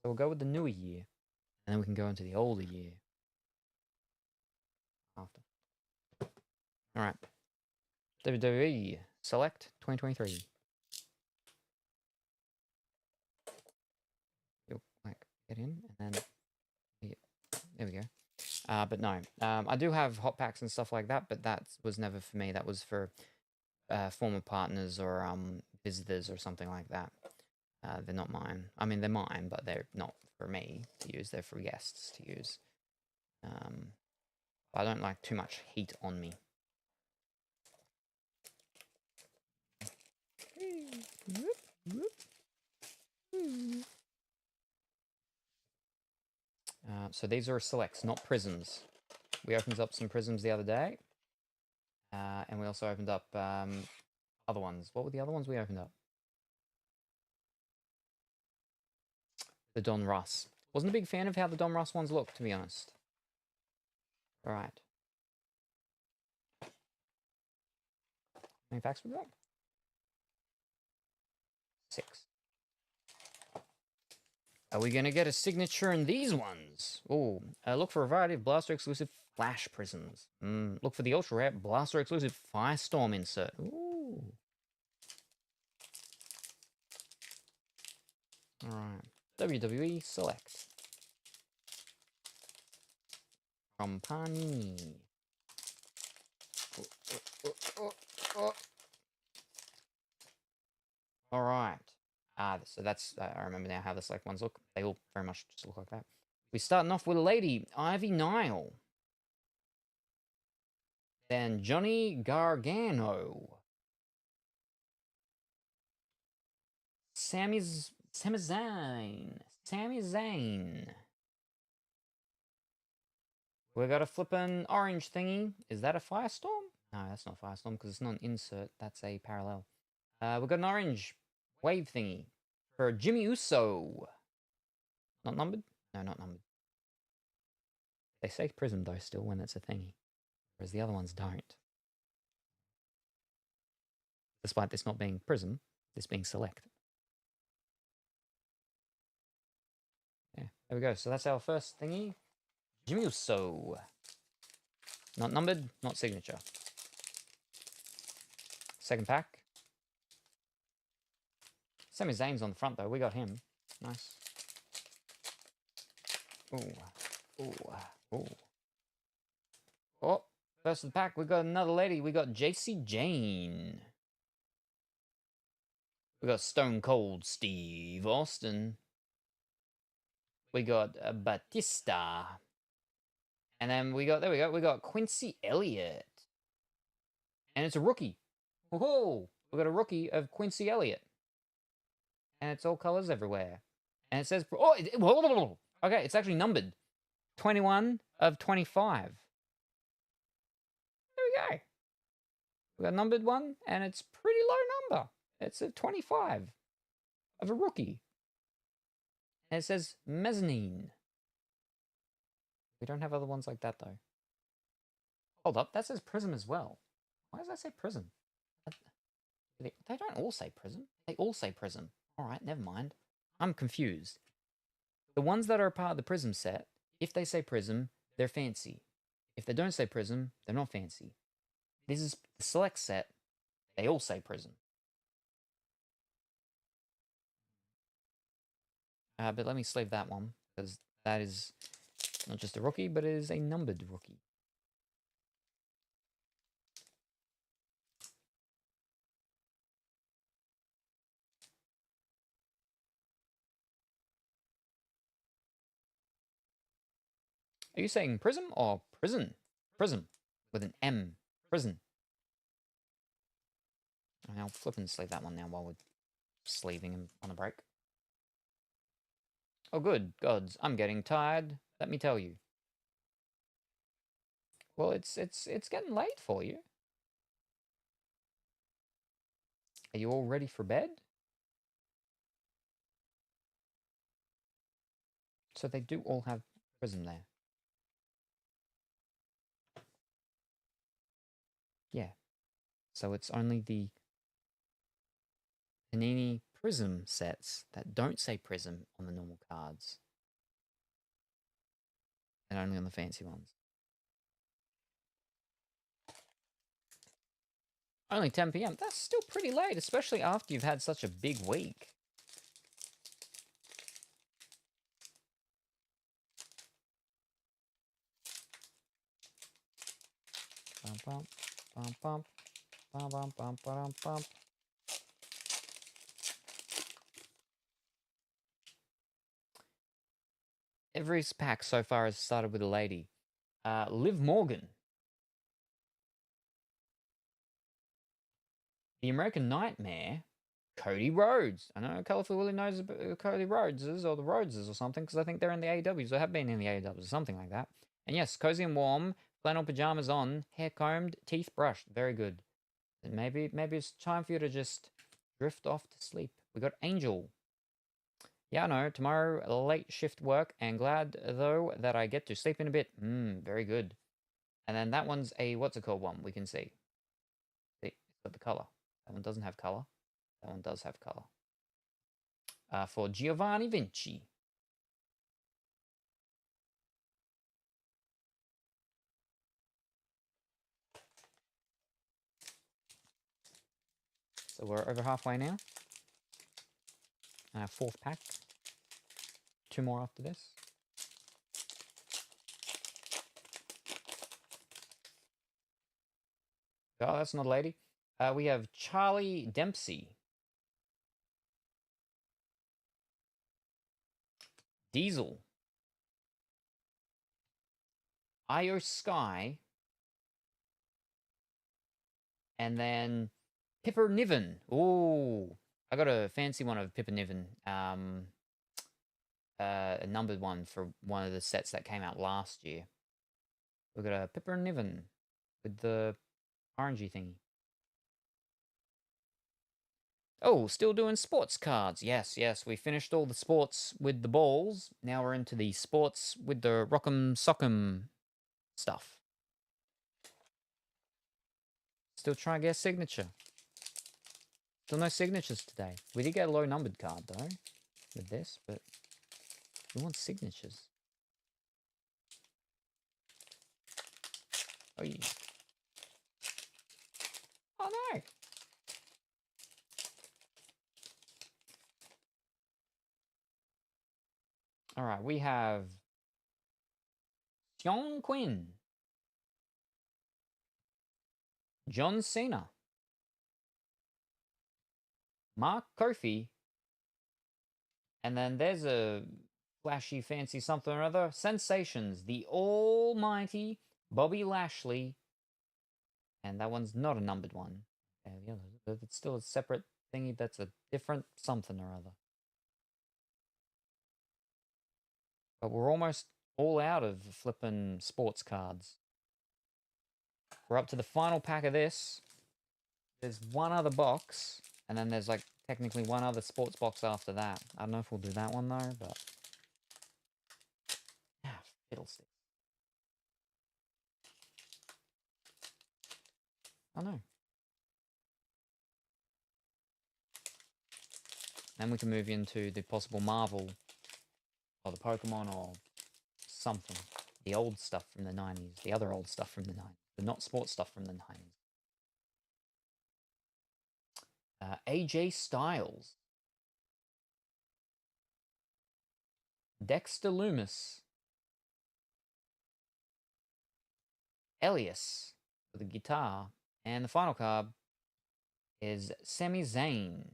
So we'll go with the newer year. And then we can go into the older year. After. Alright. WWE Select 2023. You'll like get in and then there we go. But no, I do have hot packs and stuff like that, but that was never for me. That was for former partners or visitors or something like that. They're not mine. I mean, they're mine, but they're not for me to use. They're for guests to use. I don't like too much heat on me. So these are selects, not prisms. We opened up some prisms the other day. And we also opened up other ones. What were the other ones we opened up? The Don Russ. Wasn't a big fan of how the Don Russ ones look, to be honest. Alright. How many packs we got? 6. Are we going to get a signature in these ones? Oh, look for a variety of Blaster exclusive Flash prisms. Look for the ultra rare Blaster exclusive Firestorm insert. Ooh. Alright. WWE Select. From Panini. Alright. So that's, I remember now how the select ones look. They all very much just look like that. We're starting off with a lady, Ivy Nile. Then Johnny Gargano. Sami Zayn. Sami Zayn. We got a flippin' orange thingy. Is that a Firestorm? No, that's not Firestorm because it's not an insert. That's a parallel. We got an orange wave thingy for Jimmy Uso. Not numbered? No, not numbered. They say Prism though still when it's a thingy, whereas the other ones don't. Despite this not being Prism, this being Select. Yeah, there we go. So that's our first thingy. Jimmy Uso. Not numbered, not signature. Second pack. Sami Zayn's on the front though. We got him. Nice. Ooh. Ooh. Ooh. Oh, first of the pack, we got another lady. We got JC Jane. We got Stone Cold Steve Austin. We got Batista. And then we got, there we go, we got Quincy Elliott. And it's a rookie. Whoa! We got a rookie of Quincy Elliott. And it's all colors everywhere. And it says, oh, okay, it's actually numbered. 21 of 25. There we go. We got a numbered one, and it's pretty low number. It's a 25 of a rookie. And it says mezzanine. We don't have other ones like that, though. Hold up, that says Prism as well. Why does that say Prism? They don't all say Prism. They all say Prism. Alright, never mind. I'm confused. The ones that are a part of the Prism set, if they say Prism, they're fancy. If they don't say Prism, they're not fancy. This is the Select set. They all say Prism. But let me slave that one, because that is not just a rookie, but it is a numbered rookie. Are you saying Prism or Prison? Prism, with an M. Prison. I'll flip and sleeve that one now while we're sleeving him on a break. Oh good gods, I'm getting tired, let me tell you. Well, it's getting late for you. Are you all ready for bed? So they do all have Prism there. Yeah. So it's only the Panini Prism sets that don't say Prism on the normal cards. And only on the fancy ones. Only 10 PM. That's still pretty late, especially after you've had such a big week. Bum, bum, bum, bum, bum, bum, bum, bum, bum. Every pack so far has started with a lady. Liv Morgan. The American Nightmare. Cody Rhodes. I know Colourful Willie knows about Cody Rhodeses or the Rhodeses or something because I think they're in the AEWs or have been in the AEWs or something like that. And yes, cozy and warm, flannel pajamas on, hair combed, teeth brushed. Very good. And maybe it's time for you to just drift off to sleep. We got Angel. Yeah, I know. Tomorrow, late shift work, and glad, though, that I get to sleep in a bit. Very good. And then that one's a, what's it called one? We can see. See, it's got the color. That one doesn't have color. That one does have color. For Giovanni Vinci. So we're over halfway now. Fourth pack. 2 more after this. Oh, that's not a lady. We have Charlie Dempsey. Diesel. IO Sky. And then Pipper Niven. Ooh. I got a fancy one of Pipper Niven. A numbered one for one of the sets that came out last year. We've got a Pipper Niven with the orangey thingy. Oh, still doing sports cards. Yes, yes. We finished all the sports with the balls. Now we're into the sports with the rock'em sock'em stuff. Still trying to get a signature. Still no signatures today. We did get a low numbered card though with this, but we want signatures. Oh, yeah. Oh no. All right, we have Sean Quinn, John Cena, Mark Kofi, and then there's a flashy, fancy something or other. Sensations, the almighty Bobby Lashley, and that one's not a numbered one. Yeah, it's still a separate thingy. That's a different something or other. But we're almost all out of flipping sports cards. We're up to the final pack of this. There's one other box, and then there's like technically one other sports box after that. I don't know if we'll do that one though, but yeah, fiddlesticks. I know. Then we can move into the possible Marvel or the Pokemon or something. The old stuff from the 90s. The other old stuff from the 90s. The not sports stuff from the 90s. AJ Styles. Dexter Loomis. Elias for the guitar. And the final card is Sami Zayn.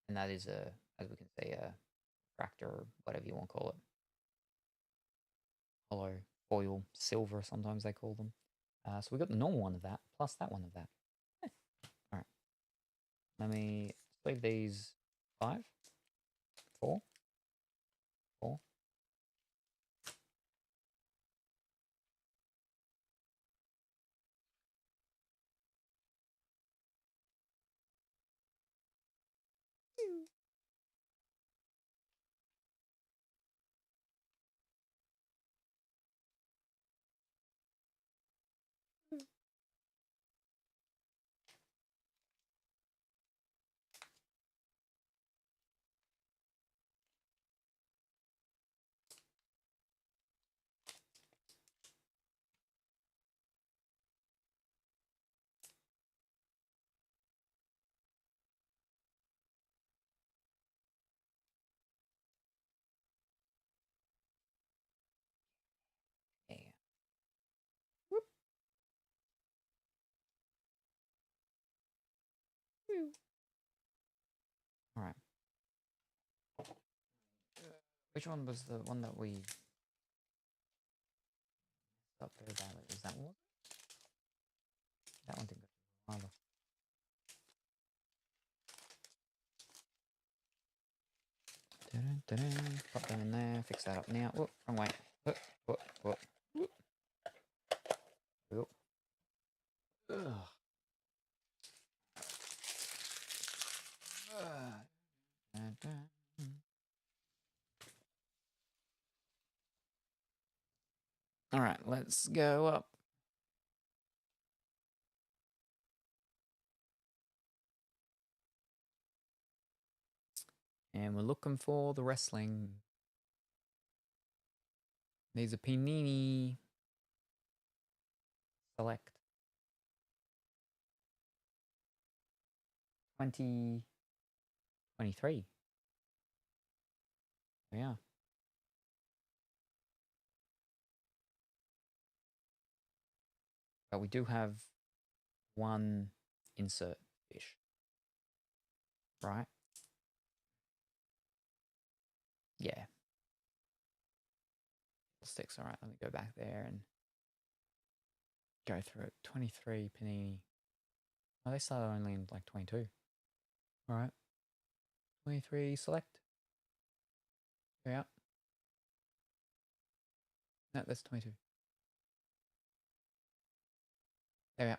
And that is a, as we can say, a tractor or whatever you want to call it. Hollow, foil, silver, sometimes they call them. So we got the normal one of that, plus that one of that. Alright. Let me leave these 5, 4, 4. Yeah. Whoop. Alright. Which one was the one that we up there about it? Is that one? That one didn't go either. Pop them in there, fix that up now. Whoop, wrong way. Whoop, whoop, whoop, whoop. Whoop. Ugh. All right, let's go up. And we're looking for the wrestling. There's a Panini Select 2023. Yeah. But we do have one insert fish. Right? Yeah. sticks. All right, let me go back there and go through it. 23 Panini. Oh, they started only in like 22. All right. 23 select. Yeah. No, that's 22. There we are.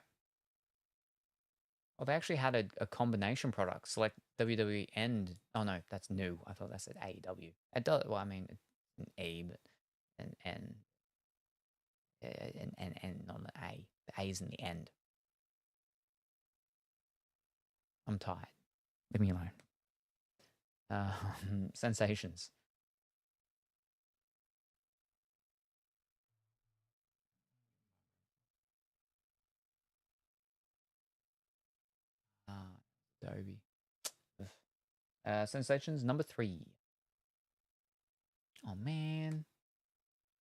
Oh, they actually had a combination product. Select WWE and... Oh, no, that's new. I thought that said AEW. It does... Well, I mean, it's an A, but... And on the A. The A's in the end. I'm tired. Leave me alone. Sensations. Adobe. Sensations number 3. Oh, man.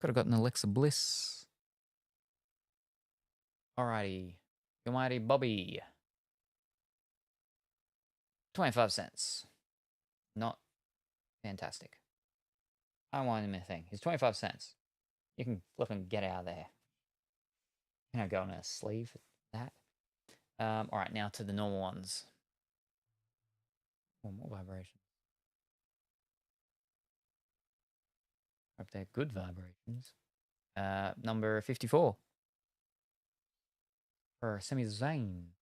Could have gotten Alexa Bliss. Alrighty. Your mighty Bobby. 25 cents. Not fantastic. I don't want him a thing. He's 25 cents. You can flip and get out of there. You know, go on a sleeve for that. Alright, now to the normal ones. Oh, more vibration. Hope they're good vibrations. Number 54. For Sami Zayn.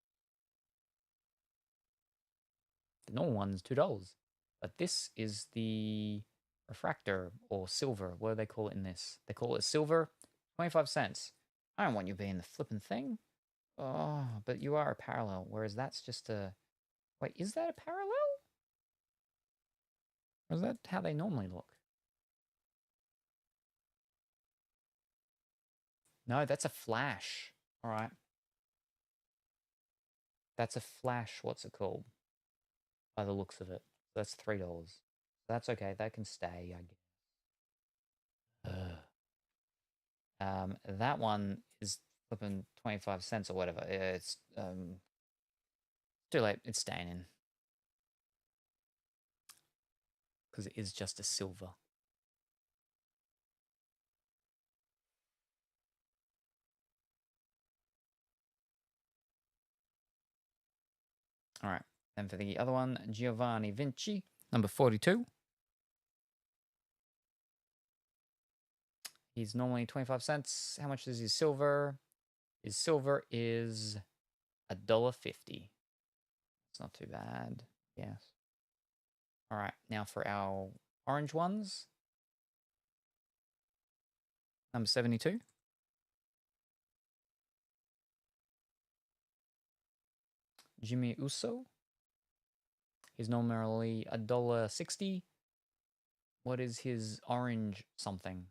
The normal one's $2. But this is the refractor or silver. What do they call it in this? They call it silver. 25 cents. I don't want you being the flippin' thing. Oh, but you are a parallel. Whereas that's just a... Wait, is that a parallel? Or is that how they normally look? No, that's a flash. All right. That's a flash, what's it called? By the looks of it. That's $3. That's okay, that can stay, I guess. That one is flipping 25 cents or whatever. It's too late, it's staying in. Because it is just a silver. All right, and for the other one, Giovanni Vinci, number 42. He's normally 25 cents. How much is his silver? His silver is $1.50. It's not too bad, yes. All right, now for our orange ones. Number 72. Jimmy Uso. He's normally $1.60. What is his orange something?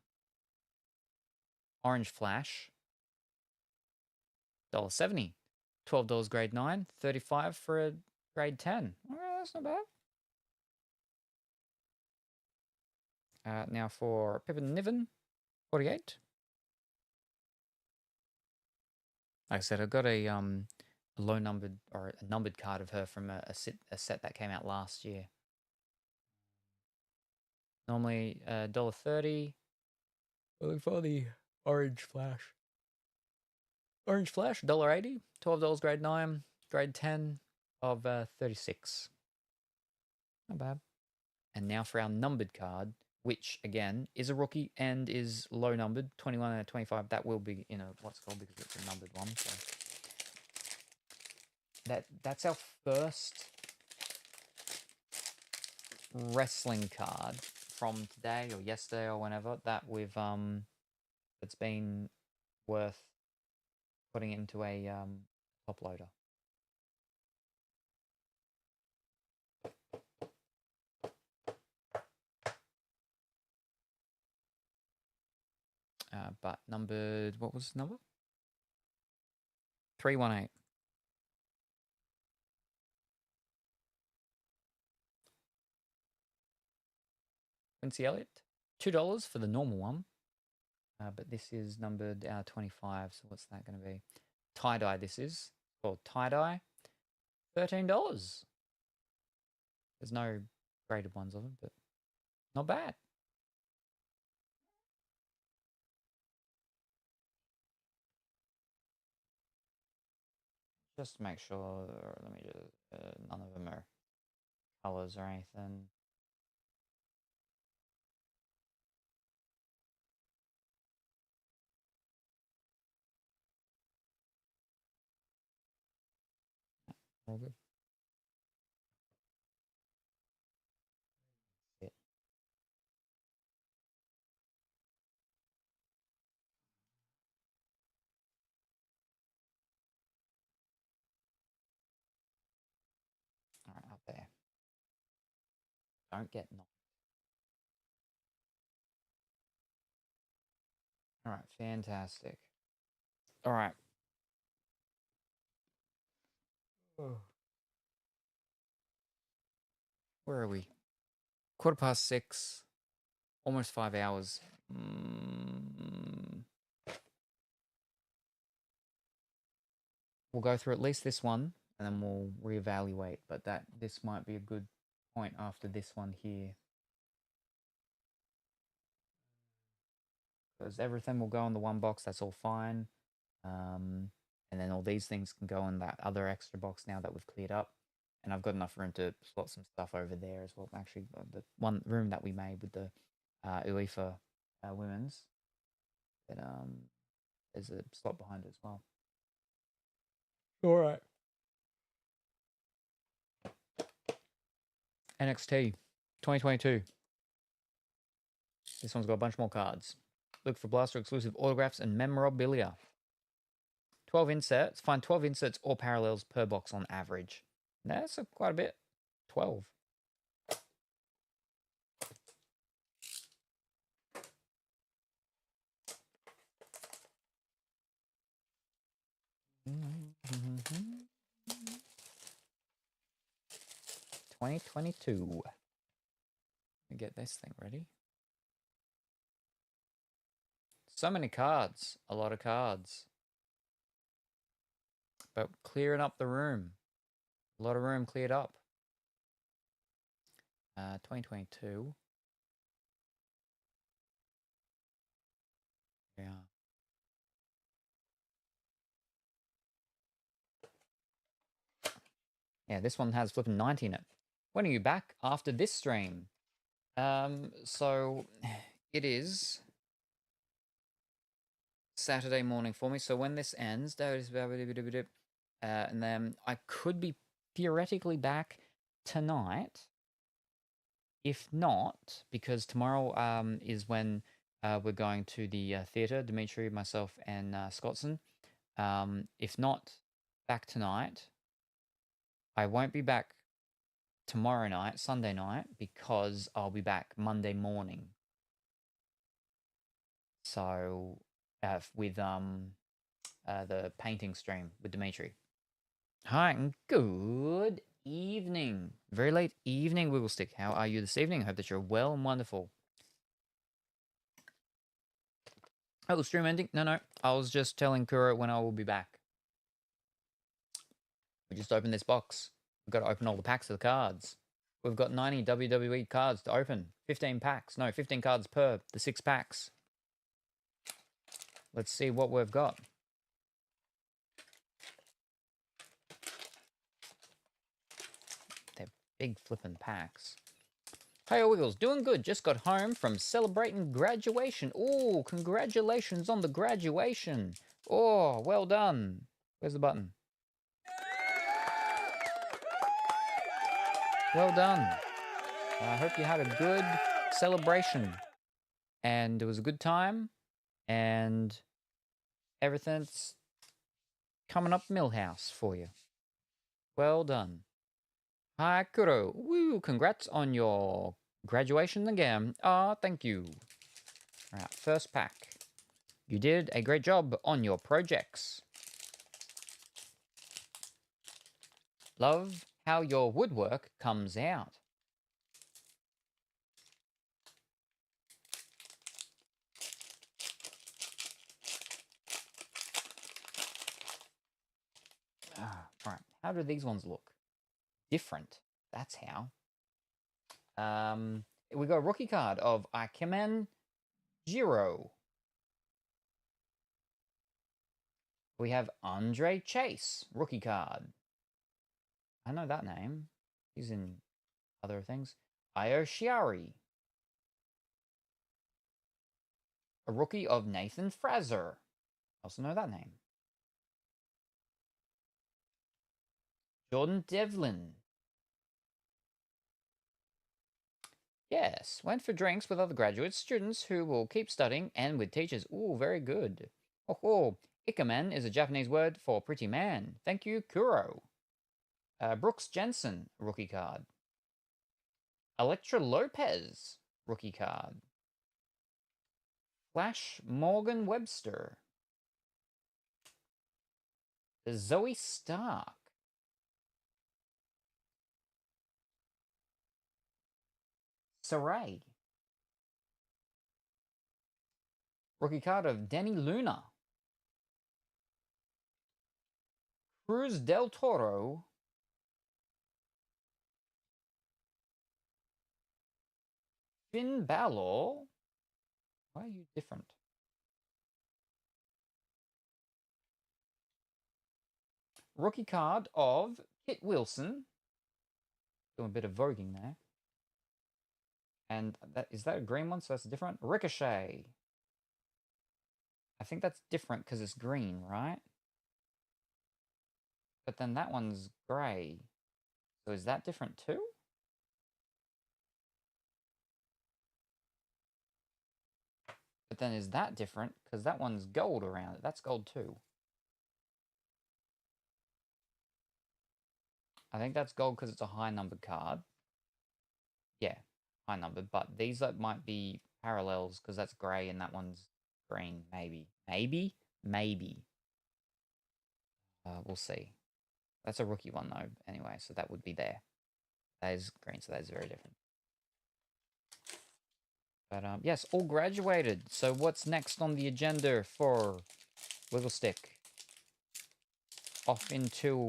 Orange Flash. $1.70. $12 grade 9. $35 for a grade 10. All right, that's not bad. Now for Pippin Niven. 48. Like I said, I got a low numbered or a numbered card of her from a set that came out last year. Normally $1.30. Look for the Orange Flash. Orange Flash, $1.80. $12 grade 9. Grade 10 of 36. Not bad. And now for our numbered card, which again is a rookie and is low numbered, 21 out of 25. That will be in a what's called because it's a numbered one. So that's our first wrestling card from today or yesterday or whenever that we've that's been worth putting into a top loader. But numbered, what was the number? 318. Quincy Elliott, $2 for the normal one. But this is numbered 25, so what's that going to be? Tie-dye this is. Called tie-dye. $13. There's no graded ones of them, but not bad. Just to make sure, let me just, none of them are colors or anything. All good. Yeah. All right, up there. Don't get knocked. All right, fantastic. All right. Oh. Where are we? 6:15. Almost 5 hours. We'll go through at least this one, and then we'll reevaluate. But this might be a good point after this one here, because everything will go in the one box. That's all fine. And then all these things can go in that other extra box now that we've cleared up. And I've got enough room to slot some stuff over there as well. Actually, the one room that we made with the UEFA women's, that there's a slot behind it as well. All right. NXT 2022. This one's got a bunch more cards. Look for Blaster exclusive autographs and memorabilia. 12 inserts. Find 12 inserts or parallels per box on average. That's quite a bit. 12. Mm-hmm. 2022. Let me get this thing ready. So many cards. A lot of cards. But clearing up the room. A lot of room cleared up. 2022. Yeah. Yeah, this one has flipping 90 in it. When are you back? After this stream. So it is Saturday morning for me. So when this ends, and then I could be theoretically back tonight. If not, because tomorrow is when we're going to the theatre, Dimitri, myself, and Scottson. If not back tonight, I won't be back tomorrow night, Sunday night, because I'll be back Monday morning. So with the painting stream with Dimitri. Hi, and good evening. Very late evening, Wigglestick. How are you this evening? I hope that you're well and wonderful. Oh, the stream ending? No. I was just telling Kuro when I will be back. We just opened this box. We've got to open all the packs of the cards. We've got 90 WWE cards to open. 15 packs. No, 15 cards per the 6 packs. Let's see what we've got. They're big flipping packs. Hey, Wiggles, doing good. Just got home from celebrating graduation. Oh, congratulations on the graduation. Oh, well done. Where's the button? Well done. I hope you had a good celebration. And it was a good time. And everything's coming up Millhouse for you. Well done. Hi, Kuro. Woo, congrats on your graduation again. Thank you. All right, first pack. You did a great job on your projects. Love how your woodwork comes out. Right, how do these ones look? Different. That's how. We got a rookie card of Ikemen Jiro. We have Andre Chase, rookie card. I know that name. He's in other things. Io Shiari. A rookie of Nathan Fraser. Also know that name. Jordan Devlin. Yes, went for drinks with other graduates, students who will keep studying, and with teachers. Ooh, very good. Oh, Ikemen is a Japanese word for pretty man. Thank you, Kuro. Brooks Jensen, rookie card. Electra Lopez, rookie card. Flash Morgan Webster. Zoe Stark. Saray. Rookie card of Denny Luna. Cruz del Toro. Finn Balor. Why are you different? Rookie card of Kit Wilson. Doing a bit of voguing there. And is that a green one? So that's different. Ricochet. I think that's different because it's green, right? But then that one's grey. So is that different too? But then is that different? Because that one's gold around it. That's gold too. I think that's gold because it's a high numbered card. Yeah, high numbered. But these might be parallels because that's grey and that one's green. Maybe. We'll see. That's a rookie one though. Anyway, so that would be there. That is green, so that is very different. But yes, all graduated. So what's next on the agenda for Wiggle Stick? Off into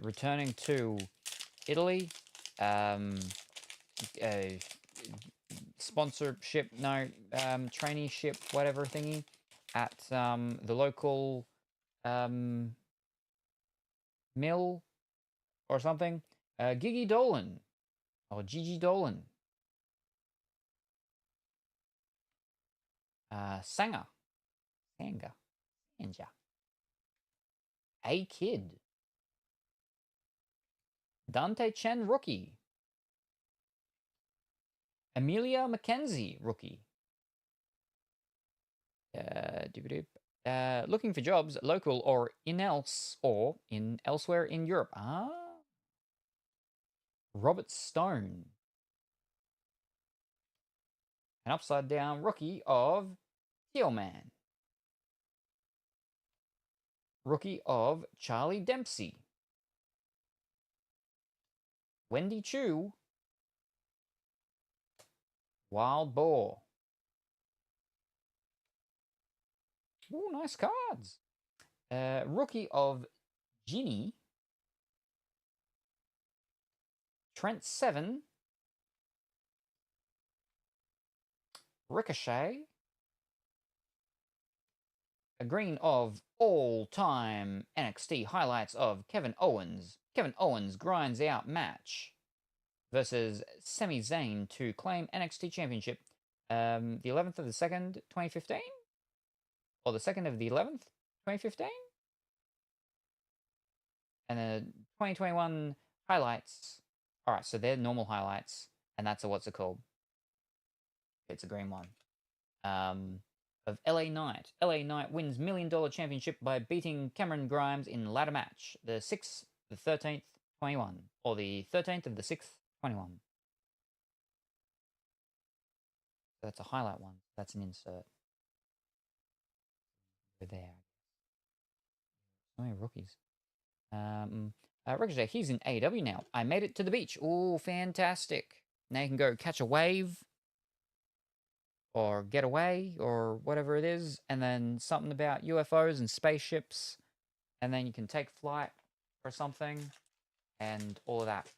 returning to Italy. Sponsorship, no, traineeship, whatever thingy, at the local mill or something. Gigi Dolan or Gigi Dolan. Sanga. A Kid. Dante Chen, rookie. Amelia McKenzie, rookie. Looking for jobs, local or in elsewhere in Europe. Robert Stone. An upside down rookie of Tealman. Rookie of Charlie Dempsey. Wendy Chu. Wild Boar. Ooh, nice cards. Rookie of Ginny. Trent Seven. Ricochet. A green of all-time NXT highlights of Kevin Owens. Kevin Owens grinds out match versus Sami Zayn to claim NXT Championship. The 11th of the 2nd, 2015? Or the 2nd of the 11th, 2015? And the 2021 highlights. All right, so they're normal highlights, and that's what's it called? It's a green one. Of LA Knight. LA Knight wins $1 million championship by beating Cameron Grimes in ladder match. The 6th, the 13th, 21. Or the 13th of the 6th, 21. That's a highlight one. That's an insert. Over there. So many rookies. Ricochet, he's in AEW now. I made it to the beach. Oh, fantastic. Now you can go catch a wave. Or get away, or whatever it is. And then something about UFOs and spaceships. And then you can take flight or something. And all of that.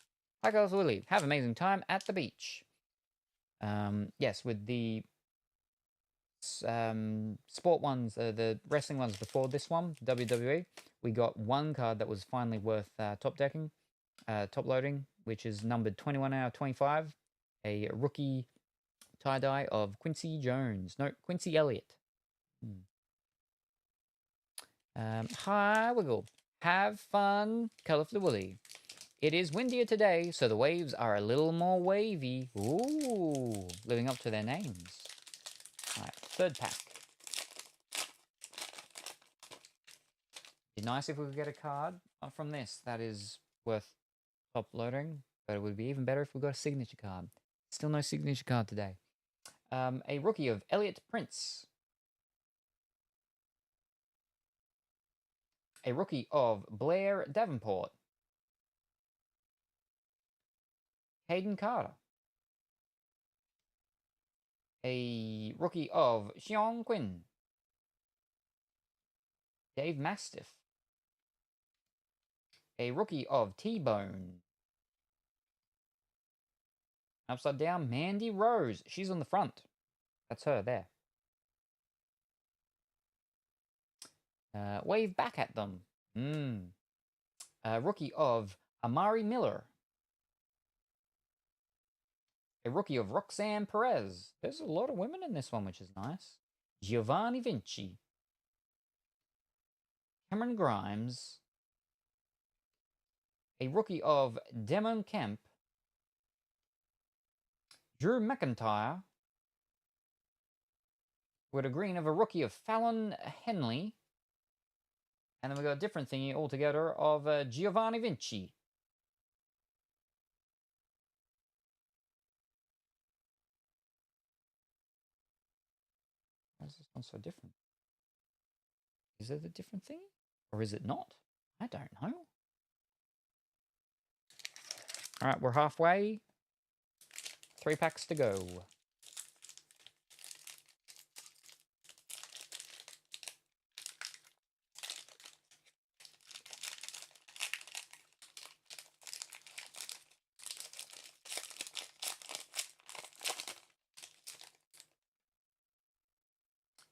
Hi girls, we'll leave. Have an amazing time at the beach. Yes, with the sport ones, the wrestling ones before this one, WWE, we got one card that was finally worth top decking, top loading, which is numbered 21 out of 25, a rookie tie-dye of Quincy Jones. No, Quincy Elliott. Hi, Wiggle. Have fun, Colorfully Woolly. It is windier today, so the waves are a little more wavy. Ooh, living up to their names. All right, third pack. Be nice if we could get a card from this that is worth top loading, but it would be even better if we got a signature card. Still no signature card today. A rookie of Elliot Prince. A rookie of Blair Davenport. Hayden Carter. A rookie of Xiong Quinn. Dave Mastiff. A rookie of T-Bone. Upside down, Mandy Rose. She's on the front. That's her there. Wave back at them. A rookie of Amari Miller. A rookie of Roxanne Perez. There's a lot of women in this one, which is nice. Giovanni Vinci. Cameron Grimes. A rookie of Demon Kemp. Drew McIntyre. With a green of a rookie of Fallon Henley. And then we got a different thingy altogether of Giovanni Vinci. Why is this one so different? Is it a different thing? Or is it not? I don't know. Alright, we're halfway. 3 packs to go.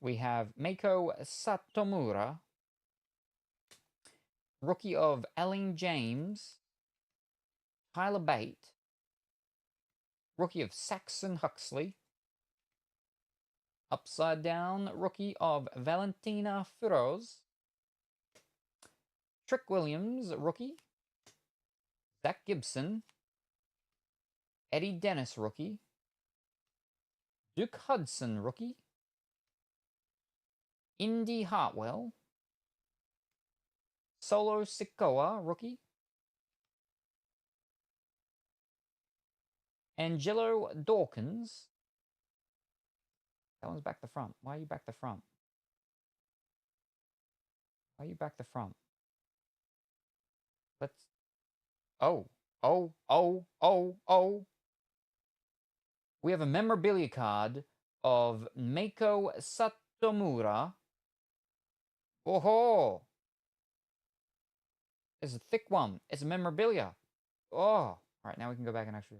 We have Meiko Satomura, rookie of Aline James, Tyler Bate, rookie of Saxon Huxley, upside down rookie of Valentina Firoz, Trick Williams rookie, Zach Gibson, Eddie Dennis rookie, Duke Hudson rookie, Indy Hartwell, Solo Sikoa rookie, Angelo Dawkins. That one's back the front. Why are you back the front? Why are you back the front? Let's... Oh. We have a memorabilia card of Meiko Satomura. Oh-ho! It's a thick one. It's a memorabilia. Oh! Alright, now we can go back and actually...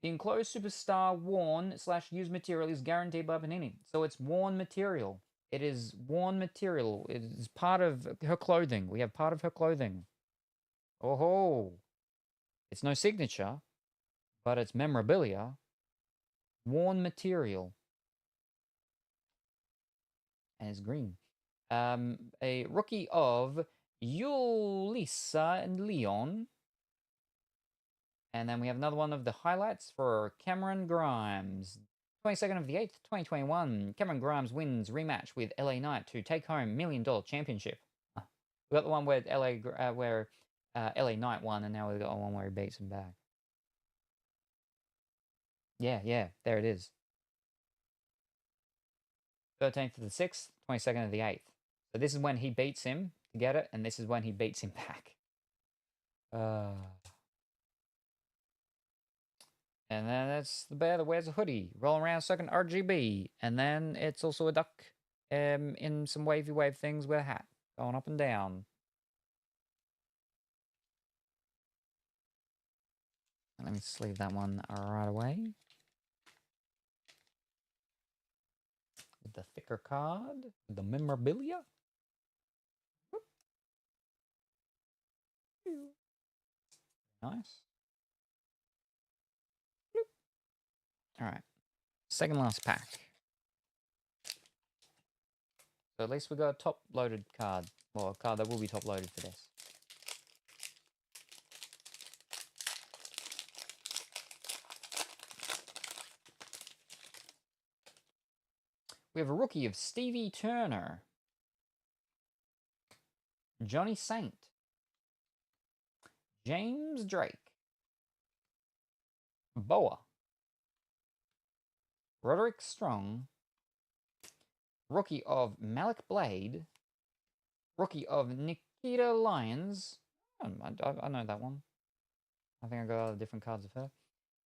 The enclosed superstar worn/used material is guaranteed by Panini. So it's worn material. It is worn material. It is part of her clothing. We have part of her clothing. Oh-ho! It's no signature, but it's memorabilia. Worn material. And it's green. A rookie of Yulisa and Leon. And then we have another one of the highlights for Cameron Grimes. 22nd of the 8th, 2021. Cameron Grimes wins rematch with LA Knight to take home $1 million championship. We got the one where LA Knight won, and now we've got one where he beats him back. Yeah, there it is. 13th of the 6th, 22nd of the 8th. So this is when he beats him to get it, and this is when he beats him back. And then that's the bear that wears a hoodie, rolling around second RGB. And then it's also a duck in some wavy wave things with a hat, going up and down. Let me sleeve that one right away. the thicker card, the memorabilia. Nice. All right. Second last pack. So at least we got a top-loaded card. Well, a card that will be top-loaded for this. We have a rookie of Stevie Turner. Johnny Saint. James Drake. Boa. Roderick Strong. Rookie of Malik Blade. Rookie of Nikita Lyons. I know that one. I think I got other different cards of her.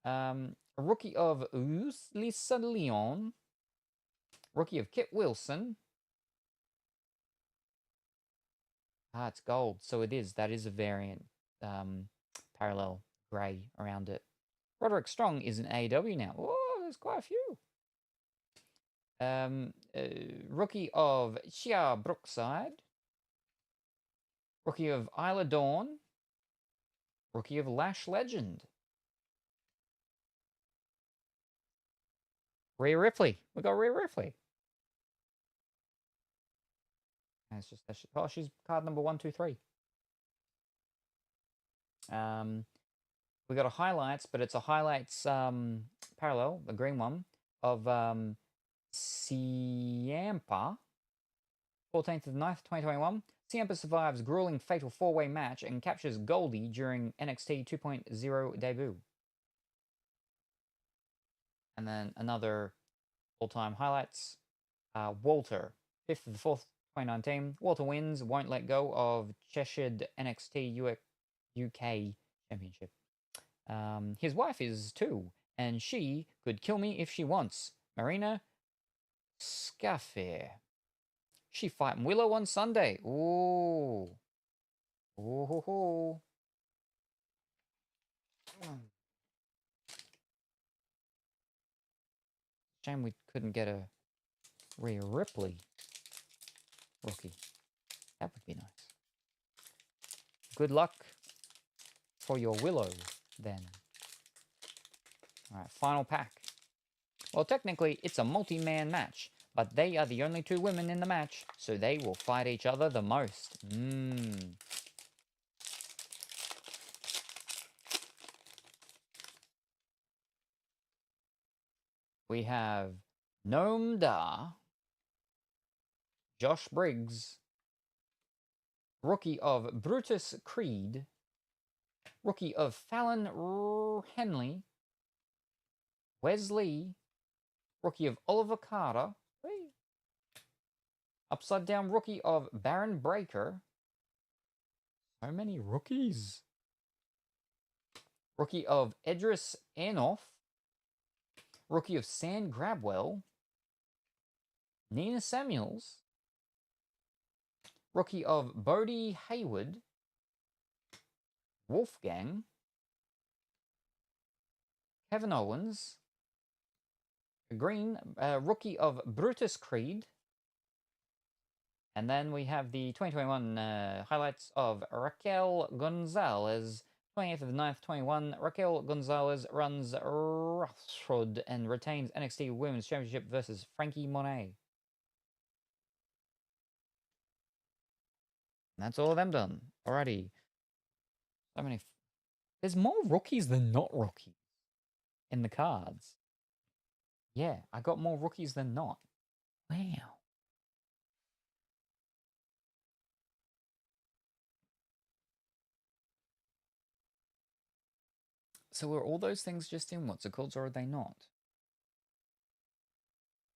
A rookie of Lisa Leon. Rookie of Kit Wilson. Ah, it's gold. So it is. That is a variant. Parallel grey around it. Roderick Strong is an AEW now. Oh, there's quite a few. Rookie of Shia Brookside. Rookie of Isla Dawn. Rookie of Lash Legend. Rhea Ripley. We got Rhea Ripley. It's just oh, she's card number 1, 2, 3. We got a highlights, but it's a highlights parallel, the green one of Ciampa. 14th of 9th, 2021. Ciampa survives grueling fatal 4-way match and captures Goldie during NXT 2.0 debut. And then another all-time highlights. Walter, 5th of the 4th, 2019. Walter wins, won't let go of Cheshire NXT UK Championship. His wife is too, and she could kill me if she wants. Marina Scaffair. She fighting Willow on Sunday. Ooh. Ooh hoo hoo. Shame we couldn't get a Rhea Ripley rookie. That would be nice. Good luck for your Willow, then. Alright, final pack. Well, technically, it's a multi-man match, but they are the only 2 women in the match, so they will fight each other the most. We have Noam Dar, Josh Briggs, rookie of Brutus Creed, rookie of Fallon Henley, Wesley, rookie of Oliver Carter, upside down rookie of Baron Breaker. So many rookies. Rookie of Edris Enoff, rookie of Sand Grabwell, Nina Samuels, rookie of Bodie Hayward, Wolfgang, Kevin Owens, green, rookie of Brutus Creed, and then we have the 2021 highlights of Raquel Gonzalez. 20th of the 9th, 21. Raquel Gonzalez runs Roughshod and retains NXT Women's Championship versus Frankie Monet. And that's all of them done. Alrighty. So many. There's more rookies than not rookies in the cards. Yeah, I got more rookies than not. Wow. So are all those things just in what's it called, or are they not?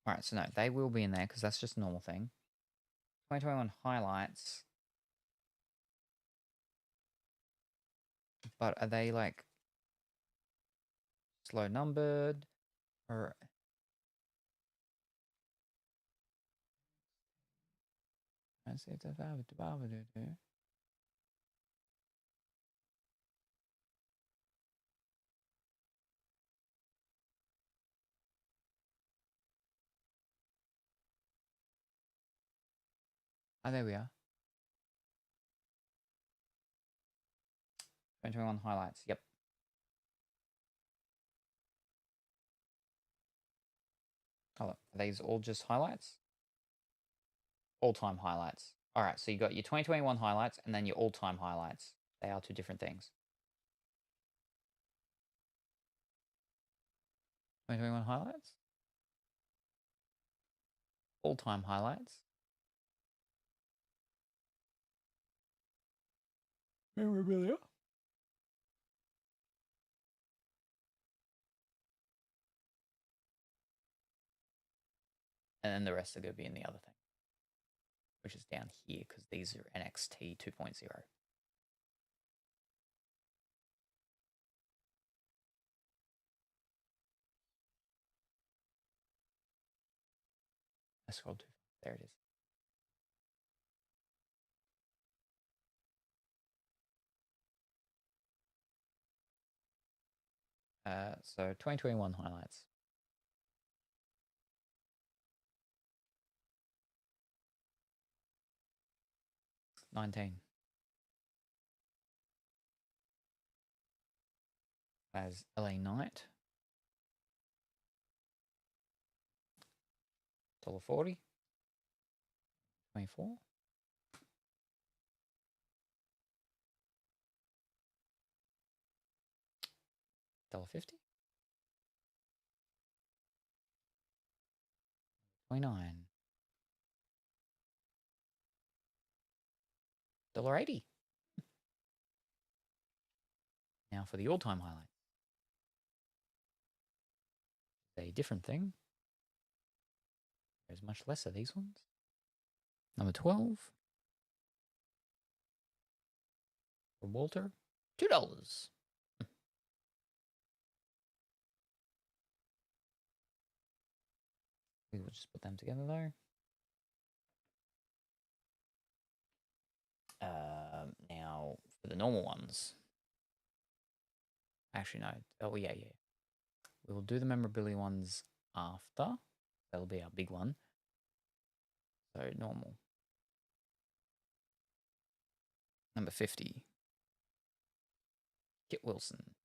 Alright, so no, they will be in there because that's just a normal thing. 2021 highlights. But are they like slow numbered or let's see if that's Oh, there we are. 2021 highlights. Yep. Oh, are these all just highlights? All-time highlights. All right, so you got your 2021 highlights and then your all-time highlights. They are two different things. 2021 highlights? All-time highlights? Memorabilia? And then the rest are going to be in the other thing, which is down here because these are NXT 2.0. I scrolled too far. There it is. So 2021 highlights. 19. As LA Knight. $1.40. 24. $1.50. 29. $1.80. Now for the all-time highlight. A different thing. There's much less of these ones. Number 12. For Walter. $2. We will just put them together though. Now for the normal ones. Actually, no. Oh, yeah. We will do the memorabilia ones after. That'll be our big one. So normal. Number 50. Kit Wilson.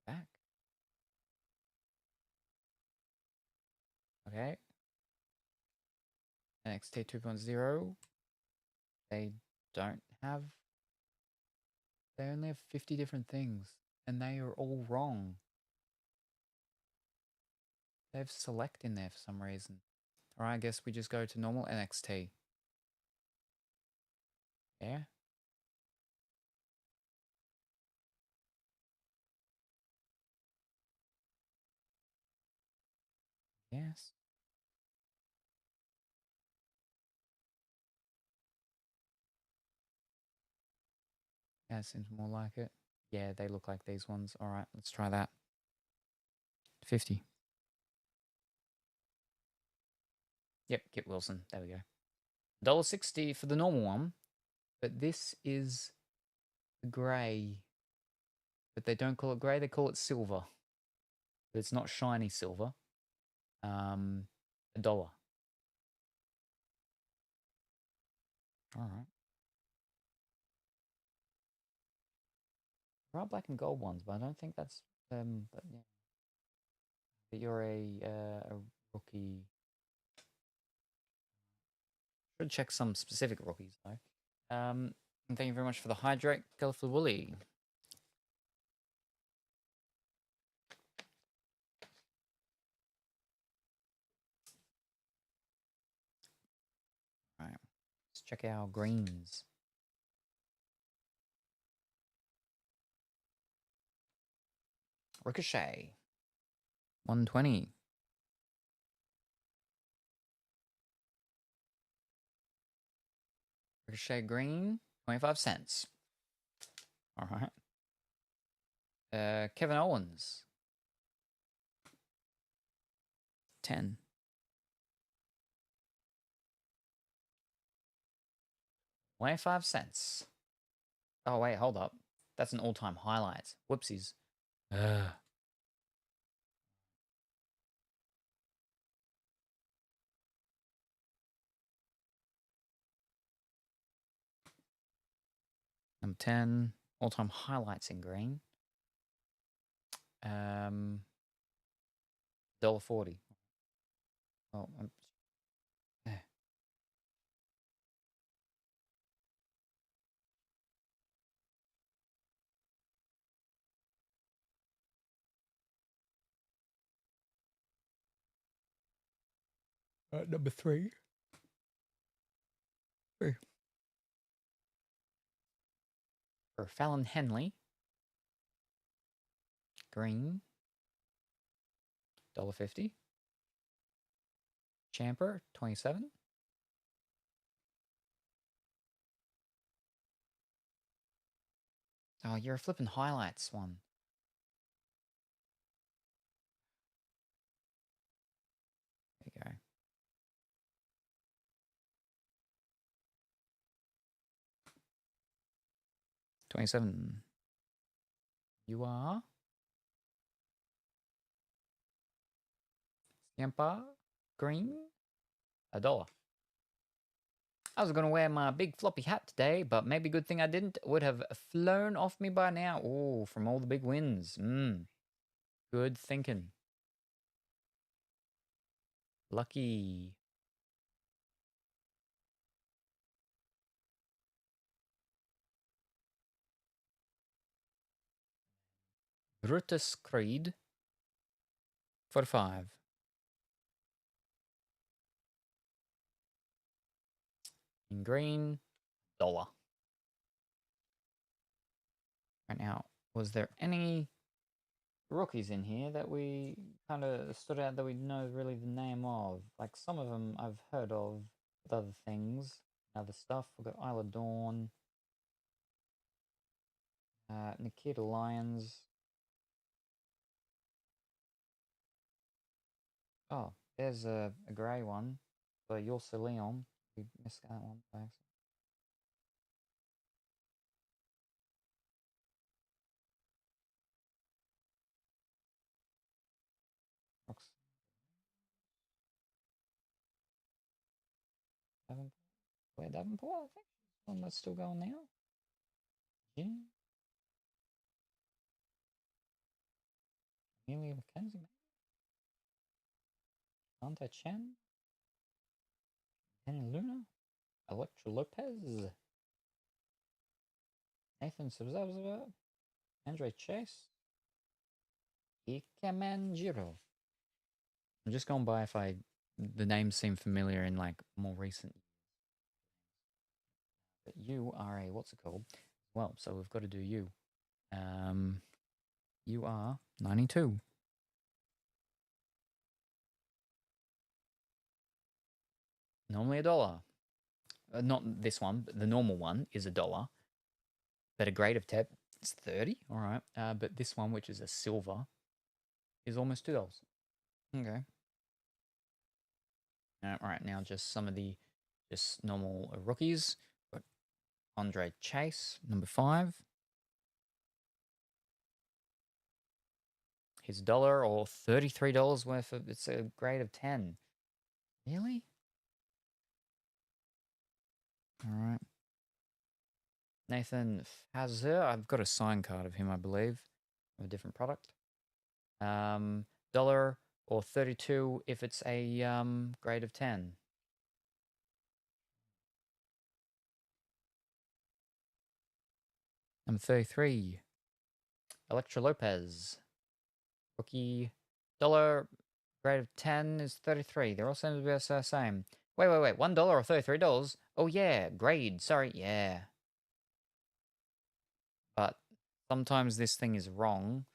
Back. Okay. NXT 2.0. They don't have. They only have 50 different things. And they are all wrong. They have select in there for some reason. Alright, I guess we just go to normal NXT. Yeah. Yes. Yeah, it seems more like it. Yeah, they look like these ones. Alright, let's try that. 50. Yep, Kit Wilson. There we go. $1.60 for the normal one. But this is grey. But they don't call it grey, they call it silver. But it's not shiny silver. $1. Alright. There are black and gold ones, but I don't think that's but yeah. But you're a rookie. Should check some specific rookies though. And thank you very much for the hydrate, Colorful Woolly. Alright. Let's check our greens. Ricochet. 120. Ricochet green, 25 cents. Alright. Kevin Owens. 10. $0.25. Oh wait, hold up. That's an all-time highlight. Whoopsies. Number 10, all-time highlights in green. $1.40. Oh, yeah. Number 3. For Fallon Henley. Green. $1.50. Champer, 27. Oh, you're a flipping highlights one. There you go. $27. You are Yampa green, $1. I was going to wear my big floppy hat today, but maybe good thing I didn't. Would have flown off me by now. Oh, from all the big wins. Good thinking. Lucky. Brutus Creed, 45. In green, $1. Right now, was there any rookies in here that we kind of stood out that we know really the name of? Like some of them I've heard of with other things, other stuff. We've got Isla Dawn, Nikita Lyons. Oh, there's a grey one for Yorsa Leon. We missed that one by accident. Davenport? Where Davenport, I think. One that's still going now. Jim? Amelia McKenzie, maybe? Dante Chen? Penny Luna? Electra Lopez? Nathan Subzabzaba? Andre Chase? Ikemanjiro. I'm just going by if the names seem familiar in like more recent. But you are a, what's it called? Well, so we've got to do you. You are 92. Normally $1. Not this one, but the normal one is $1. But a grade of 10 is 30. All right. But this one, which is a silver, is almost $2. Okay. All right. Now just some of the just normal rookies. Got Andre Chase, number 5. His $1 or $33 worth of, it's a grade of 10. Really? All right. Nathan Fazer, I've got a sign card of him, I believe, of a different product. $1 or 32 if it's a grade of 10. Number 33, Electra Lopez. Rookie, $1, grade of 10 is 33. They're all seem to be the same. Wait, $1 or $33? Oh yeah, grade, sorry, yeah. But sometimes this thing is wrong.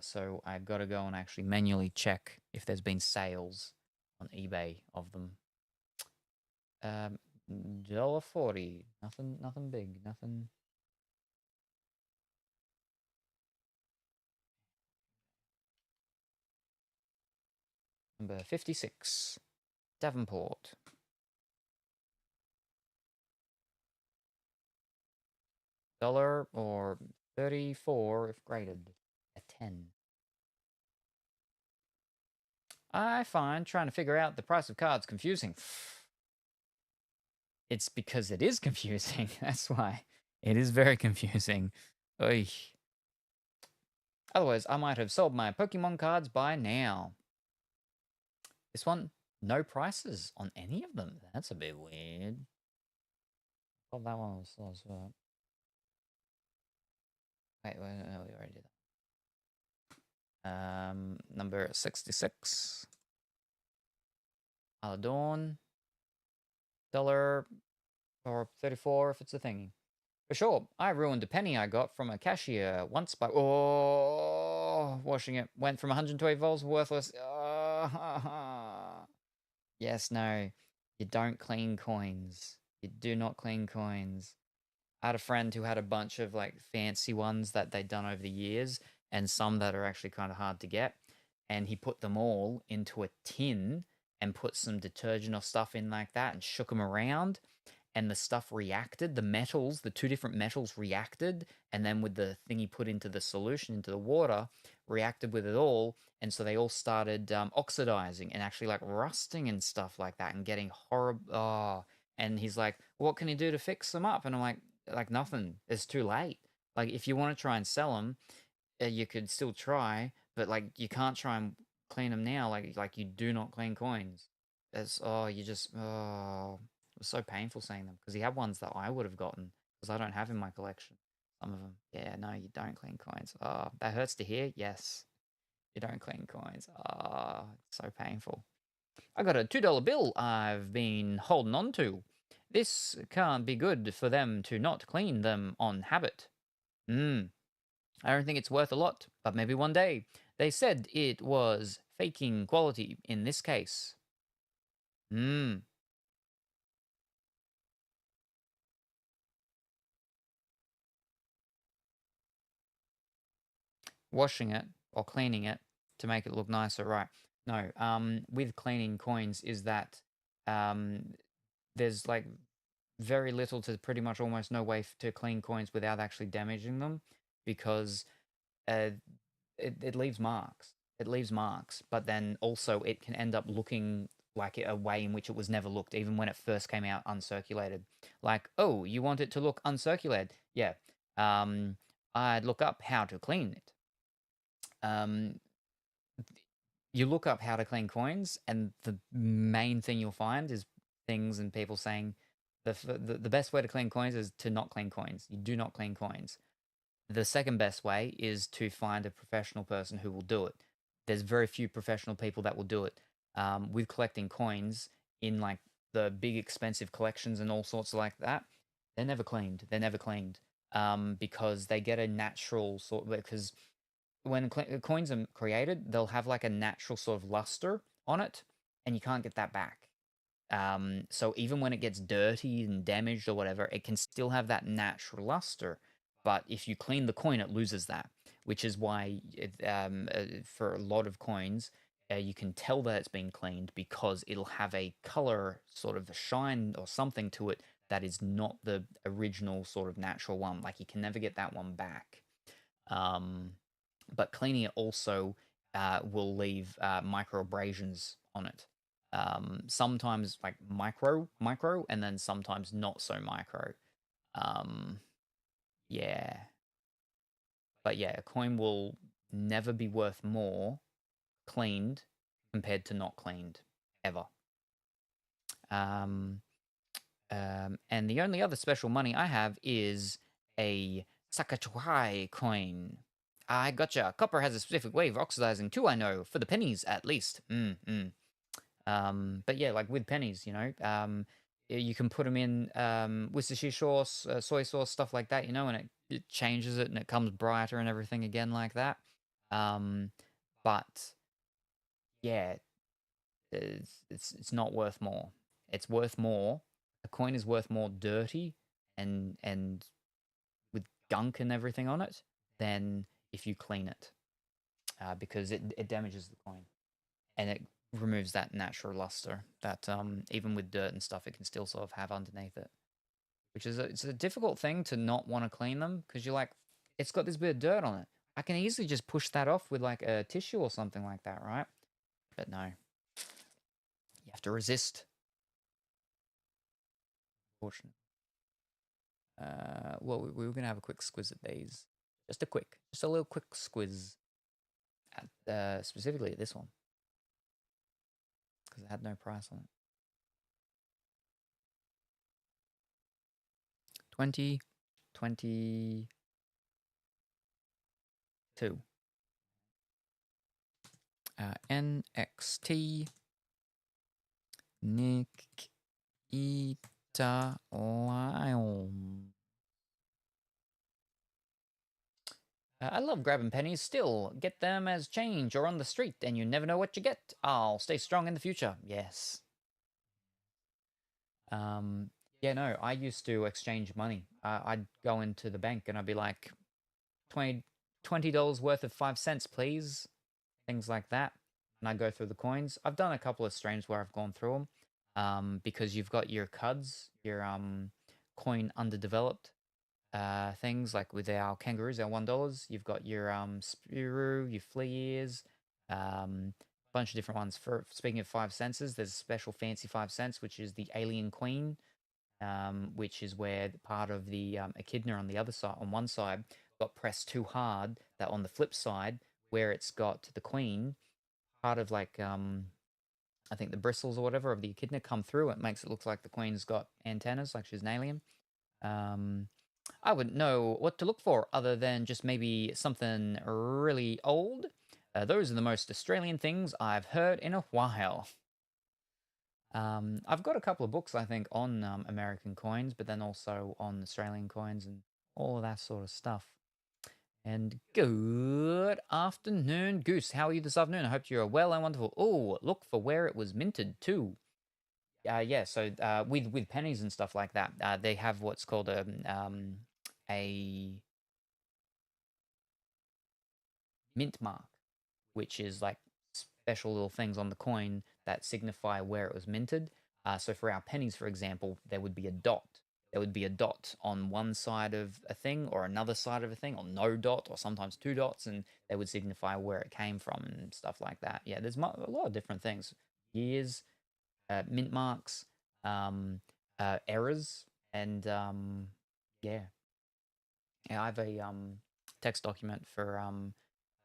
So I've got to go and actually manually check if there's been sales on eBay of them. $1.40. Nothing big. Nothing. Number 56. Davenport. $1 or 34 if graded. A 10. I find trying to figure out the price of cards confusing. It's because it is confusing. That's why It is very confusing. Oy. Otherwise, I might have sold my Pokemon cards by now. This one, no prices on any of them. That's a bit weird. Oh, that one was wait, no, we already did that. Number 66. Aladorn. $1.34 if it's a thingy. For sure, I ruined a penny I got from a cashier once by washing it. Went from 120 volts worthless. Yes, no. You don't clean coins. You do not clean coins. I had a friend who had a bunch of like fancy ones that they'd done over the years and some that are actually kind of hard to get. And he put them all into a tin and put some detergent or stuff in like that and shook them around. And the stuff reacted. The metals, the two different metals reacted. And then with the thing he put into the solution, into the water, reacted with it all. And so they all started oxidizing and actually like rusting and stuff like that and getting horrible. Oh. And he's like, what can you do to fix them up? And I'm like nothing. It's too late. Like if you want to try and sell them, you could still try, but like you can't try and clean them now. Like you do not clean coins. It's it was so painful saying them because he had ones that I would have gotten because I don't have in my collection. Some of them. Yeah, no, you don't clean coins. Oh, that hurts to hear. Yes, you don't clean coins. Oh, it's so painful. I got a $2 bill I've been holding on to. This can't be good for them to not clean them on habit. I don't think it's worth a lot, but maybe one day. They said it was faking quality in this case. Washing it or cleaning it to make it look nicer, right? No, with cleaning coins is that there's like very little to pretty much almost no way to clean coins without actually damaging them because it leaves marks. It leaves marks, but then also it can end up looking like a way in which it was never looked, even when it first came out uncirculated. Like, oh, you want it to look uncirculated? Yeah. I'd look up how to clean it. You look up how to clean coins, and the main thing you'll find is things and people saying the best way to clean coins is to not clean coins. You do not clean coins. The second best way is to find a professional person who will do it. There's very few professional people that will do it. With collecting coins in like the big expensive collections and all sorts of like that, they're never cleaned. They're never cleaned because they get a natural sort. Because when coins are created, they'll have like a natural sort of luster on it, and you can't get that back. So even when it gets dirty and damaged or whatever, it can still have that natural luster. But if you clean the coin, it loses that, which is why for a lot of coins, you can tell that it's been cleaned because it'll have a color, sort of a shine or something to it that is not the original sort of natural one. Like you can never get that one back. But cleaning it also will leave micro abrasions on it. Sometimes like micro, and then sometimes not so micro. Yeah. But yeah, a coin will never be worth more cleaned compared to not cleaned, ever. And the only other special money I have is a Sakachuhai coin. I gotcha. Copper has a specific way of oxidizing too, I know, for the pennies at least. But yeah, like with pennies, you know, you can put them in Worcestershire sauce, soy sauce, stuff like that, you know, and it changes it and it comes brighter and everything again like that. But yeah, it's not worth more. It's worth more. A coin is worth more dirty and with gunk and everything on it than if you clean it, because it damages the coin and it removes that natural luster that even with dirt and stuff it can still sort of have underneath it, which is it's a difficult thing to not want to clean them because you're like, it's got this bit of dirt on it. I can easily just push that off with like a tissue or something like that, right? But no, you have to resist. Unfortunately. Well, we were gonna have a quick squiz at these. Just a little quick squiz at specifically at this one because it had no price on it. 2022. NXT Nikita Lyon. I love grabbing pennies still. Get them as change or on the street, and you never know what you get. I'll stay strong in the future. Yes. Yeah, no, I used to exchange money. I'd go into the bank and I'd be like, $20 worth of 5 cents, please. Things like that. And I go through the coins. I've done a couple of streams where I've gone through them because you've got your CUDs, your coin underdeveloped things like with our kangaroos, our $1. You've got your Spirou, your flea ears, bunch of different ones. For speaking of 5 senses, there's a special fancy 5 cents, which is the Alien Queen, which is where part of the echidna on the other side, on one side, got pressed too hard. That on the flip side, where it's got the queen, part of like I think the bristles or whatever of the echidna come through. It makes it look like the queen's got antennas, like she's an alien. I wouldn't know what to look for other than just maybe something really old. Those are the most Australian things I've heard in a while. I've got a couple of books, I think, on American coins, but then also on Australian coins and all of that sort of stuff. And good afternoon, Goose. How are you this afternoon? I hope you're well and wonderful. Oh, look for where it was minted too. Yeah. So with pennies and stuff like that, they have what's called a mint mark, which is like special little things on the coin that signify where it was minted. So for our pennies, for example, there would be a dot. There would be a dot on one side of a thing or another side of a thing, or no dot, or sometimes 2 dots, and they would signify where it came from and stuff like that. Yeah, there's a lot of different things. Years, mint marks, errors, and yeah. Yeah, I have a text document for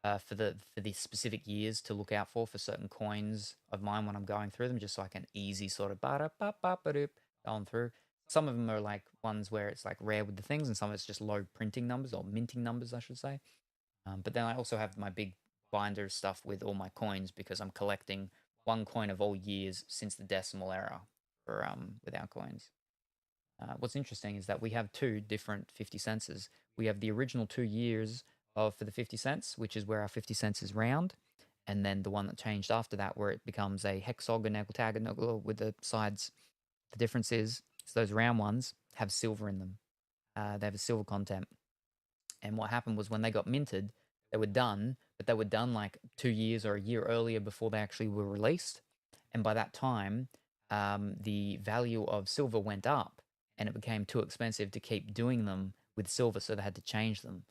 the specific years to look out for certain coins of mine when I'm going through them, just so I can easy sort of going through. Some of them are like ones where it's like rare with the things, and some of it's just low printing numbers or minting numbers, I should say. But then I also have my big binder stuff with all my coins because I'm collecting one coin of all years since the decimal era for with our coins. What's interesting is that we have 2 different 50 cents. We have the original 2 years for the 50 cents, which is where our 50 cents is round, and then the one that changed after that, where it becomes a hexagonal with the sides. The difference is those round ones have silver in them. They have a silver content. And what happened was when they got minted, they were done, but they were done like 2 years or a year earlier before they actually were released. And by that time, the value of silver went up, and it became too expensive to keep doing them with silver, so they had to change them.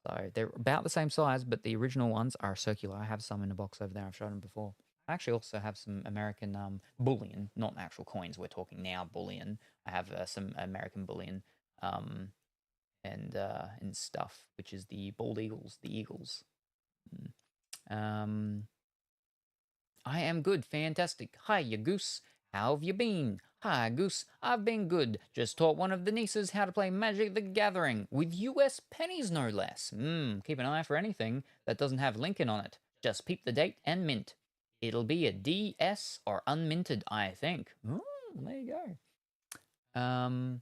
So they're about the same size, but the original ones are circular. I have some in a box over there. I've shown them before. I actually also have some American bullion, not actual coins. We're talking now bullion. I have some American bullion and stuff, which is the bald eagles, the eagles. I am good, fantastic. Hiya, Goose. How have you been? Hi, Goose. I've been good. Just taught one of the nieces how to play Magic the Gathering, with US pennies no less. Keep an eye for anything that doesn't have Lincoln on it. Just peep the date and mint. It'll be a DS or unminted, I think. Oh, there you go.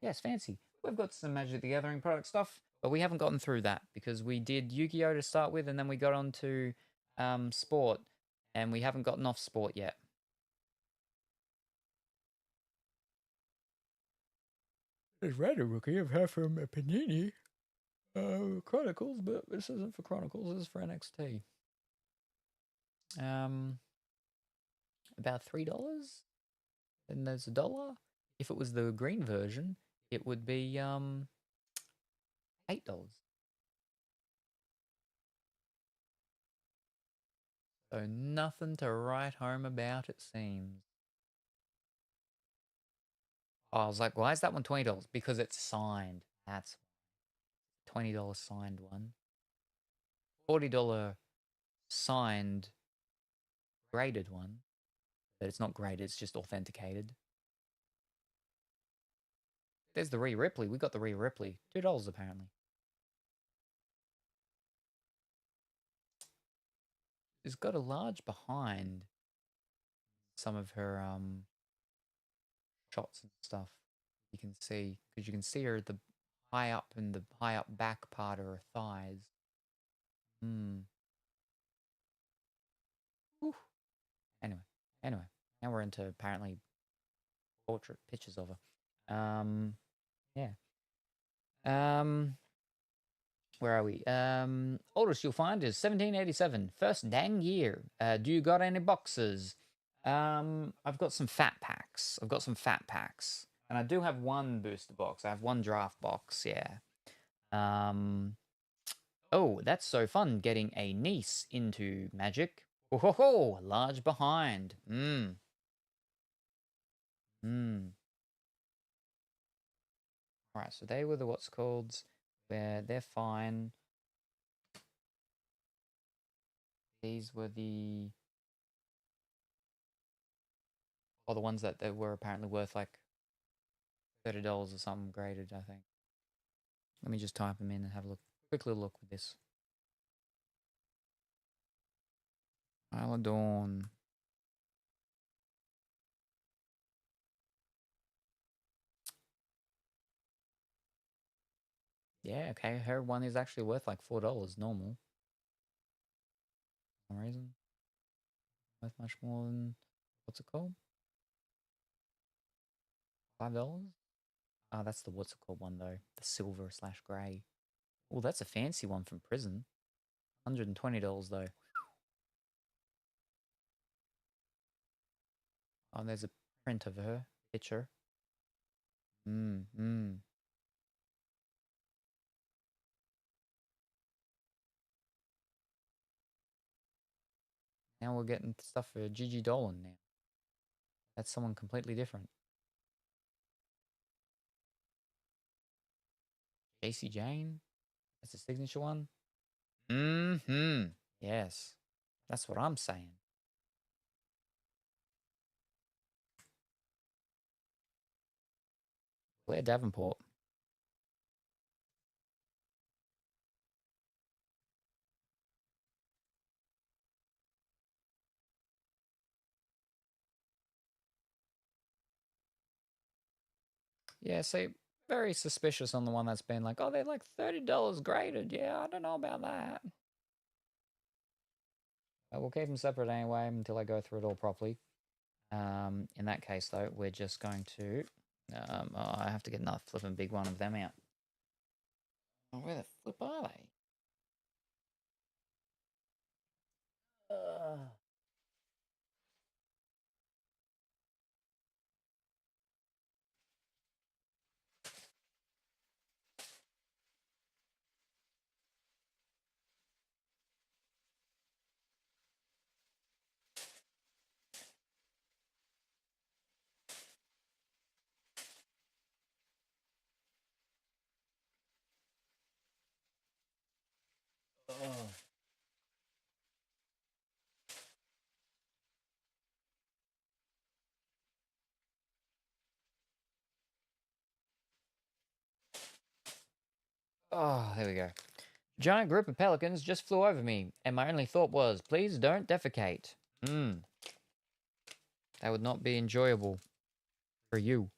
Yes, fancy. We've got some Magic the Gathering product stuff, but we haven't gotten through that because we did YuGiOh to start with, and then we got on to Sport, and we haven't gotten off Sport yet. It's rather rookie of half from Panini Chronicles, but this isn't for Chronicles, this is for NXT. About $3. Then there's $1. If it was the green version, it would be $8. So nothing to write home about, it seems. I was like, why is that one $20? Because it's signed. That's $20 signed one. $40 signed graded one. But it's not graded, it's just authenticated. There's the Rhea Ripley. We got the Rhea Ripley. $2 apparently. It's got a large behind some of her shots and stuff. You can see, because you can see her the high up in the high up back part of her thighs. Whew. Anyway, now we're into apparently portrait pictures of her. Yeah. Where are we? Oldest you'll find is 1787. First dang year. Do you got any boxes? I've got some fat packs. And I do have one booster box. I have one draft box, yeah. Oh, that's so fun getting a niece into Magic. Oh ho ho, large behind. Alright, so they were the what's called. They're fine. These were the ones that they were apparently worth like $30 or something graded, I think. Let me just type them in and have a look. Quick little look with this. Isle of Dawn. Yeah, okay. Her one is actually worth like $4 normal. For some reason. Worth much more than, what's it called? $5? Oh, that's the what's it called one though. The silver / grey. Oh, that's a fancy one from prison. $120 though. Oh, there's a print of her picture. Now we're getting stuff for Gigi Dolan now. That's someone completely different. JC Jane? That's a signature one? Yes. That's what I'm saying. Blair Davenport. Yeah, see, very suspicious on the one that's been like, oh, they're like $30 graded. Yeah, I don't know about that. We'll keep them separate anyway until I go through it all properly. In that case, though, we're just going to... oh, I have to get another flipping big one of them out. Oh, where the flip are they? Oh, there we go. Giant group of pelicans just flew over me, and my only thought was, please don't defecate. That would not be enjoyable for you.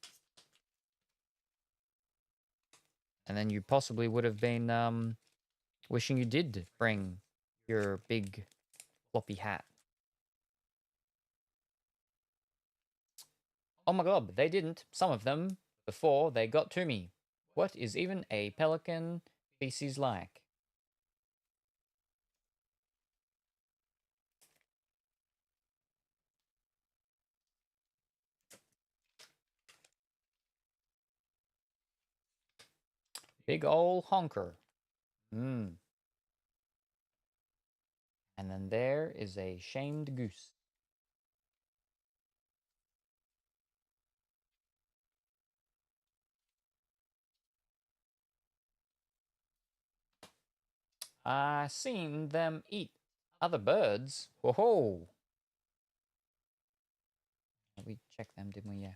And then you possibly would have been wishing you did bring your big floppy hat. Oh my god, they didn't, some of them, before they got to me. What is even a pelican species like? Big ol' honker. And then there is a shamed goose. I seen them eat other birds. Whoa! We checked them, didn't we? Yeah.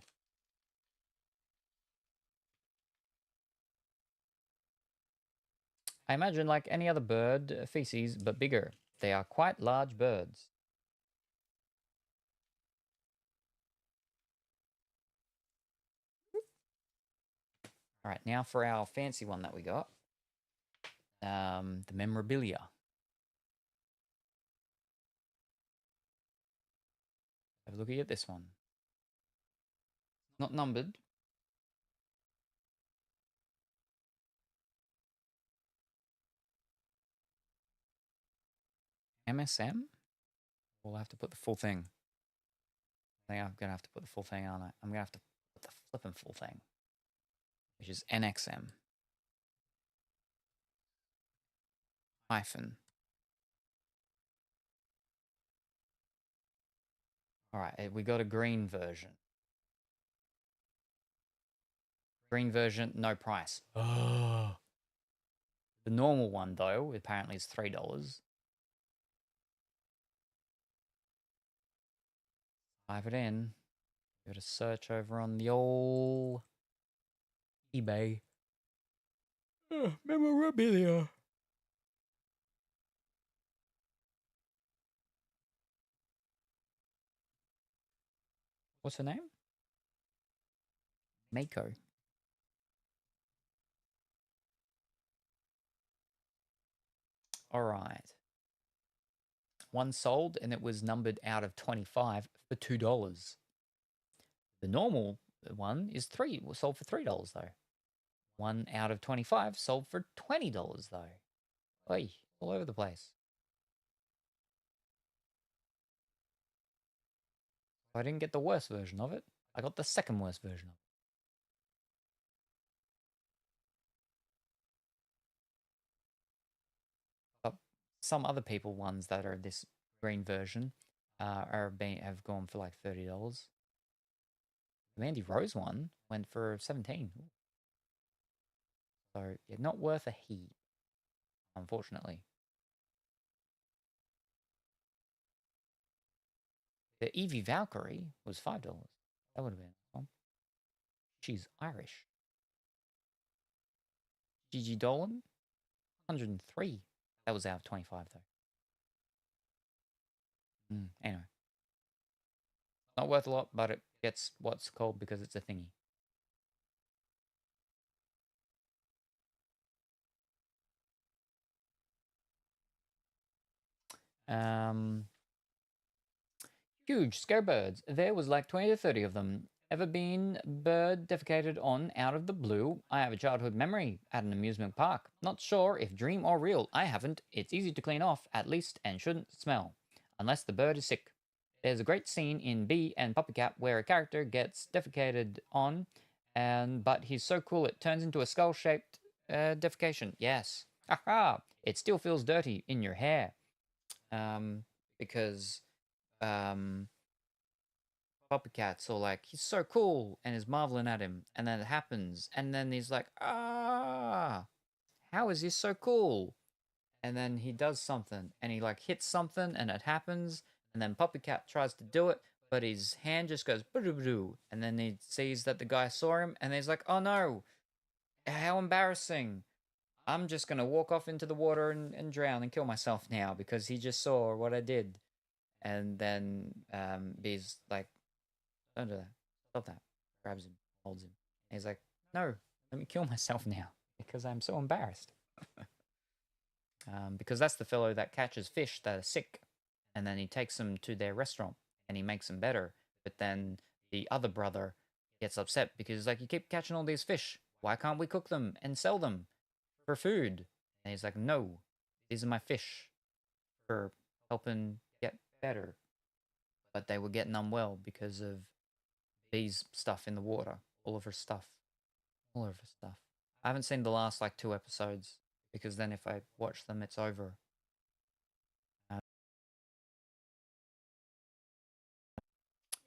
I imagine like any other bird feces, but bigger. They are quite large birds. All right, now for our fancy one that we got. The memorabilia. Have a look at this one. Not numbered. MSM? We'll have to put the full thing. I think I'm going to have to put the full thing on it. I'm going to have to put the flipping full thing, which is NXM. Hyphen. All right, we got a green version. Green version, no price. Oh. The normal one, though, apparently is $3. Type it in. Give it a search over on the old eBay. Memorabilia. What's her name? Mako. All right. One sold and it was numbered out of 25 for $2. The normal one is sold for $3 though. One out of 25 sold for $20 though. Oi, all over the place. I didn't get the worst version of it. I got the second worst version of it. But some other people ones that are this green version have gone for like $30. The Mandy Rose one went for 17. So yeah, not worth a heap, unfortunately. The Evie Valkyrie was $5. That would have been fun. She's Irish. Gigi Dolan, 103. That was out of 25 though. Anyway. Not worth a lot, but it gets what's called because it's a thingy. Huge scarebirds. There was like 20 to 30 of them. Ever been bird defecated on out of the blue? I have a childhood memory at an amusement park. Not sure if dream or real. I haven't. It's easy to clean off, at least, and shouldn't smell. Unless the bird is sick. There's a great scene in Bee and Puppycat where a character gets defecated on, but he's so cool it turns into a skull-shaped defecation. Yes. Aha! It still feels dirty in your hair. Because Puppycat's all like, he's so cool, and is marveling at him, and then it happens, and then he's like, how is he so cool? And then he does something, and he like hits something, and it happens, and then Puppycat tries to do it, but his hand just goes, and then he sees that the guy saw him, and he's like, oh no, how embarrassing. I'm just going to walk off into the water and drown and kill myself now because he just saw what I did. And then Bee's like, don't do that. Stop that. Grabs him, holds him. And he's like, no, let me kill myself now because I'm so embarrassed. Because that's the fellow that catches fish that are sick. And then he takes them to their restaurant and he makes them better. But then the other brother gets upset because he's like, you keep catching all these fish. Why can't we cook them and sell them for food? And he's like, no, these are my fish for helping get better. But they were getting unwell because of Bee's stuff in the water. All of her stuff. I haven't seen the last like 2 episodes because then if I watch them, it's over.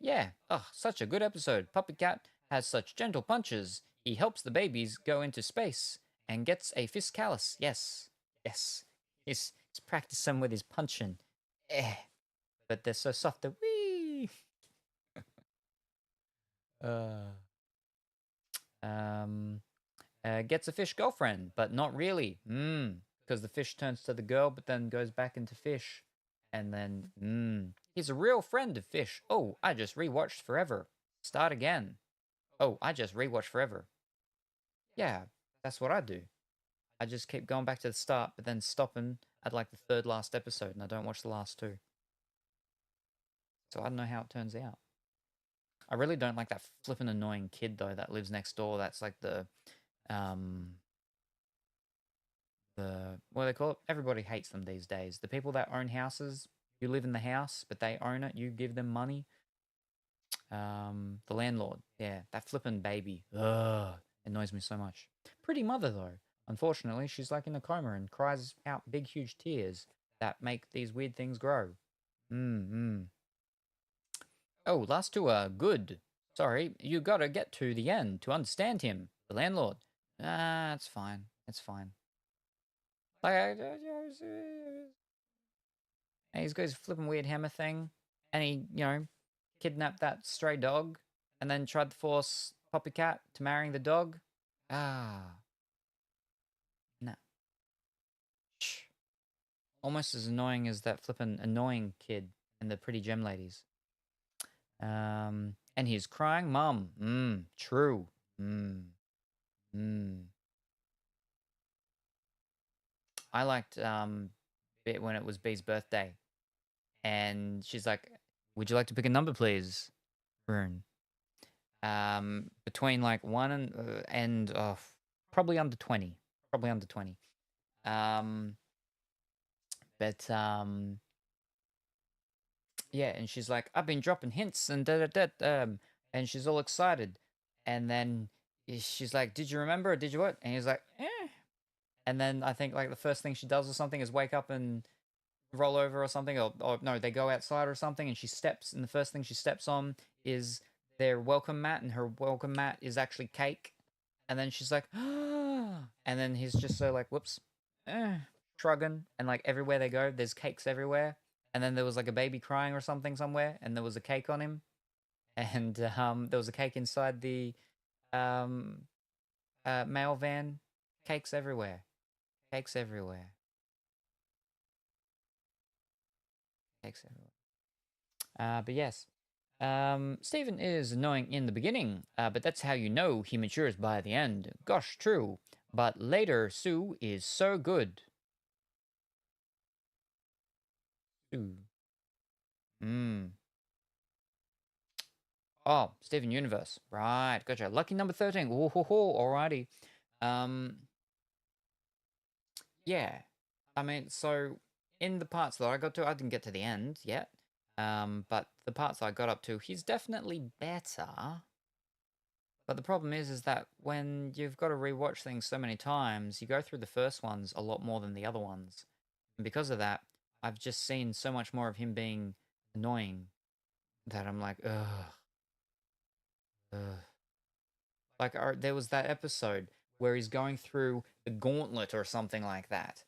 Yeah, such a good episode. Puppycat has such gentle punches. He helps the babies go into space and gets a fiscalis. Yes. He's practicing with his punching. Eh. But they're so soft that wee. Gets a fish girlfriend, but not really. Because the fish turns to the girl, but then goes back into fish. And then, he's a real friend of fish. Oh, I just rewatched forever. Start again. Oh, I just rewatched forever. Yeah, that's what I do. I just keep going back to the start, but then stopping at like the third last episode, and I don't watch the last two. So I don't know how it turns out. I really don't like that flippin' annoying kid though that lives next door. That's like the what do they call it? Everybody hates them these days. The people that own houses, you live in the house, but they own it. You give them money. The landlord, yeah, that flippin' baby. Ugh, annoys me so much. Pretty mother though. Unfortunately, she's like in a coma and cries out big, huge tears that make these weird things grow. Oh, last two are good. Sorry, you gotta get to the end to understand him. The landlord. Ah, it's fine. It's fine. Like, he's got his flipping weird hammer thing, and he, kidnapped that stray dog, and then tried to force Poppycat to marrying the dog. Ah. No. Shh. Almost as annoying as that flippin' annoying kid and the pretty gem ladies. And he's crying, Mum. True. I liked bit when it was Bee's birthday, and she's like, "Would you like to pick a number, please, Rune?" Between like 1 and probably under 20, probably under 20. But yeah, and she's like, "I've been dropping hints and and she's all excited, and then she's like, "Did you remember? Or did you what?" And he's like, "Eh." And then I think like the first thing she does or something is wake up and roll over or something, or no, they go outside or something, and she steps, and the first thing she steps on is their welcome mat, and her welcome mat is actually cake. And then she's like, and then he's just so like, whoops, shrugging, and like everywhere they go, there's cakes everywhere. And then there was like a baby crying or something somewhere, and there was a cake on him, and there was a cake inside the mail van. Cakes everywhere. Cakes everywhere. Cakes everywhere. But yes. Stephen is annoying in the beginning, but that's how you know he matures by the end. Gosh, true. But later, Sue is so good. Sue. Oh, Steven Universe. Right, gotcha. Lucky number 13. Ooh, ho, ho, alrighty. Yeah. I mean, so in the parts that I got to, I didn't get to the end yet. But the parts I got up to, he's definitely better. But the problem is that when you've got to rewatch things so many times, you go through the first ones a lot more than the other ones. And because of that, I've just seen so much more of him being annoying that I'm like, ugh. Like, there was that episode where he's going through the gauntlet or something like that.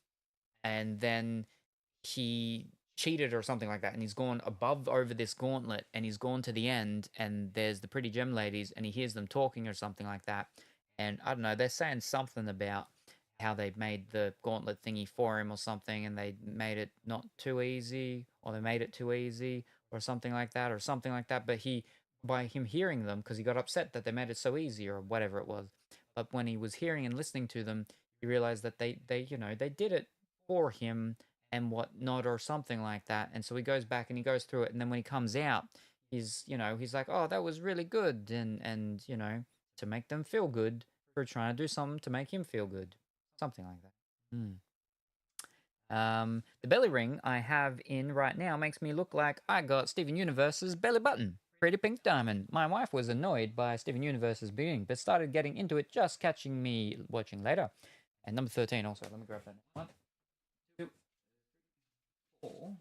And then he cheated or something like that, and he's gone above over this gauntlet, and he's gone to the end, and there's the pretty gem ladies, and he hears them talking or something like that. And I don't know, they're saying something about how they made the gauntlet thingy for him or something, and they made it not too easy, or they made it too easy, or something like that, But by him hearing them, because he got upset that they made it so easy or whatever it was, but when he was hearing and listening to them, he realized that they did it for him and whatnot or something like that. And so he goes back and he goes through it, and then when he comes out, he's like, "Oh, that was really good," and to make them feel good for trying to do something to make him feel good, something like that. The belly ring I have in right now makes me look like I got Steven Universe's belly button. Pretty pink diamond. My wife was annoyed by Steven Universe's being, but started getting into it, just catching me watching later. And number 13 also. Let me grab that. 1, 2, 4.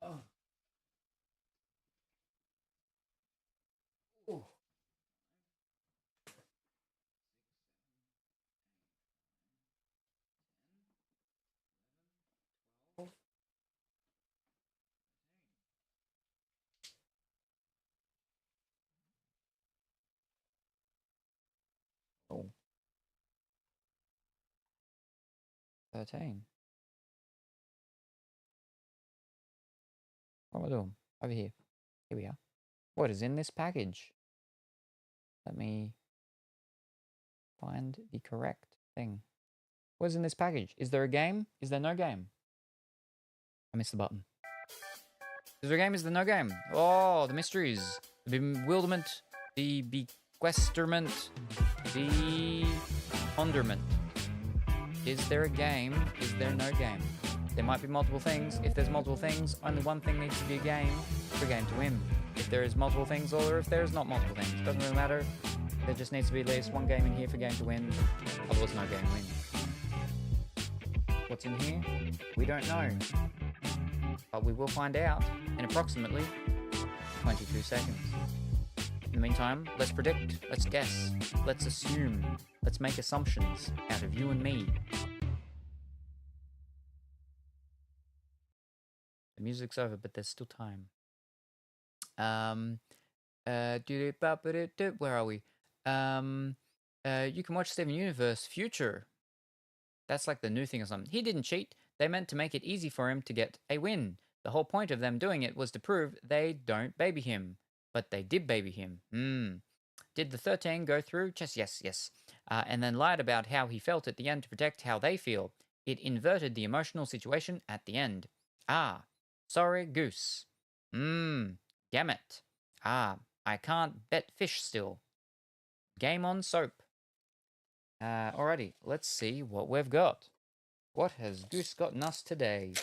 Oh. Ooh. 13. What am I doing? Over here. Here we are. What is in this package? Let me find the correct thing. What's in this package? Is there a game? Is there no game? I missed the button. Is there a game? Is there no game? Oh, the mysteries. The bewilderment. The bequesterment. The ponderment. Is there a game? Is there no game? There might be multiple things. If there's multiple things, only one thing needs to be a game for a game to win. If there is multiple things or if there is not multiple things, doesn't really matter. There just needs to be at least one game in here for game to win. Otherwise, no game wins. What's in here? We don't know. But we will find out in approximately 22 seconds. In the meantime, let's predict, let's guess, let's assume, let's make assumptions out of you and me. The music's over, but there's still time. Where are we? You can watch Steven Universe Future. That's like the new thing or something. He didn't cheat. They meant to make it easy for him to get a win. The whole point of them doing it was to prove they don't baby him. But they did baby him. Did the 13 go through? Yes. And then lied about how he felt at the end to protect how they feel. It inverted the emotional situation at the end. Ah, sorry, goose. Gamut. Ah, I can't bet fish still. Game on soap. Alrighty, let's see what we've got. What has Goose gotten us today?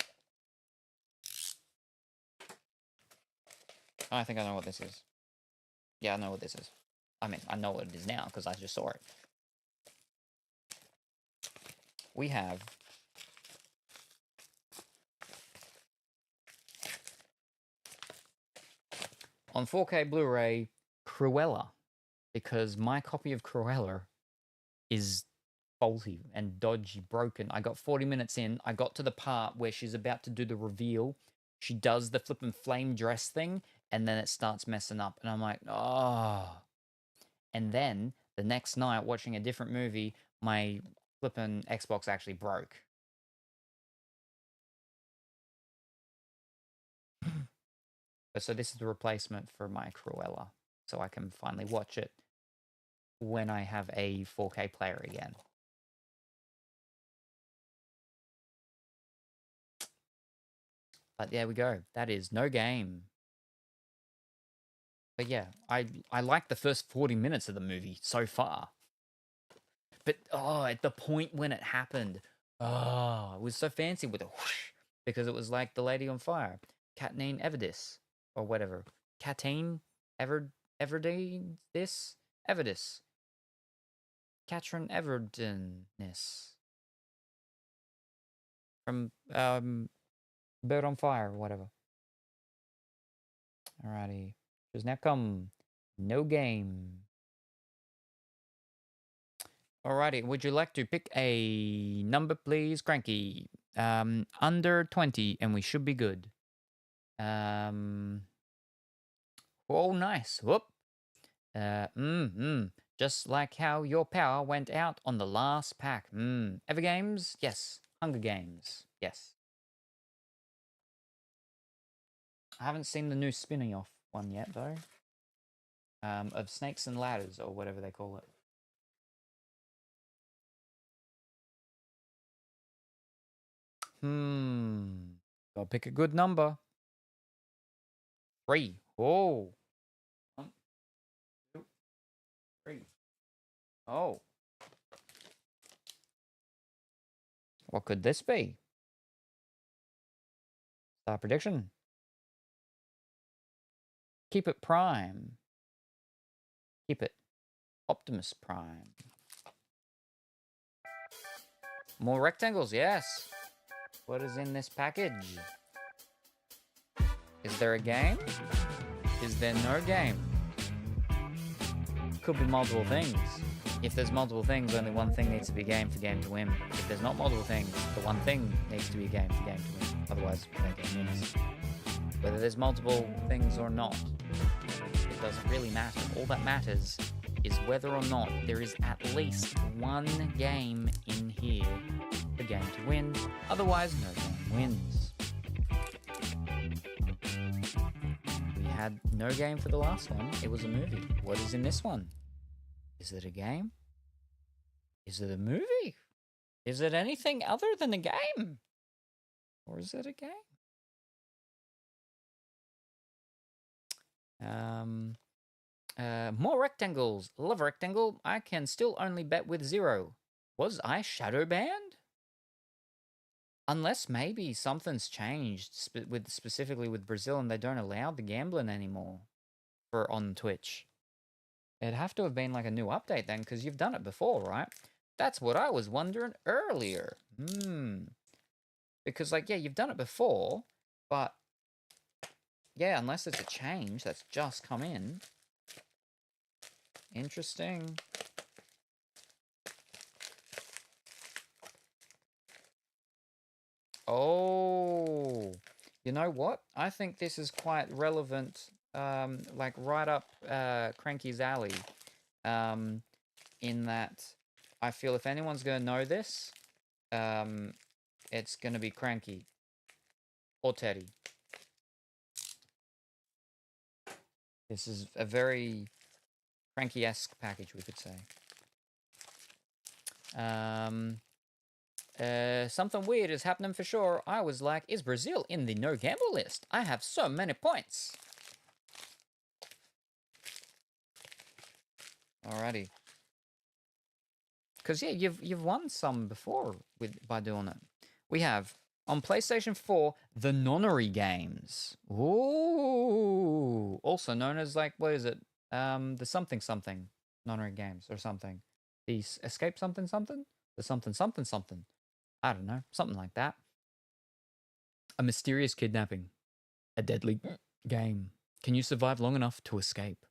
I think I know what this is. Yeah, I know what this is. I mean, I know what it is now because I just saw it. We have on 4K Blu-ray Cruella, because my copy of Cruella is faulty and dodgy, broken. I got 40 minutes in. I got to the part where she's about to do the reveal. She does the flippin' flame dress thing, and then it starts messing up. And I'm like, oh. And then the next night, watching a different movie, my flippin' Xbox actually broke. So this is the replacement for my Cruella, so I can finally watch it when I have a 4K player again. But there we go. That is no game. But yeah, I like the first 40 minutes of the movie so far. But at the point when it happened, it was so fancy with a whoosh, because it was like the Lady on Fire, Katneen Everdis, or whatever. Katine Everdeen this? Everdis. Katrin Everdeness. From Bird on Fire, or whatever. Alrighty. Does now come no game. Alrighty, would you like to pick a number, please, Cranky? Under 20, and we should be good. Oh, nice. Whoop. Just like how your power went out on the last pack. Ever Games? Yes. Hunger Games? Yes. I haven't seen the new spinning off one yet, though. Of Snakes and Ladders, or whatever they call it. Gotta pick a good number. 3. Oh. 1, 2, 3. Oh. What could this be? Star prediction. Keep it Prime. Keep it Optimus Prime. More rectangles, yes. What is in this package? Is there a game? Is there no game? Could be multiple things. If there's multiple things, only one thing needs to be a game for game to win. If there's not multiple things, the one thing needs to be a game for game to win. Otherwise, no game wins. Whether there's multiple things or not, it doesn't really matter. All that matters is whether or not there is at least one game in here the game to win, otherwise no game wins. We had no game for the last one, it was a movie. What is in this one? Is it a game? Is it a movie? Is it anything other than a game? Or is it a game? More rectangles. Love rectangle. I can still only bet with 0. Was I shadow banned? Unless maybe something's changed specifically with Brazil and they don't allow the gambling anymore on Twitch. It'd have to have been like a new update then, because you've done it before, right? That's what I was wondering earlier. Because, like, yeah, you've done it before, but, yeah, unless it's a change that's just come in. Interesting. Oh, you know what? I think this is quite relevant, like right up Cranky's alley, in that I feel if anyone's going to know this, it's going to be Cranky or Teddy. This is a very Cranky-esque package, we could say. Something weird is happening for sure. I was like, is Brazil in the no gamble list? I have so many points. Alrighty. Because yeah, you've won some before by doing it. We have on PlayStation 4 the Nonary games. Ooh, also known as like what is it? The something Nonary games or something. The escape something the something. I don't know, something like that. A mysterious kidnapping. A deadly game. Can you survive long enough to escape?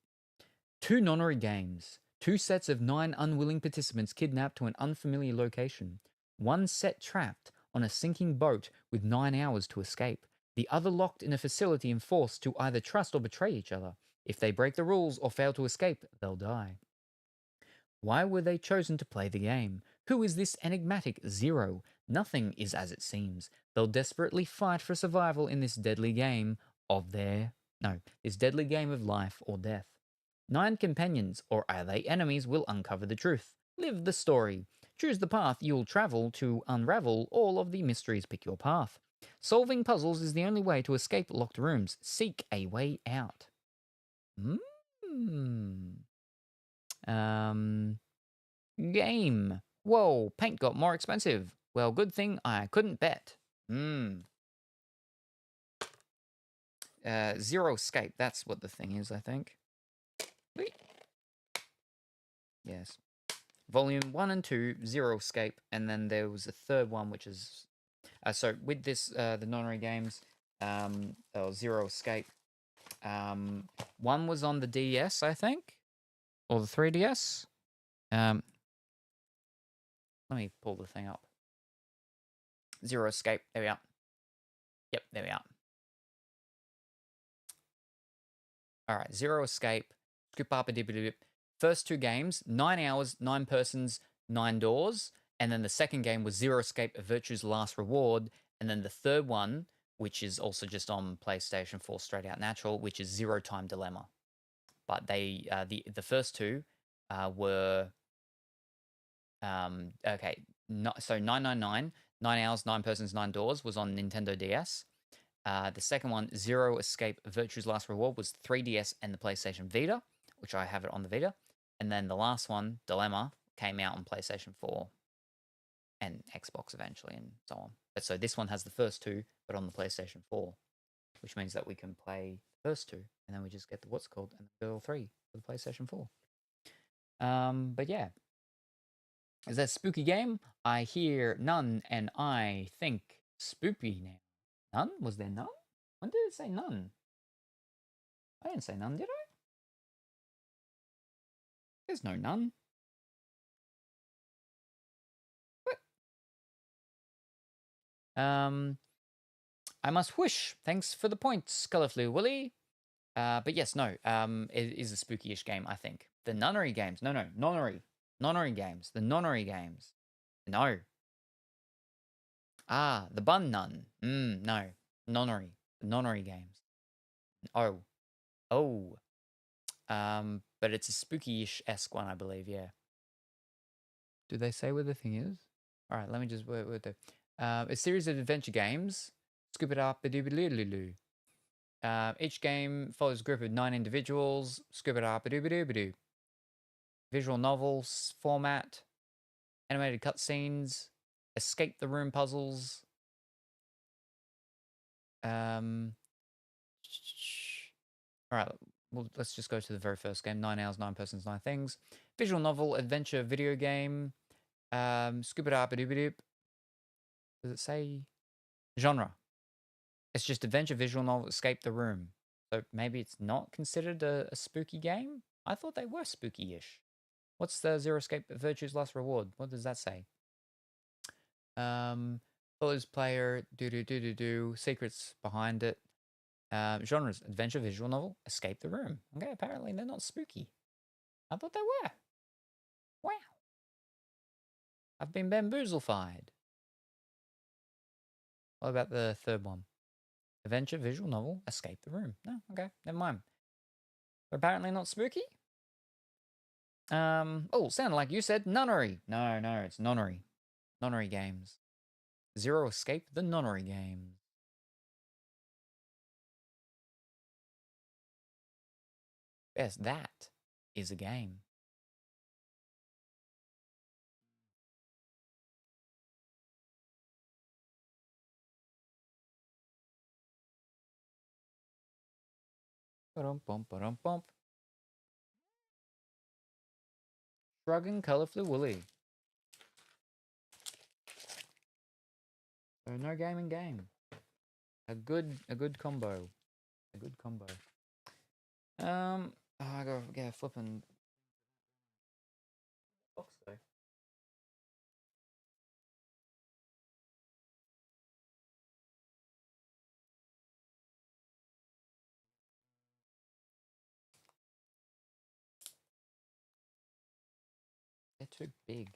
2 Nonary games. 2 sets of 9 unwilling participants kidnapped to an unfamiliar location. 1 set trapped on a sinking boat with 9 hours to escape. The other locked in a facility and forced to either trust or betray each other. If they break the rules or fail to escape, they'll die. Why were they chosen to play the game? Who is this enigmatic Zero? Nothing is as it seems. They'll desperately fight for survival in this deadly game of life or death. 9 companions, or are they enemies, will uncover the truth. Live the story. Choose the path you'll travel to unravel all of the mysteries. Pick your path. Solving puzzles is the only way to escape locked rooms. Seek a way out. Game. Whoa, paint got more expensive. Well, good thing I couldn't bet. Zero escape. That's what the thing is, I think. Wait. Yes. Volume 1 and 2, Zero Escape, and then there was a third one, which is... so, with this, the Nonary games, Zero Escape, one was on the DS, I think, or the 3DS. Let me pull the thing up. Zero Escape, there we are. Yep, there we are. Alright, Zero Escape, first 2 games, 9 hours, 9 persons, 9 doors. And then the second game was Zero Escape, Virtue's Last Reward. And then the third one, which is also just on PlayStation 4 straight out natural, which is Zero Time Dilemma. But they, the first 2 were, okay, so 999, 9 hours, 9 persons, 9 doors was on Nintendo DS. The second one, Zero Escape, Virtue's Last Reward, was 3DS and the PlayStation Vita, which I have it on the Vita. And then the last one, Dilemma, came out on PlayStation 4 and Xbox eventually and so on. But so this one has the first 2, but on the PlayStation 4, which means that we can play the first 2, and then we just get the what's called and the 3 for the PlayStation 4. But yeah. Is that a spooky game? I hear none, and I think spoopy now. None? Was there none? When did it say none? I didn't say none, did I? There's no none. What? I must whoosh. Thanks for the points, Colorfully Willy. But yes, no. It is a spooky-ish game, I think. The Nonary games. No, Nonary. Nonary games. The Nonary games. No. Ah, the Bun Nun. No. Nonnery. Nonnery games. Oh. Oh. But it's a spooky-ish-esque one, I believe, yeah. Do they say where the thing is? All right, let me just wait there. A series of adventure games. Scoop it up, a-dooby-loo-loo-loo. Each game follows a group of 9 individuals. Scoop it up, a-dooby-dooby-doo. Visual novels format. Animated cutscenes. Escape the room puzzles. All right, well, let's just go to the very first game. 9 hours, 9 persons, 9 things. Visual novel, adventure, video game. Scuba da ba doop. Does it say genre? It's just adventure, visual novel, escape the room. So maybe it's not considered a spooky game? I thought they were spooky-ish. What's the Zero Escape Virtue's Last Reward? What does that say? Follows player, secrets behind it. Genres, adventure, visual novel, escape the room. Okay, apparently they're not spooky. I thought they were. Wow. I've been bamboozlified. What about the third one? Adventure, visual novel, escape the room. No, okay, never mind. They're apparently not spooky. Oh, sounded like you said nunnery. No, it's nonnery. Nonnery games. Zero Escape, the nonnery games. Yes, that is a game. Ba-dum-bum. Shrugging colorfully woolly. So no game in game. A good combo. A good combo. I gotta get a flipping box though. They're too big.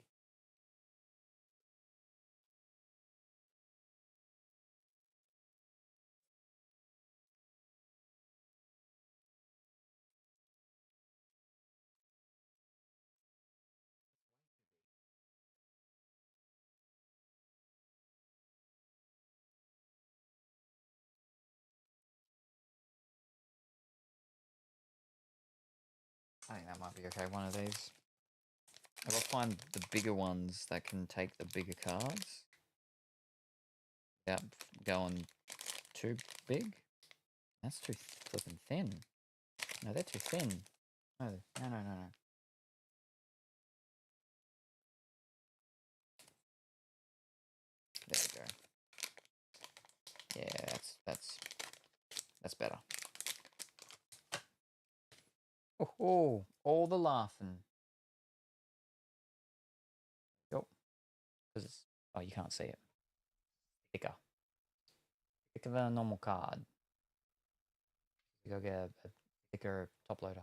I think that might be okay. One of these. I'll find the bigger ones that can take the bigger cards. Without going too big. That's too flipping thin. No, they're too thin. No. There we go. Yeah, that's better. Oh, all the laughing. Yep. Oh, you can't see it. Thicker. Thicker than a normal card. You go get a thicker top loader.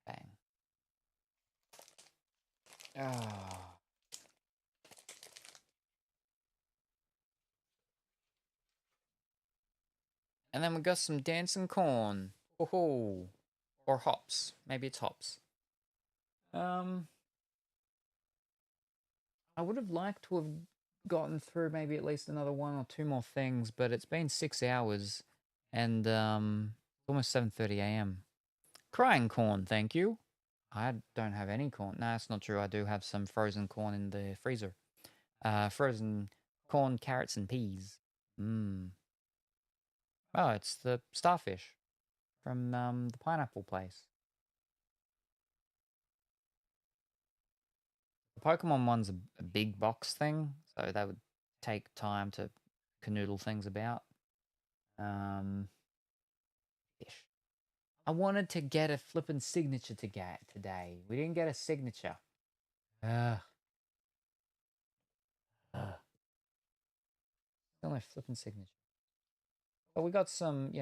Bang. Ah. And then we got some dancing corn. Oh, or hops. Maybe it's hops. I would have liked to have gotten through maybe at least another 1 or 2 more things, but it's been 6 hours, and almost 7:30 a.m. Crying corn, thank you. I don't have any corn. No, that's not true. I do have some frozen corn in the freezer. Frozen corn, carrots, and peas. Mmm. Oh, it's the starfish from the pineapple place. The Pokemon one's a big box thing, so that would take time to canoodle things about. Ish. I wanted to get a flippin' signature to get today. We didn't get a signature. Ugh. Still no flippin' signature. But we got some,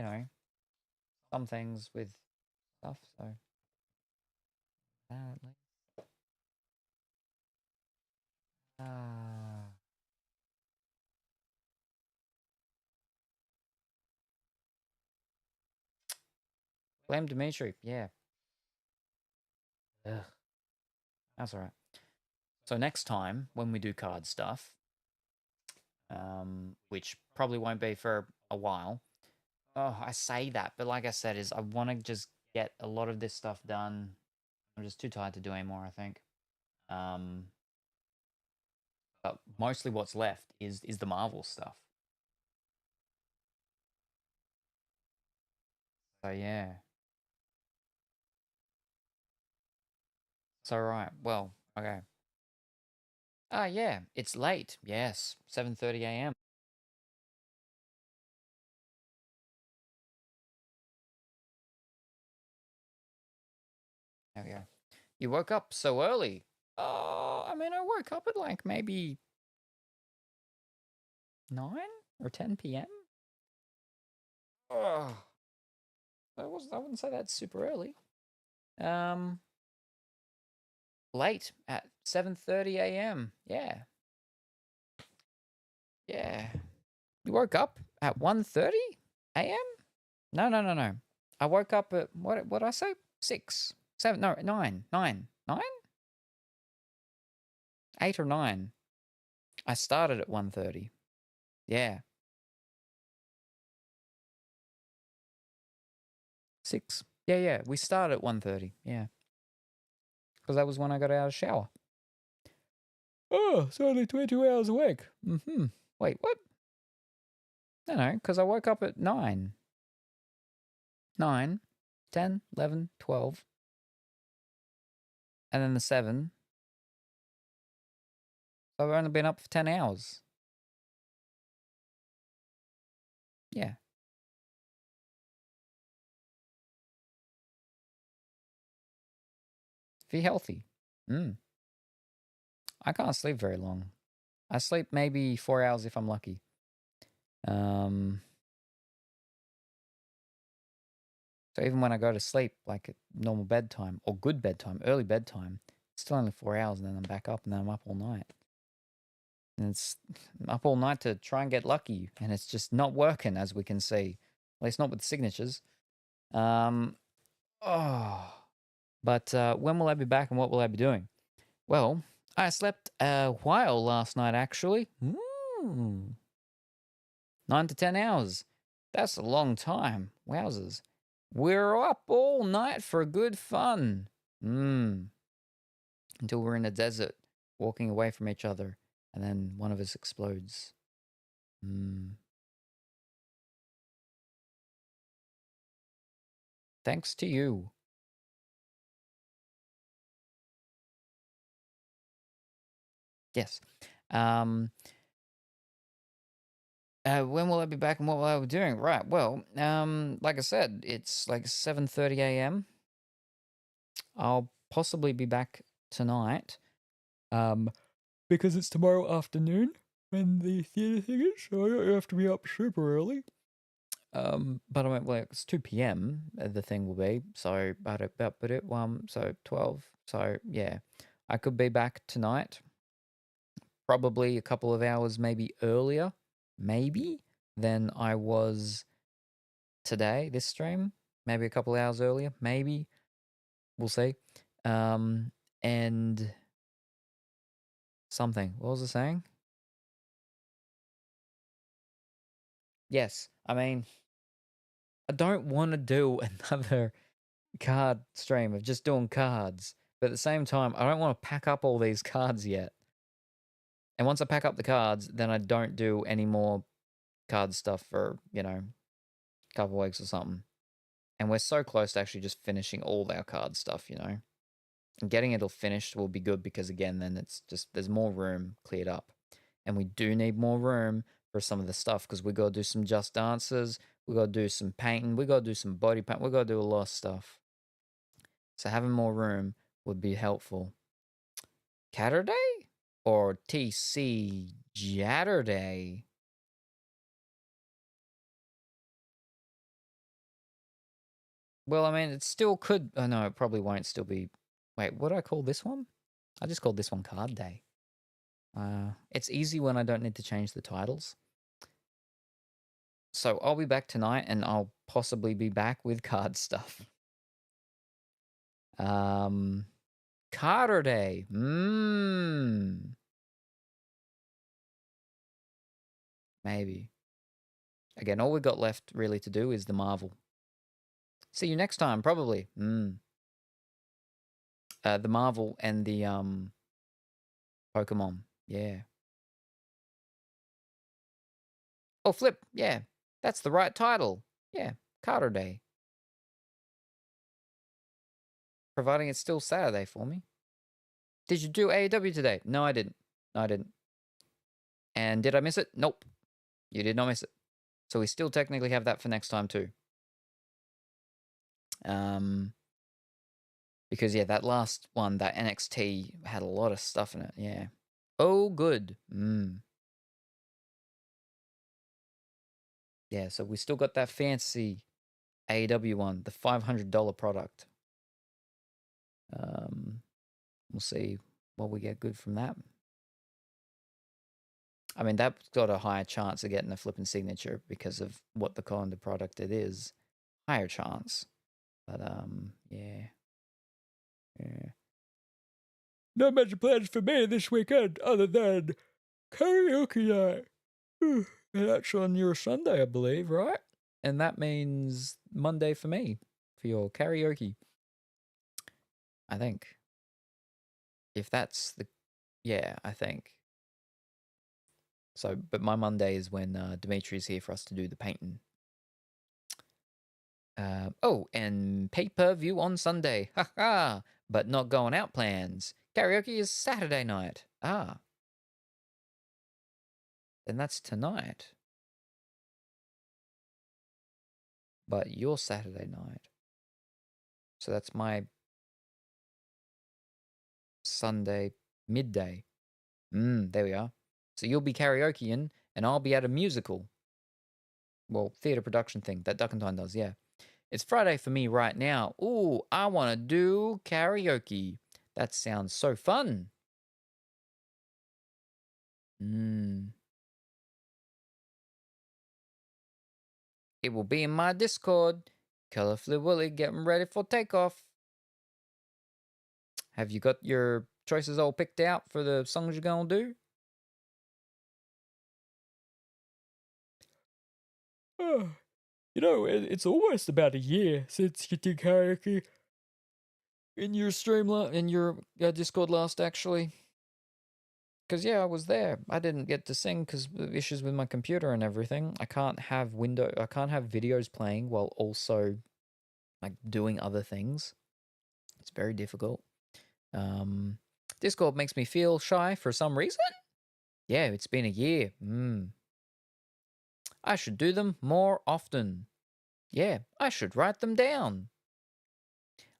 some things with stuff, so. Blame Dimitri. Yeah. Ugh. That's all right. So next time when we do card stuff, which probably won't be for a while. Oh, I say that, but like I said, is I want to just get a lot of this stuff done. I'm just too tired to do anymore, I think. But mostly what's left is the Marvel stuff. So yeah. So right. Well, okay. Ah, yeah. It's late. Yes, 7:30 a.m. There we go. You woke up so early. Oh, I mean, I woke up at like maybe 9 or 10 p.m. Oh, I wouldn't say that's super early. Um, late at 7:30 a.m. Yeah. Yeah. You woke up at 1:30 a.m.? No, no, no, no. I woke up at what did I say? 6, 7, no, 9, 9, 9? 8 or 9. I started at 1:30. Yeah. 6. Yeah, yeah. We started at 1:30. Yeah. Because that was when I got out of the shower. Oh, it's only 22 hours awake. Mm-hmm. Wait, what? No, because I woke up at 9. 9, 10, 11, 12. And then the 7. So I've only been up for 10 hours. Yeah. Be healthy. I can't sleep very long. I sleep maybe 4 hours if I'm lucky. So even when I go to sleep, like at normal bedtime or good bedtime, early bedtime, it's still only 4 hours, and then I'm back up, and then I'm up all night. And it's up all night to try and get lucky, and it's just not working, as we can see. At least not with the signatures. But when will I be back, and what will I be doing? Well, I slept a while last night, actually. 9 to 10 hours. That's a long time. Wowzers. We're up all night for good fun. Until we're in a desert, walking away from each other, and then one of us explodes. Thanks to you. Yes. When will I be back, and what will I be doing? Right. Well, like I said, it's like 7:30 a.m. I'll possibly be back tonight. Because it's tomorrow afternoon when the theatre thing is, so I don't have to be up super early. But I went, well, it's 2 p.m. The thing will be, so so 12. So yeah, I could be back tonight. Probably a couple of hours, maybe earlier, than I was today. This stream, maybe a couple of hours earlier, maybe. We'll see. And something. What was I saying? Yes, I mean, I don't want to do another card stream of just doing cards, but at the same time, I don't want to pack up all these cards yet. And once I pack up the cards, then I don't do any more card stuff for, a couple of weeks or something. And we're so close to actually just finishing all our card stuff, And getting it all finished will be good because, again, then it's just, there's more room cleared up. And we do need more room for some of the stuff because we got to do some Just Dances, we got to do some painting, we got to do some body paint, we got to do a lot of stuff. So having more room would be helpful. Catterday or TC Jatterday? Well, I mean, it still could. Oh, no, it probably won't still be. Wait, what do I call this one? I just called this one Card Day. It's easy when I don't need to change the titles. So I'll be back tonight, and I'll possibly be back with card stuff. Carter Day. Maybe. Again, all we've got left really to do is the Marvel. See you next time, probably. The Marvel and the Pokemon. Yeah. Oh, flip. Yeah. That's the right title. Yeah. Carter Day. Providing it's still Saturday for me. Did you do AEW today? No, I didn't. No, I didn't. And did I miss it? Nope. You did not miss it. So we still technically have that for next time too. Because yeah, that last one, that NXT had a lot of stuff in it. Yeah. Oh, good. Yeah, so we still got that fancy AEW one, the $500 product. We'll see what we get good from that. I mean, that's got a higher chance of getting a flipping signature because of what the kind of product it is. Higher chance. But, yeah. Not much plans for me this weekend other than karaoke night. And that's on your Sunday, I believe, right? And that means Monday for me, for your karaoke. I think. If that's the... Yeah, I think. So, but my Monday is when Dimitri's here for us to do the painting. Oh, and pay-per-view on Sunday. Ha ha! But not going out plans. Karaoke is Saturday night. Ah. Then that's tonight. But your Saturday night. So that's my Sunday midday. There we are. So you'll be karaokeing, and I'll be at a musical. Well, theatre production thing that Duck and Time does, yeah. It's Friday for me right now. Ooh, I want to do karaoke. That sounds so fun. It will be in my Discord. Colorfully Willy getting ready for takeoff. Have you got your choices all picked out for the songs you're going to do? You know, it's almost about a year since you did karaoke in your stream, in your Discord last, actually. Because, yeah, I was there. I didn't get to sing because of issues with my computer and everything. I can't have videos playing while also, like, doing other things. It's very difficult. Discord makes me feel shy for some reason. Yeah, it's been a year. I should do them more often. Yeah, I should write them down.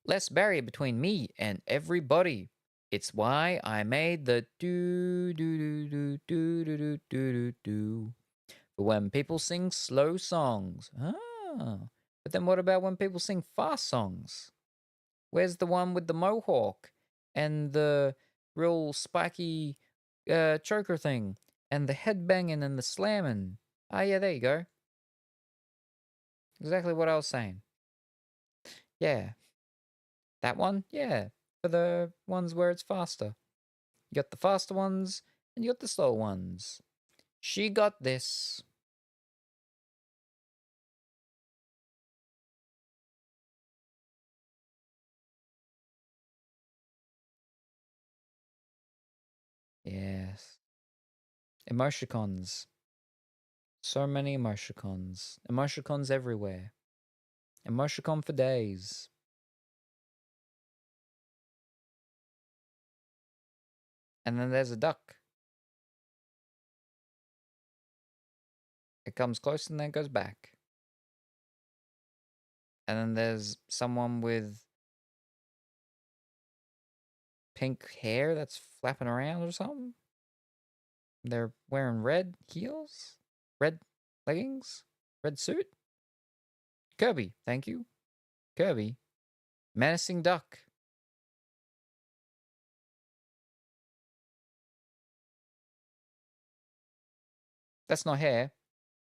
Less barrier between me and everybody. It's why I made the do do do do do do do do do for when people sing slow songs. But then what about when people sing fast songs? Where's the one with the mohawk and the real spiky choker thing and the head banging and the slamming? Yeah, there you go. Exactly what I was saying. Yeah. That one? Yeah. For the ones where it's faster. You got the faster ones and you got the slow ones. She got this. Yes. Emoticons. So many emoticons. Emoticons everywhere. Emoticon for days. And then there's a duck. It comes close and then goes back. And then there's someone with pink hair that's flapping around or something. They're wearing red heels, red leggings, red suit. Kirby, thank you. Kirby. Menacing duck. That's not hair.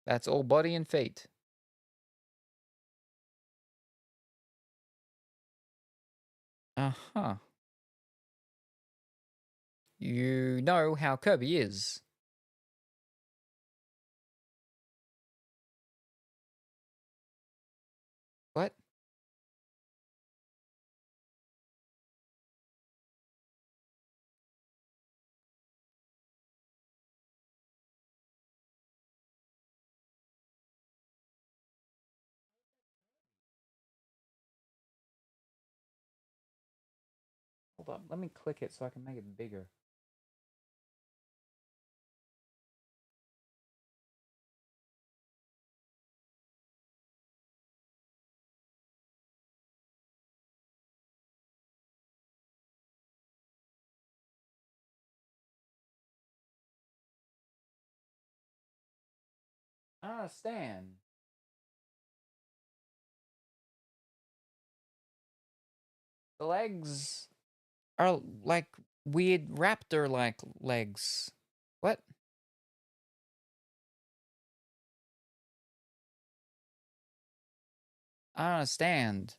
That's all body and feet. Uh-huh. You know how Kirby is. What? Hold up, let me click it so I can make it bigger. Ah, Stan. The legs are like weird raptor-like legs. What? I don't understand.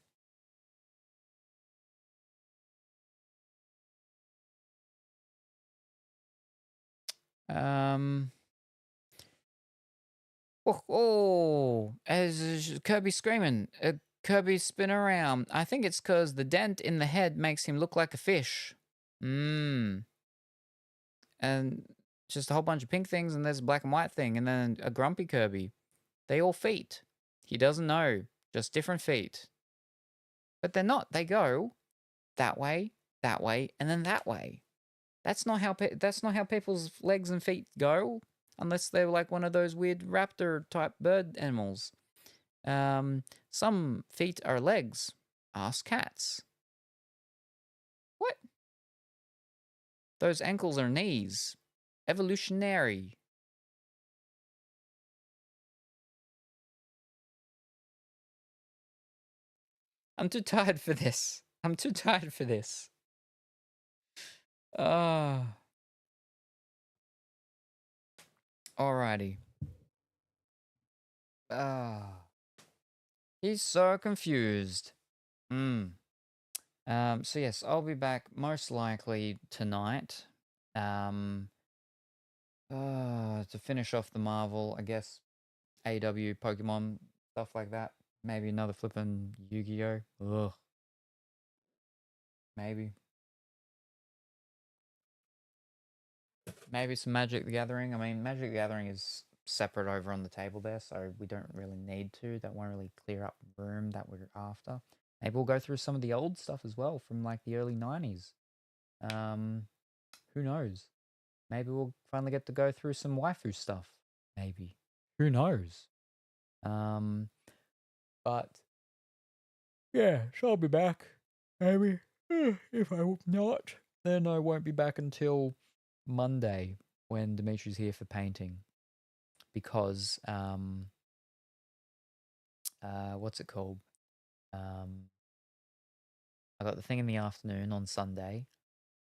Um. As Kirby screaming. Kirby spin around. I think it's because the dent in the head makes him look like a fish. Mmm. And just a whole bunch of pink things, and there's a black and white thing, and then a grumpy Kirby. They all feet. He doesn't know. Just different feet. But they're not. They go that way, and then that way. That's not how people's legs and feet go, unless they're like one of those weird raptor type bird animals. Some feet are legs. Ask cats. What? Those ankles are knees. Evolutionary. I'm too tired for this. I'm too tired for this. Alrighty. He's so confused. So yes, I'll be back most likely tonight. To finish off the Marvel, I guess, AW, Pokemon, stuff like that. Maybe another flippin' YuGiOh. Ugh. Maybe. Maybe some Magic the Gathering. I mean, Magic the Gathering is separate over on the table there, so we don't really need to. That won't really clear up room that we're after. Maybe we'll go through some of the old stuff as well from like the early 90s. Who knows? Maybe we'll finally get to go through some waifu stuff. Maybe. Who knows? But yeah, so I'll be back. Maybe. If I'm not, then I won't be back until Monday when Dimitri's here for painting. Because what's it called? I got the thing in the afternoon on Sunday,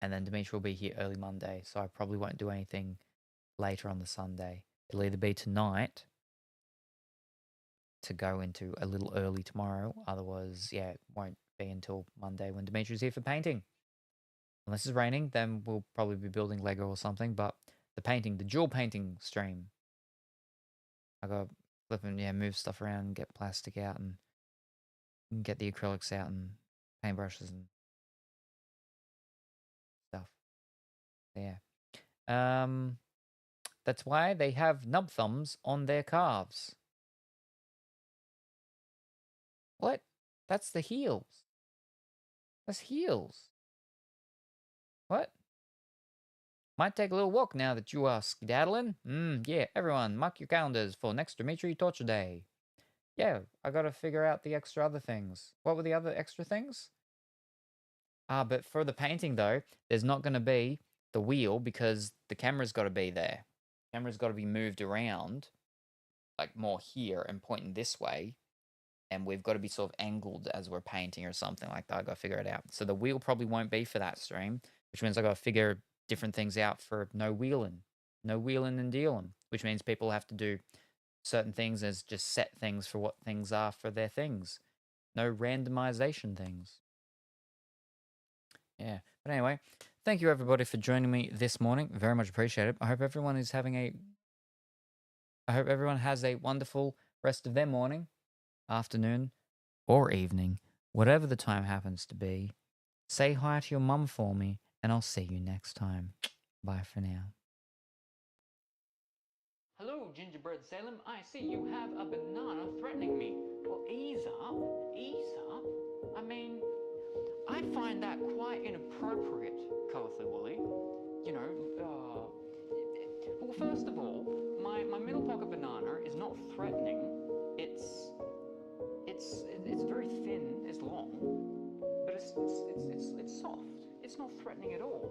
and then Dimitri will be here early Monday, so I probably won't do anything later on the Sunday. It'll either be tonight to go into a little early tomorrow, otherwise, yeah, it won't be until Monday when Dimitri's here for painting. Unless it's raining, then we'll probably be building Lego or something, but the dual painting stream, I got flipping, move stuff around and get plastic out and get the acrylics out and paintbrushes and stuff. Yeah. That's why they have nub thumbs on their calves. What? That's the heels. That's heels. What? Might take a little walk now that you are skedaddling. Yeah, everyone, mark your calendars for next Dimitri Torture Day. Yeah, I gotta figure out the extra other things. What were the other extra things? But for the painting though, there's not gonna be the wheel because the camera's gotta be there. Camera's gotta be moved around, like more here and pointing this way. And we've got to be sort of angled as we're painting or something like that. I got to figure it out. So the wheel probably won't be for that stream, which means I got to figure different things out for no wheeling and dealing, which means people have to do certain things as just set things for what things are for their things. No randomization things. Yeah. But anyway, thank you everybody for joining me this morning. Very much appreciated. I hope everyone has a wonderful rest of their morning, afternoon, or evening, whatever the time happens to be. Say hi to your mum for me, and I'll see you next time. Bye for now. Hello, Gingerbread Salem. I see you have a banana threatening me. Well, ease up. Ease up. I mean, I find that quite inappropriate, Colorfully Woolly. You know, well, first of all, my middle pocket banana is not threatening. It's very thin, it's long, but it's soft. It's not threatening at all.